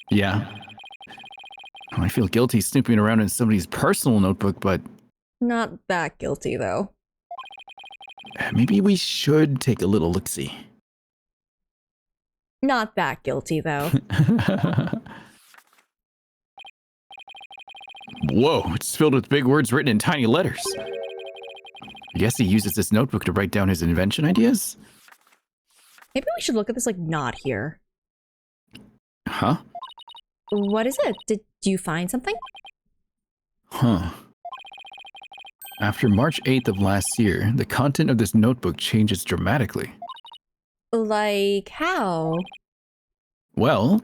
Yeah. I feel guilty snooping around in somebody's personal notebook, but Not that guilty, though. maybe we should take a little look-see. Not that guilty, though. Whoa, it's filled with big words written in tiny letters. I guess he uses this notebook to write down his invention ideas? Maybe we should look at this, like, not here. Huh? What is it? Did you find something? Huh. After March 8th of last year, the content of this notebook changes dramatically. Like, how? Well,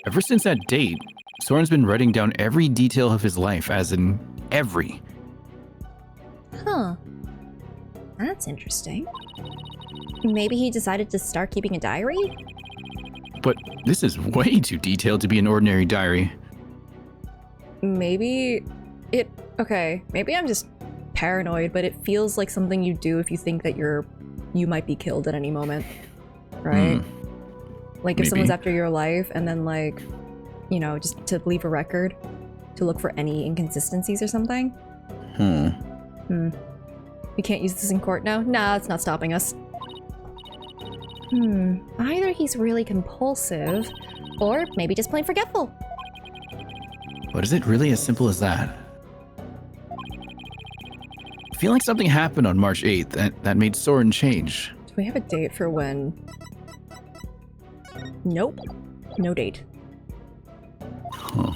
ever since that date, Soren's been writing down every detail of his life, as in every. Huh. That's interesting. Maybe he decided to start keeping a diary? But this is way too detailed to be an ordinary diary. Maybe it... Okay, maybe I'm just paranoid, but it feels like something you do if you think that you might be killed at any moment. Right? Like if Maybe. someone's after your life and then like, you know, just to leave a record, to look for any inconsistencies or something. We can't use this in court now? Nah, it's not stopping us. Either he's really compulsive, or maybe just plain forgetful. But is it really as simple as that? I feel like something happened on March 8th that made Soren change. Do we have a date for when? Nope. No date. Huh.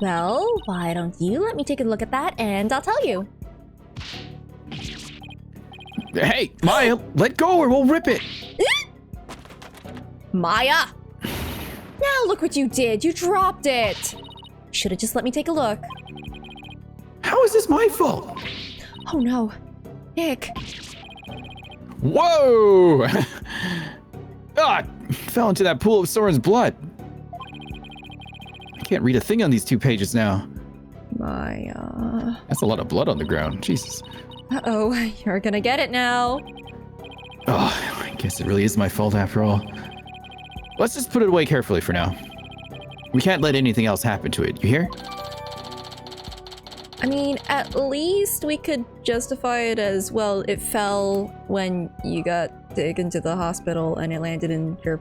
Well, why don't you let me take a look at that and I'll tell you. Hey, Maya, let go or we'll rip it. Maya! Now look what you did. You dropped it. Should have just let me take a look. How is this my fault? Oh no. Nick. Whoa! Fell into that pool of Soren's blood. I can't read a thing on these 2 pages now. Maya. That's a lot of blood on the ground. Jesus. Uh-oh, you're gonna get it now. Oh, I guess it really is my fault after all. Let's just put it away carefully for now. We can't let anything else happen to it, you hear? I mean, at least we could justify it as, well, it fell when you got dig into the hospital and it landed in your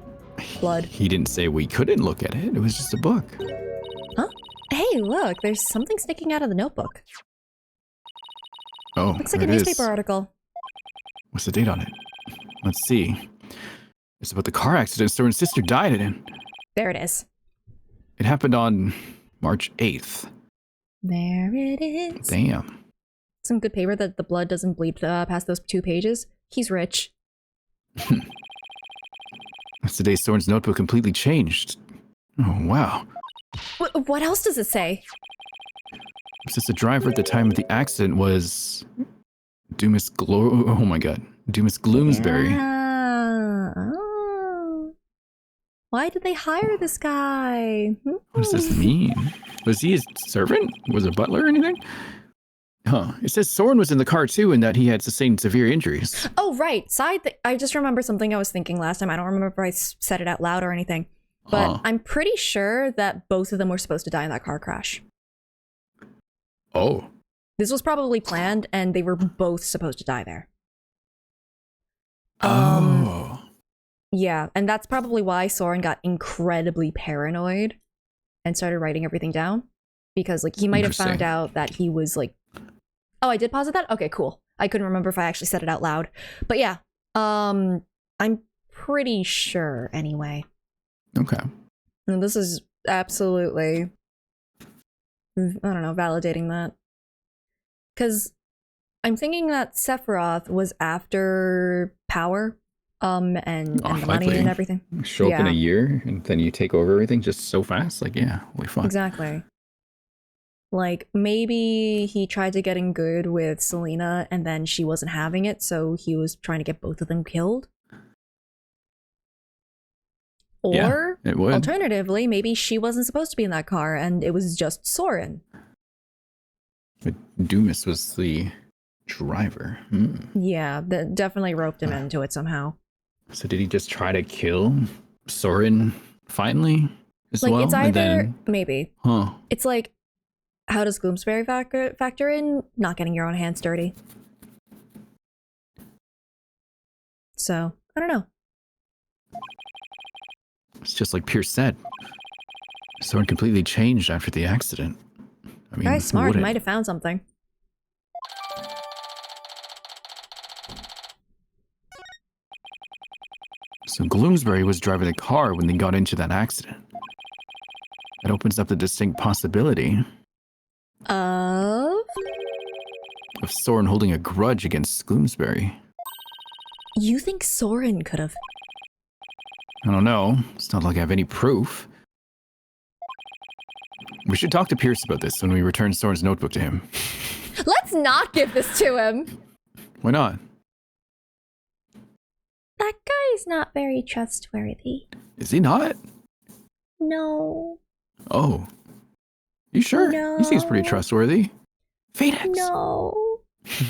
blood. He didn't say we couldn't look at it. It was just a book. Huh? Hey, look, there's something sticking out of the notebook. Oh, Looks like a there it newspaper is. article. What's the date on it? Let's see. It's about the car accident Soren's sister died in. There it is. It happened on March 8th. There it is. Damn. Some good paper that the blood doesn't bleed past those 2 pages. He's rich. That's the day Soren's notebook completely changed. Oh, wow. What else does it say? It says the driver at the time of the accident was Dumas Gloomsbury. Oh. Why did they hire this guy? What does this mean? Was he his servant? Was a butler or anything? Huh. It says Soren was in the car too and that he had sustained severe injuries. Oh, right. I just remember something I was thinking last time. I don't remember if I said it out loud or anything. But I'm pretty sure that both of them were supposed to die in that car crash. Oh. This was probably planned and they were both supposed to die there. Oh. Yeah, and that's probably why Soren got incredibly paranoid and started writing everything down. Because like he might have found out that he was like, oh, I did posit that? Okay, cool. I couldn't remember if I actually said it out loud. But yeah, I'm pretty sure anyway. Okay. And this is absolutely, I don't know, validating that. Because I'm thinking that Sephiroth was after power, and the money and everything. Show up in a year and then you take over everything just so fast? Like, yeah, holy fuck. Exactly. Like, maybe he tried to get in good with Selena and then she wasn't having it, so he was trying to get both of them killed. Or, it would. Alternatively, maybe she wasn't supposed to be in that car and it was just Soren. But Dumas was the driver. Yeah, that definitely roped him into it somehow. So did he just try to kill Soren finally as Like, well? it's either, and then, maybe. huh. It's like, how does Gloomsbury factor in? Not getting your own hands dirty. So, I don't know. It's just like Pierce said. Soren completely changed after the accident. I mean, Guy's smart, he wouldn't? might have found something. So Gloomsbury was driving the car when they got into that accident. That opens up the distinct possibility Of? of Soren holding a grudge against Gloomsbury. You think Soren could have? I don't know. It's not like I have any proof. We should talk to Pierce about this when we return Soren's notebook to him. Let's not give this to him! Why not? That guy's not very trustworthy. Is he not? No. Oh. You sure? He seems pretty No. trustworthy. Phoenix! No. He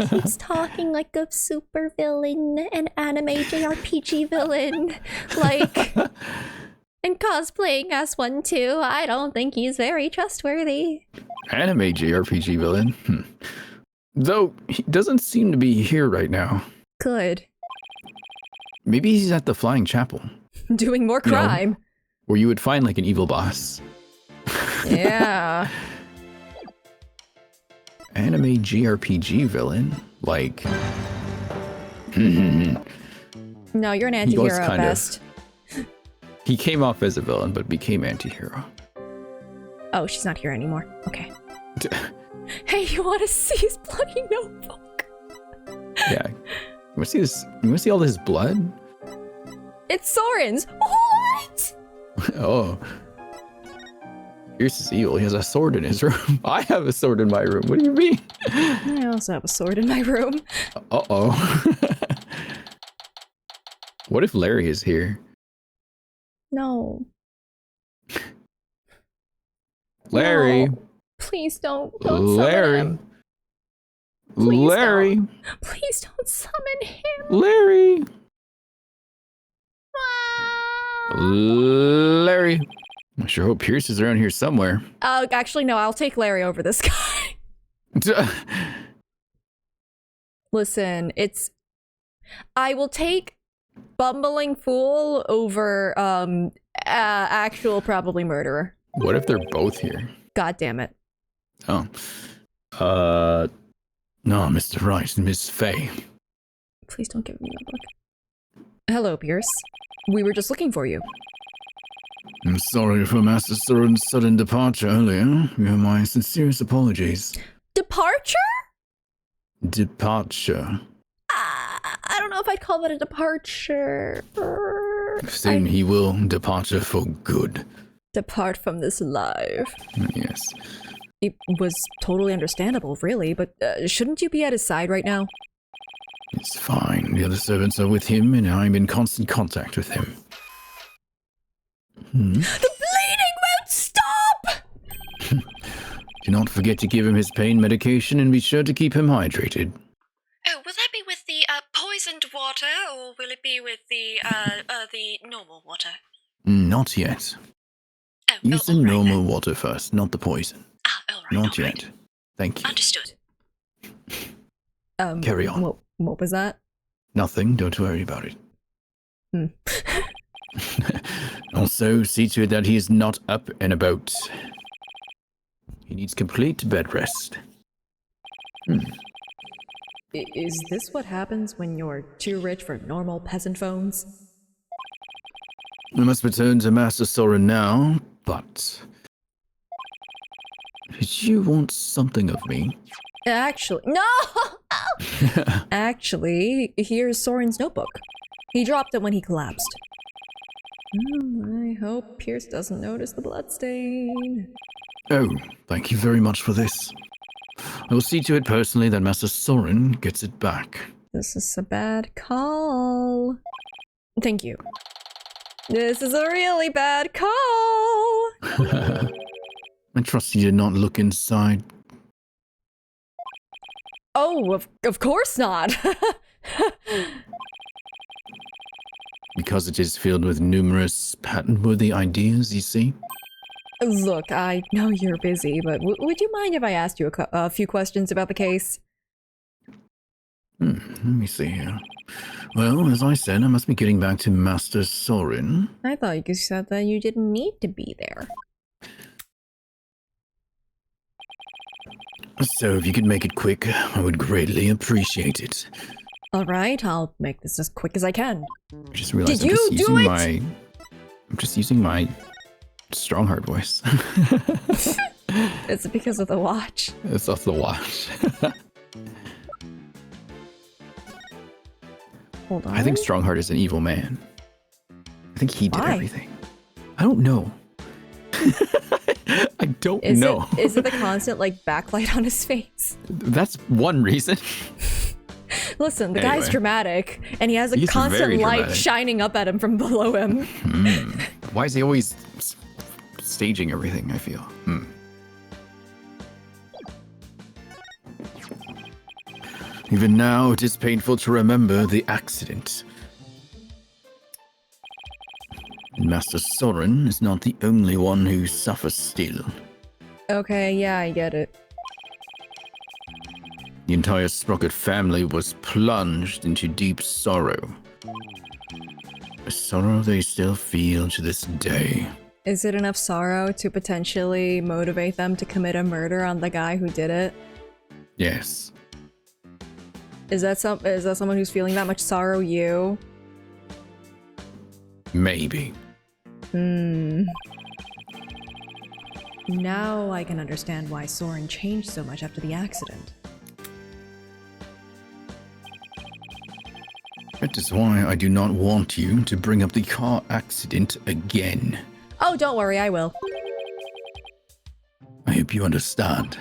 keeps talking like a super villain, an anime JRPG villain. Like, and cosplaying as one too. I don't think he's very trustworthy. Anime JRPG villain. Though, he doesn't seem to be here right now. Good. Maybe he's at the Flying Chapel, Doing more crime. where you would find like an evil boss. Yeah. Anime JRPG villain? Like... No, you're an He was anti-hero at kind of- best. He came off as a villain, but became anti-hero. Oh, she's not here anymore. Okay. Hey, you want to see his bloody notebook? Yeah. You want to see this? You want to see all his blood? It's Soren's. What? Oh. Pierce is evil. He has a sword in his room. I have a sword in my room. What do you mean? I also have a sword in my room. Uh-oh. What if Larry is here? No. Larry. No. Please don't summon Larry. him. Please Larry. don't. Please don't summon him. Larry. Larry. I sure hope Pierce is around here somewhere. Actually, no, I'll take Larry over this guy. Listen, it's I will take bumbling fool over actual probably murderer. What if they're both here? God damn it. Oh. No, Mr. Wright and Miss Fay. Please don't give me a book. Hello, Pierce. We were just looking for you. I'm sorry for Master Soren's sudden departure earlier. You have my sincerest apologies. Departure? Departure. I don't know if I'd call that a departure. Soon he will departure for good. Depart from this life. Yes. It was totally understandable, really, but shouldn't you be at his side right now? It's fine. The other servants are with him, and I'm in constant contact with him. The bleeding won't stop! Do not forget to give him his pain medication, and be sure to keep him hydrated. Oh, will that be with the poisoned water, or will it be with the normal water? Not yet. Oh, Use the all right normal water first, not the poison. then. All right. Not all yet. right. Thank you. Understood. Carry on. What was that? Nothing. Don't worry about it. Hmm. Also, see to it that he is not up and about. He needs complete bed rest. Is this what happens when you're too rich for normal peasant phones? I must return to Master Soren now, but... Did you want something of me? Actually, no! Actually, here's Soren's notebook. He dropped it when he collapsed. I hope Pierce doesn't notice the bloodstain. Oh, thank you very much for this. I will see to it personally that Master Soren gets it back. This is a bad call. Thank you. This is a really bad call! I trust you did not look inside. Oh, of course not! Because it is filled with numerous patent-worthy ideas, you see? Look, I know you're busy, but would you mind if I asked you a few questions about the case? Let me see here. Well, as I said, I must be getting back to Master Soren. I thought you said that you didn't need to be there. So if you could make it quick, I would greatly appreciate it. Alright, I'll make this as quick as I can. I just realized Did you do it? I'm just using my Strongheart voice. Is it because of the watch? It's off the watch. Hold on. I think Strongheart is an evil man. I think he did Why? everything. I don't know. I don't know. Is it the constant, like, backlight on his face? That's one reason. Listen, the guy's dramatic, and he has a He's constant very light dramatic. shining up at him from below him. Why is he always staging everything, I feel? Even now, it is painful to remember the accident. Master Soren is not the only one who suffers still. Okay, yeah, I get it. The entire Sprocket family was plunged into deep sorrow. A sorrow they still feel to this day. Is it enough sorrow to potentially motivate them to commit a murder on the guy who did it? Yes. Is that someone who's feeling that much sorrow, you? Maybe. Now I can understand why Soren changed so much after the accident. That is why I do not want you to bring up the car accident again. Oh, don't worry, I will. I hope you understand.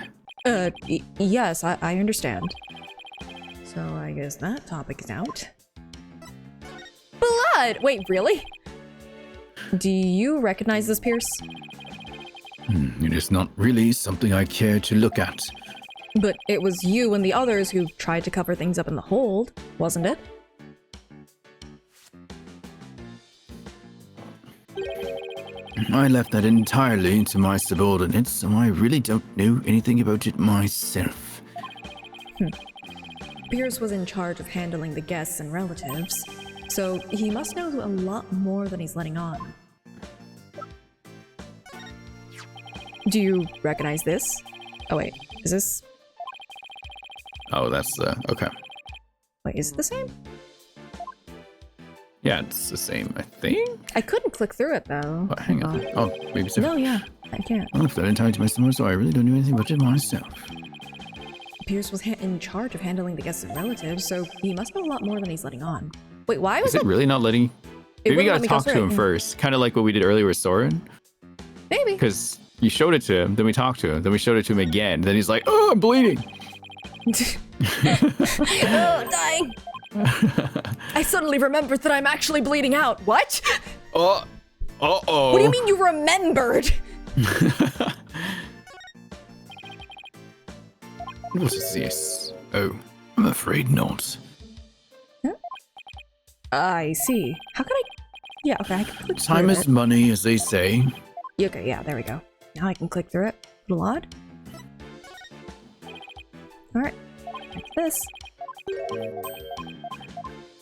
Yes, I understand. So I guess that topic is out. Blood! Wait, really? Do you recognize this, Pierce? It is not really something I care to look at. But it was you and the others who tried to cover things up in the hold, wasn't it? I left that entirely to my subordinates, so I really don't know anything about it myself. Pierce was in charge of handling the guests and relatives, so he must know a lot more than he's letting on. Do you recognize this? Oh wait, is this... Oh, that's okay. Wait, is it the same? Yeah, it's the same, I think. I couldn't click through it though. Oh, hang on. Oh, maybe it's No, yeah, I can't. Well, if that entirely to my stomach, so I really don't do anything but it myself. Pierce was in charge of handling the guests and relatives, so he must know a lot more than he's letting on. Wait, why was Is it really not letting? It Maybe we wouldn't gotta let me go talk to through him it. first, kind of like what we did earlier with Soren. Maybe. Because you showed it to him, then we talked to him, then we showed it to him again, then he's like, "Oh, I'm bleeding." Oh, dying. I suddenly remembered that I'm actually bleeding out. What? Oh, uh-oh. What do you mean you remembered? What is this? Oh, I'm afraid not. I see. How can I... Yeah, okay, I can click Time through is it. money, as they say. Okay, yeah, there we go. Now I can click through it. A little odd. Alright. Like this.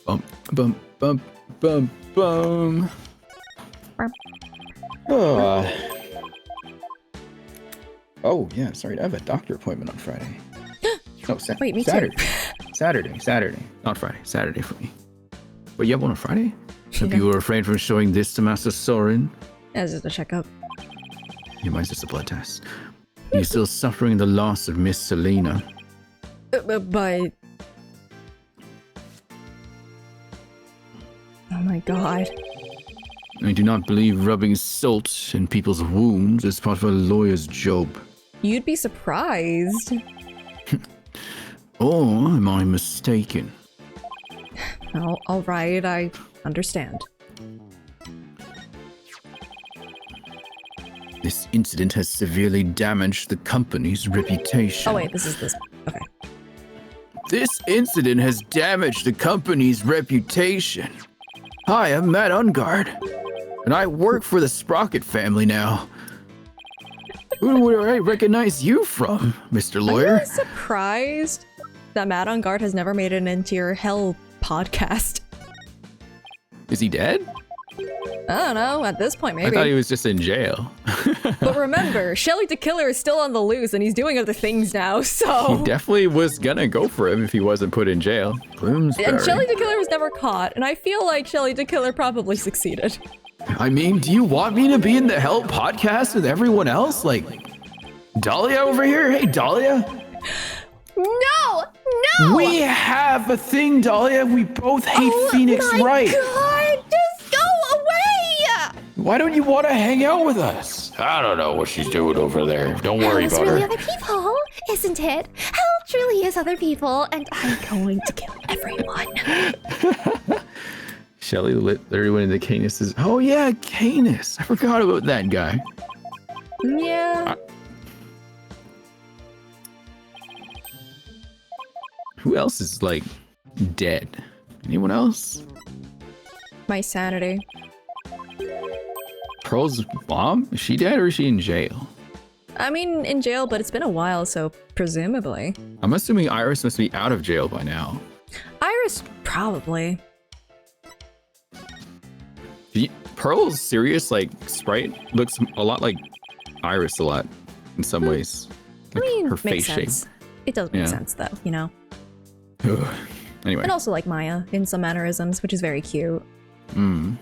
Bump, bump, bump, bump, bum. Oh. Oh, yeah, sorry, I have a doctor appointment on Friday. No, Wait, me too. Saturday. Saturday. Not Friday. Saturday for me. But you have one on Friday? Hope Yeah. you were refrained from showing this to Master Soren. As just a checkup. Yeah, mine's just a blood test. You're still suffering the loss of Miss Selena. But... Oh my god. I do not believe rubbing salt in people's wounds is part of a lawyer's job. You'd be surprised. Or am I mistaken? Oh, alright, I understand. This incident has severely damaged the company's reputation. Oh wait, this is this. Okay. This incident has damaged the company's reputation. Hi, I'm Matt Ungard, and I work for the Sprocket family now. Who would I recognize you from, Mr. I'm Lawyer? really surprised that Matt on Guard has never made an Interior Hell podcast. Is he dead? I don't know, at this point I thought maybe. he was just in jail. But remember, Shelly the Killer is still on the loose and he's doing other things now, He so... definitely was gonna go for him if he wasn't put in jail. Bloomsbury. And Shelly the Killer was never caught, and I feel like Shelly the Killer probably succeeded. I mean, do you want me to be in the Help podcast with everyone else? Like, Dahlia over here? Hey, Dahlia? No! No! We have a thing, Dahlia. We both hate Phoenix my Wright. God, just go away! Why don't you want to hang out with us? I don't know what she's doing over there. Don't worry Hell's about really her. other people, isn't it? Hell truly is other people, and I'm going to kill everyone. Shelly lit everyone in the Canis. Oh yeah, Canis. I forgot about that guy. Yeah. Who else is like dead? Anyone else? My sanity. Pearl's mom? Is she dead or is she in jail? I mean, in jail, but it's been a while, so presumably. I'm assuming Iris must be out of jail by now. Iris, probably. Pearl's serious, like, sprite looks a lot like Iris a lot in some ways. I mean, her makes face sense. shape. It does make Yeah. sense, though, you know? Anyway. And also like Maya in some mannerisms, which is very cute. Mm.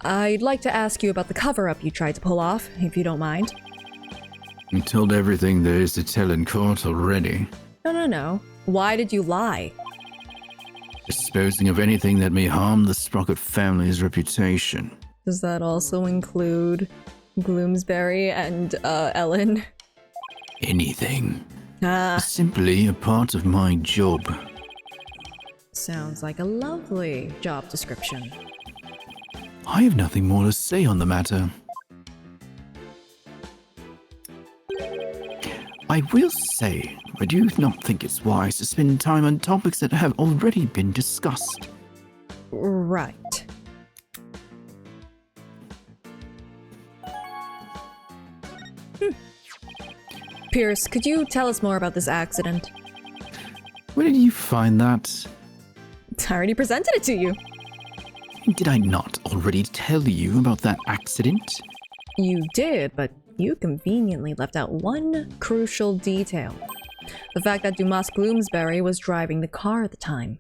I'd like to ask you about the cover-up you tried to pull off, if you don't mind. You told everything there is to tell in court already. No. Why did you lie? Disposing of anything that may harm the Sprocket family's reputation. Does that also include Gloomsbury and Ellen? Anything. Ah, Simply a part of my job. sounds like a lovely job description. I have nothing more to say on the matter. I will say, I do not think it's wise to spend time on topics that have already been discussed. Right. Pierce, could you tell us more about this accident? Where did you find that? I already presented it to you. Did I not already tell you about that accident? You did, but you conveniently left out one crucial detail. The fact that Dumas Gloomsbury was driving the car at the time.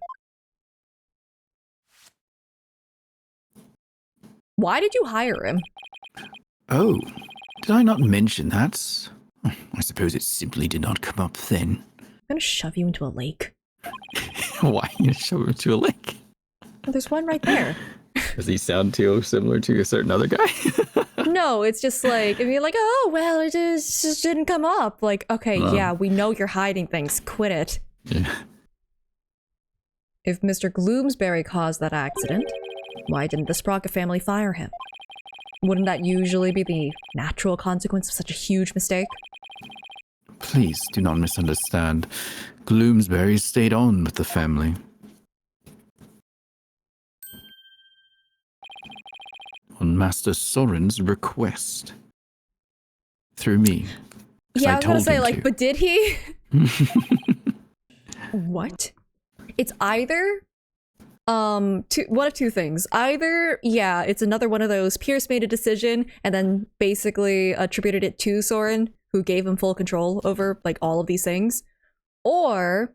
Why did you hire him? Oh, did I not mention that? I suppose it simply did not come up then. I'm gonna shove you into a lake. Why are you gonna shove him into a lake? There's one right there. Does he sound too similar to a certain other guy? No, it's just like, if you're like, oh, well, it just didn't come up. Like, okay, yeah, we know you're hiding things. Quit it. Yeah. If Mr. Gloomsbury caused that accident, why didn't the Sprocket family fire him? Wouldn't that usually be the natural consequence of such a huge mistake? Please do not misunderstand. Gloomsbury stayed on with the family. On Master Soren's request. Through me. Yeah, I was gonna say, like, to. but did he? What? It's either, one of two things. Either, yeah, it's another one of those, Pierce made a decision and then basically attributed it to Soren, who gave him full control over, like, all of these things. Or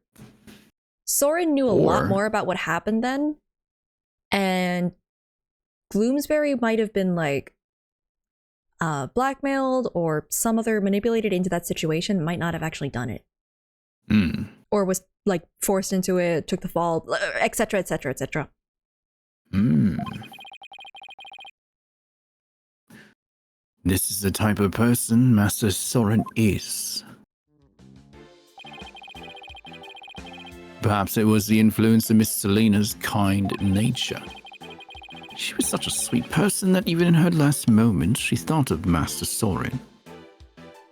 Soren knew a lot more about what happened then, and Gloomsbury might have been, like, blackmailed or some other manipulated into that situation, might not have actually done it. Or was, like, forced into it, took the fall, etc., etc., etc. This is the type of person Master Soren is. Perhaps it was the influence of Miss Selena's kind nature. She was such a sweet person that even in her last moments she thought of Master Soren.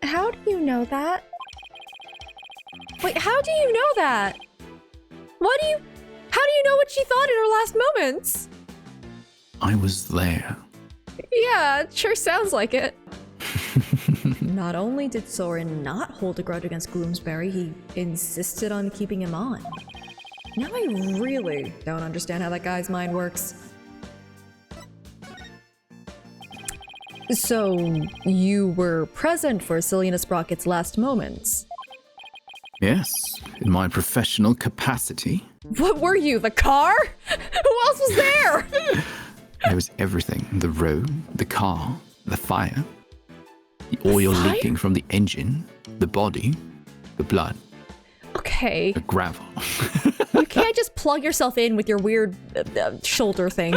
How do you know that? Wait, how do you know that? How do you know what she thought in her last moments? I was there. Yeah, it sure sounds like it. Not only did Soren not hold a grudge against Gloomsbury, he insisted on keeping him on. Now I really don't understand how that guy's mind works. So, you were present for Selena Sprocket's last moments? Yes, in my professional capacity. What were you, the car? Who else was there? There was everything. The road, the car, the fire, the oil leaking from the engine, the body, the blood. Okay. The gravel. You can't just plug yourself in with your weird shoulder thing.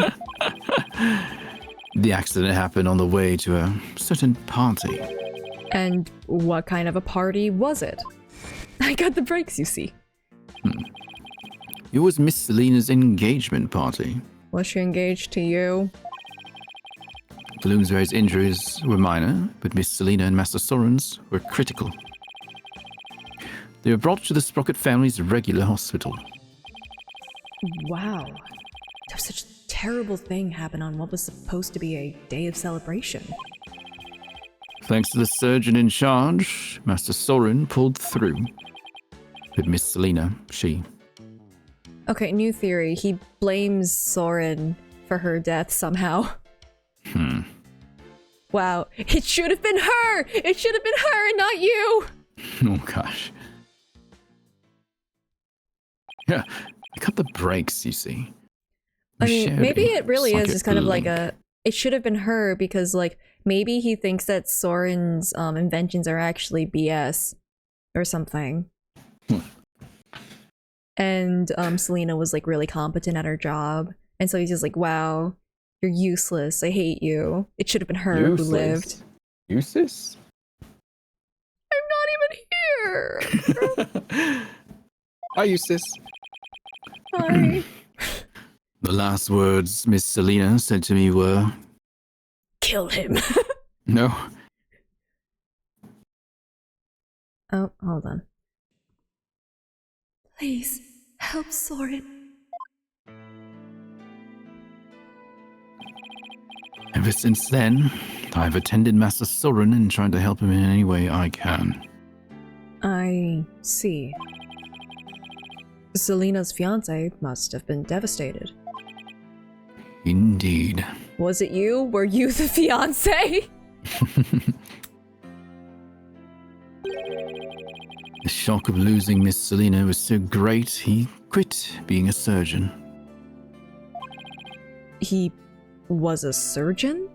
The accident happened on the way to a certain party. And what kind of a party was it? I got the breaks, you see. It was Miss Selena's engagement party. Was she engaged to you? Gloomsbury's injuries were minor, but Miss Selena and Master Soren's were critical. They were brought to the Sprocket family's regular hospital. Wow. There was such a terrible thing happen on what was supposed to be a day of celebration. Thanks to the surgeon in charge, Master Soren pulled through. But Miss Selena, she... Okay, new theory. He blames Soren for her death somehow. Wow. It should have been her! It should have been her and not you! Oh gosh. Yeah, I cut the brakes, you see. I mean, maybe it really is just kind of like a... It should have been her because, like, maybe he thinks that Soren's inventions are actually BS or something. And Selena was, like, really competent at her job. And so he's just like, wow, you're useless. I hate you. It should have been her who lived. Useless? I'm not even here! Hi, Eustace. Hi. The last words Miss Selena said to me were... Kill him. No. Oh, hold on. Please, help Soren. Ever since then, I've attended Master Soren and tried to help him in any way I can. I see. Selena's fiance must have been devastated. Indeed. Was it you? Were you the fiance? The shock of losing Miss Selena was so great, he quit being a surgeon. He was a surgeon?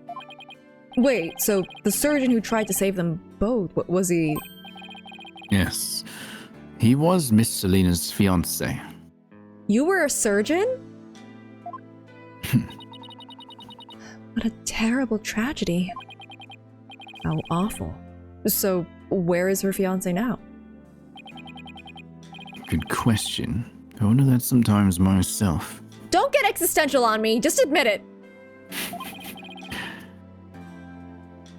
Wait, so the surgeon who tried to save them both, was he... Yes. He was Miss Selena's fiancé. You were a surgeon? What a terrible tragedy. How awful. So, where is her fiancé now? Good question. I wonder that sometimes myself. Don't get existential on me, just admit it!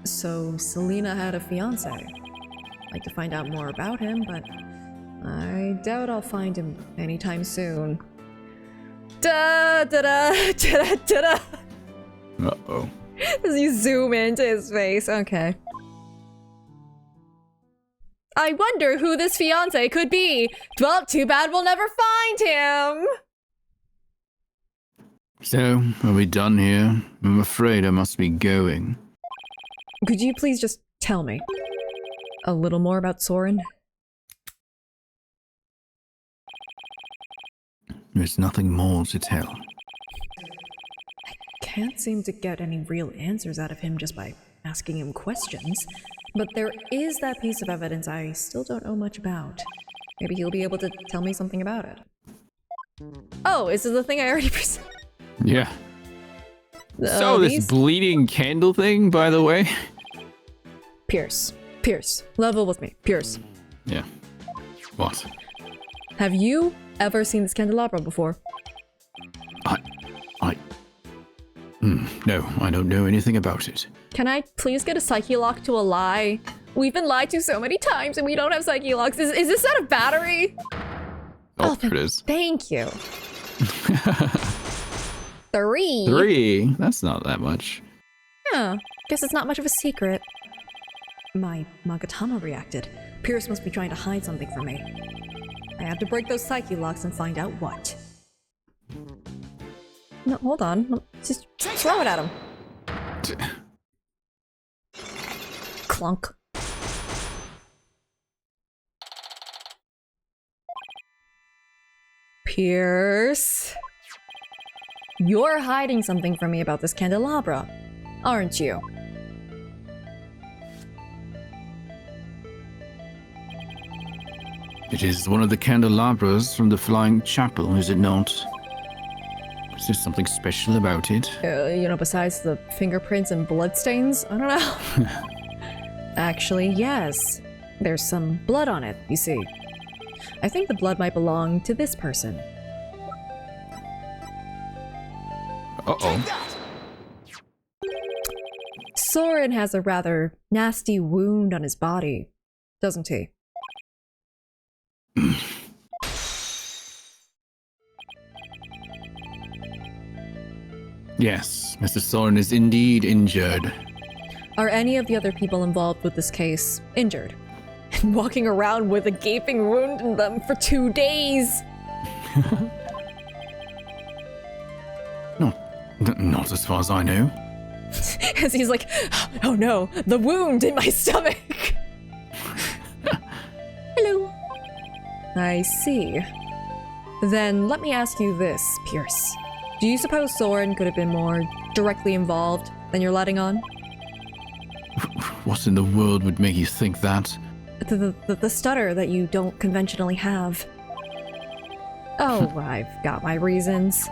So, Selena had a fiancé. I'd like to find out more about him, but I doubt I'll find him anytime soon. Da da da da da da. Uh-oh. As you zoom into his face, okay. I wonder who this fiancé could be. Well, too bad we'll never find him. So, are we done here? I'm afraid I must be going. Could you please just tell me a little more about Soren? There's nothing more to tell. Can't seem to get any real answers out of him just by asking him questions. But there is that piece of evidence I still don't know much about. Maybe he'll be able to tell me something about it. Oh, is this the thing I already presented? Yeah. So this bleeding candle thing, by the way? Pierce. Pierce. Level with me. Pierce. Yeah. What? Have you ever seen this candelabra before? No, I don't know anything about it. Can I please get a psyche lock to a lie? We've been lied to so many times and we don't have psyche locks. Is this out of battery? Oh, there it is. Thank you. 3. 3? That's not that much. Yeah, guess it's not much of a secret. My Magatama reacted. Pierce must be trying to hide something from me. I have to break those psyche locks and find out what. No, hold on. Just throw it at him. Clunk. Pierce. You're hiding something from me about this candelabra, aren't you? It is one of the candelabras from the Flying Chapel, is it not? Is there something special about it? You know, besides the fingerprints and bloodstains? I don't know. Actually, yes. There's some blood on it, you see. I think the blood might belong to this person. Uh-oh. Soren has a rather nasty wound on his body, doesn't he? Yes, Mr. Soren is indeed injured. Are any of the other people involved with this case injured? And walking around with a gaping wound in them for 2 days? Not as far as I know. As he's like, oh no, the wound in my stomach! Hello. I see. Then let me ask you this, Pierce. Do you suppose Soren could have been more directly involved than you're letting on? What in the world would make you think that? The stutter that you don't conventionally have. Oh, I've got my reasons.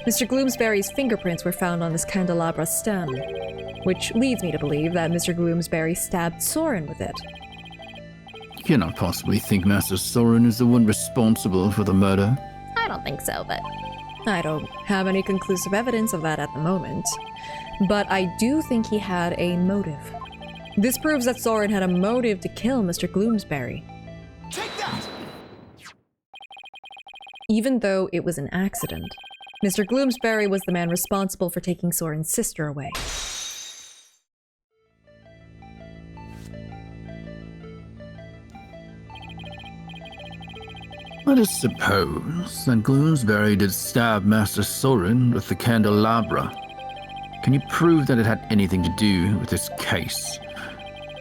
Mr. Gloomsbury's fingerprints were found on this candelabra stem, which leads me to believe that Mr. Gloomsbury stabbed Soren with it. You cannot possibly think Master Soren is the one responsible for the murder. I don't think so, but... I don't have any conclusive evidence of that at the moment, but I do think he had a motive. This proves that Soren had a motive to kill Mr. Gloomsbury. Take that! Even though it was an accident, Mr. Gloomsbury was the man responsible for taking Soren's sister away. Let us suppose that Gloomsbury did stab Master Soren with the candelabra. Can you prove that it had anything to do with this case?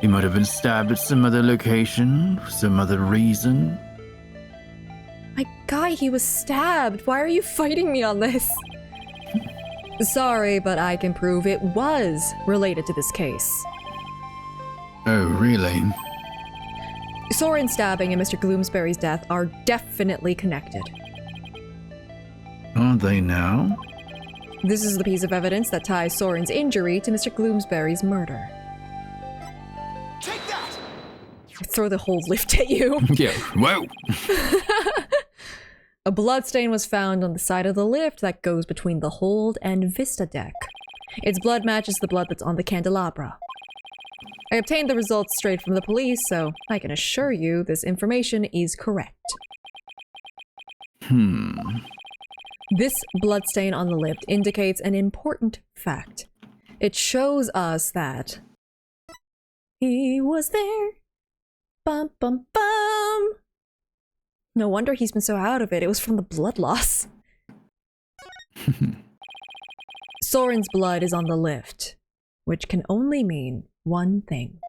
He might have been stabbed at some other location, for some other reason. My guy, he was stabbed. Why are you fighting me on this? Sorry, but I can prove it was related to this case. Oh, really? Soren's stabbing and Mr. Gloomsbury's death are definitely connected. Are they now? This is the piece of evidence that ties Soren's injury to Mr. Gloomsbury's murder. Take that! I throw the whole lift at you. Yeah, whoa! A bloodstain was found on the side of the lift that goes between the hold and Vista deck. Its blood matches the blood that's on the candelabra. I obtained the results straight from the police, so I can assure you this information is correct. This bloodstain on the lift indicates an important fact. It shows us that he was there. Bum bum bum. No wonder he's been so out of it. It was from the blood loss. Soren's blood is on the lift, which can only mean one thing.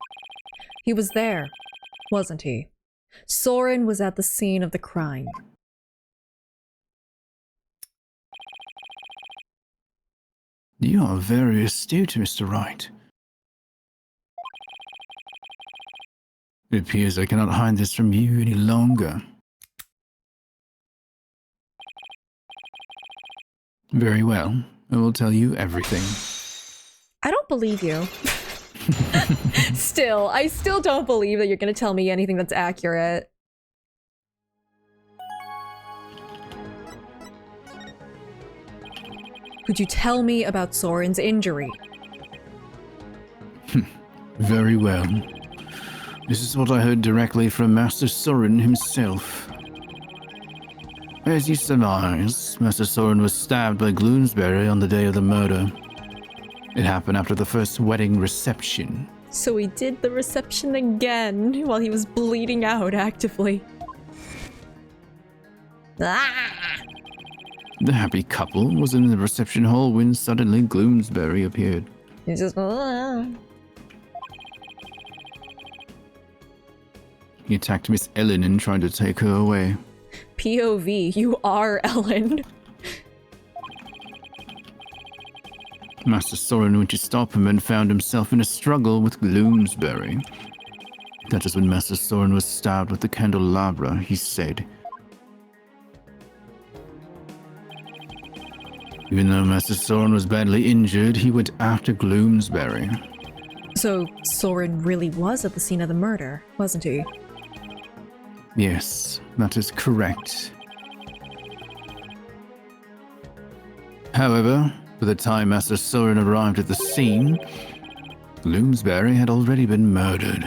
He was there, wasn't he? Soren was at the scene of the crime. You are very astute, Mr. Wright. It appears I cannot hide this from you any longer. Very well. I will tell you everything. I don't believe you. I still don't believe that you're gonna tell me anything that's accurate. Could you tell me about Soren's injury? Very well. This is what I heard directly from Master Soren himself. As you surmise, Master Soren was stabbed by Gloomsbury on the day of the murder. It happened after the first wedding reception. So he did the reception again while he was bleeding out actively. Ah! The happy couple was in the reception hall when suddenly Gloomsbury appeared. He's just... He attacked Miss Ellen and tried to take her away. POV, you are Ellen. Master Soren went to stop him and found himself in a struggle with Gloomsbury. That is when Master Soren was stabbed with the candelabra, he said. Even though Master Soren was badly injured, he went after Gloomsbury. So Soren really was at the scene of the murder, wasn't he? Yes, that is correct. However, by the time Master Soren arrived at the scene, Gloomsbury had already been murdered.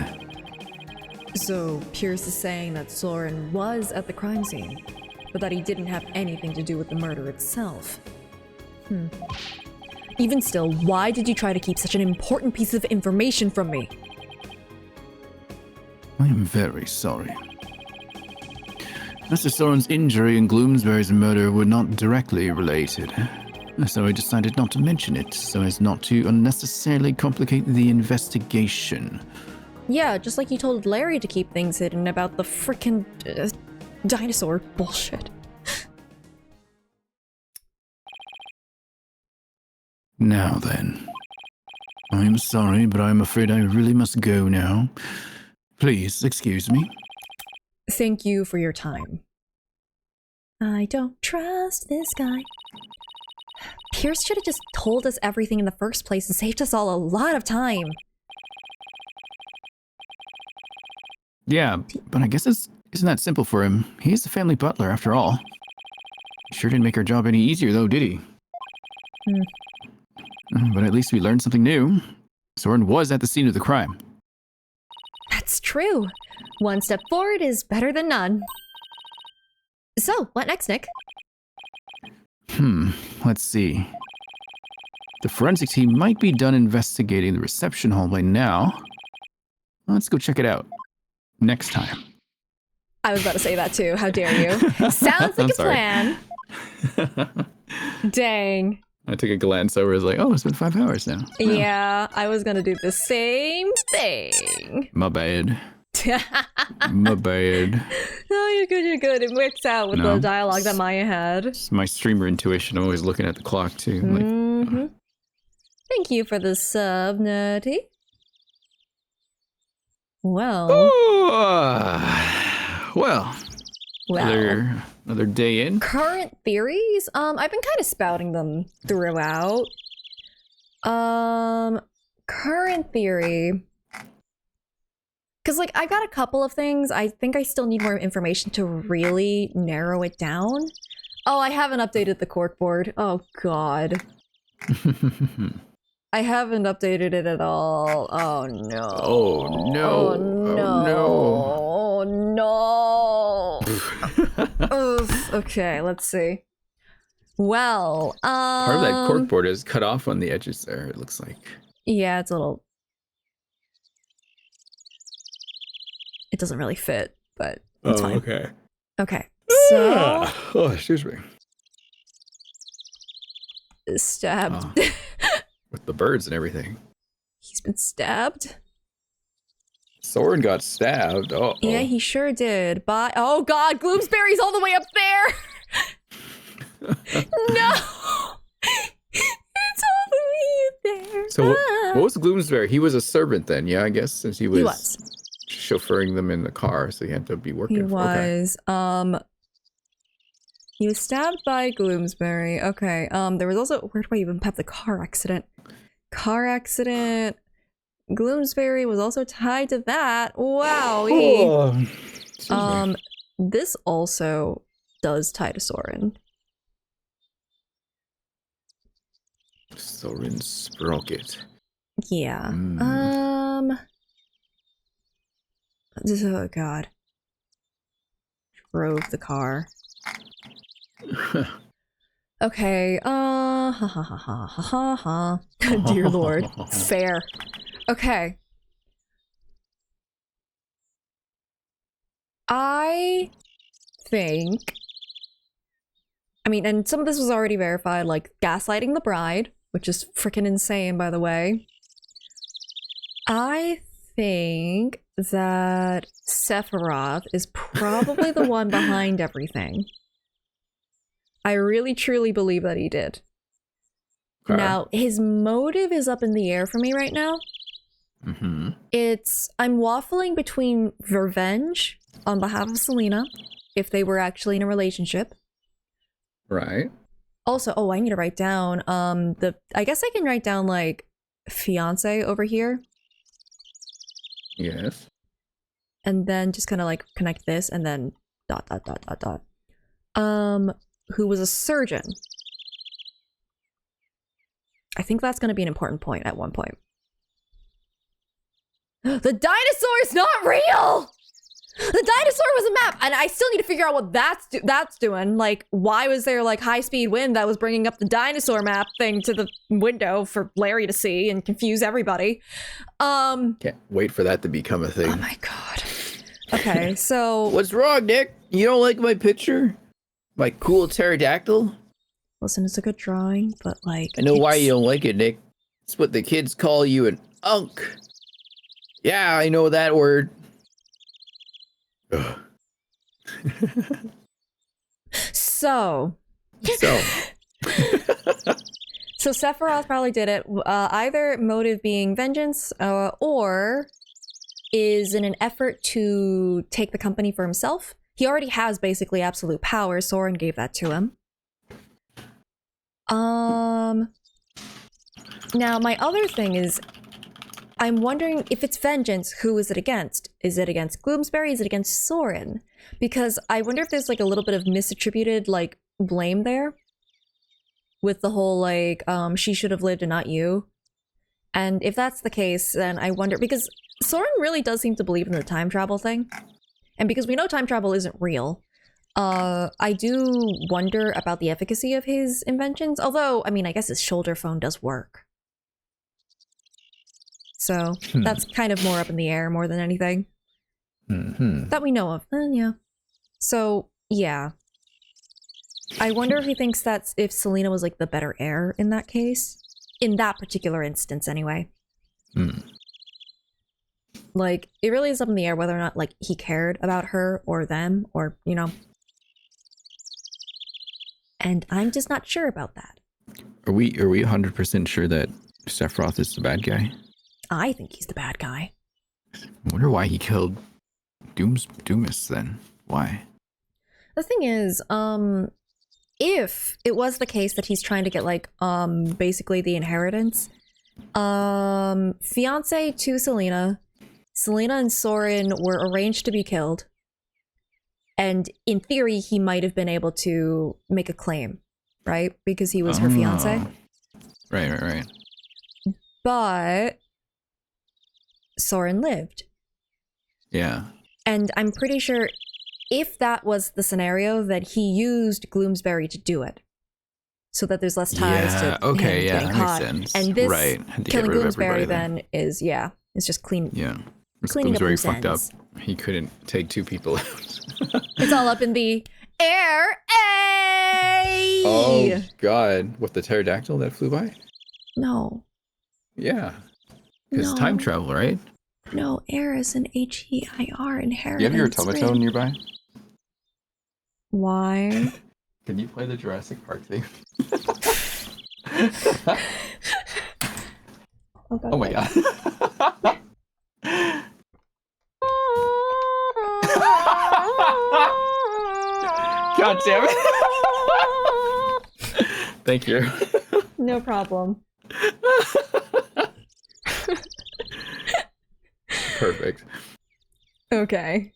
So Pierce is saying that Soren was at the crime scene, but that he didn't have anything to do with the murder itself. Even still, why did you try to keep such an important piece of information from me? I am very sorry. Master Soren's injury and Gloomsbury's murder were not directly related, so I decided not to mention it so as not to unnecessarily complicate the investigation. Yeah, just like you told Larry to keep things hidden about the frickin' dinosaur bullshit. Now then. I am sorry, but I am afraid I really must go now. Please, excuse me. Thank you for your time. I don't trust this guy. Pierce should have just told us everything in the first place and saved us all a lot of time. Yeah, but I guess it isn't that simple for him. He's the family butler, after all. Sure didn't make our job any easier, though, did he? But at least we learned something new. Soren was at the scene of the crime. That's true. One step forward is better than none. So, what next, Nick? Let's see. The forensic team might be done investigating the reception hall by now. Let's go check it out. Next time. I was about to say that too. How dare you? Sounds like a plan. Dang. I took a glance over. I was like, oh, it's been 5 hours now. Yeah, I was gonna do the same thing. My bad. My bad. No, you're good, you're good. It works out with the dialogue that Maya had. It's my streamer intuition. I'm always looking at the clock, too. Like, Thank you for the sub, Nutty. Well. Well. Another day in. Current theories? I've been kind of spouting them throughout. Current theory. Because, like, I've got a couple of things. I think I still need more information to really narrow it down. Oh, I haven't updated the corkboard. Oh, God. I haven't updated it at all. Oh, no. Oh, no. Oh, no. Oh, no. Oof. Okay, let's see. Well, part of that corkboard is cut off on the edges there, it looks like. Yeah, it's a little... It doesn't really fit, but it's fine. Okay. Okay, so... Oh, excuse me. Stabbed. With the birds and everything. He's been stabbed? Soren got stabbed. Oh. Yeah, he sure did. By... Oh, God, Gloomsbury's all the way up there! No! It's all the way there. So what was Gloomsbury? He was a servant then, yeah, I guess, since he was chauffeuring them in the car, so he had to be working. He was. Okay. He was stabbed by Gloomsbury. Okay. There was also, where do I even have the car accident? Car accident. Gloomsbury was also tied to that. Wow. This also does tie to Soren. Soren Sprocket. Yeah. Oh God. Drove the car. Okay. Dear Lord. Fair. Okay. I think. I mean, and some of this was already verified, like gaslighting the bride, which is freaking insane, by the way. I think that Sephiroth is probably the one behind everything. I really truly believe that he did. Okay. Now, his motive is up in the air for me right now. I'm waffling between revenge on behalf of Selena, if they were actually in a relationship. Right. Also, oh, I need to write down, I guess I can write down, like, fiance over here. Yes. And then just kind of, like, connect this, and then ... Who was a surgeon. I think that's going to be an important point at one point. The dinosaur is not real! The dinosaur was a map, and I still need to figure out what that's doing. Like, why was there, like, high-speed wind that was bringing up the dinosaur map thing to the window for Larry to see and confuse everybody? Can't wait for that to become a thing. Oh my God. Okay, so... What's wrong, Nick? You don't like my picture? My cool pterodactyl? Listen, it's a good drawing, but, like... I know why you don't like it, Nick. It's what the kids call you, an unk. Yeah, I know that word. So Sephiroth probably did it, either motive being vengeance, or is in an effort to take the company for himself. He already has basically absolute power. Soren gave that to him. Now my other thing is, I'm wondering if it's vengeance, who is it against? Is it against Gloomsbury? Is it against Soren? Because I wonder if there's like a little bit of misattributed like blame there. With the whole like, she should have lived and not you. And if that's the case, then I wonder, because Soren really does seem to believe in the time travel thing. And because we know time travel isn't real, I do wonder about the efficacy of his inventions. Although, I mean, I guess his shoulder phone does work. So that's kind of more up in the air more than anything. That we know of. Yeah. So, yeah. I wonder if he thinks that's if Selena was like the better heir in that case. In that particular instance, anyway. Like, it really is up in the air whether or not, like, he cared about her or them or, you know. And I'm just not sure about that. Are we 100% sure that Sephiroth is the bad guy? I think he's the bad guy. I wonder why he killed Doomus then. Why? The thing is, if it was the case that he's trying to get, like, basically the inheritance, fiance to Selena and Soren were arranged to be killed. And in theory, he might have been able to make a claim, right? Because he was her fiance. Right. But Soren lived. Yeah. And I'm pretty sure if that was the scenario, that he used Gloomsbury to do it. So that there's less ties to him getting caught. Makes sense. And this killing Gloomsbury then is, it's just clean. Yeah. Cleaning up Gloomsbury loose fucked ends. up. He couldn't take two people out. It's all up in the air. Ay! Oh, God. What, the pterodactyl that flew by? No. Yeah. Because No. time travel, right? No, air is an HEIR inheritance. You have your automaton nearby? Why? Can you play the Jurassic Park theme? Oh my God. God damn it. Thank you. No problem. Perfect. Okay.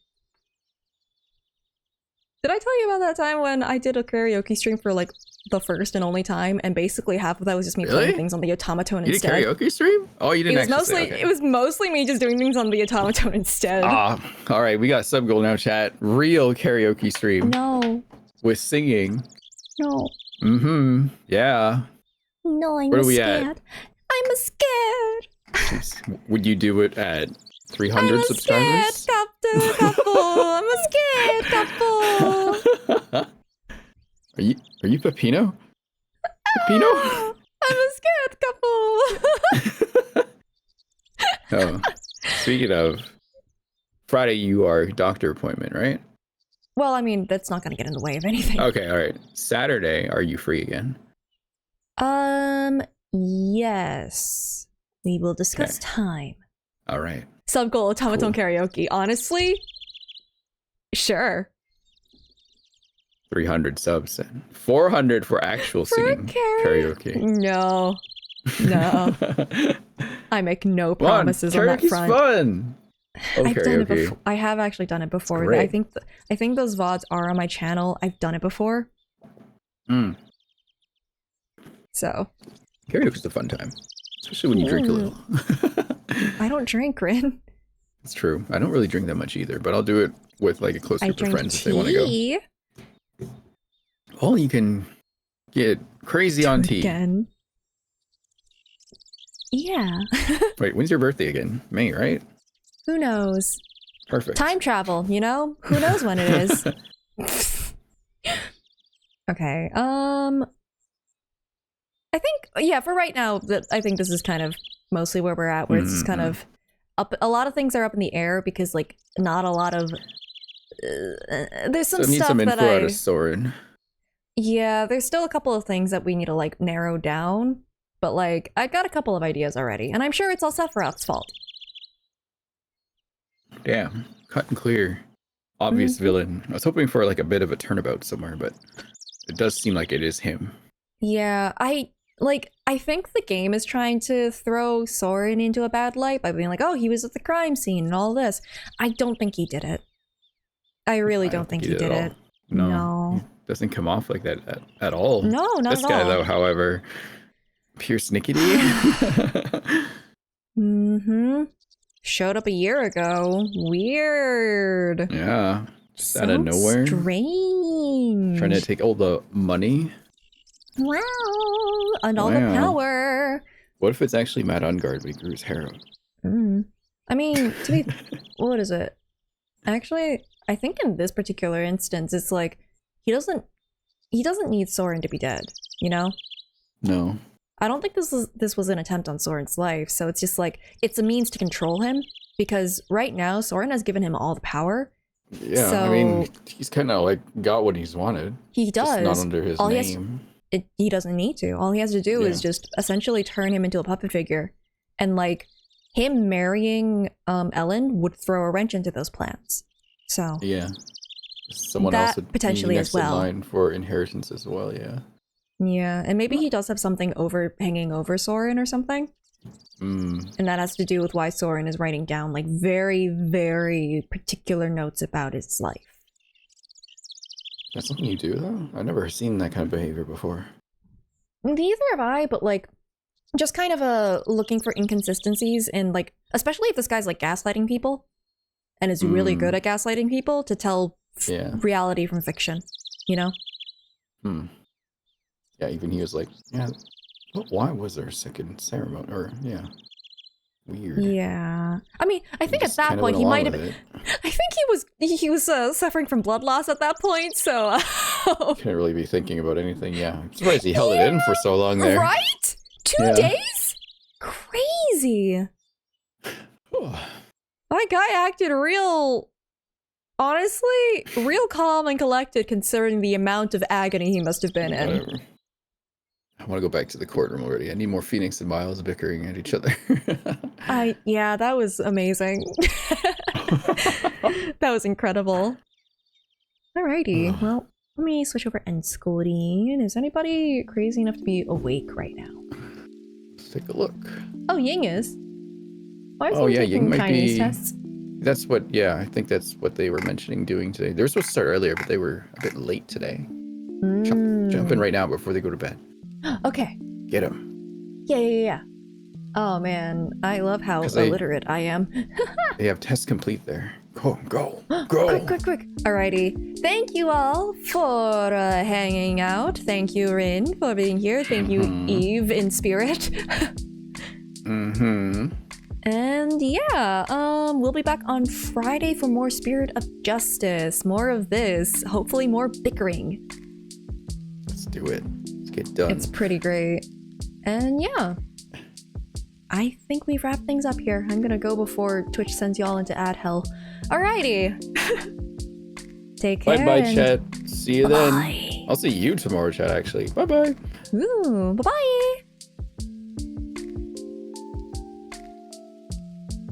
Did I tell you about that time when I did a karaoke stream for like the first and only time, and basically half of that was just me playing things on the automaton You instead? did a karaoke stream? Oh, you didn't It was mostly me just doing things on the automaton instead. All right, we got sub goal now, chat. Real karaoke stream No. with singing. No. Mm-hmm. Yeah. No, I'm Where are we scared. at? I'm scared. Jeez. Would you do it at 300 I'm subscribers? scared couple. I'm a scared couple. Are you Pepino? Pepino? I'm a scared couple. Oh, speaking of, Friday you are doctor appointment, right? Well, I mean, that's not going to get in the way of anything. Okay, all right. Saturday, are you free again? Yes. We will discuss time. All right. Sub-goal automaton karaoke. Honestly, sure. 300 subs and 400 for actual singing karaoke. No. I make no promises on that karaoke's front. Fun. Oh, I've done it karaoke. before. I have actually done it before. great. I think those VODs are on my channel. I've done it before. So. Karaoke's a fun time, especially when you drink a little. I don't drink, Rin. It's true. I don't really drink that much either, but I'll do it with like a close I group of drink friends if they want to go. tea. Well, you can get crazy on tea. Again. Yeah. Wait, when's your birthday again? May, right? Who knows? Perfect. Time travel, you know? Who knows when it is? Okay. I think, for right now, I think this is kind of mostly where we're at, where it's just kind of up. A lot of things are up in the air because, like, not a lot of. There's some need stuff some info that out of Soren. Yeah, there's still a couple of things that we need to, like, narrow down. But, like, I got a couple of ideas already, and I'm sure it's all Sephiroth's fault. Damn, cut and clear. Obvious villain. I was hoping for like a bit of a turnabout somewhere, but it does seem like it is him. Yeah, I think the game is trying to throw Soren into a bad light by being like, oh, he was at the crime scene and all this. I don't think he did it. I really don't think he did it. No. He doesn't come off like that at all. No, not this at guy, all. though, however, pure snickety. Showed up a year ago. Weird. Yeah. Just So out of nowhere. strange. Trying to take all the money. Wow. And all the Wow. power. What if it's actually Matt Ungard, but he grew his hair out? I mean, to be... what is it? Actually, I think in this particular instance, it's like he doesn't need Soren to be dead, you know? No. I don't think this was an attempt on Soren's life, so it's just like it's a means to control him because right now Soren has given him all the power. Yeah, so I mean, he's kind of like got what he's wanted. He does. Just not under his name. He doesn't need to. All he has to do is just essentially turn him into a puppet figure. And like him marrying Ellen would throw a wrench into those plans. So yeah. Someone that else would potentially be next as well. in line for inheritance as well, yeah. Yeah, and maybe he does have something hanging over Soren or something. Mm. And that has to do with why Soren is writing down like very, very particular notes about his life. That's something you do, though? I've never seen that kind of behavior before. Neither have I, but like, just kind of looking for inconsistencies in like, especially if this guy's like gaslighting people and is really good at gaslighting people to tell reality from fiction, you know? Hmm. Yeah, even he was like, yeah, but why was there a second ceremony? Or, yeah. Weird. Yeah. I mean, I think at that point he might have been, I think he was suffering from blood loss at that point, so can't really be thinking about anything. Yeah, I'm surprised he held it in for so long there. Right? 2 days? Crazy. That guy acted honestly, real calm and collected considering the amount of agony he must have been in. Whatever. I want to go back to the courtroom already. I need more Phoenix and Miles bickering at each other. Yeah, that was amazing. That was incredible. Alrighty, well, let me switch over end screen. Is anybody crazy enough to be awake right now? Let's take a look. Oh, Ying is. Why is he Ying taking might Chinese be... tests? That's what, I think that's what they were mentioning doing today. They were supposed to start earlier, but they were a bit late today. Jump in right now before they go to bed. Okay. Get him. Yeah. Oh man, I love how illiterate I am. They have tests complete there. Go. Quick. Alrighty. Thank you all for hanging out. Thank you, Rin, for being here. Thank you, Eve, in spirit. And yeah, we'll be back on Friday for more Spirit of Justice. More of this. Hopefully more bickering. Let's do it. Let's get done. It's pretty great. And yeah, I think we've wrapped things up here. I'm gonna go before Twitch sends y'all into ad hell. Alrighty. Take care. Bye, chat. See you then. Bye. I'll see you tomorrow, chat, actually. Bye. Ooh, bye-bye.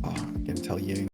Oh, I can tell you.